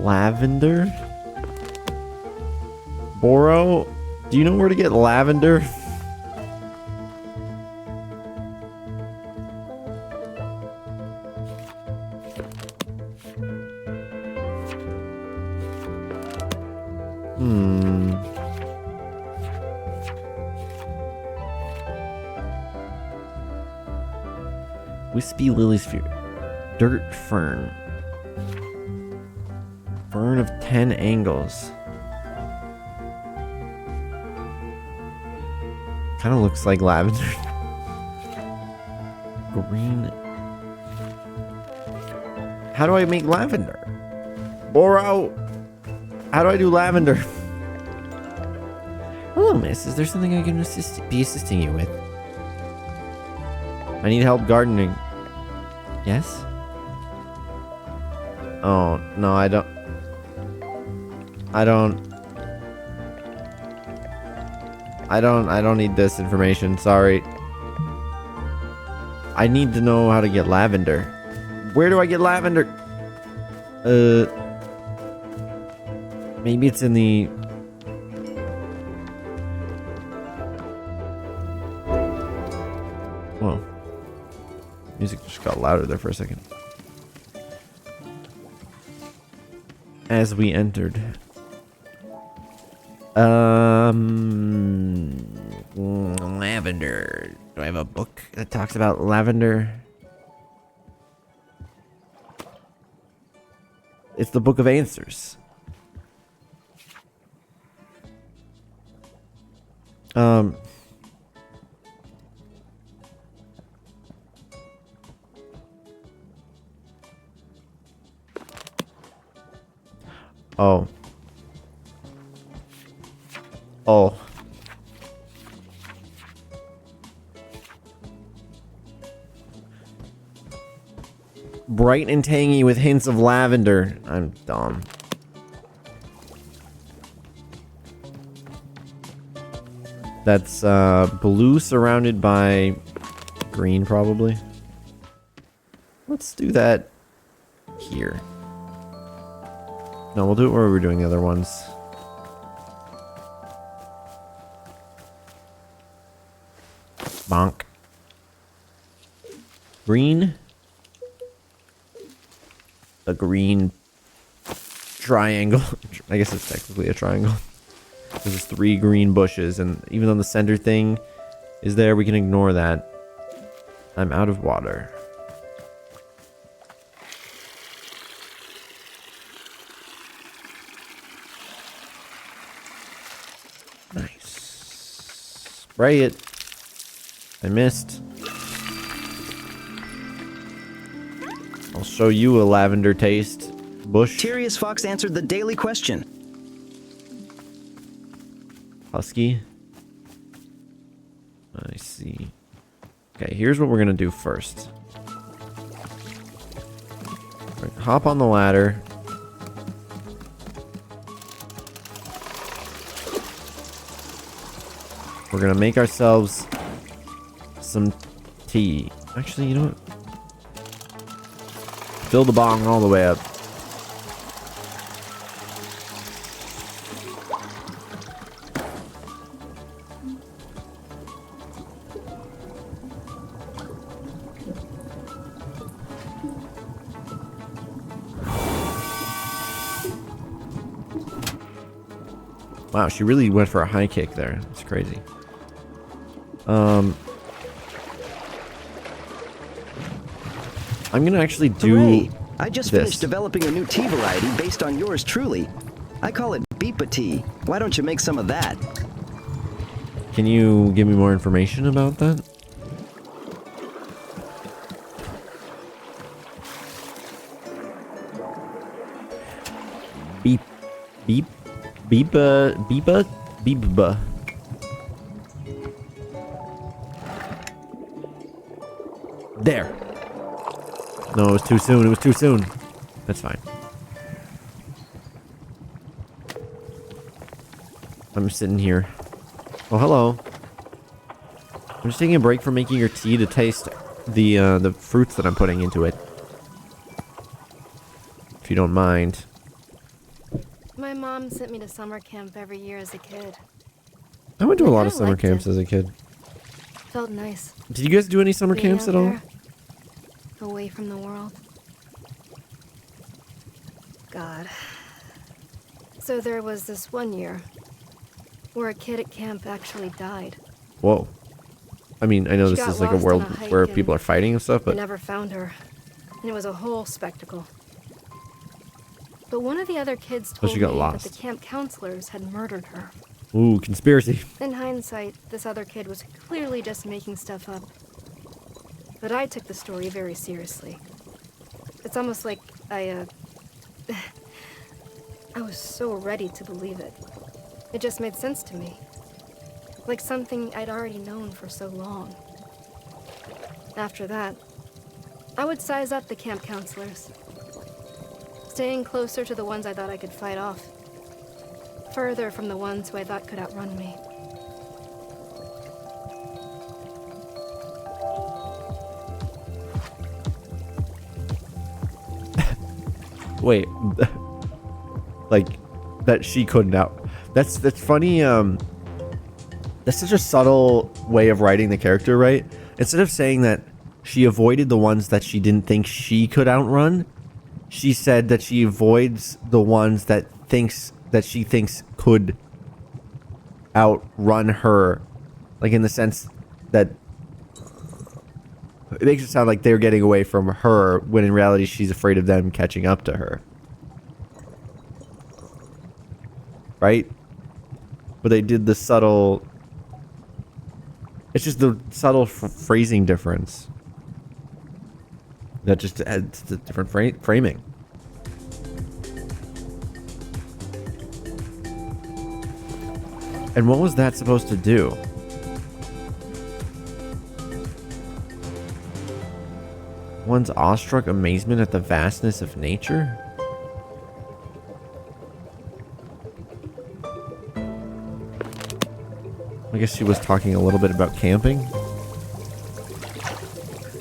S2: Lavender? Boro? Do you know where to get lavender? Wispy lily sphere. Dirt fern. Fern of 10 angles. Kind of looks like lavender. Green. How do I make lavender? Boro! How do I do lavender? Hello, miss. Is there something I can be assisting you with? I need help gardening. Yes? Oh, no, I don't need this information, sorry. I need to know how to get lavender. Where do I get lavender? Maybe it's in the... Whoa. Music just got louder there for a second. as we entered.
S4: Lavender. Do I have a book that talks about lavender?
S2: It's the Book of Answers. Oh. Oh. Bright and tangy with hints of lavender. I'm dumb. That's blue surrounded by green, probably. Let's do that here. No, we'll do it where we were doing the other ones. Bonk. Green. A green triangle. I guess it's technically a triangle. There's 3 green bushes, and even though the center thing is there, we can ignore that. I'm out of water. Nice. Spray it. I missed. I'll show you a lavender taste. Bush.
S1: Tyrius Fox answered the daily question.
S2: Husky. I see. Okay, here's what we're gonna do first. We're gonna hop on the ladder. We're gonna make ourselves some tea. Actually, you know what? Fill the bong all the way up. Wow, she really went for a high kick there. It's crazy. I'm gonna actually do
S1: Hooray! I just
S2: this.
S1: finished developing a new tea variety based on yours truly. I call it Beepa tea. Why don't you make some of that?
S2: Can you give me more information about that? Beep, beep, beepa, beepa, beepa. There. No, it was too soon. It was too soon. That's fine. I'm sitting here. Oh, hello. I'm just taking a break from making your tea to taste the fruits that I'm putting into it. If you don't mind.
S6: My mom sent me to summer camp every year as a kid.
S2: I went to a lot of
S6: kinda
S2: summer
S6: liked
S2: camps
S6: it.
S2: as a kid.
S6: Felt nice.
S2: Did you guys do any summer
S6: being
S2: camps
S6: out
S2: at all?
S6: there, away from the world. God. So there was this one year where a kid at camp actually died.
S2: Whoa. I mean, I know
S6: She
S2: this
S6: got
S2: is like a
S6: lost
S2: world
S6: on a hike
S2: where
S6: and
S2: people are fighting and stuff,
S6: I
S2: but
S6: never found her, and it was a whole spectacle. But one of the other kids told
S2: she
S6: me
S2: got
S6: that
S2: lost.
S6: the camp counselors had murdered her.
S2: ooh, conspiracy.
S6: In hindsight, this other kid was clearly just making stuff up. But I took the story very seriously. It's almost like I was so ready to believe it. It just made sense to me. Like something I'd already known for so long. After that, I would size up the camp counselors. Staying closer to the ones I thought I could fight off. Further from the ones who I thought could outrun me.
S2: Wait. Like, that she couldn't out. That's funny, that's such a subtle way of writing the character, right? Instead of saying that she avoided the ones that she didn't think she could outrun, she said that she avoids the ones that she thinks could outrun her, like in the sense that it makes it sound like they're getting away from her when in reality she's afraid of them catching up to her, right? But they did the subtle, it's just the subtle phrasing difference that just adds the different framing. And what was that supposed to do? One's awestruck amazement at the vastness of nature? I guess she was talking a little bit about camping.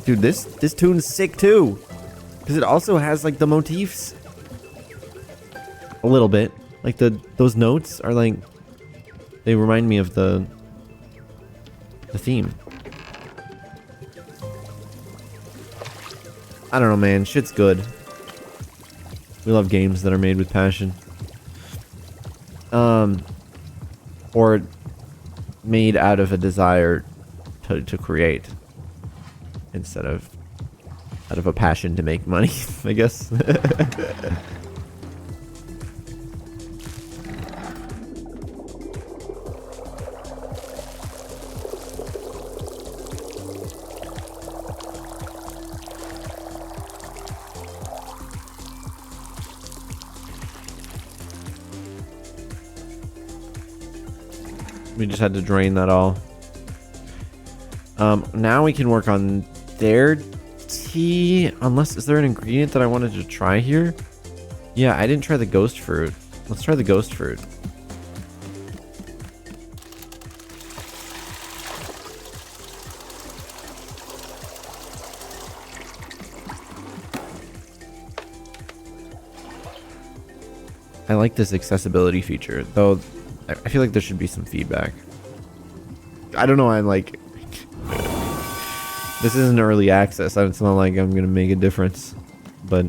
S2: Dude, this tune's sick too. Because it also has like the motifs. A little bit. Like those notes are like, they remind me of the theme. I don't know, man. Shit's good. We love games that are made with passion. Or made out of a desire to create. Instead of out of a passion to make money, I guess. We just had to drain that all. Now we can work on their tea. Unless, is there an ingredient that I wanted to try here? Yeah, I didn't try the ghost fruit. Let's try the ghost fruit. I like this accessibility feature, though I feel like there should be some feedback. I don't know, I'm like... This isn't early access, it's not like I'm gonna make a difference, but...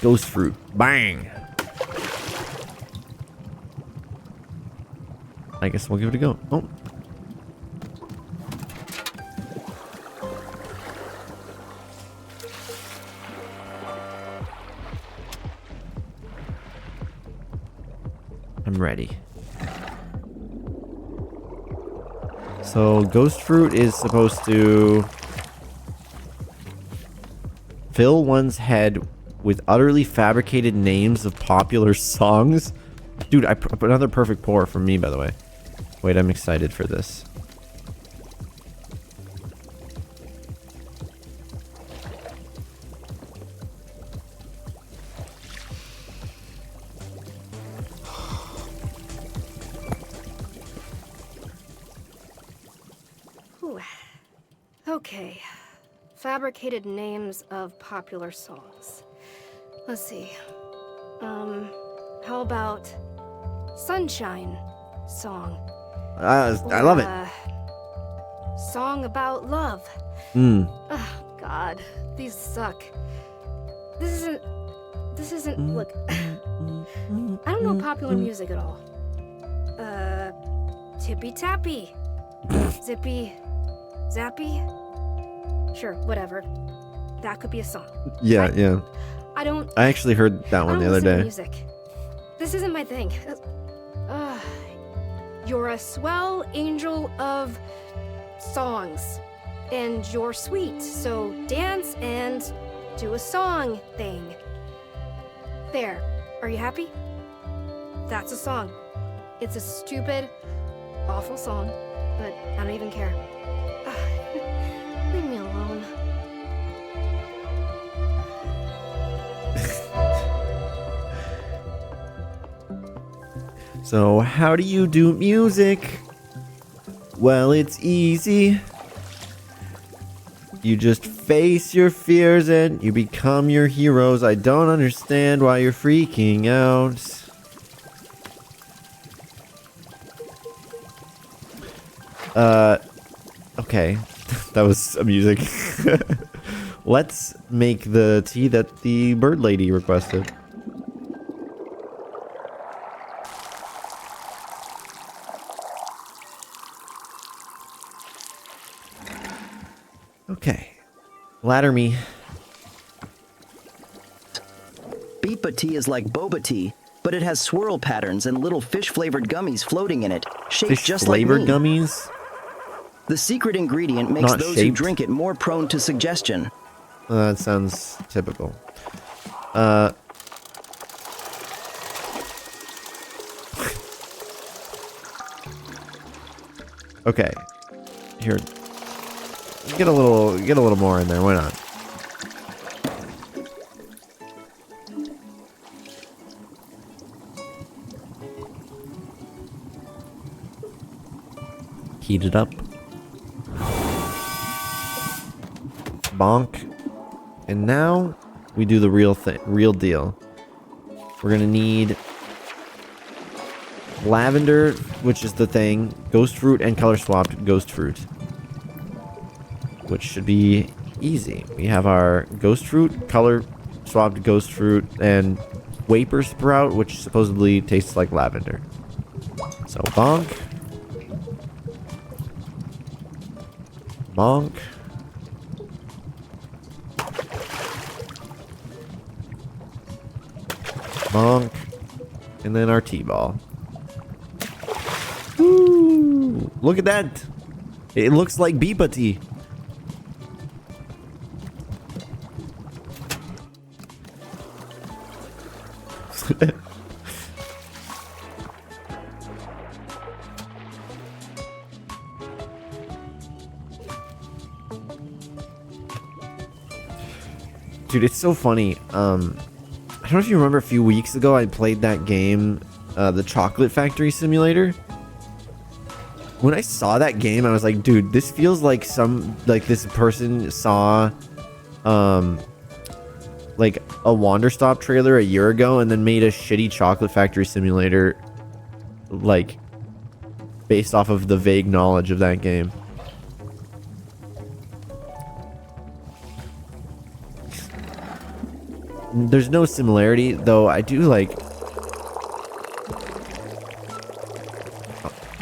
S2: Ghost fruit. Bang! I guess we'll give it a go. Oh. I'm ready. So, ghost fruit is supposed to fill one's head with utterly fabricated names of popular songs. Dude, another perfect pour from me, by the way. Wait, I'm excited for this.
S6: Ooh. Okay. Fabricated names of popular songs. Let's see. How about Sunshine Song?
S2: I love it.
S6: Song about love. Oh, God. These suck. This isn't, look. I don't know popular music at all. Tippy Tappy. Zippy Zappy? Sure, whatever. That could be a song.
S2: Yeah,
S6: right?
S2: yeah. I actually heard that one the other day.
S6: Music. This isn't my thing. You're a swell angel of songs. And you're sweet, so dance and do a song thing. There. Are you happy? That's a song. It's a stupid, awful song, but I don't even care. Leave me alone.
S2: So, how do you do music? Well, it's easy. You just face your fears and you become your heroes. I don't understand why you're freaking out. Okay. That was amusing. Let's make the tea that the bird lady requested. Okay. Ladder me.
S1: Beepa tea is like boba tea, but it has swirl patterns and little fish-flavored gummies floating in it, shaped just like
S2: Fish-flavored
S1: me.
S2: gummies?
S1: The secret ingredient makes
S2: Not
S1: those
S2: shaped?
S1: who drink it more prone to suggestion.
S2: That sounds typical. Okay. Here. Get a little more in there. Why not? Heat it up. Bonk. And now we do the real deal. We're gonna need lavender, which is the thing, ghost fruit, and color swapped ghost fruit, which should be easy. We have our ghost fruit, color swapped ghost fruit, and vapor sprout, which supposedly tastes like lavender. So bonk. Bonk. Bonk. And then our T-ball. Woo! Look at that! It looks like Beepa tea. Dude, it's so funny. I don't know if you remember a few weeks ago I played that game, the Chocolate Factory Simulator. When I saw that game, I was like, dude, this feels like this person saw like a Wanderstop trailer a year ago and then made a shitty Chocolate Factory Simulator like based off of the vague knowledge of that game. There's no similarity, though. I do like.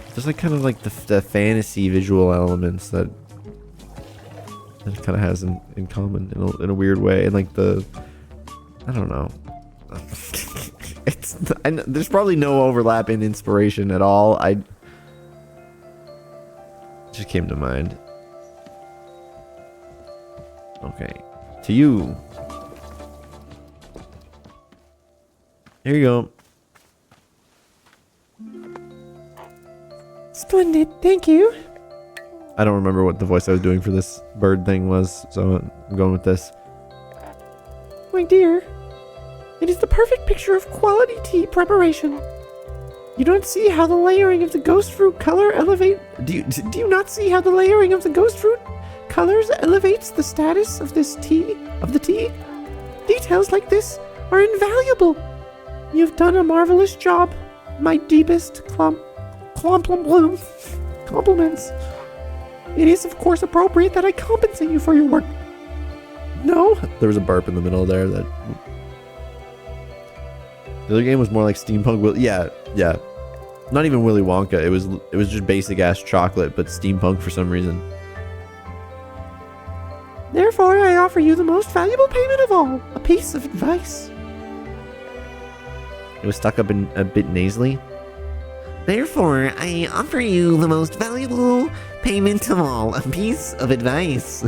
S2: There's like kind of like the fantasy visual elements that it kind of has in common in a weird way, and like I don't know. There's probably no overlap in inspiration at all. It just came to mind. Okay, to you. Here you go.
S8: Splendid, thank you.
S2: I don't remember what the voice I was doing for this bird thing was, so I'm going with this.
S8: My dear, it is the perfect picture of quality tea preparation. You don't see how the layering of the ghost fruit color do you not see how the layering of the ghost fruit colors elevates the status of the tea? Details like this are invaluable. You've done a marvelous job. My deepest compliments. It is, of course, appropriate that I compensate you for your work. No?
S2: There was a burp in the middle there. That the other game was more like steampunk. Yeah. Not even Willy Wonka. It was just basic ass chocolate, but steampunk for some reason.
S8: Therefore, I offer you the most valuable payment of all, a piece of advice.
S2: It was stuck up in a bit nasally.
S5: Therefore, I offer you the most valuable payment of all, a piece of advice.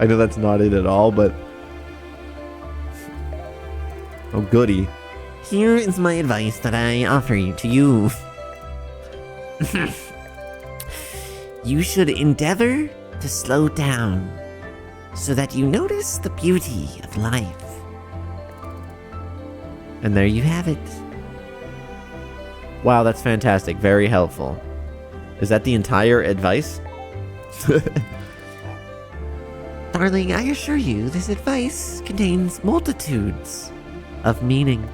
S2: I know that's not it at all, but oh goody.
S5: Here is my advice that I offer to you. You should endeavor to slow down so that you notice the beauty of life.
S2: And there you have it. Wow, that's fantastic. Very helpful. Is that the entire advice?
S5: Darling, I assure you, this advice contains multitudes of meaning.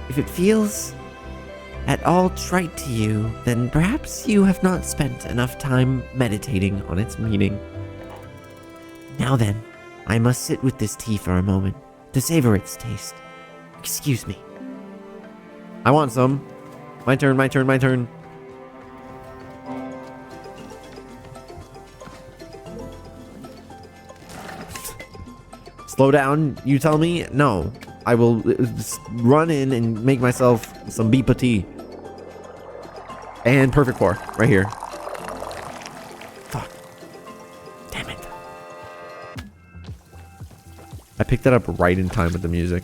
S5: If it feels
S8: at all trite to you, then perhaps you have not spent enough time meditating on its meaning. Now then, I must sit with this tea for a moment to savor its taste. Excuse me.
S2: I want some. My turn, my turn, my turn. Slow down, you tell me? No. I will run in and make myself some beepa tea. And perfect pour, right here.
S8: Fuck. Damn it.
S2: I picked that up right in time with the music.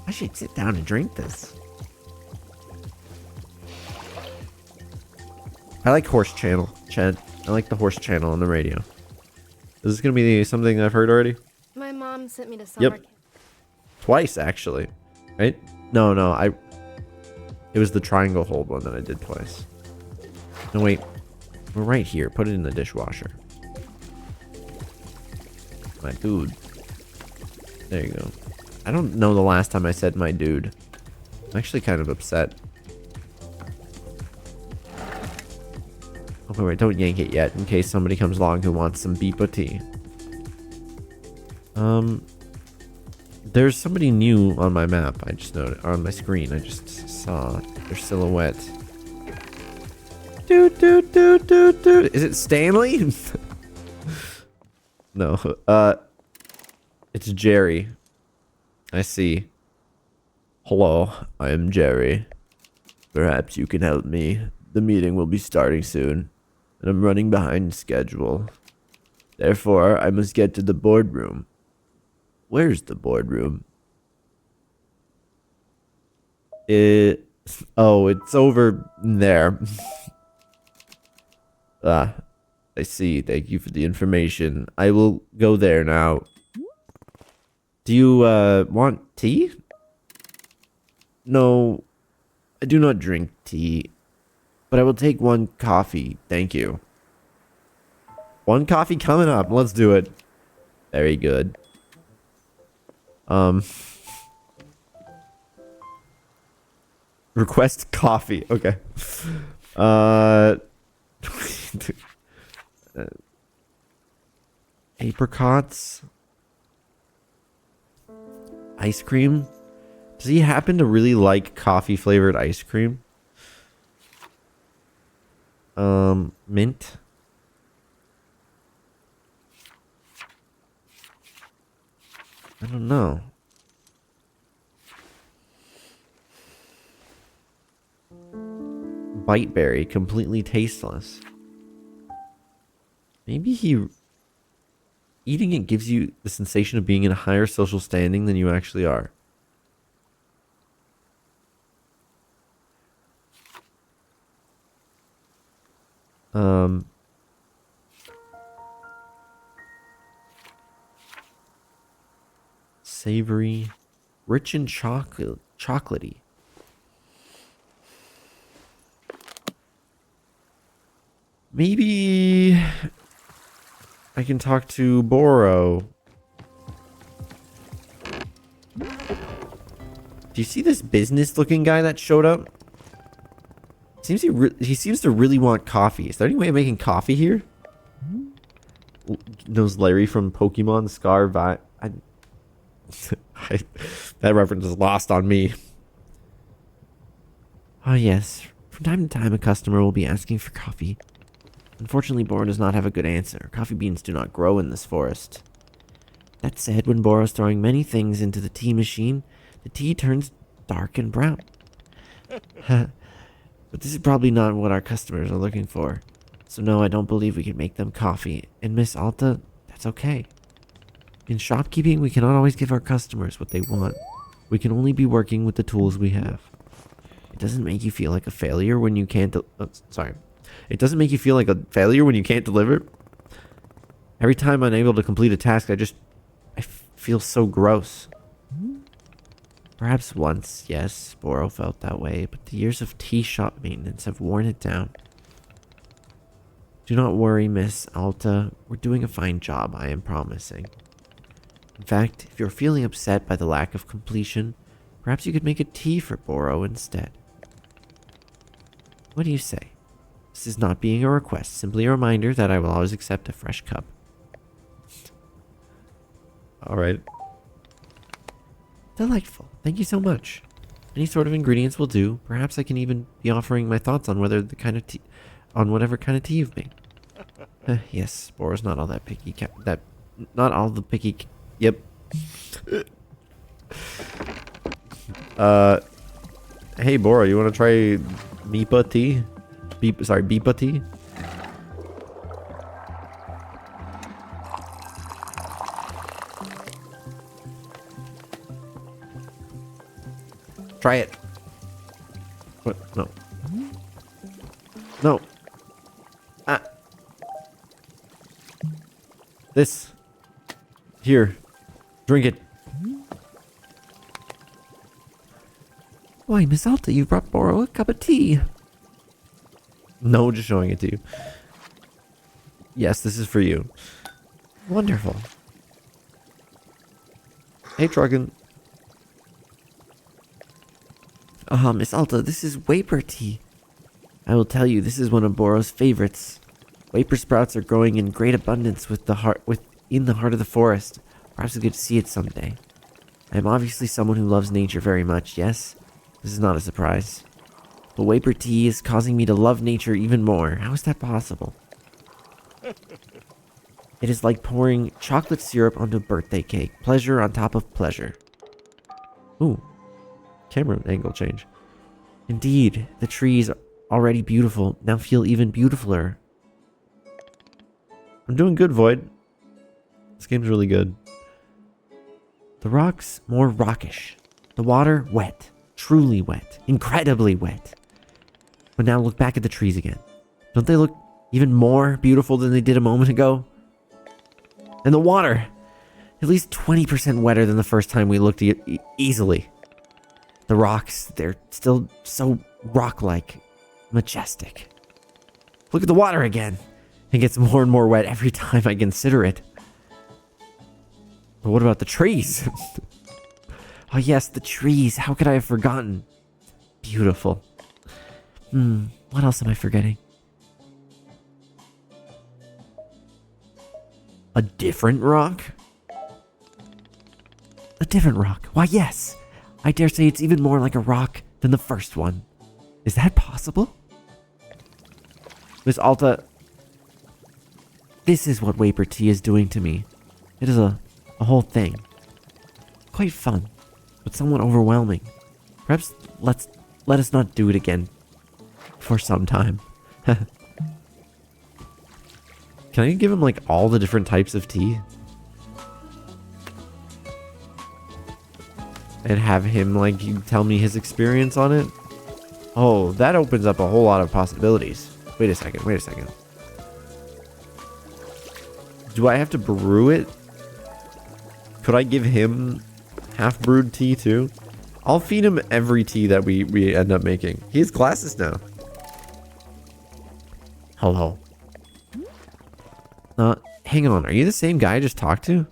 S8: I should sit down and drink this.
S2: I like horse channel, Chad. I like the horse channel on the radio. Is this gonna be something I've heard already?
S6: My mom sent me to summer camp.
S2: Twice, actually. Right? No, it was the triangle hold one that I did twice. No, wait. We're right here. Put it in the dishwasher. My dude. There you go. I don't know the last time I said my dude. I'm actually kind of upset. Okay, wait, don't yank it yet in case somebody comes along who wants some beepa tea. There's somebody new on my map. I just noticed, or on my screen. I just saw their silhouette. Dude. Is it Stanley? No. It's Jerry. I see. Hello, I am Jerry. Perhaps you can help me. The meeting will be starting soon, and I'm running behind schedule. Therefore, I must get to the boardroom. Where's the boardroom? Oh, it's over there. I see. Thank you for the information. I will go there now. Do you, want tea? No, I do not drink tea, but I will take one coffee. Thank you. One coffee coming up. Let's do it. Very good. Request coffee. Okay. Apricots. Ice cream. Does he happen to really like coffee flavored ice cream? Mint. I don't know. Bite berry, completely tasteless. Maybe eating it gives you the sensation of being in a higher social standing than you actually are. Savory, rich and chocolatey. Maybe I can talk to Boro. Do you see this business-looking guy that showed up? He seems to really want coffee. Is there any way of making coffee here? Knows Larry from Pokemon Scar that reference is lost on me.
S8: Oh yes, from time to time a customer will be asking for coffee. Unfortunately, Boro does not have a good answer. Coffee beans do not grow in this forest. That said, when Boro is throwing many things into the tea machine, the tea turns dark and brown. But this is probably not what our customers are looking for. So no, I don't believe we can make them coffee. And Miss Alta, that's okay. In shopkeeping, we cannot always give our customers what they want. We can only be working with the tools we have. It doesn't make you feel like a failure when you can't... It doesn't make you feel like a failure when you can't deliver. Every time I'm unable to complete a task, I feel so gross. Perhaps once, yes, Boro felt that way, but the years of tea shop maintenance have worn it down.
S2: Do not worry, Miss Alta. We're doing a fine job, I am promising. In fact, if you're feeling upset by the lack of completion, perhaps you could make a tea for Boro instead. What do you say? This is not being a request, simply a reminder that I will always accept a fresh cup. Alright. Delightful. Thank you so much. Any sort of ingredients will do. Perhaps I can even be offering my thoughts on whether the kind of tea, on whatever kind of tea you've made. Yes, Boro's not all that picky. Not all the picky. Yep. Hey Boro, you want to try Meepa tea? Beepa tea? Try it. What? No. No. Ah. This. Here. Drink it.
S8: Why, Miss Alta, you brought Boro a cup of tea.
S2: No, just showing it to you. Yes, this is for you.
S8: Wonderful.
S2: Hey, Truckin'.
S8: Miss Alta, this is Waper tea. I will tell you, this is one of Boro's favorites. Waper sprouts are growing in great abundance within the heart of the forest. Perhaps we could see it someday. I am obviously someone who loves nature very much, yes? This is not a surprise. But Waper tea is causing me to love nature even more. How is that possible? It is like pouring chocolate syrup onto a birthday cake. Pleasure on top of pleasure.
S2: Ooh. Camera angle change.
S8: Indeed, the trees, already beautiful, now feel even beautifuler.
S2: I'm doing good, Void. This game's really good.
S8: The rocks more rockish. The water wet. Truly wet. Incredibly wet. But now look back at the trees again. Don't they look even more beautiful than they did a moment ago? And the water! At least 20% wetter than the first time we looked easily. The rocks, they're still so rock-like. Majestic. Look at the water again. It gets more and more wet every time I consider it. But what about the trees? Oh yes, the trees. How could I have forgotten? Beautiful. What else am I forgetting? A different rock? A different rock. Why, yes. I dare say it's even more like a rock than the first one. Is that possible? Miss Alta, this is what Waper tea is doing to me. It is a whole thing. Quite fun, but somewhat overwhelming. Perhaps let us not do it again for some time.
S2: Can I give him like all the different types of tea? And have him like tell me his experience on it? Oh, that opens up a whole lot of possibilities. Wait a second. Do I have to brew it? Could I give him half-brewed tea too? I'll feed him every tea that we end up making. He has glasses now.
S8: Hello.
S2: Hang on. Are you the same guy I just talked to?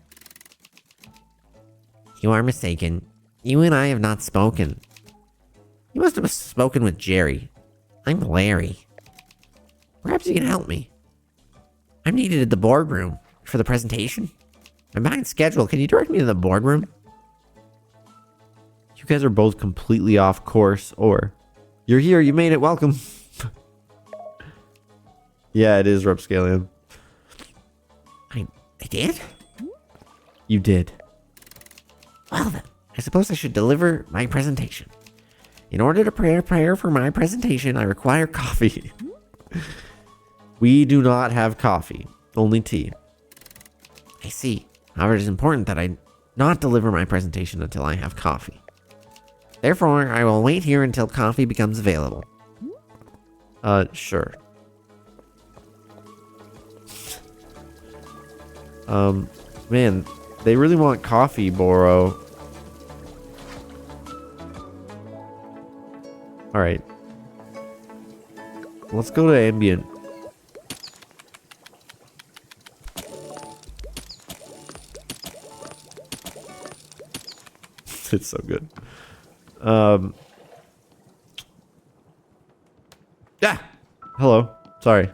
S5: You are mistaken. You and I have not spoken. You must have spoken with Jerry. I'm Larry. Perhaps you can help me. I'm needed at the boardroom for the presentation. I'm behind schedule. Can you direct me to the boardroom?
S2: You guys are both completely off course, or you're here, you made it, welcome. Yeah, it is Repscalian.
S5: I did?
S2: You did.
S5: Well then, I suppose I should deliver my presentation. In order to prepare for my presentation, I require coffee.
S2: We do not have coffee, only tea.
S5: I see. However, it is important that I not deliver my presentation until I have coffee. Therefore, I will wait here until coffee becomes available.
S2: Sure. Man, they really want coffee, Boro. Alright. Let's go to ambient. It's so good. Yeah. Hello. Sorry.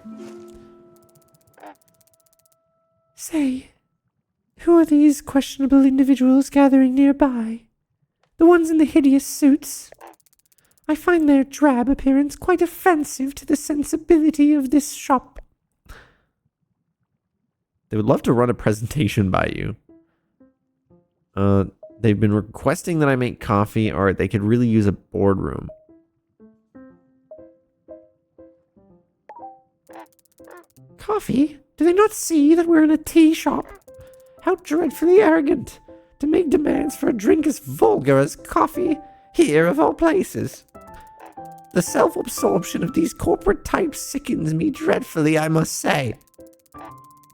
S8: Say, who are these questionable individuals gathering nearby? The ones in the hideous suits? I find their drab appearance quite offensive to the sensibility of this shop.
S2: They would love to run a presentation by you. They've been requesting that I make coffee, or they could really use a boardroom.
S8: Coffee? Do they not see that we're in a tea shop? How dreadfully arrogant to make demands for a drink as vulgar as coffee, here of all places. The self-absorption of these corporate types sickens me dreadfully, I must say.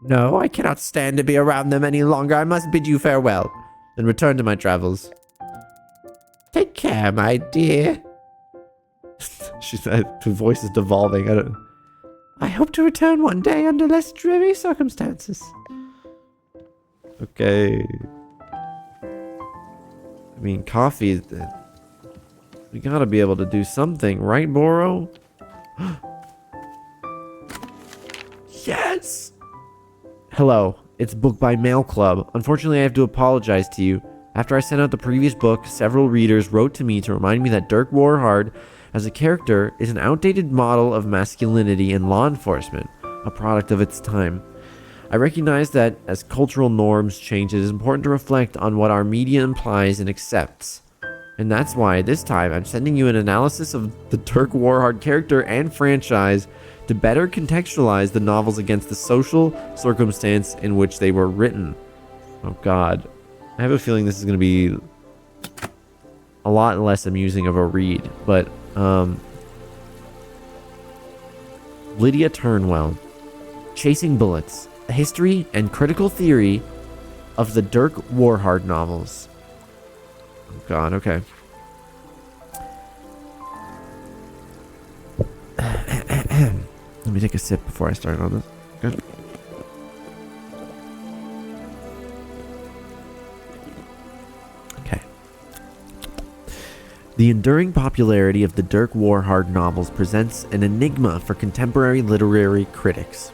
S8: No, I cannot stand to be around them any longer. I must bid you farewell, and return to my travels. Take care, my dear.
S2: Her voice is devolving.
S8: I hope to return one day under less dreary circumstances.
S2: Okay. I mean, coffee. We gotta be able to do something, right, Boro?
S8: Yes!
S2: Hello, it's Book by Mail Club. Unfortunately, I have to apologize to you. After I sent out the previous book, several readers wrote to me to remind me that Dirk Warhard, as a character, is an outdated model of masculinity in law enforcement, a product of its time. I recognize that as cultural norms change, it is important to reflect on what our media implies and accepts. And that's why this time I'm sending you an analysis of the Dirk Warhard character and franchise to better contextualize the novels against the social circumstance in which they were written. Oh god. I have a feeling this is going to be a lot less amusing of a read, but Lydia Turnwell, Chasing Bullets, a history and critical theory of the Dirk Warhard novels. Oh god, okay. Let me take a sip before I start on this. Good. Okay. The enduring popularity of the Dirk Warhard novels presents an enigma for contemporary literary critics.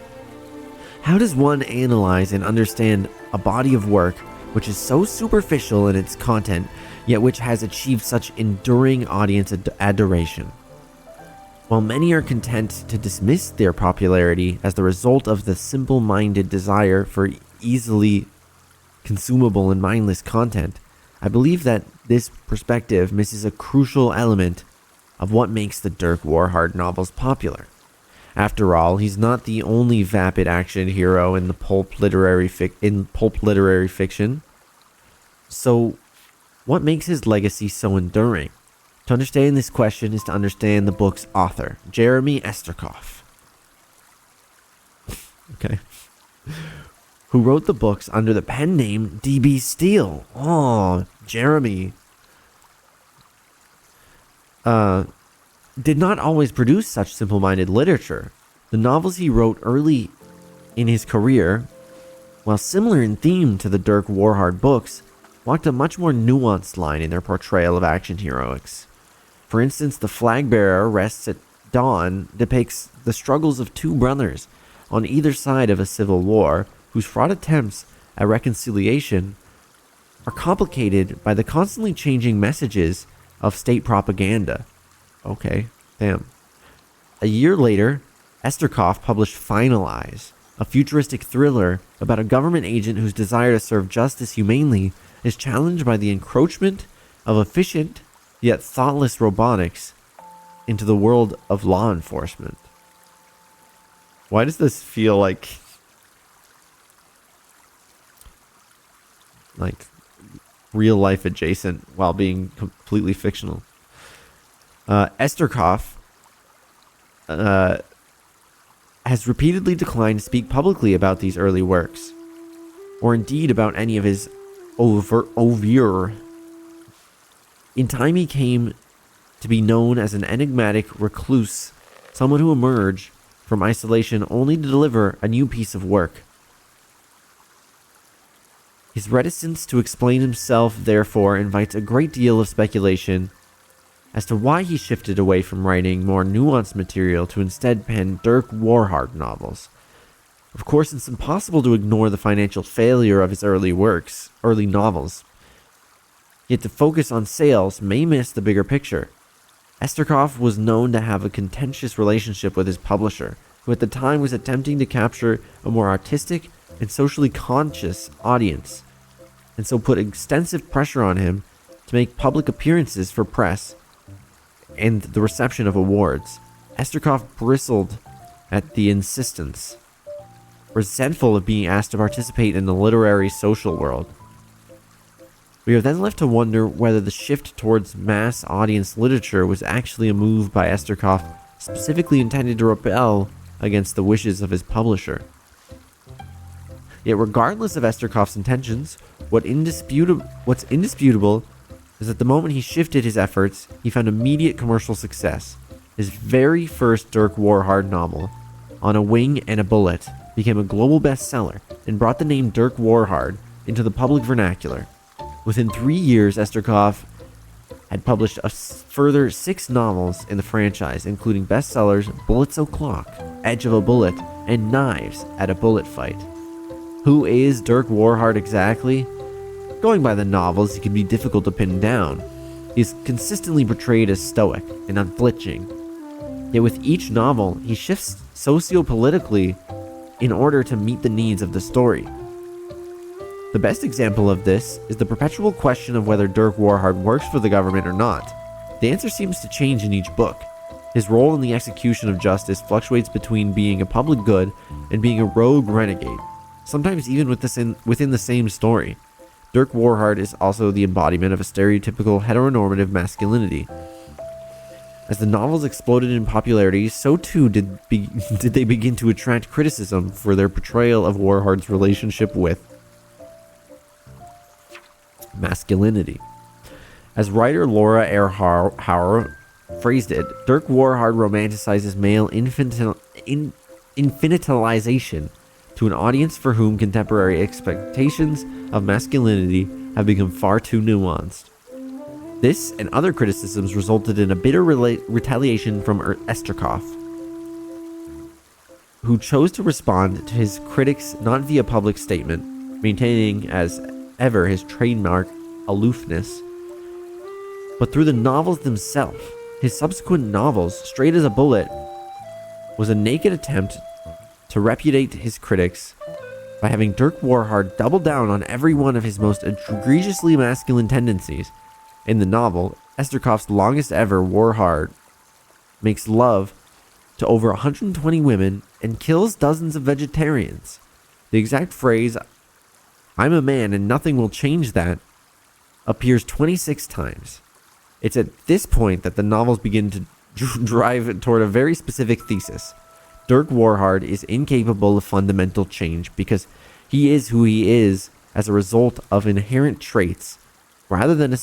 S2: How does one analyze and understand a body of work which is so superficial in its content, yet which has achieved such enduring audience adoration? While many are content to dismiss their popularity as the result of the simple-minded desire for easily consumable and mindless content, I believe that this perspective misses a crucial element of what makes the Dirk Warhard novels popular. After all, he's not the only vapid action hero in the pulp literary fiction. So, what makes his legacy so enduring? To understand this question is to understand the book's author, Jeremy Esterkoff. Okay. Who wrote the books under the pen name D.B. Steele. Oh, Jeremy. Did not always produce such simple-minded literature. The novels he wrote early in his career, while similar in theme to the Dirk Warhard books, walked a much more nuanced line in their portrayal of action heroics. For instance, The Flag Bearer Rests at Dawn depicts the struggles of two brothers on either side of a civil war whose fraught attempts at reconciliation are complicated by the constantly changing messages of state propaganda. Okay, damn. A year later, Esterkoff published Finalize, a futuristic thriller about a government agent whose desire to serve justice humanely is challenged by the encroachment of efficient yet thoughtless robotics into the world of law enforcement. Why does this feel like real life adjacent while being completely fictional? Esterkoff has repeatedly declined to speak publicly about these early works, or indeed about any of his oeuvre. In time, he came to be known as an enigmatic recluse, someone who emerged from isolation only to deliver a new piece of work. His reticence to explain himself, therefore, invites a great deal of speculation as to why he shifted away from writing more nuanced material to instead pen Dirk Warhard novels. Of course, it's impossible to ignore the financial failure of his early novels. Yet to focus on sales may miss the bigger picture. Esterkoff was known to have a contentious relationship with his publisher, who at the time was attempting to capture a more artistic and socially conscious audience, and so put extensive pressure on him to make public appearances for press and the reception of awards. Esterkoff bristled at the insistence, resentful of being asked to participate in the literary social world. We are then left to wonder whether the shift towards mass audience literature was actually a move by Esterkoff specifically intended to rebel against the wishes of his publisher. Yet regardless of Esterkoff's intentions, what's indisputable is that the moment he shifted his efforts, he found immediate commercial success. His very first Dirk Warhard novel, On a Wing and a Bullet, became a global bestseller and brought the name Dirk Warhard into the public vernacular. Within 3 years, Esterkoff had published a further 6 novels in the franchise, including bestsellers Bullets O'Clock, Edge of a Bullet, and Knives at a Bullet Fight. Who is Dirk Warhard exactly? Going by the novels, he can be difficult to pin down. He is consistently portrayed as stoic and unflinching. Yet with each novel, he shifts socio-politically in order to meet the needs of the story. The best example of this is the perpetual question of whether Dirk Warhard works for the government or not. The answer seems to change in each book. His role in the execution of justice fluctuates between being a public good and being a rogue renegade, sometimes even within the same story. Dirk Warhard is also the embodiment of a stereotypical heteronormative masculinity. As the novels exploded in popularity, so too did they begin to attract criticism for their portrayal of Warhard's relationship with masculinity. As writer Laura R. Hauer phrased it, Dirk Warhard romanticizes male infantilization to an audience for whom contemporary expectations of masculinity have become far too nuanced. This and other criticisms resulted in a bitter retaliation from Esterkoff, who chose to respond to his critics not via public statement, maintaining as ever his trademark aloofness, but through the novels themselves. His subsequent novels, Straight as a Bullet, was a naked attempt to repudiate his critics by having Dirk Warhard double down on every one of his most egregiously masculine tendencies. In the novel, Esterkoff's longest ever, Warhard makes love to over 120 women and kills dozens of vegetarians. The exact phrase, "I'm a man and nothing will change that," appears 26 times. It's at this point that the novels begin to drive toward a very specific thesis. Dirk Warhard is incapable of fundamental change because he is who he is as a result of inherent traits rather than a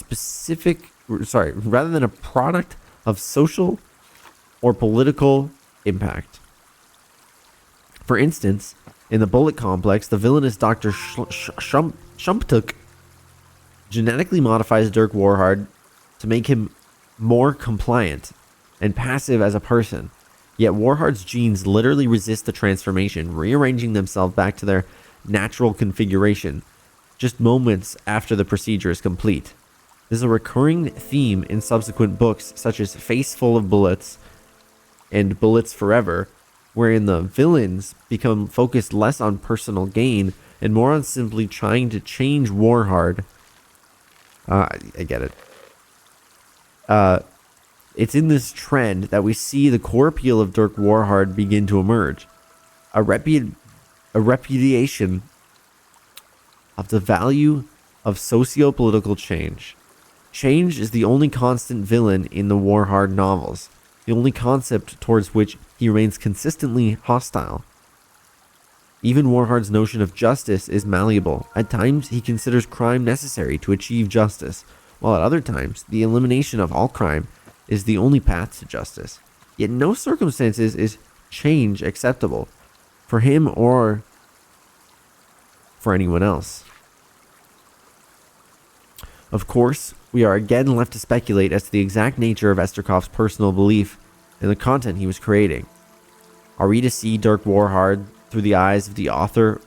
S2: product of social or political impact. For instance, in the Bullet Complex, the villainous Dr. Shumptuk genetically modifies Dirk Warhard to make him more compliant and passive as a person. Yet Warhard's genes literally resist the transformation, rearranging themselves back to their natural configuration just moments after the procedure is complete. This is a recurring theme in subsequent books such as Face Full of Bullets and Bullets Forever, wherein the villains become focused less on personal gain and more on simply trying to change Warhard. I get it. It's in this trend that we see the core appeal of Dirk Warhard begin to emerge. A repudiation of the value of socio-political change. Change is the only constant villain in the Warhard novels, the only concept towards which he remains consistently hostile. Even Warhard's notion of justice is malleable. At times, he considers crime necessary to achieve justice, while at other times, the elimination of all crime is the only path to justice. Yet in no circumstances is change acceptable for him or for anyone else. Of course, we are again left to speculate as to the exact nature of Esterkoff's personal belief in the content he was creating. Are we to see Dirk Warhard through the eyes of the author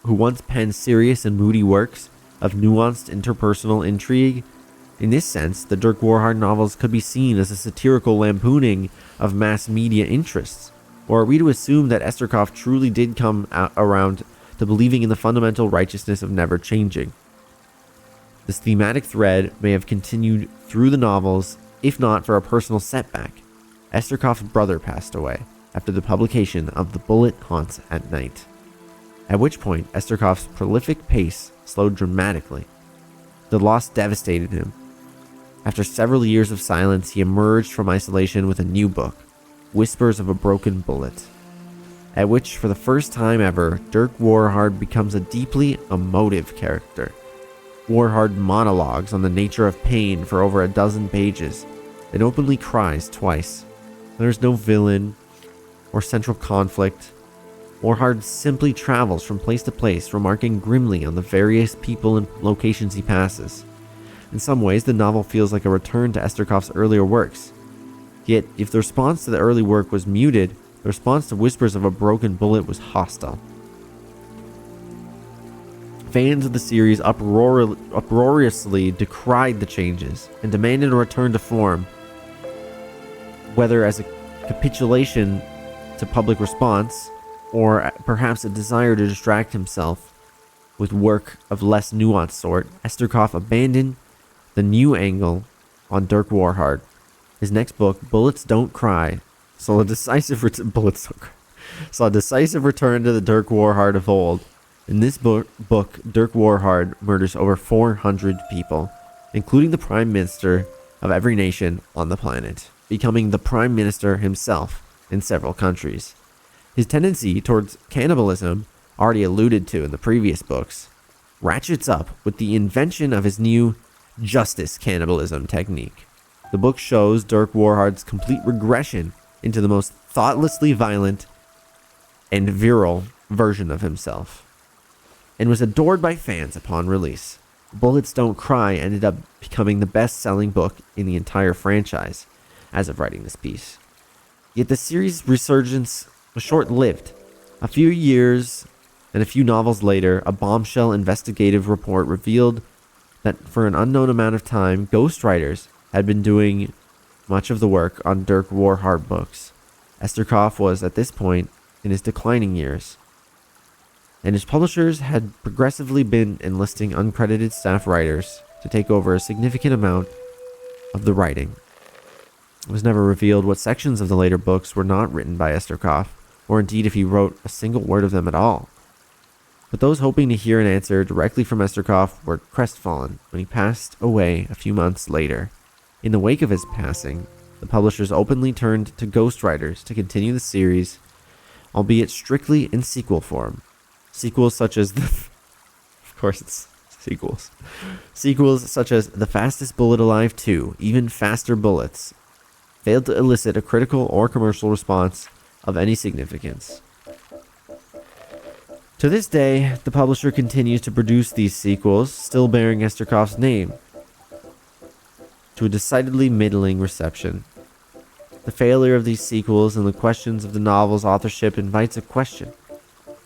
S2: who once penned serious and moody works of nuanced interpersonal intrigue? In this sense, the Dirk Warhard novels could be seen as a satirical lampooning of mass media interests. Or are we to assume that Esterkoff truly did come around to believing in the fundamental righteousness of never changing? This thematic thread may have continued through the novels, if not for a personal setback. Esterkoff's brother passed away after the publication of The Bullet Haunts at Night, at which point Esterkoff's prolific pace slowed dramatically. The loss devastated him. After several years of silence, he emerged from isolation with a new book, Whispers of a Broken Bullet, at which, for the first time ever, Dirk Warhard becomes a deeply emotive character. Warhard monologues on the nature of pain for over a dozen pages, and openly cries twice. There is no villain or central conflict. Warhard simply travels from place to place, remarking grimly on the various people and locations he passes. In some ways, the novel feels like a return to Esterkoff's earlier works. Yet, if the response to the early work was muted, the response to Whispers of a Broken Bullet was hostile. Fans of the series uproariously decried the changes and demanded a return to form, whether as a capitulation to public response or perhaps a desire to distract himself with work of less nuanced sort. Esterkoff abandoned the new angle on Dirk Warhard. His next book, Bullets Don't Cry, saw a decisive return to the Dirk Warhard of old. In this book, Dirk Warhard murders over 400 people, including the Prime Minister of every nation on the planet, becoming the Prime Minister himself in several countries. His tendency towards cannibalism, already alluded to in the previous books, ratchets up with the invention of his new justice cannibalism technique. The book shows Dirk Warhard's complete regression into the most thoughtlessly violent and virile version of himself, and was adored by fans upon release. Bullets Don't Cry ended up becoming the best-selling book in the entire franchise as of writing this piece. Yet the series' resurgence was short-lived. A few years and a few novels later, a bombshell investigative report revealed that for an unknown amount of time, ghostwriters had been doing much of the work on Dirk Warhard books. Esterkoff was, at this point, in his declining years, and his publishers had progressively been enlisting uncredited staff writers to take over a significant amount of the writing. It was never revealed what sections of the later books were not written by Esterkoff, or indeed if he wrote a single word of them at all. But those hoping to hear an answer directly from Esterkoff were crestfallen when he passed away a few months later. In the wake of his passing, the publishers openly turned to ghostwriters to continue the series, albeit strictly in sequel form. Sequels such as Sequels such as The Fastest Bullet Alive 2, Even Faster Bullets, failed to elicit a critical or commercial response of any significance. To this day, the publisher continues to produce these sequels, still bearing Esterkoff's name, to a decidedly middling reception. The failure of these sequels and the questions of the novel's authorship invites a question.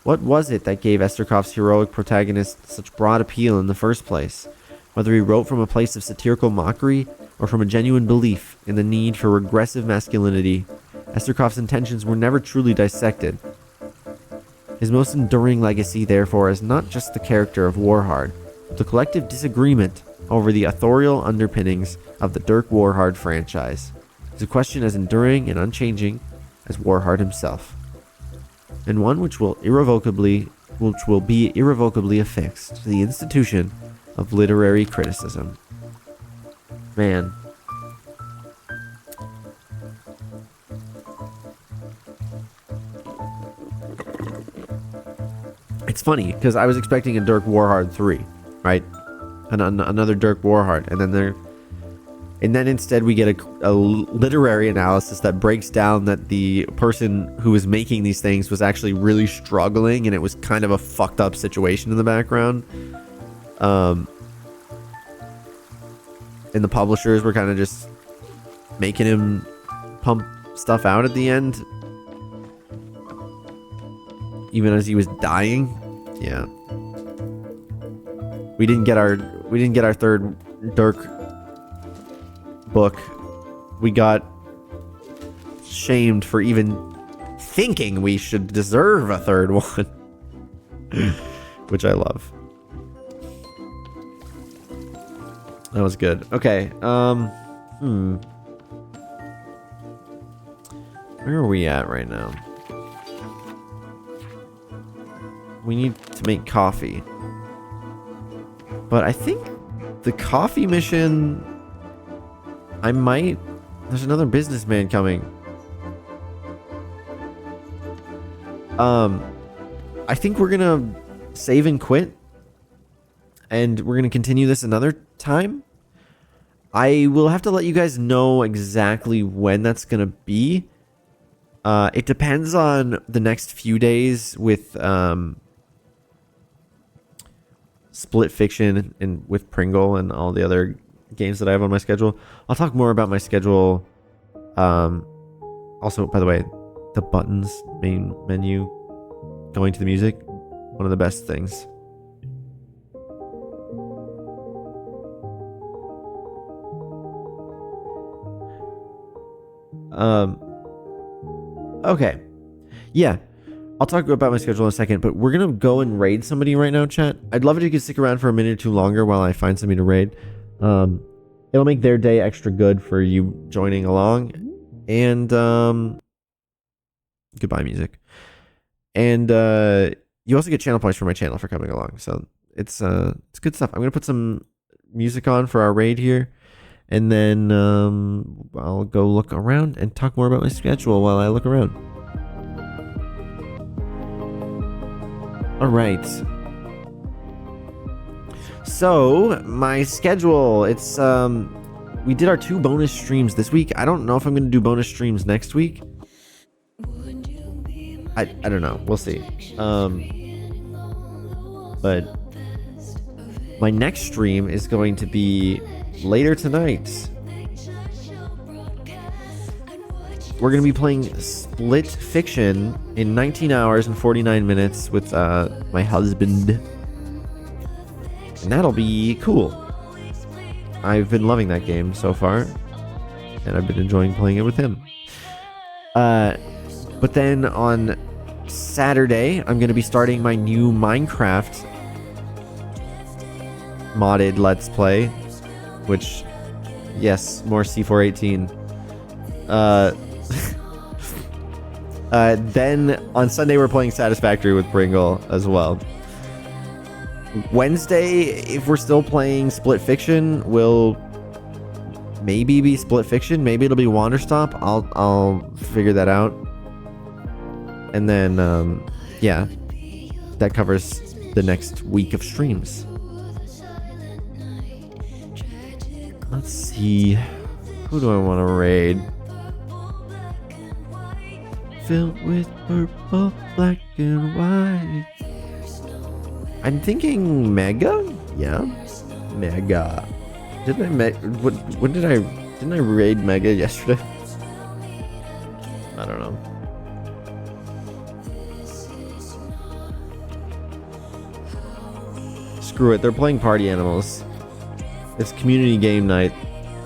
S2: What was it that gave Esterkoff's heroic protagonist such broad appeal in the first place? Whether he wrote from a place of satirical mockery or from a genuine belief in the need for regressive masculinity, Esterkoff's intentions were never truly dissected. His most enduring legacy, therefore, is not just the character of Warhard, but the collective disagreement over the authorial underpinnings of the Dirk Warhard franchise. It's a question as enduring and unchanging as Warhard himself, and one which will be irrevocably affixed to the institution of literary criticism. Man. It's funny, because I was expecting a Dirk Warhard 3, right? Another Dirk Warhard, and then instead we get a literary analysis that breaks down that the person who was making these things was actually really struggling, and it was kind of a fucked up situation in the background. and the publishers were kind of just making him pump stuff out at the end, even as he was dying. Yeah, we didn't get our third Dirk book. We got shamed for even thinking we should deserve a third one, which I love. That was good. Okay. Where are we at right now? We need to make coffee. But I think the coffee mission, there's another businessman coming. I think we're gonna save and quit, and we're gonna continue this another time. I will have to let you guys know exactly when that's gonna be. It depends on the next few days with Split Fiction and with Pringle and all the other games that I have on my schedule. I'll talk more about my schedule. Also, by the way, the buttons, main menu, going to the music, one of the best things. Okay. Yeah. I'll talk about my schedule in a second, but we're going to go and raid somebody right now, chat. I'd love it if you could stick around for a minute or two longer while I find somebody to raid. It'll make their day extra good for you joining along. And, goodbye, music. And, you also get channel points for my channel for coming along. So it's good stuff. I'm going to put some music on for our raid here. And then, I'll go look around and talk more about my schedule while I look around. All right. So, my schedule, it's, we did our 2 bonus streams this week. I don't know if I'm going to do bonus streams next week. I don't know. We'll see. But my next stream is going to be later tonight. We're going to be playing Split Fiction in 19 hours and 49 minutes with my husband. And that'll be cool. I've been loving that game so far. And I've been enjoying playing it with him. But then on Saturday, I'm going to be starting my new Minecraft modded Let's Play. Which, yes, more C418. Then on Sunday we're playing Satisfactory with Pringle as well. Wednesday, if we're still playing Split Fiction, will maybe be Split Fiction. Maybe it'll be Wanderstop. I'll figure that out. And then, yeah, that covers the next week of streams. Let's see. Who do I want to raid? Filled with purple, black, and white. I'm thinking Mega? Yeah. Mega. Didn't I raid Mega yesterday? I don't know. Screw it, they're playing Party Animals. It's community game night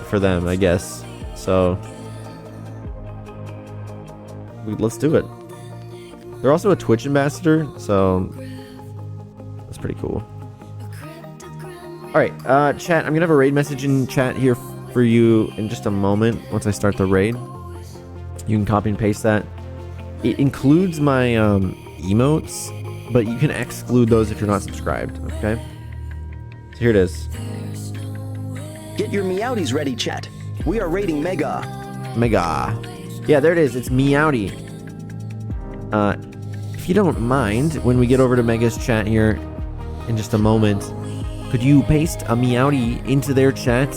S2: for them, I guess. So let's do it. They're also a Twitch ambassador, so that's pretty cool. Alright, chat, I'm gonna have a raid message in chat here for you in just a moment once I start the raid. You can copy and paste that. It includes my emotes, but you can exclude those if you're not subscribed, okay? So here it is.
S1: Get your Meowties ready, chat. We are raiding Mega.
S2: Mega. Yeah, there it is. It's Meowty. If you don't mind, when we get over to Mega's chat here in just a moment, could you paste a Meowty into their chat?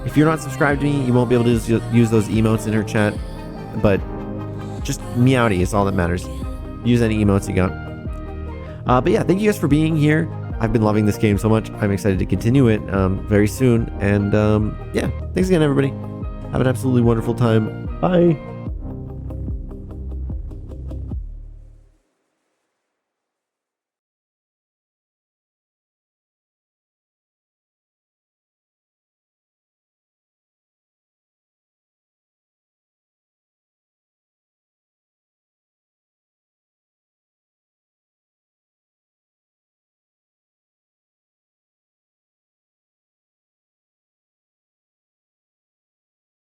S2: If you're not subscribed to me, you won't be able to use those emotes in her chat, but just Meowty is all that matters. Use any emotes you got. But yeah, thank you guys for being here. I've been loving this game so much. I'm excited to continue it very soon. And yeah, thanks again, everybody. Have an absolutely wonderful time. Bye.